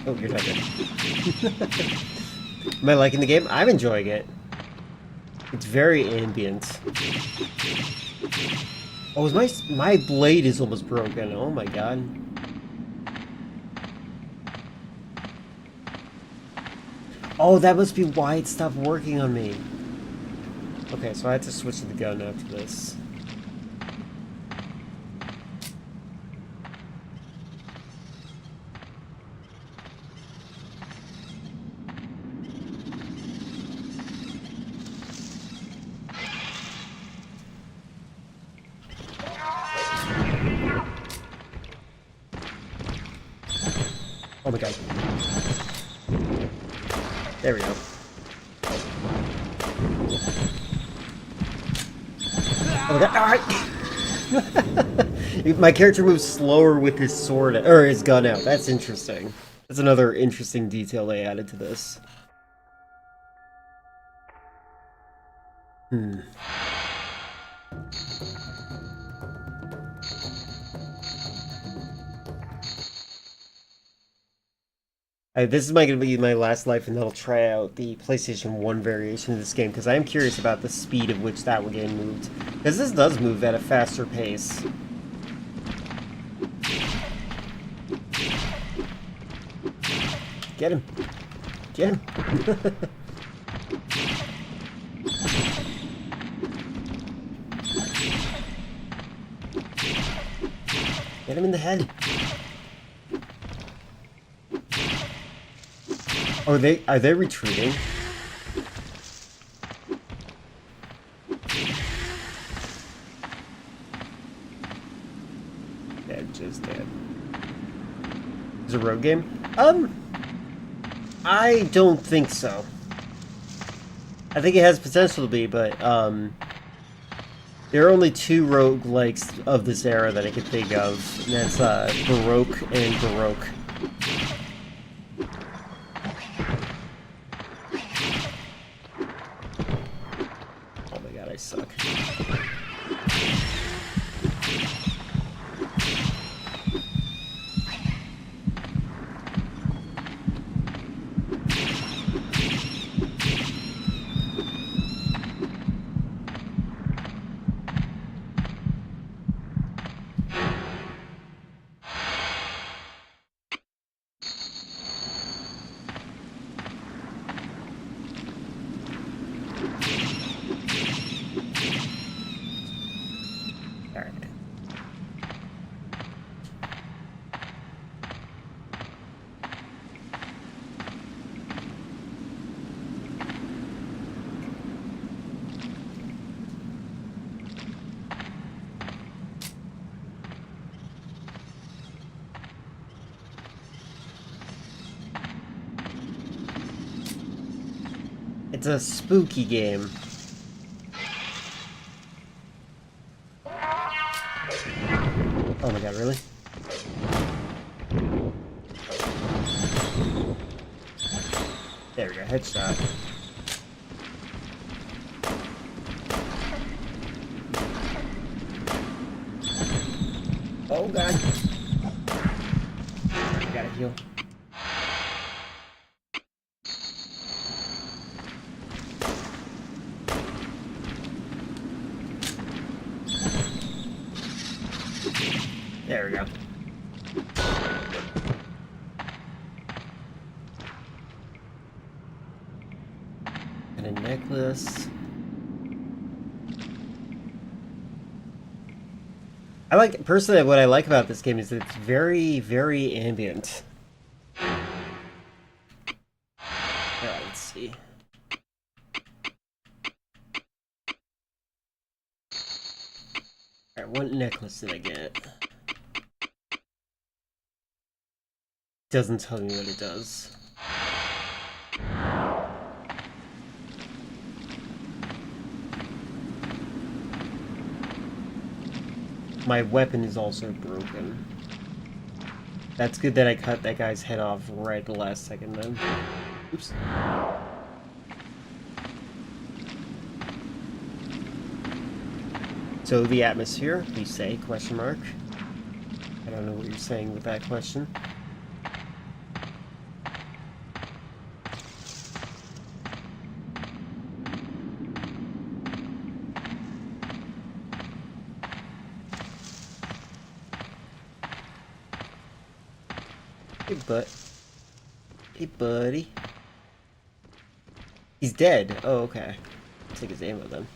Oh, you're not good. Am I liking the game? I'm enjoying it. It's very ambient. Oh, my blade is almost broken. Oh my god. Oh, that must be why it stopped working on me. Okay, so I had to switch to the gun after this. Oh my god. There we go. Oh my god. My character moves slower with his sword, or his gun out. That's interesting. That's another interesting detail they added to this. This is going to be my last life, and then I'll try out the PlayStation 1 variation of this game, because I am curious about the speed at which that game moved. Because this does move at a faster pace. Get him. Get him. Get him in the head. Are they retreating? Dead, just dead. Is it a rogue game? I don't think so. I think it has potential to be, but there are only two roguelikes of this era that I could think of, and that's Baroque and Baroque. I suck. It's a spooky game. Oh my god, really? There we go, headshot. Oh god. I gotta heal. There we go. And a necklace. I like, personally, what I like about this game is that it's very, very ambient. Alright, let's see. Alright, what necklace did I get? Doesn't tell me what it does. My weapon is also broken. That's good that I cut that guy's head off right at the last second then. Oops. So the atmosphere, you say, question mark. I don't know what you're saying with that question. Hey, buddy. He's dead. Oh, okay. I'll take his ammo then.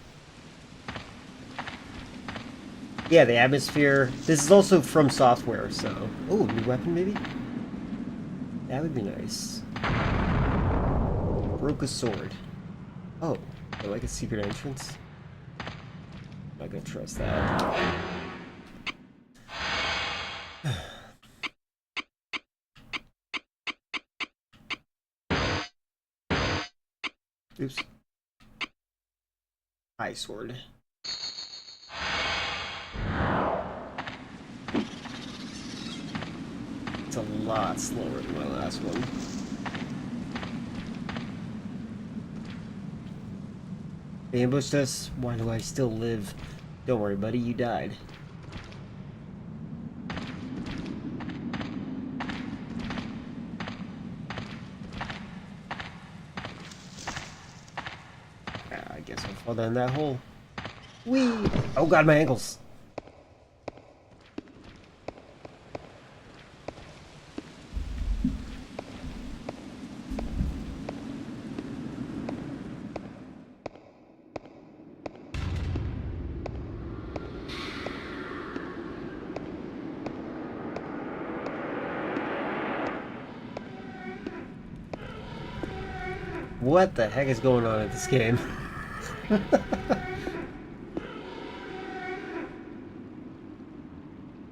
Yeah, the atmosphere. This is also from software, so. Oh, new weapon maybe? That would be nice. Broke a sword. Oh, like a secret entrance? I'm not gonna trust that. Oops. High sword. It's a lot slower than my last one. They ambushed us. Why do I still live? Don't worry, buddy. You died. I guess I'll fall down that hole. Whee! Oh god, my ankles. What the heck is going on in this game? You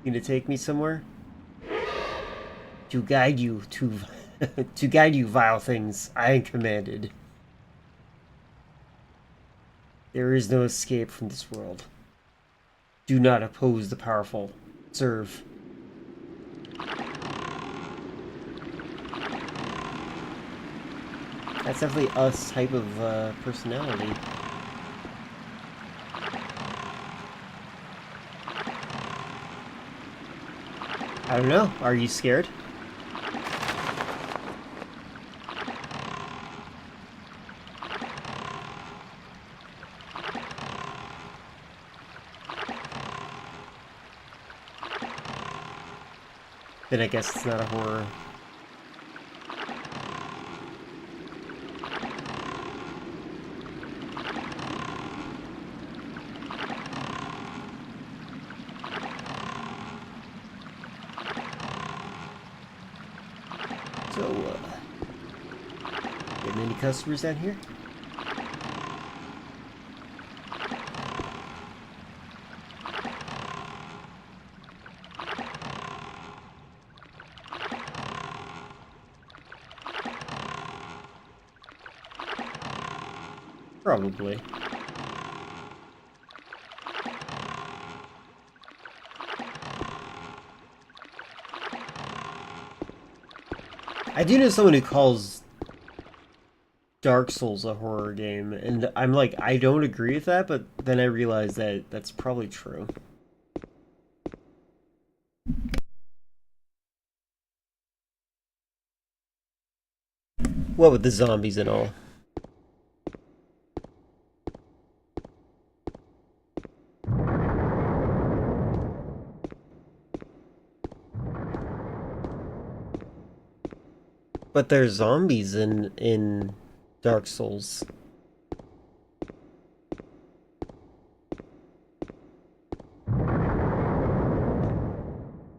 gonna take me somewhere? To guide you to to guide you, vile things I commanded. There is no escape from this world. Do not oppose the powerful. Serve. That's definitely us type of personality. I don't know. Are you scared? Then I guess it's not a horror. So, getting any customers down here? Probably. I do know someone who calls Dark Souls a horror game, and I'm like, I don't agree with that, but then I realize that that's probably true. What with the zombies and all. But there's zombies in Dark Souls.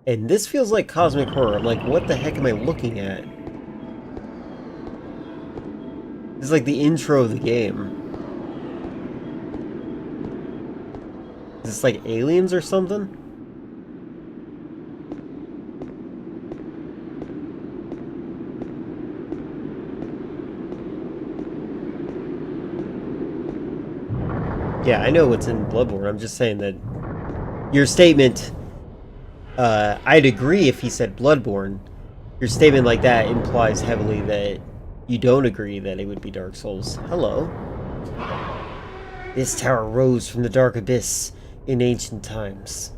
And this feels like cosmic horror. I'm like, what the heck am I looking at? This is like the intro of the game. Is this like aliens or something? Yeah, I know what's in Bloodborne. I'm just saying that your statement, I'd agree if he said Bloodborne. Your statement like that implies heavily that you don't agree that it would be Dark Souls. Hello. This tower rose from the dark abyss in ancient times.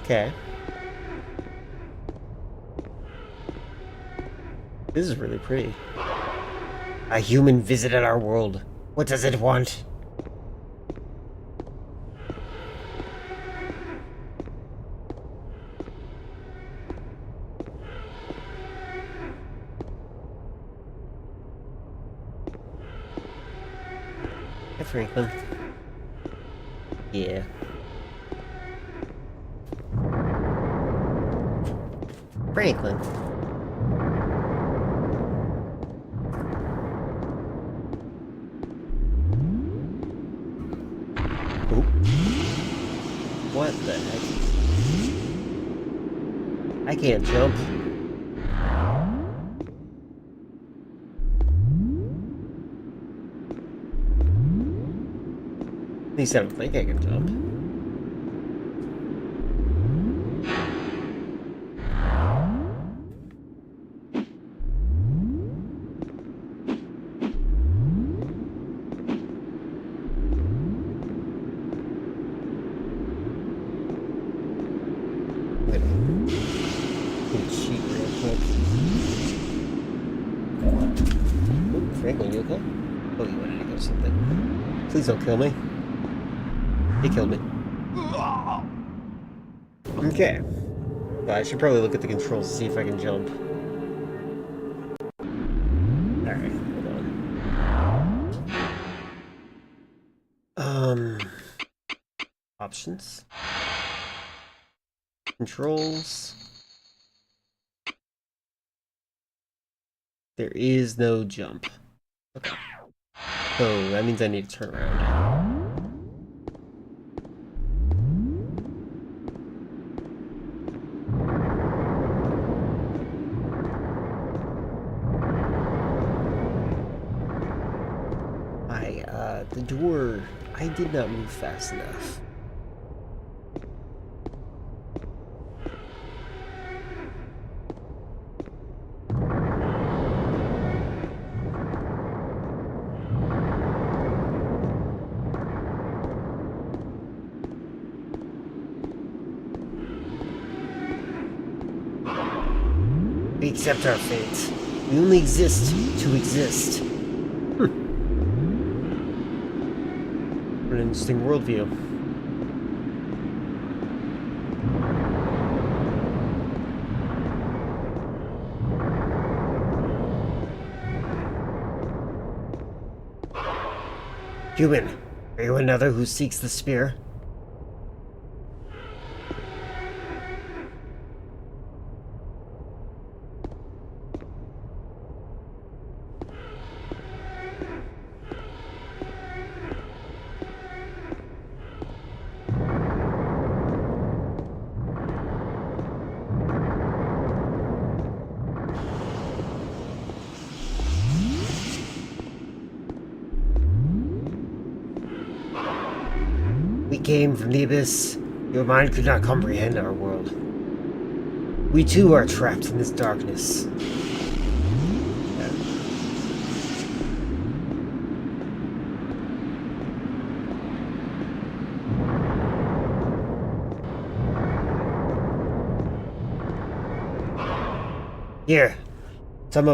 Okay. This is really pretty. A human visited our world. What does it want? Hey, Franklin. Yeah. Franklin. What the heck? I can't jump. At least I don't think I can jump. Franklin, you okay? Oh, you wanted to go something. Please don't kill me. He killed me. Okay. Well, I should probably look at the controls to see if I can jump. Alright, hold on. Options. Controls. There is no jump. Okay. So that means I need to turn around. The door, I did not move fast enough. We accept our fate. We only exist to exist. What an interesting worldview. Human, are you another who seeks the spear? came from the abyss. Your mind could not comprehend our world. We too are trapped in this darkness. Here, some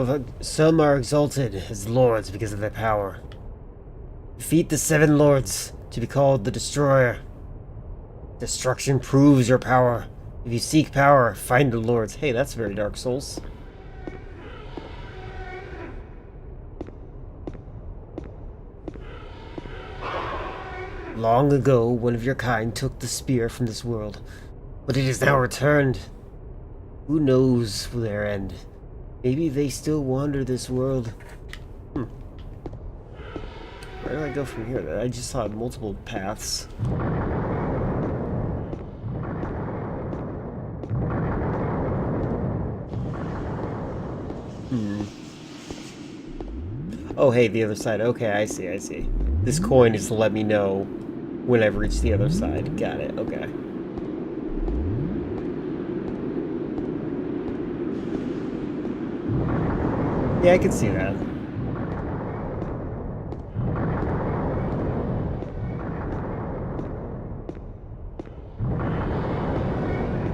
are exalted as lords because of their power. Defeat the 7 lords to be called the Destroyer. Destruction proves your power. If you seek power, find the lords. Hey, that's very Dark Souls. Long ago, one of your kind took the spear from this world, but it is now returned. Who knows their end? Maybe they still wander this world. Where do I go from here? I just saw multiple paths. Oh, hey, the other side. Okay, I see, I see. This coin is to let me know when I've reached the other side. Got it, okay. Yeah, I can see that.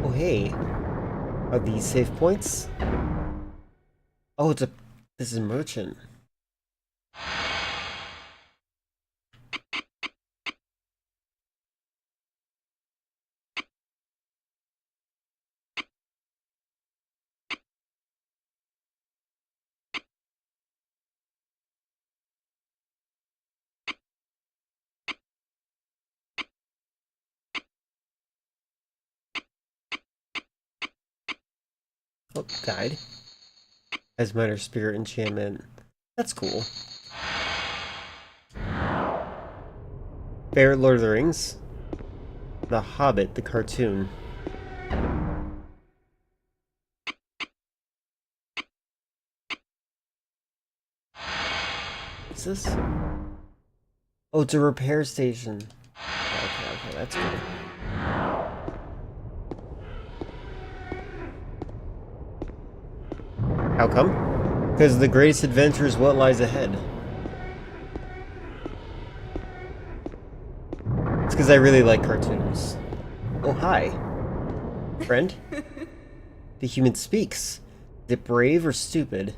Oh, hey. Are these save points? Oh, this is merchant. Oh, guide. As minor spirit enchantment. That's cool. Favorite Lord of the Rings? The Hobbit, the cartoon. What's this? Oh, it's a repair station. Okay, that's good. How come? Because the greatest adventure is what lies ahead. It's because I really like cartoons. Oh, hi. Friend? The human speaks. Is it brave or stupid?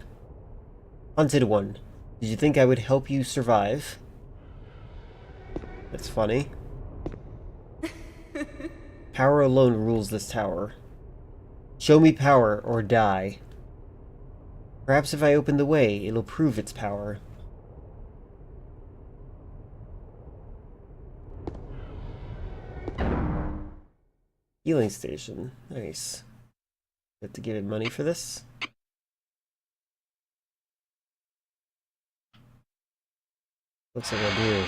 Hunted one. Did you think I would help you survive? That's funny. Power alone rules this tower. Show me power or die. Perhaps if I open the way, it'll prove its power. Healing station. Nice. Have to give it money for this? Looks like I do.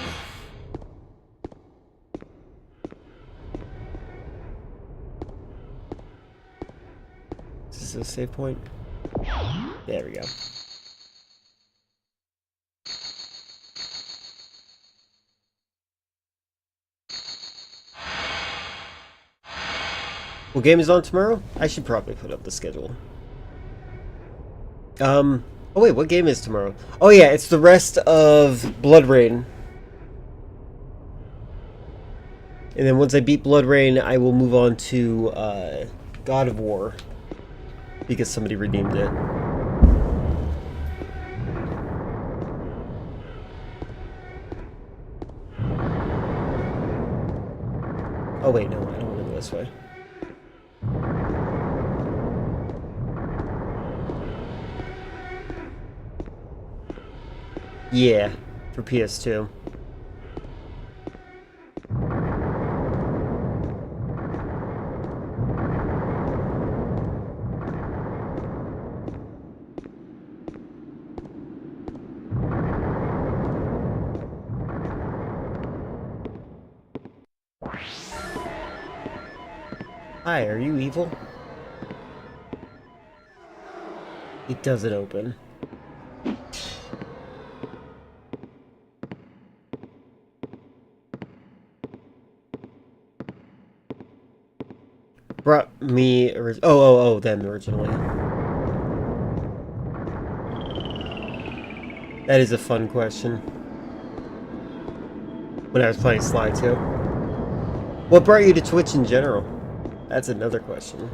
Is this a save point? There we go. What game is on tomorrow? I should probably put up the schedule. Oh wait, what game is tomorrow? Oh yeah, it's the rest of Blood Rain. And then once I beat Blood Rain, I will move on to God of War. Because somebody redeemed it. Oh wait, no, I don't want to go this way. Yeah, for PS2. Hi, are you evil? It doesn't open. brought me... them originally. That is a fun question. When I was playing Sly 2. What brought you to Twitch in general? That's another question.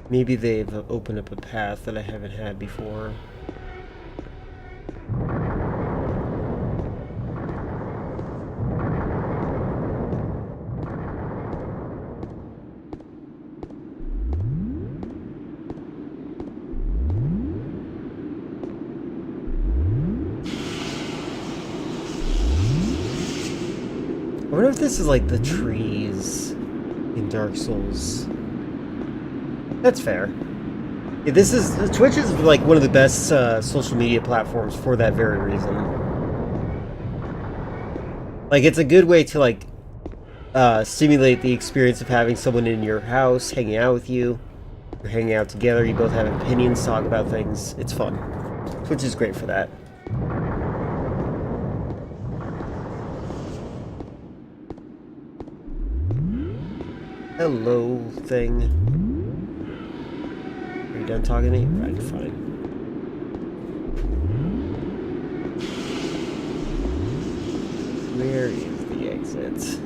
Maybe they've opened up a path that I haven't had before. I wonder if this is like the trees in Dark Souls. That's fair. Yeah, Twitch is like one of the best social media platforms for that very reason. Like, it's a good way to like simulate the experience of having someone in your house hanging out with you. You're hanging out together, you both have opinions, talk about things. It's fun. Twitch is great for that. Hello, thing. Are you done talking to me? Right, fine. Where is the exit?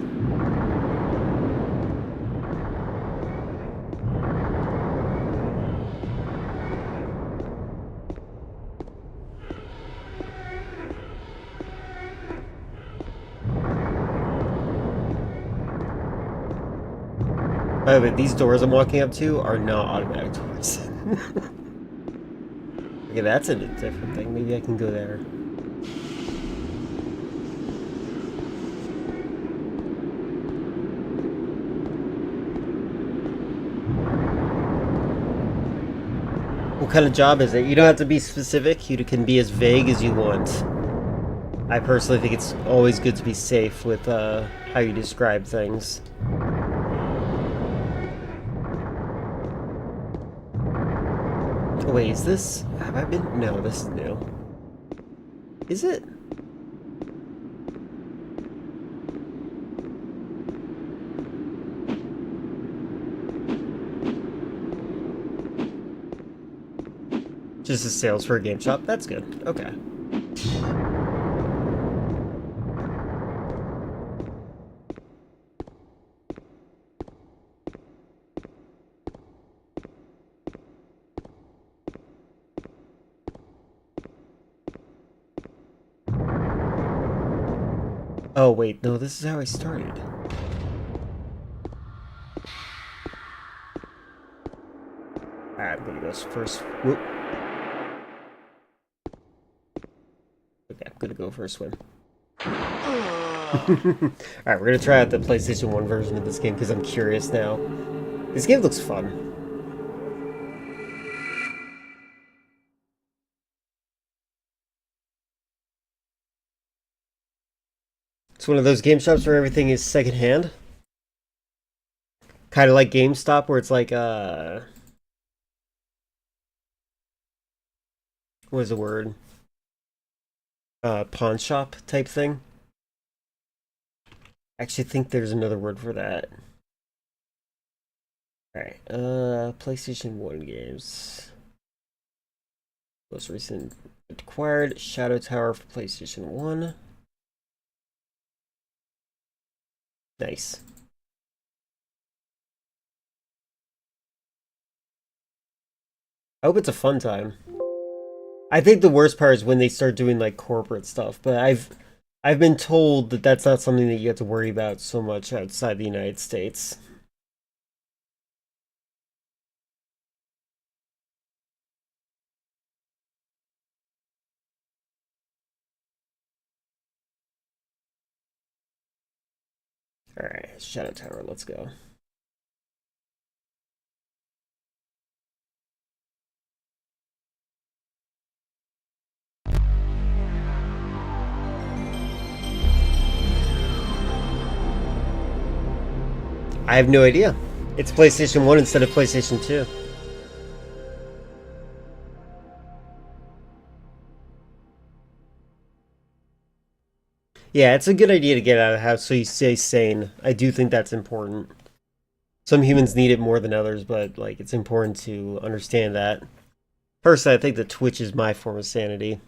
By the way, these doors I'm walking up to are not automatic doors. Okay, that's a different thing. Maybe I can go there. What kind of job is it? You don't have to be specific. You can be as vague as you want. I personally think it's always good to be safe with how you describe things. Wait, is this... Have I been... No, this is new. Is it? Just a sales for a game shop? That's good. Okay. Oh, wait, no, this is how I started. Alright, I'm gonna go first. Whoop. Okay, I'm gonna go for a swim. Alright, we're gonna try out the PlayStation 1 version of this game because I'm curious now. This game looks fun. It's one of those game shops where everything is secondhand. Kind of like GameStop, where it's like, what is the word? Pawn shop type thing. I actually think there's another word for that. Alright, PlayStation 1 games. Most recent acquired, Shadow Tower for PlayStation 1. Nice. I hope it's a fun time. I think the worst part is when they start doing like corporate stuff, but I've been told that that's not something that you have to worry about so much outside the United States. Alright, Shadow Tower, let's go. I have no idea. It's PlayStation 1 instead of PlayStation 2. Yeah, it's a good idea to get out of the house so you stay sane. I do think that's important. Some humans need it more than others, but like it's important to understand that. Personally, I think the Twitch is my form of sanity.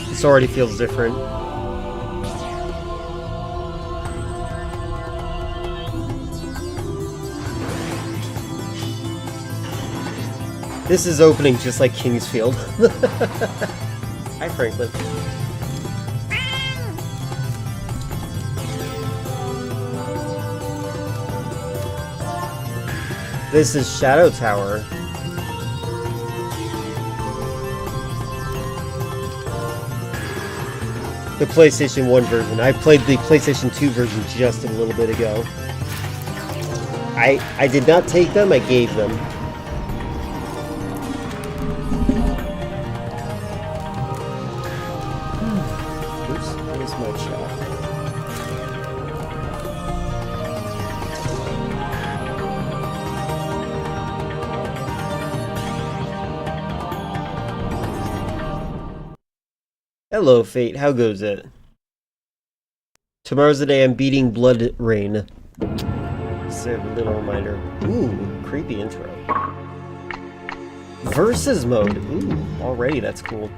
This already feels different. This is opening just like Kingsfield. Hi, Franklin. This is Shadow Tower. The PlayStation 1 version. I played the PlayStation 2 version just a little bit ago. I did not take them, I gave them. Hello, Fate. How goes it? Tomorrow's the day I'm beating Blood Rain. Just a little reminder. Ooh, creepy intro. Versus mode. Ooh, already that's cool.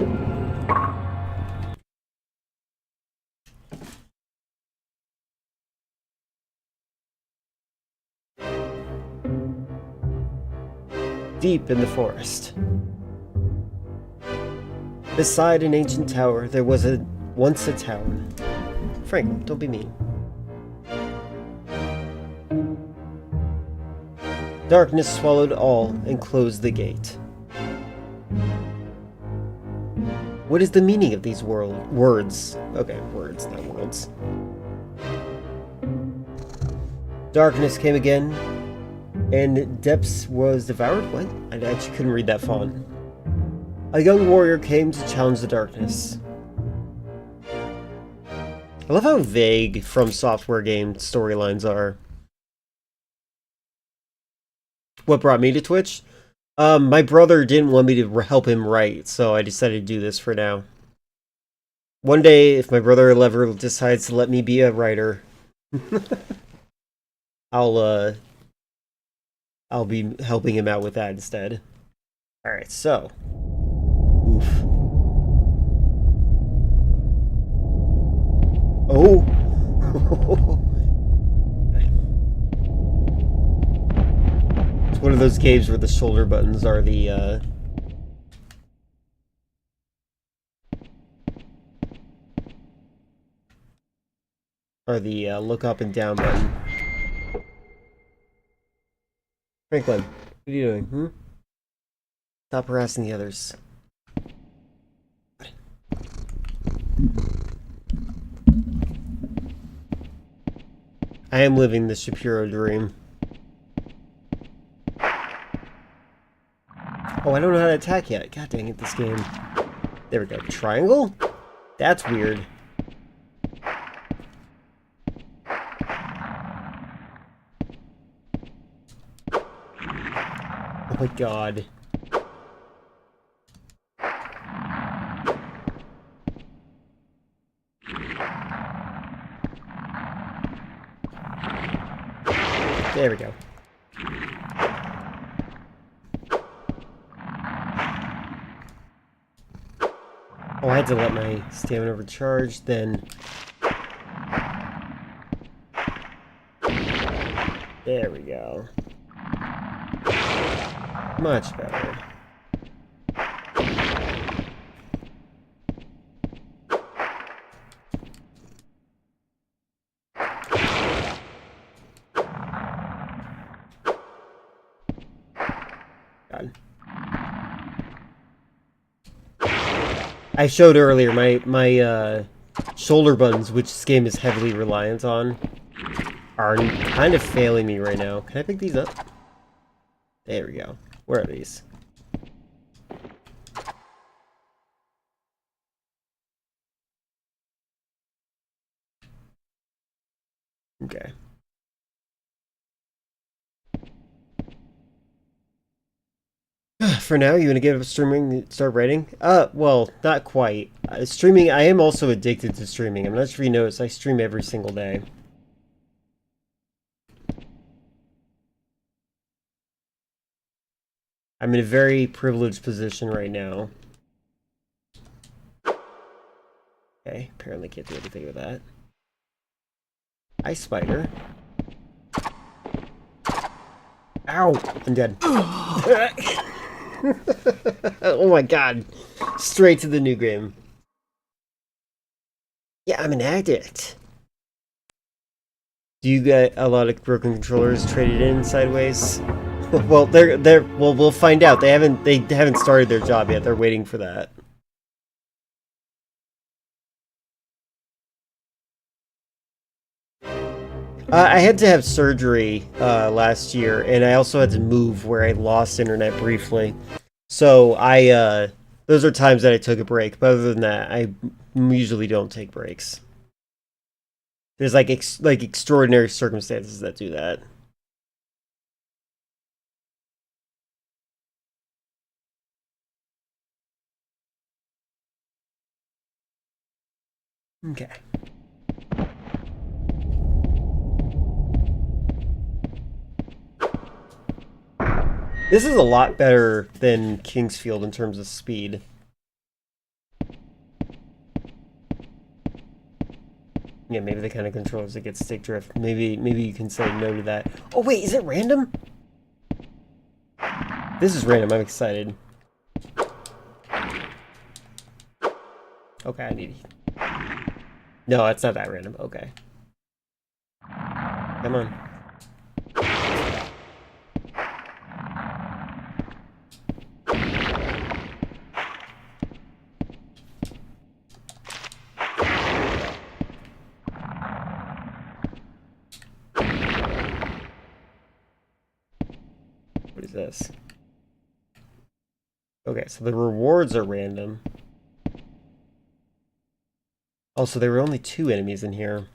Deep in the forest. Beside an ancient tower, there was once a town. Franklin, don't be mean. Darkness swallowed all and closed the gate. What is the meaning of these words? Okay, words, not worlds. Darkness came again, and depths was devoured? What? I actually couldn't read that font. A young warrior came to challenge the darkness. I love how vague From Software game storylines are. What brought me to Twitch? My brother didn't want me to help him write, so I decided to do this for now. One day, if my brother ever decides to let me be a writer, I'll be helping him out with that instead. Alright, so... Oof. Oh! It's one of those caves where the shoulder buttons are the, look up and down button. Franklin, what are you doing, hmm? Stop harassing the others. I am living the Shapiro dream. Oh, I don't know how to attack yet. God dang it, this game. There we go. Triangle? That's weird. Oh my god. There we go. Oh, I had to let my stamina recharge, then... There we go. Much better. God. I showed earlier my shoulder buttons, which this game is heavily reliant on, are kind of failing me right now. Can I pick these up? There we go. Where are these? Okay. for now. You want to give up streaming, start writing? Well, not quite. Streaming, I am also addicted to streaming. I'm not sure if you noticed, I stream every single day. I'm in a very privileged position right now. Okay, apparently can't do anything with that. Ice spider. Ow! I'm dead. Oh my god. Straight to the new game. Yeah, I'm an addict. Do you get a lot of broken controllers traded in sideways? Well, we'll find out. They haven't started their job yet. They're waiting for that. I had to have surgery last year, and I also had to move where I lost internet briefly. So those are times that I took a break. But other than that, I usually don't take breaks. There's like extraordinary circumstances that do that. Okay. This is a lot better than Kingsfield in terms of speed. Yeah, maybe the kind of controllers that get stick drift. Maybe you can say no to that. Oh wait, is it random? This is random, I'm excited. Okay, I need... No, it's not that random. Okay. Come on. What is this? Okay, so the rewards are random. Also, there were only 2 enemies in here.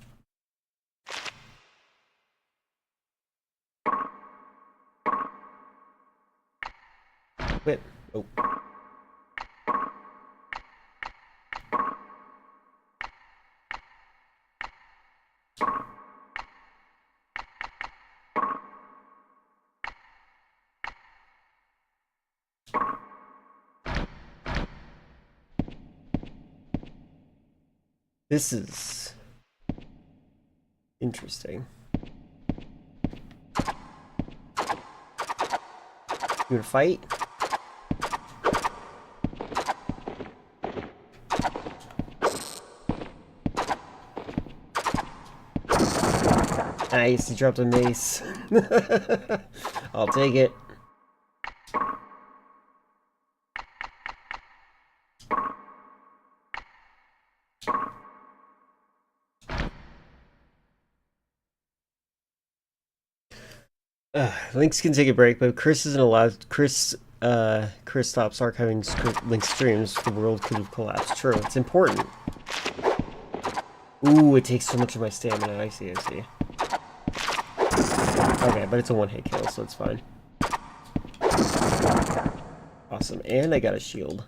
Quit. Oh. This is interesting. You wanna fight? Nice, he dropped a mace. I'll take it. Links can take a break, but Chris isn't allowed. Chris stops archiving Link streams. The world could have collapsed. True, it's important. Ooh, it takes so much of my stamina. I see. Okay, but it's a one-hit kill, so it's fine. Awesome, and I got a shield.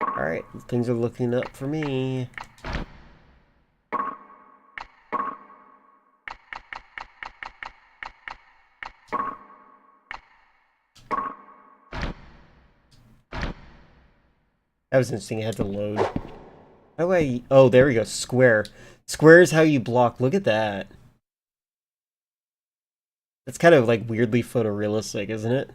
Alright, things are looking up for me. That was interesting, I had to load. How do I... Oh, there we go, square. Square is how you block. Look at that. It's kind of like weirdly photorealistic, isn't it?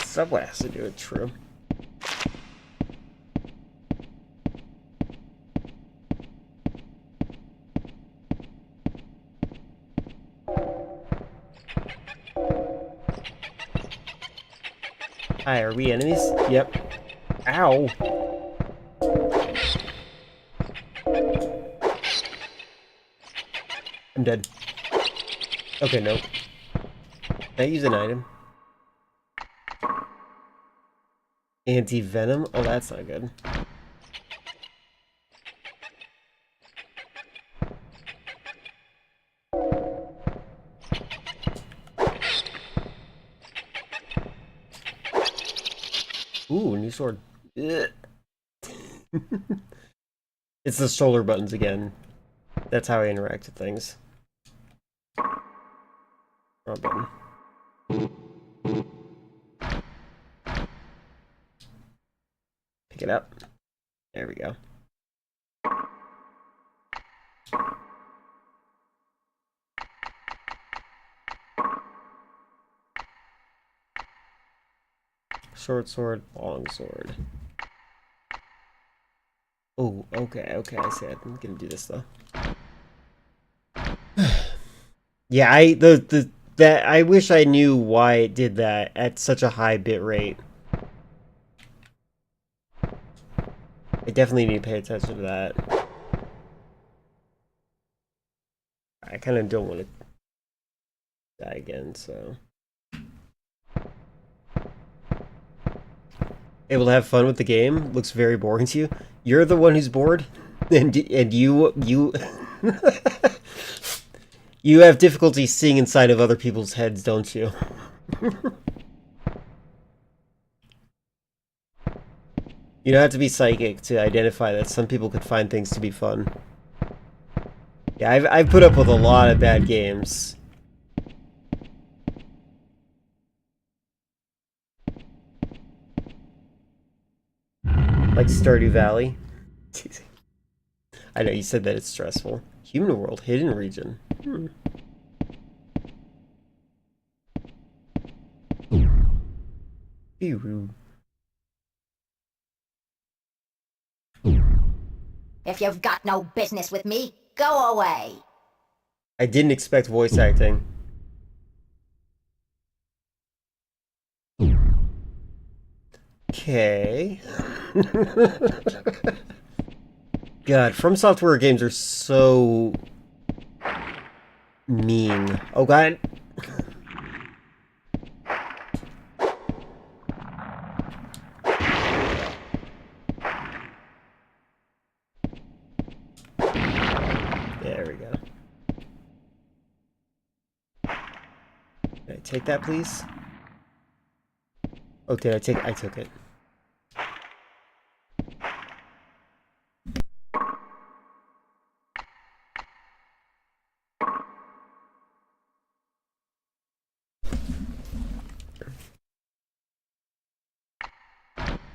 Subway has to do it, true. Hi, are we enemies? Yep. Ow! I'm dead. Okay, nope. Can I use an item? Anti-venom? Oh, that's not good. Ooh, new sword. Ugh. It's the shoulder buttons again. That's how I interact with things. Wrong button. Pick it up. There we go. Short sword, long sword. Oh, okay, I see. I'm gonna do this though. Yeah, I wish I knew why it did that at such a high bit rate. I definitely need to pay attention to that. I kind of don't want to die again, so. Able to have fun with the game? Looks very boring to you? You're the one who's bored? And you you have difficulty seeing inside of other people's heads, don't you? You don't have to be psychic to identify that some people could find things to be fun. Yeah, I've put up with a lot of bad games. Like Stardew Valley. I know you said that it's stressful. Human World, hidden region. Ew. If you've got no business with me, go away. I didn't expect voice acting. Okay. God, From Software games are so mean. Oh God. There we go. Can I take that, please? Oh, did I take it? I took it.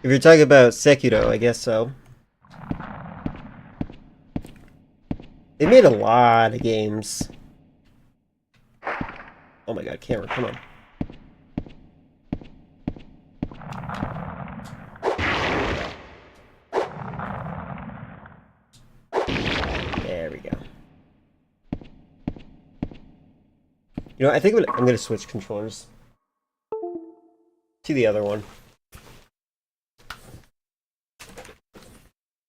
If you're talking about Sekiro, I guess so. They made a lot of games. Oh my God, camera, come on. There we go. You know, I think I'm gonna switch controllers to the other one.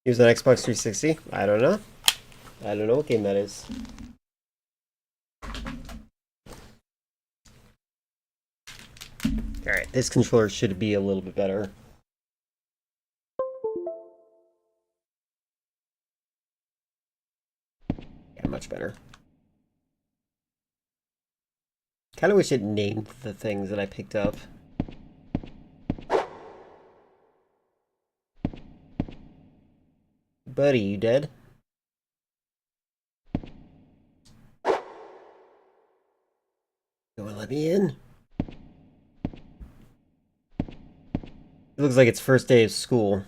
Use an Xbox 360? I don't know. I don't know what game that is. Alright, this controller should be a little bit better. Yeah, much better. Kinda wish it named the things that I picked up. Buddy, you dead? You wanna let me in? It looks like it's first day of school.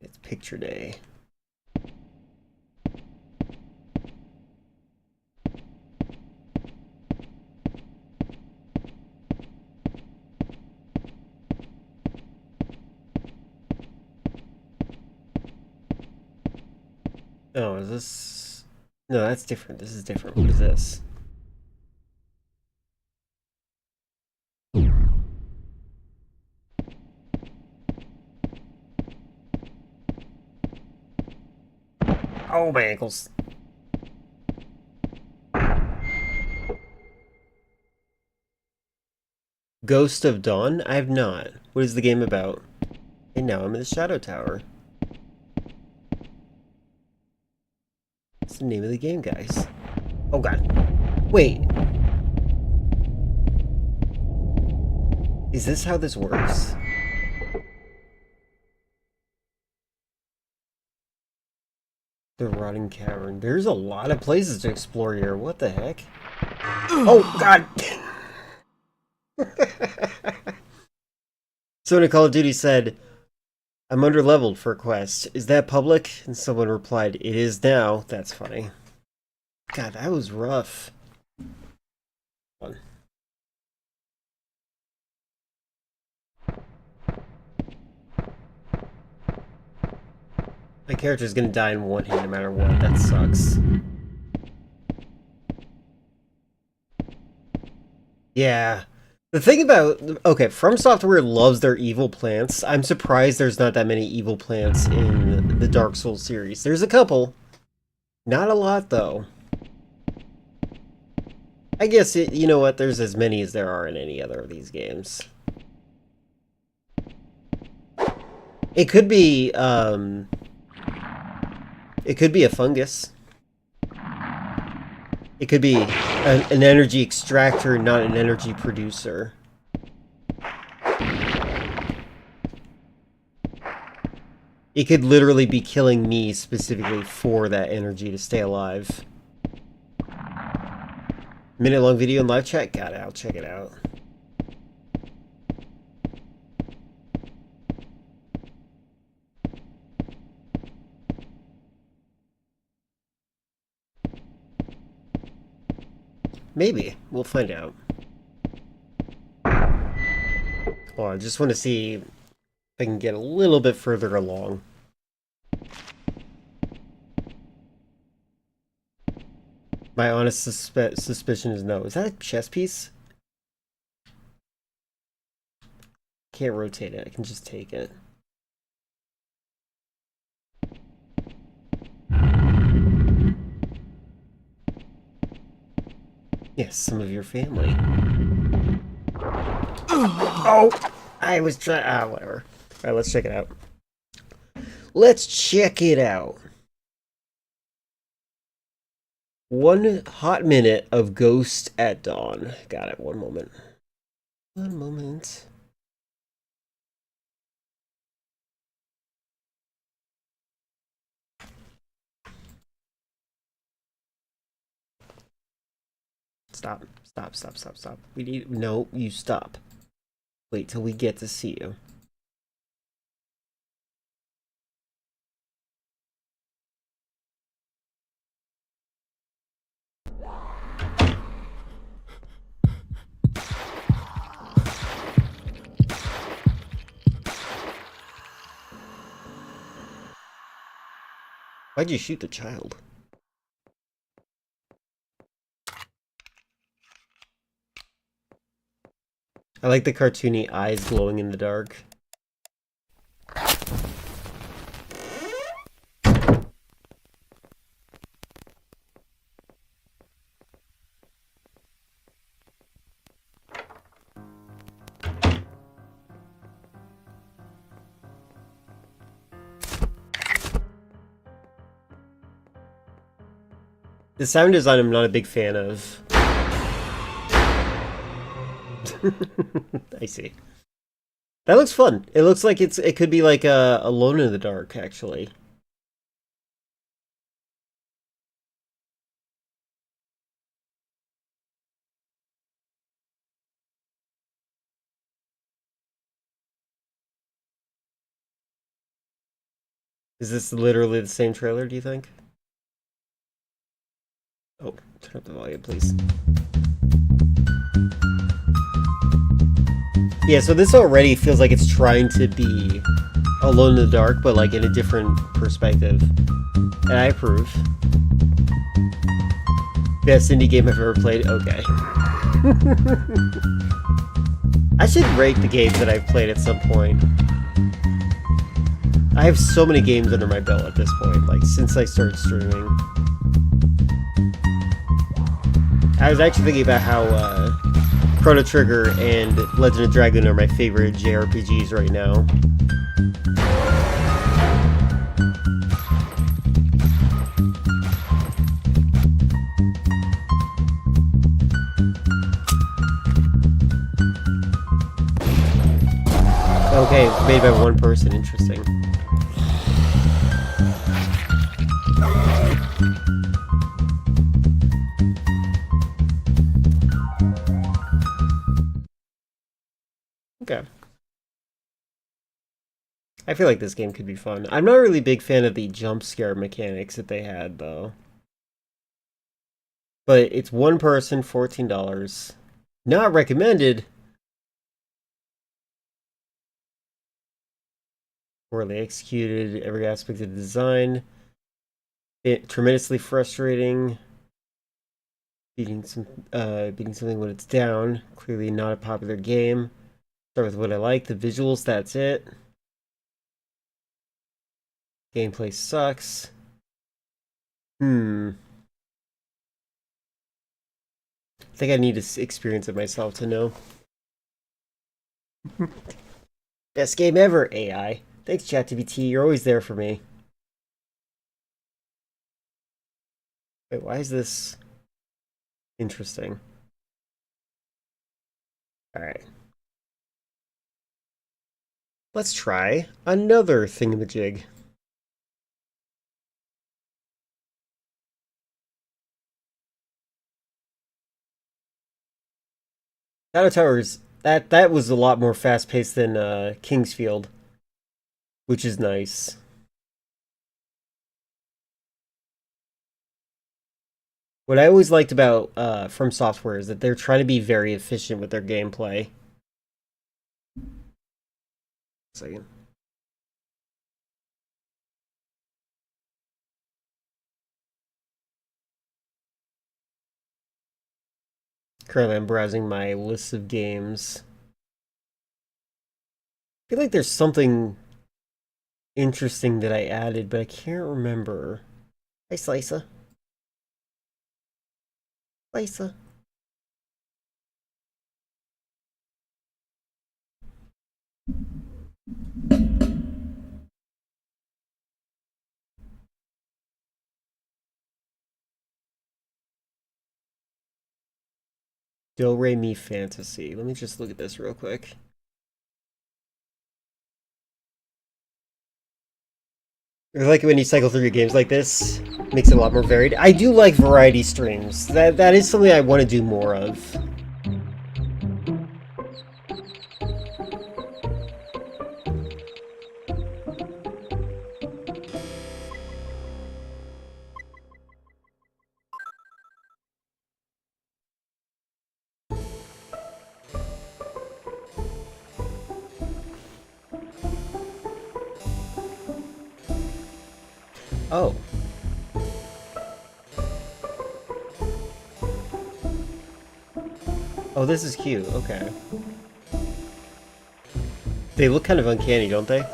It's picture day. Oh, is this... No, that's different. This is different. What is this? Oh, my ankles. Ghost of Dawn? I have not. What is the game about? And now I'm in the Shadow Tower. What's the name of the game, guys? Oh God. Wait. Is this how this works? The Rotting Cavern. There's a lot of places to explore here. What the heck? Oh, God! Someone in Call of Duty said, I'm underleveled for a quest. Is that public? And someone replied, it is now. That's funny. God, that was rough. My character's gonna die in one hit no matter what. That sucks. Yeah. The thing about... Okay, From Software loves their evil plants. I'm surprised there's not that many evil plants in the Dark Souls series. There's a couple. Not a lot, though. I guess, you know what? There's as many as there are in any other of these games. It could be, It could be a fungus. It could be an energy extractor, not an energy producer. It could literally be killing me specifically for that energy to stay alive. Minute-long video in live chat? Got it. I'll check it out. Maybe. We'll find out. Well, I just want to see if I can get a little bit further along. My honest suspicion is no. Is that a chess piece? Can't rotate it. I can just take it. Yes, some of your family. Oh! I was trying... Ah, whatever. Alright, let's check it out. Let's check it out. 1 hot minute of Ghost at Dawn. Got it. 1 moment. 1 moment. Stop. Stop, stop, stop, stop. We need... No, you stop. Wait till we get to see you. Why'd you shoot the child? I like the cartoony eyes glowing in the dark. The sound design I'm not a big fan of. I see. That looks fun. It looks like it could be like Alone in the Dark, actually. Is this literally the same trailer, do you think? Oh, turn up the volume, please. Yeah, so this already feels like it's trying to be Alone in the Dark, but like in a different perspective. And I approve. Best indie game I've ever played? Okay. I should rate the games that I've played at some point. I have so many games under my belt at this point, like since I started streaming. I was actually thinking about how Chrono Trigger and Legend of Dragoon are my favorite JRPGs right now. Okay, it's made by one person. Interesting. Okay. I feel like this game could be fun. I'm not really a big fan of the jump scare mechanics that they had, though. But it's one person, $14. Not recommended. Poorly executed, every aspect of the design. Tremendously frustrating. Beating something when it's down. Clearly not a popular game. Start with what I like. The visuals, that's it. Gameplay sucks. I think I need to experience it myself to know. Best game ever, AI. Thanks, ChatGPT. You're always there for me. Wait, why is this interesting? Alright. Let's try another thingamajig. Shadow Towers, that was a lot more fast-paced than Kingsfield, which is nice. What I always liked about From Software is that they're trying to be very efficient with their gameplay. Second. Currently, I'm browsing my list of games. I feel like there's something interesting that I added, but I can't remember. Hi, Slicer. Slicer. Do Re Mi Fantasy. Let me just look at this real quick. I like it when you cycle through your games like this. Makes it a lot more varied. I do like variety streams. That is something I want to do more of. Oh. Oh, this is cute. Okay. They look kind of uncanny, don't they?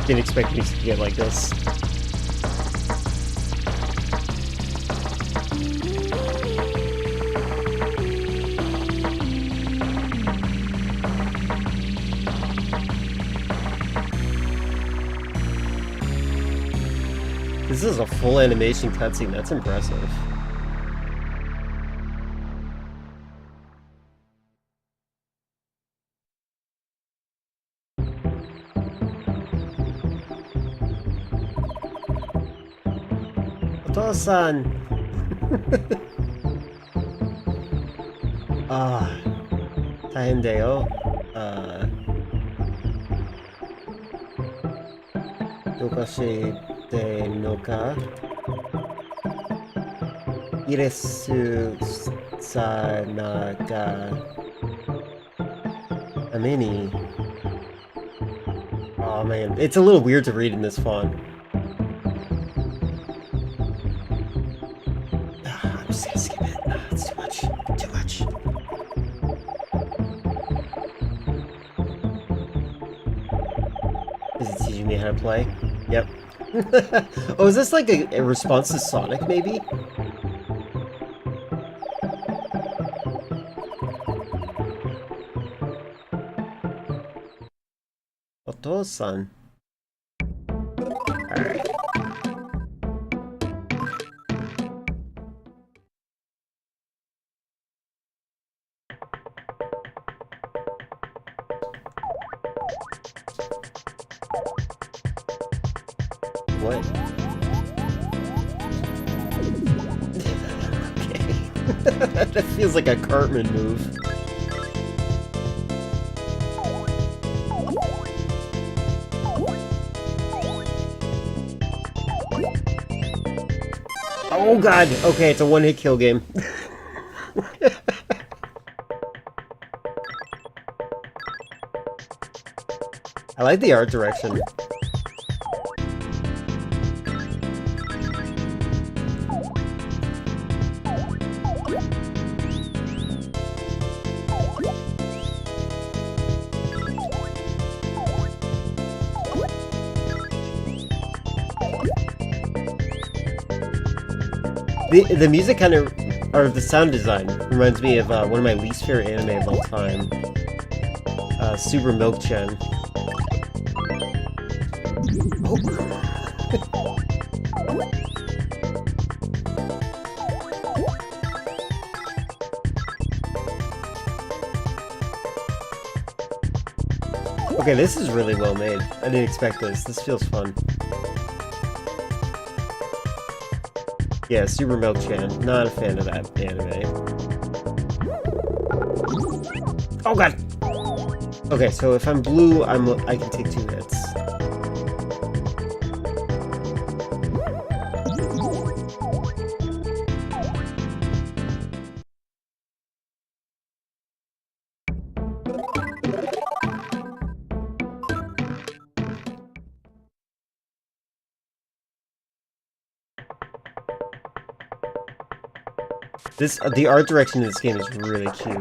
Didn't expect me to get like this. This is a full animation cutscene. That's impressive. Oto-san. Ah, 大変だよ。どうかしてんのか。イレスさながために。Oh man, it's a little weird to read in this font. I'm just gonna skip it. It's too much. Too much. Is it teaching me how to play? Yep. Oh, is this like a response to Sonic, maybe? Oto-san. Alright. What? Okay. That feels like a Cartman move. Oh god! Okay, it's a one-hit kill game. I like the art direction. The music kind of, or the sound design, reminds me of one of my least favorite anime of all time, Super Milk-chan. Okay, this is really well made. I didn't expect this. This feels fun. Yeah, Super Milk-chan. Not a fan of that anime. Oh god! Okay, so if I'm blue, I can take 2 hits. The art direction in this game is really cute.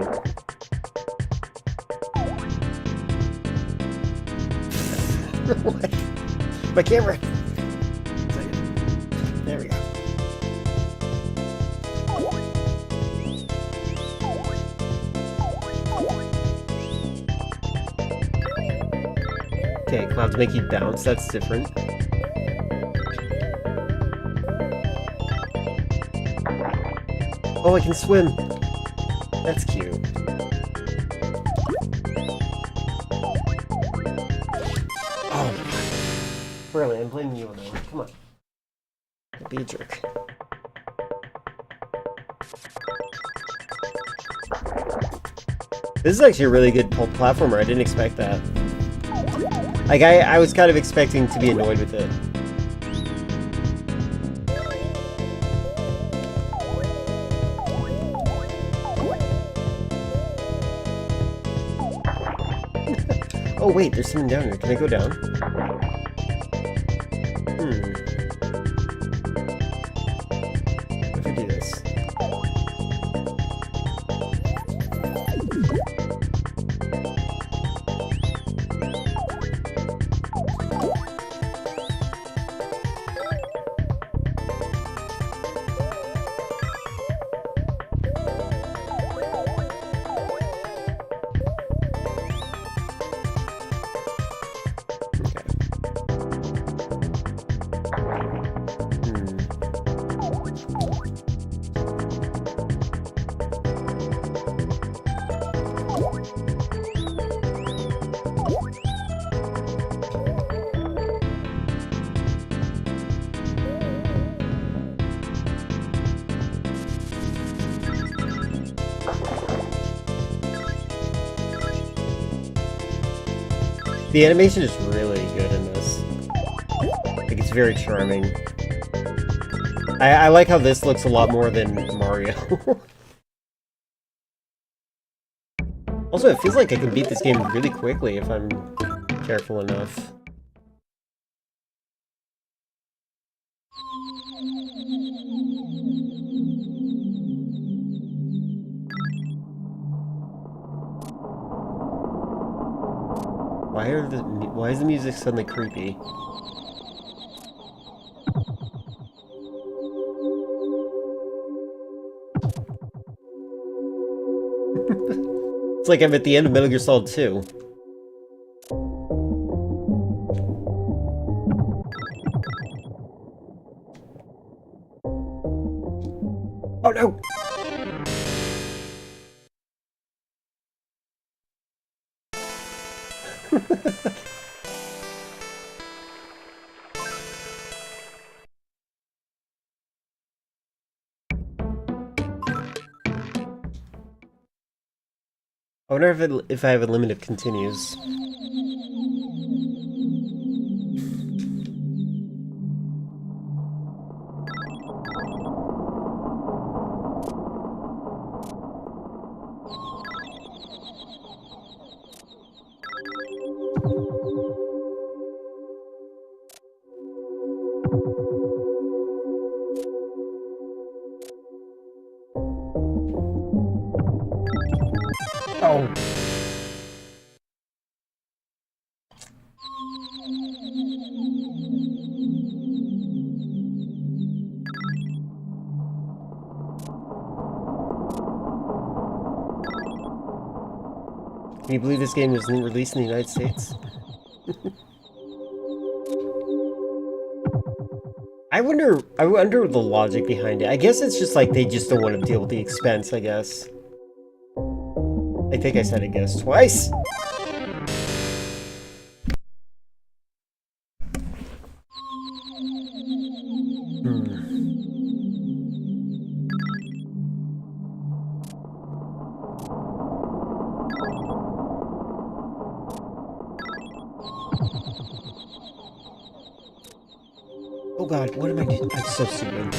What? My camera! There we go. Okay, clouds make you bounce, that's different. Oh, I can swim! That's cute. Oh. Really, I'm blaming you on that one. Come on. Don't be a jerk. This is actually a really good platformer. I didn't expect that. Like, I was kind of expecting to be annoyed with it. Oh wait, there's something down here. Can I go down? What if I do this? The animation is really good in this. Like, it's very charming. I like how this looks a lot more than Mario. Also, it feels like I can beat this game really quickly if I'm careful enough. Why is the music suddenly creepy? It's like I'm at the end of Metal Gear Solid 2. Oh no! I wonder if I have a limit of continues. Oh. Can you believe this game wasn't released in the United States? I wonder the logic behind it. I guess it's just like they just don't want to deal with the expense, I guess. I think I said I guess twice. Oh god, what am I doing? I'm so stupid.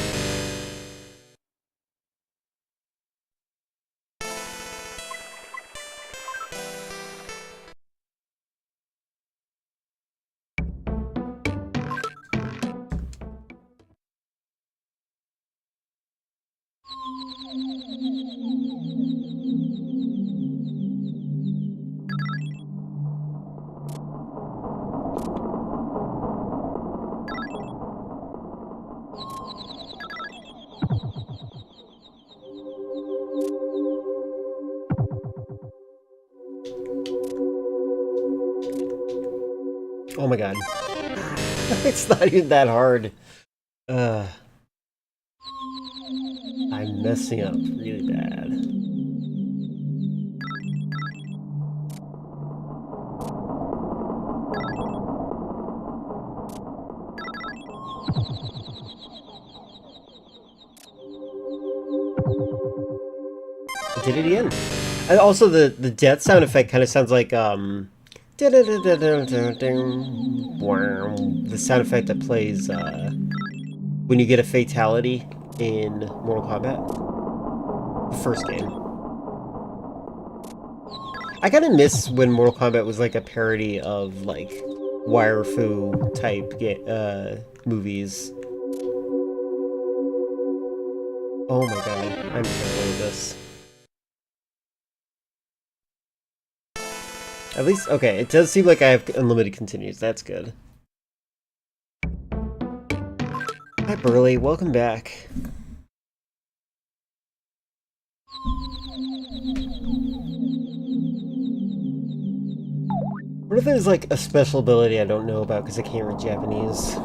Oh my god. It's not even that hard. I'm messing up really bad. I did it again. And also the death sound effect kind of sounds like the sound effect that plays when you get a fatality in Mortal Kombat. The first game. I kind of miss when Mortal Kombat was like a parody of like wire fu type movies. Oh my god, I'm terrible at this. At least, okay, it does seem like I have unlimited continues. That's good. Hi, Burley. Welcome back. What if there's like a special ability I don't know about because I can't read Japanese?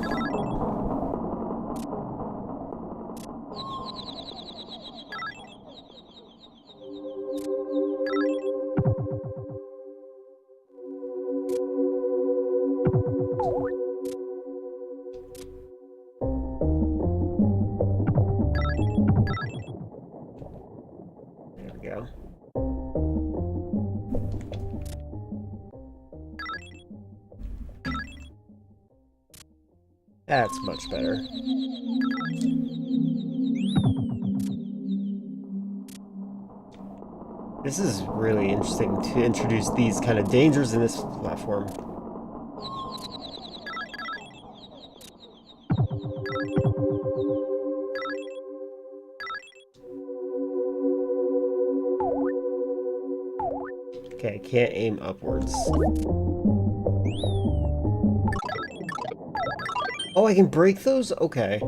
That's much better. This is really interesting to introduce these kind of dangers in this platform. Okay, I can't aim upwards. Oh, I can break those? Okay.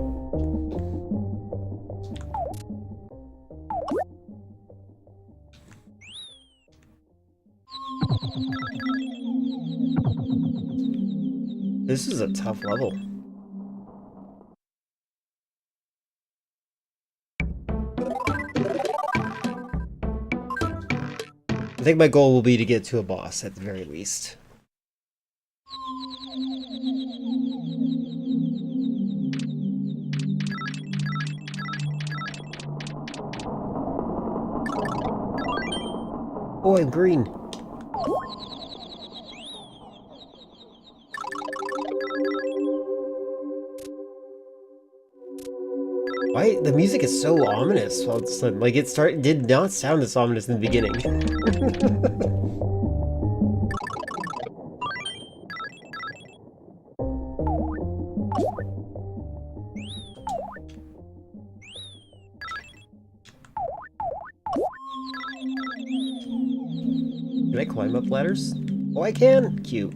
This is a tough level. I think my goal will be to get to a boss at the very least. Oh, I'm green. Why the music is so ominous all of a sudden? Like it did not sound this ominous in the beginning. Can I climb up ladders? Oh, I can. Cute.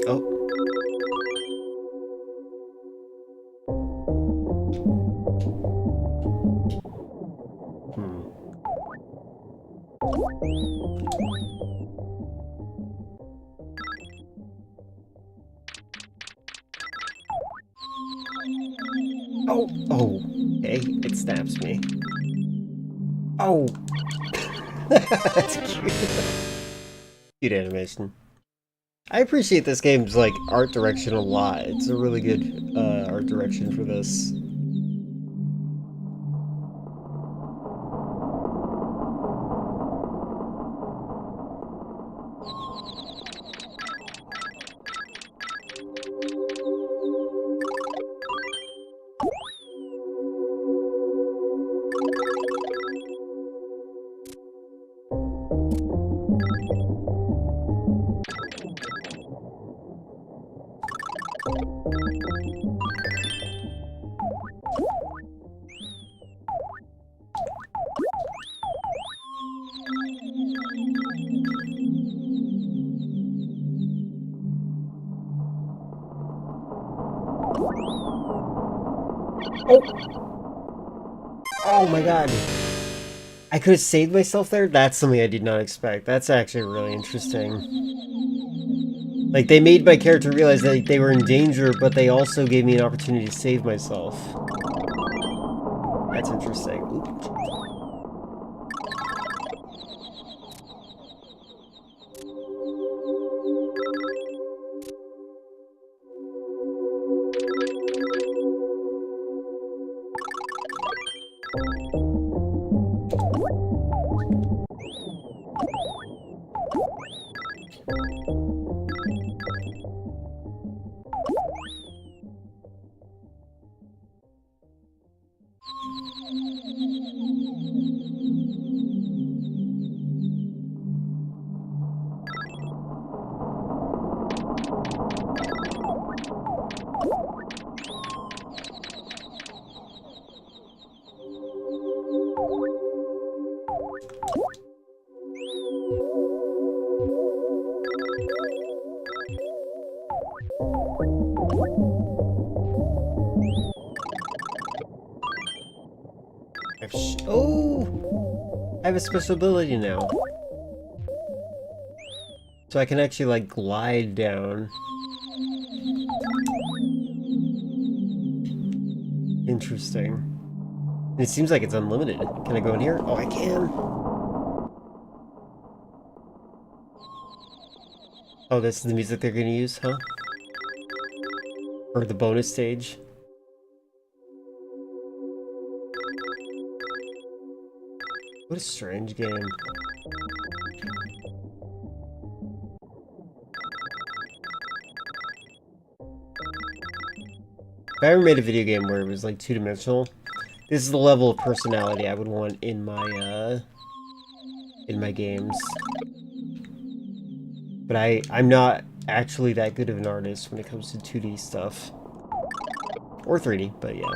Oh. Oh. Oh. Okay, it snaps me. Oh. That's cute. Cute animation. I appreciate this game's like art direction a lot. It's a really good art direction for this. Oh my god. I could have saved myself there? That's something I did not expect. That's actually really interesting. Like, they made my character realize that they were in danger, but they also gave me an opportunity to save myself. That's interesting. Ooh. Oh! I have a special ability now. So I can actually, like, glide down. Interesting. And it seems like it's unlimited. Can I go in here? Oh, I can! Oh, this is the music they're gonna use, huh? Or the bonus stage? What a strange game. If I ever made a video game where it was like two-dimensional, this is the level of personality I would want in my games. But I'm not actually that good of an artist when it comes to 2D stuff. Or 3D, but yeah.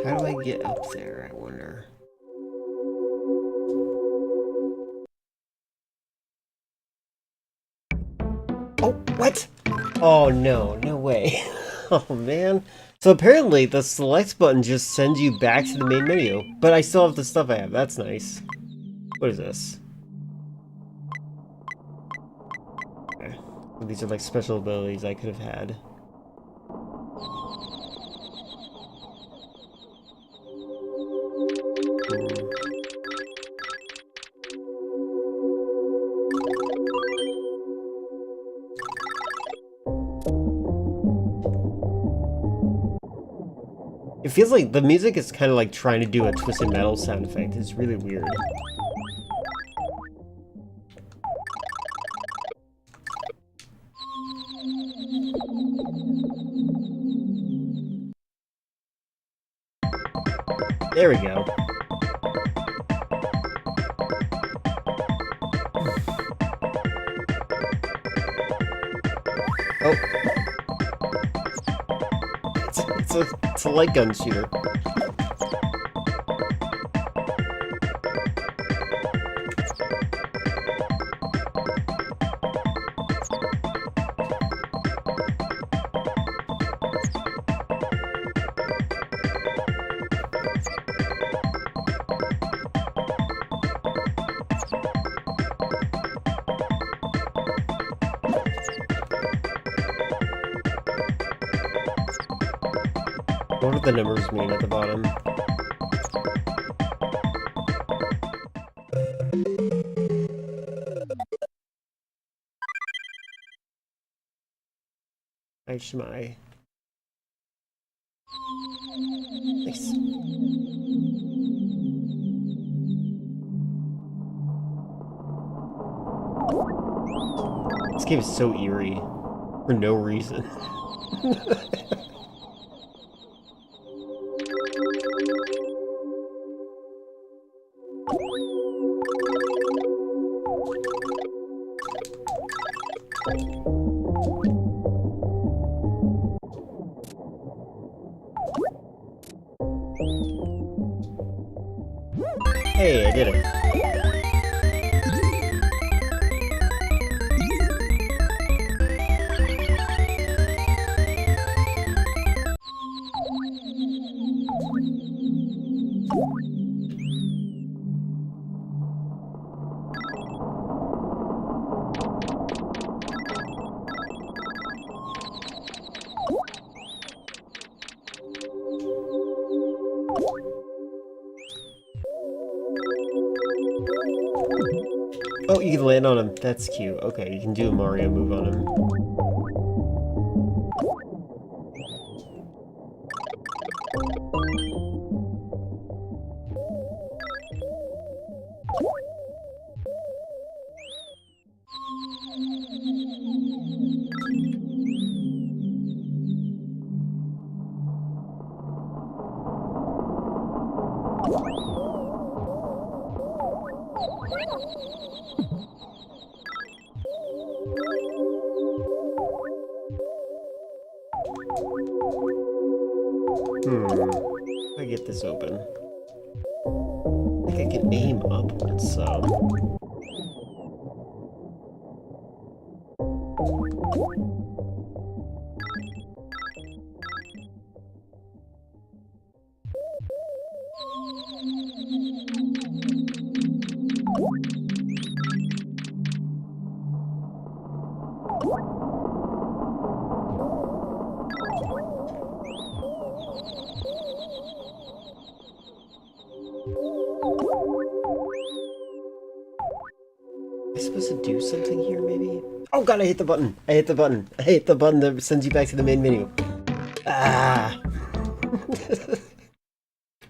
How do I get up there, I wonder? Oh, what? Oh no, no way. Oh man. So apparently the select button just sends you back to the main menu, but I still have the stuff I have. That's nice. What is this? Okay. These are like special abilities I could have had. It feels like the music is kind of like trying to do a Twisted Metal sound effect. It's really weird. There we go. Oh. It's a light gun shooter. What do the numbers mean at the bottom? Aishmai. Nice. This game is so eerie for no reason. Hey, I did it. Oh, you can land on him. That's cute. Okay, you can do a Mario move on him. I get this open. I think I can aim upwards, so... Am I supposed to do something here, maybe? Oh god, I hit the button! I hit the button! I hit the button that sends you back to the main menu. Ah!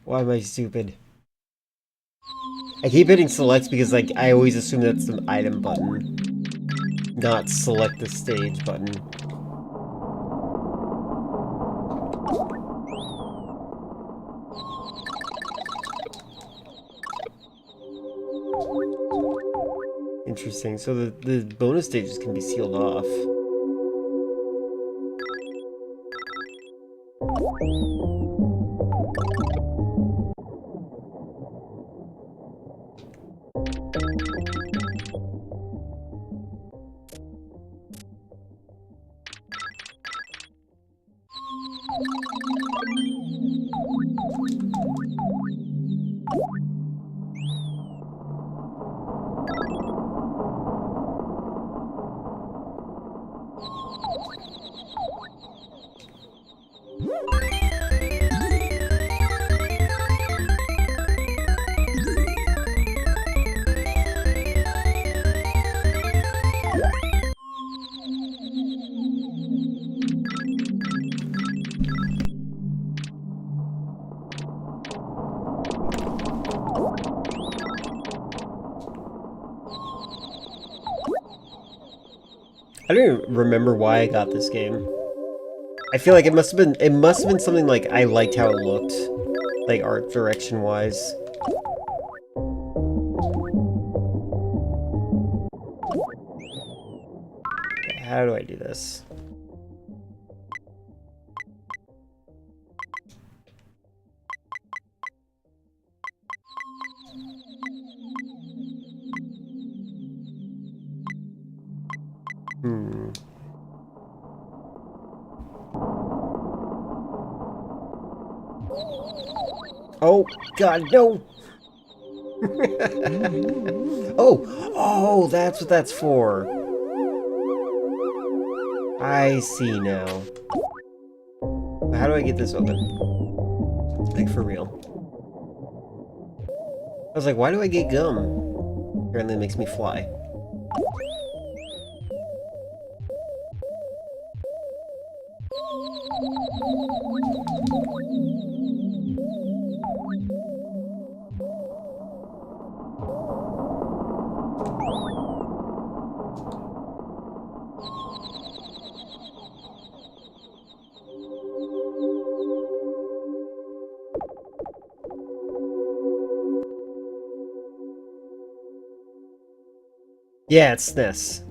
Why am I stupid? I keep hitting select because, like, I always assume that's the item button, not select the stage button. Interesting. So the bonus stages can be sealed off. I don't even remember why I got this game. I feel like it must have been something like I liked how it looked, like art direction wise. Okay, how do I do this? Oh, God, no! Oh, that's what that's for. I see now. How do I get this open? Like, for real. I was like, why do I get gum? Apparently it makes me fly. Yeah, it's SNES.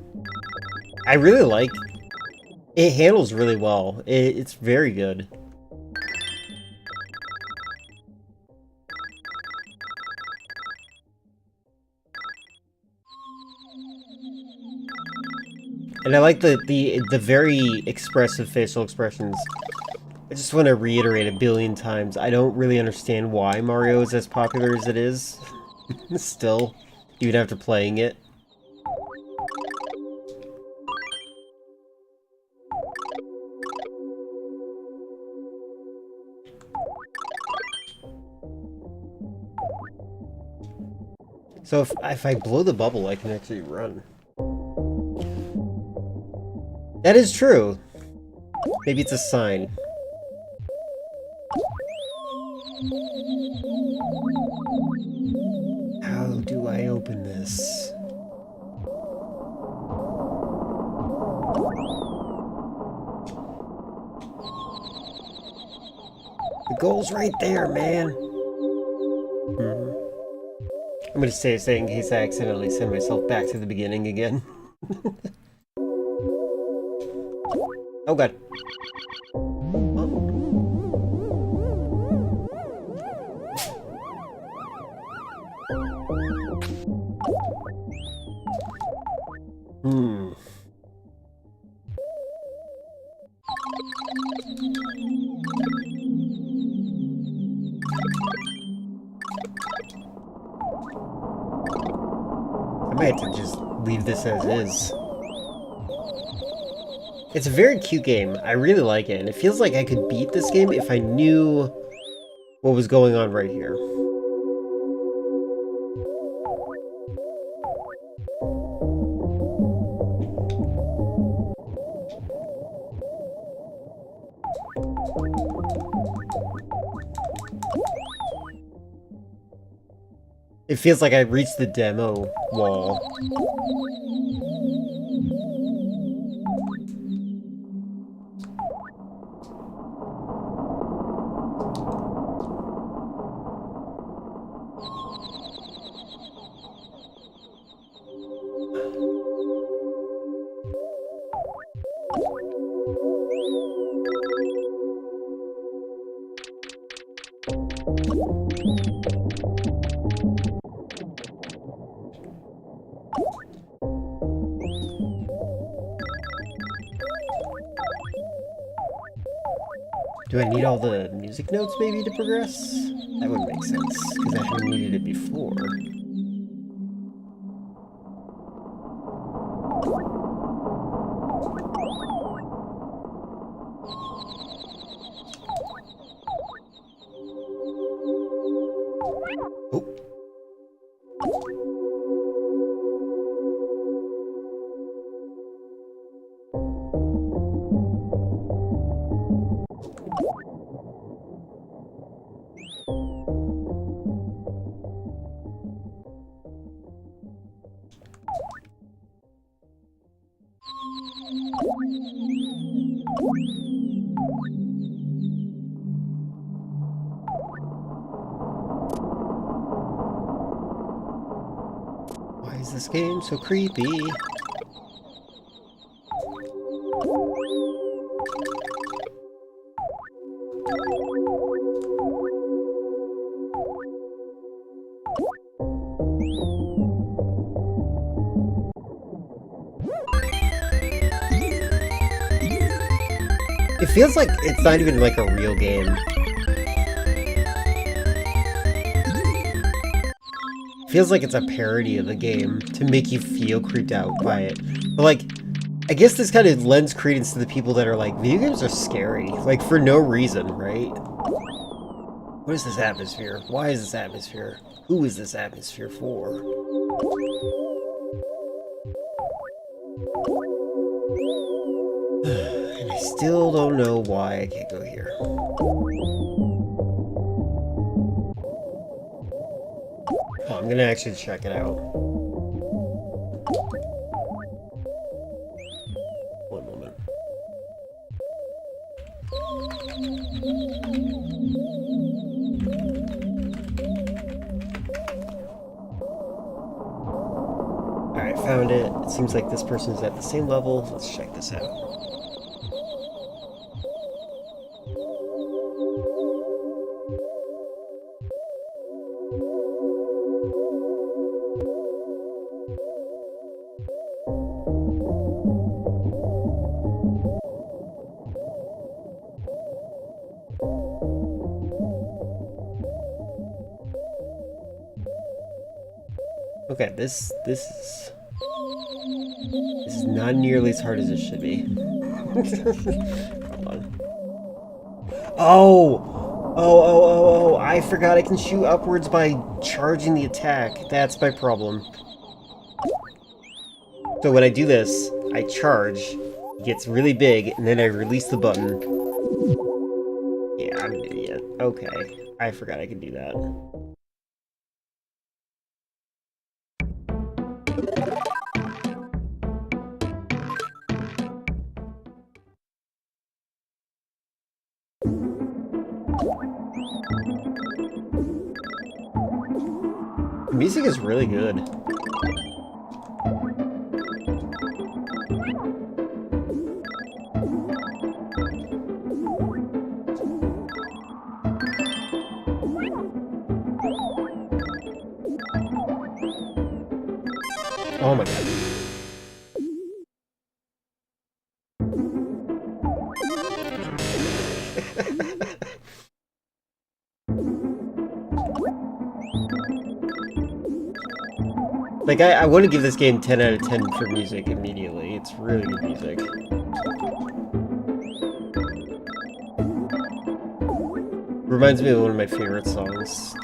I really like it. Handles really well. It's very good. And I like the very expressive facial expressions. I just want to reiterate a billion times, I don't really understand why Mario is as popular as it is. Still, even after playing it. So if I blow the bubble, I can actually run. That is true. Maybe it's a sign. How do I open this? The goal's right there, man. I'm gonna say in case I accidentally send myself back to the beginning again. Oh god. might have to just leave this as is. It's a very cute game. I really like it, and it feels like I could beat this game if I knew what was going on right here. It feels like I reached the demo wall. Do I need all the music notes maybe to progress? That would make sense, because I haven't needed it before. Why is this game so creepy? It feels like it's not even like a real game. Feels like it's a parody of the game to make you feel creeped out by it. But like, I guess this kind of lends credence to the people that are like, video games are scary, like for no reason, right? What is this atmosphere? Why is this atmosphere? Who is this atmosphere for? And I still don't know why I can't go here. Oh, I'm gonna actually check it out. One moment. Alright, found it. It seems like this person is at the same level. Let's check this out. Okay, this is not nearly as hard as it should be. Hold on. Oh, I forgot I can shoot upwards by charging the attack. That's my problem. So when I do this, I charge, it gets really big, and then I release the button. Yeah, I'm an idiot. Okay, I forgot I could do that. Music is really good. Oh my god. Like, I want to give this game 10 out of 10 for music immediately. It's really good music. Reminds me of one of my favorite songs.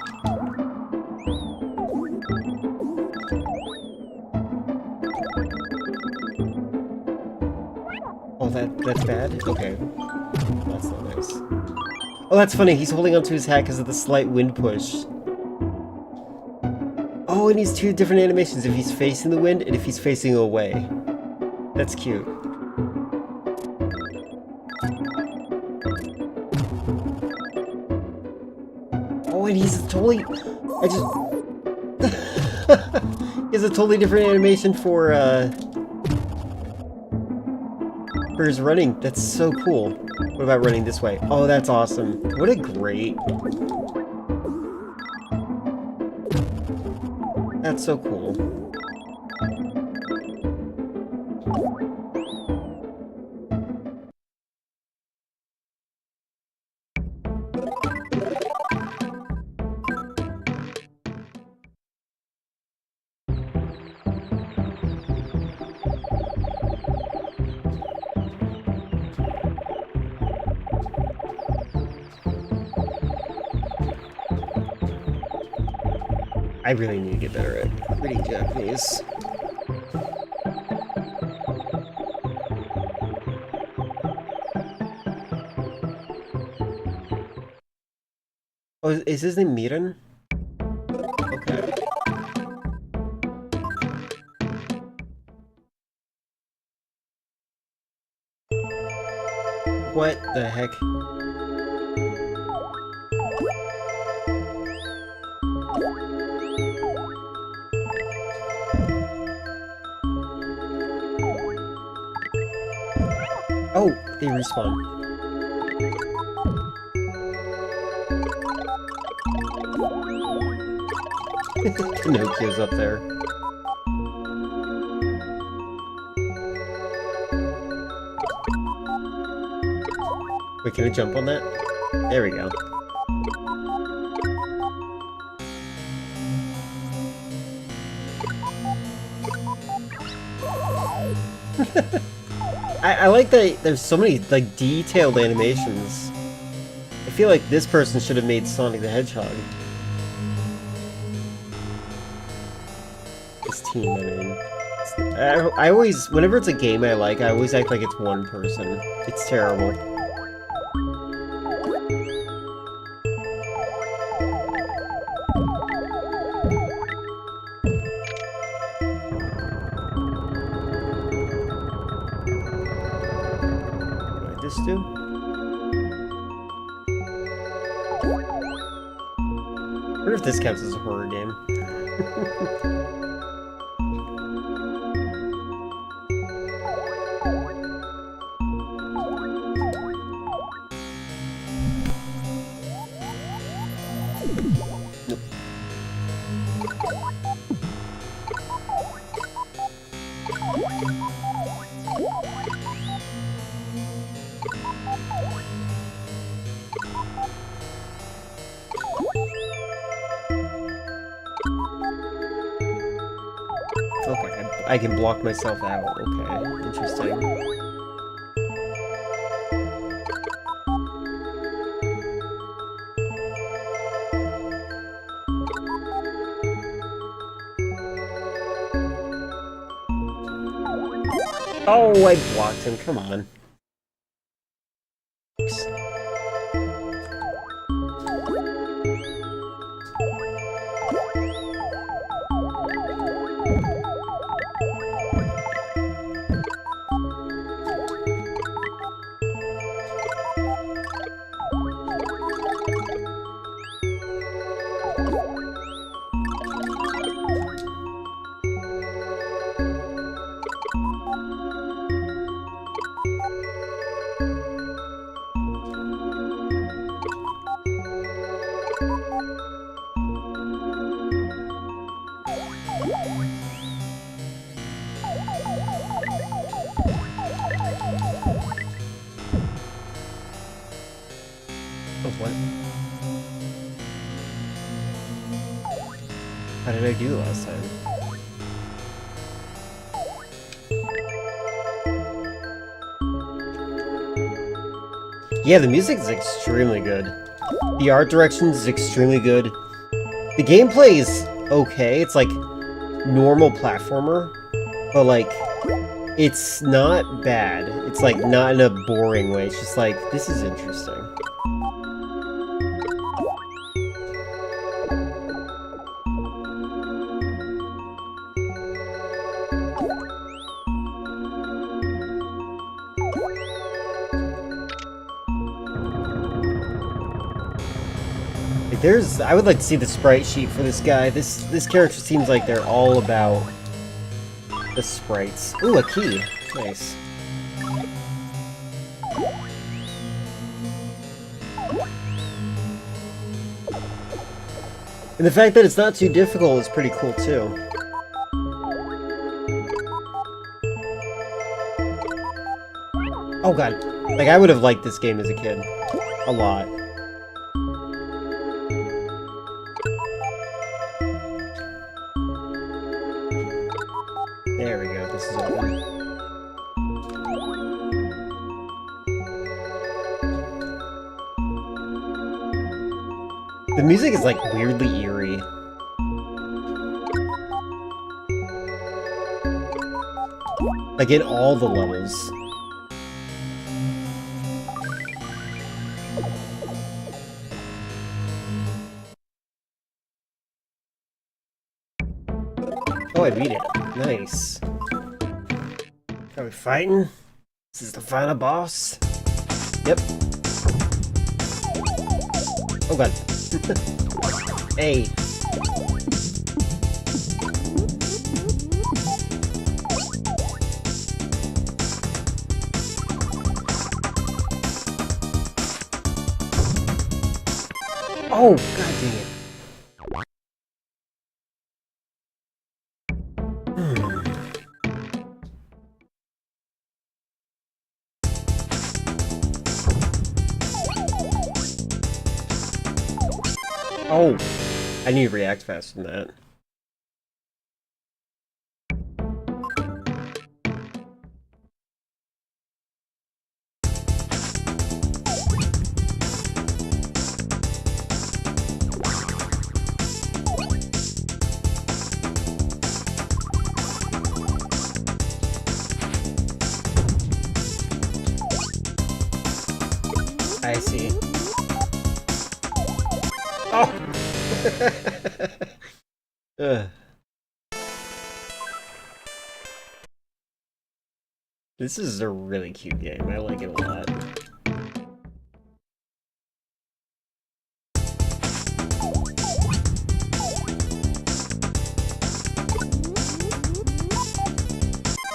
Oh, that's bad? Okay. That's not nice. Oh, that's funny. He's holding onto his hat because of the slight wind push. Oh, and he's two different animations. If he's facing the wind and if he's facing away. That's cute. Oh, and he's totally... he has a totally different animation for his running. That's so cool. What about running this way? Oh, that's awesome. What a great... That's so cool. I really need to get better at reading Japanese. Oh, is his name Miran? Okay. What the heck? Oh, they respawn. Pinocchio's up there. Wait, can I jump on that? There we go. I like that there's so many, like, detailed animations. I feel like this person should have made Sonic the Hedgehog. This team, I mean. I always, whenever it's a game I like, I always act like it's one person. It's terrible. Do? I wonder if this counts as a horror game. Nope. Okay, I can block myself out. Okay, interesting. Oh, I blocked him. Come on. What? How did I do last time? Yeah, the music is extremely good. The art direction is extremely good. The gameplay is okay. It's like normal platformer, but like it's not bad. It's like not in a boring way. It's just like, this is interesting. I would like to see the sprite sheet for this guy. This character seems like they're all about the sprites. Ooh, a key. Nice. And the fact that it's not too difficult is pretty cool too. Oh god. Like, I would have liked this game as a kid. A lot. There we go, this is open. The music is like weirdly eerie. Like in all the levels. Oh, I beat it. Nice. Are we fighting? This is the final boss? Yep. Oh god. Hey. Oh, god dang it. Oh, I need to react faster than that. I see. Oh! This is a really cute game. I like it a lot.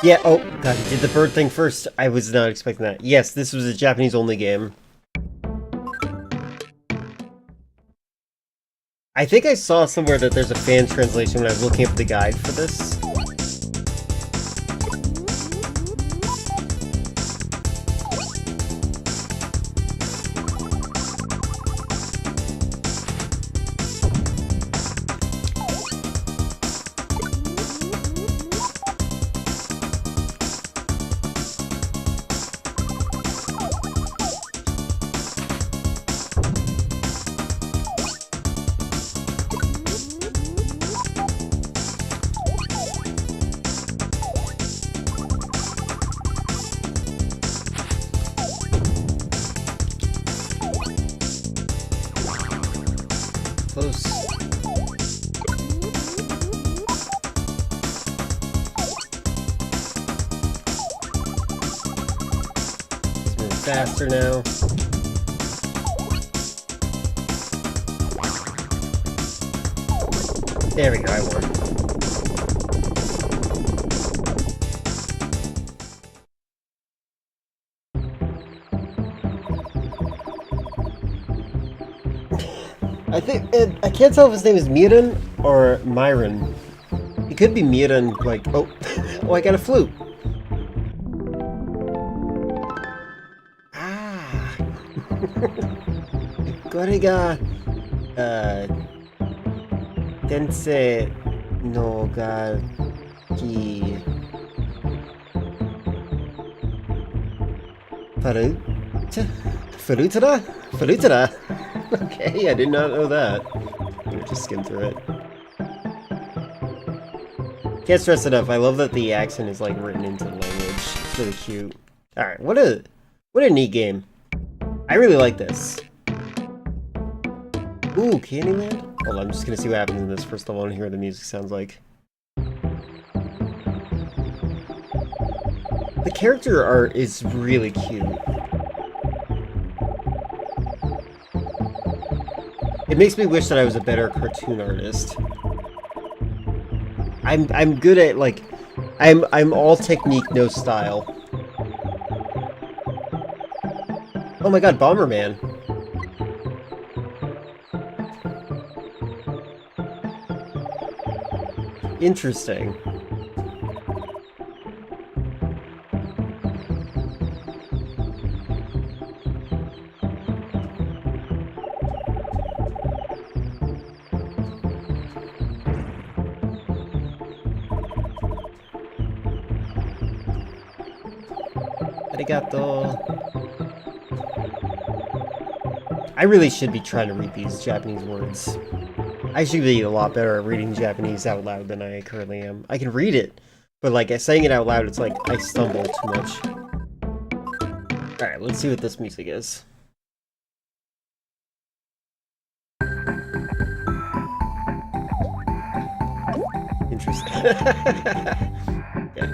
Yeah, oh, god, he did the bird thing first. I was not expecting that. Yes, this was a Japanese-only game. I think I saw somewhere that there's a fan translation when I was looking up the guide for this. Close. Let's move faster now. There we go, I won. I think I can't tell if his name is Miran or Myron. It could be Miran, like oh, oh, I got a flute. Ah, これが天性の楽器。パル Furutada? Furutada? Okay, I did not know that. I'm gonna just skim through it. Can't stress enough, I love that the accent is like written into the language. It's really cute. Alright, what a neat game. I really like this. Ooh, Candyland? Hold on, I'm just gonna see what happens in this first of all and hear what the music sounds like. The character art is really cute. It makes me wish that I was a better cartoon artist. I'm good at like I'm all technique, no style. Oh my god, Bomberman. Interesting. Arigato. I really should be trying to read these Japanese words. I should be a lot better at reading Japanese out loud than I currently am. I can read it, but like saying it out loud, it's like I stumble too much. Alright, let's see what this music is. Interesting. Okay.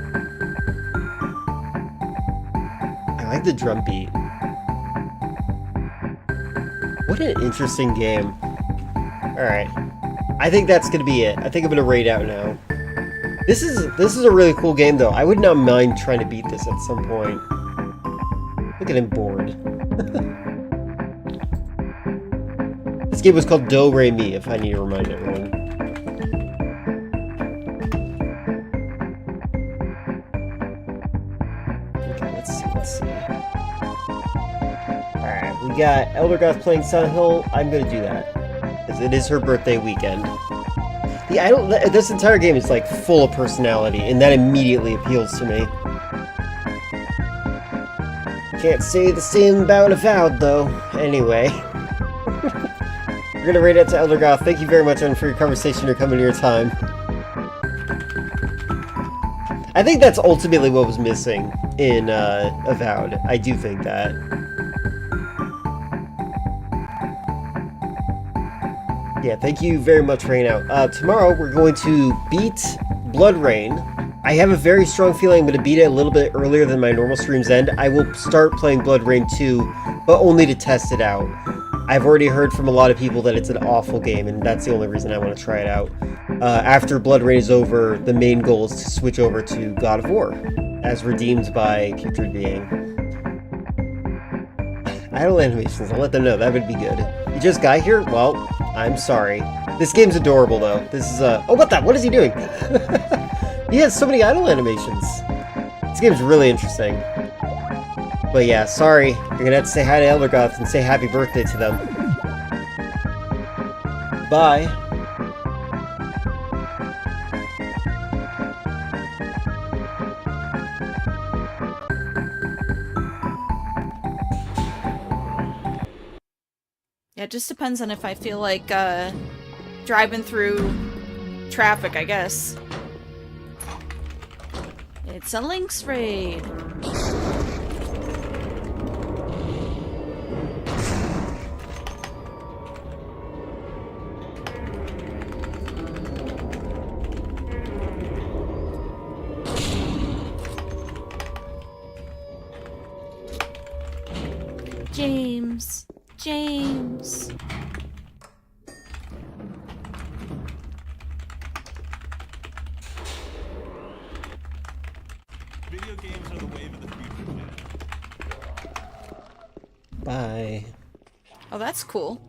I like the drum beat. What an interesting game. Alright. I think that's gonna be it. I think I'm gonna raid out now. This is a really cool game though. I would not mind trying to beat this at some point. Look at him bored. This game was called Do Re Mi, if I need to remind everyone. Okay, let's see. Alright, we got Eldergoth playing Silent Hill. I'm gonna do that. Because it is her birthday weekend. This entire game is like full of personality, and that immediately appeals to me. Can't say the same about Avowed, though. Anyway. We're gonna raid out to Eldergoth. Thank you very much, Evan, for your conversation or coming to your time. I think that's ultimately what was missing in Avowed. I do think that. Yeah, thank you very much for hanging out. Tomorrow, we're going to beat Blood Rain. I have a very strong feeling I'm going to beat it a little bit earlier than my normal streams end. I will start playing Blood Rain 2, but only to test it out. I've already heard from a lot of people that it's an awful game, and that's the only reason I want to try it out. After Blood Rain is over, the main goal is to switch over to God of War, as redeemed by Putrid Being. Idle animations, I'll let them know, that would be good. You just got here? Well, I'm sorry. This game's adorable, though. This is oh, what is he doing? He has so many idle animations. This game's really interesting. But yeah, sorry. You're gonna have to say hi to Eldergoth and say happy birthday to them. Bye. Yeah, it just depends on if I feel like driving through traffic, I guess. It's a Lynx raid. James. Video games are the wave of the future, man. Bye. Oh, that's cool.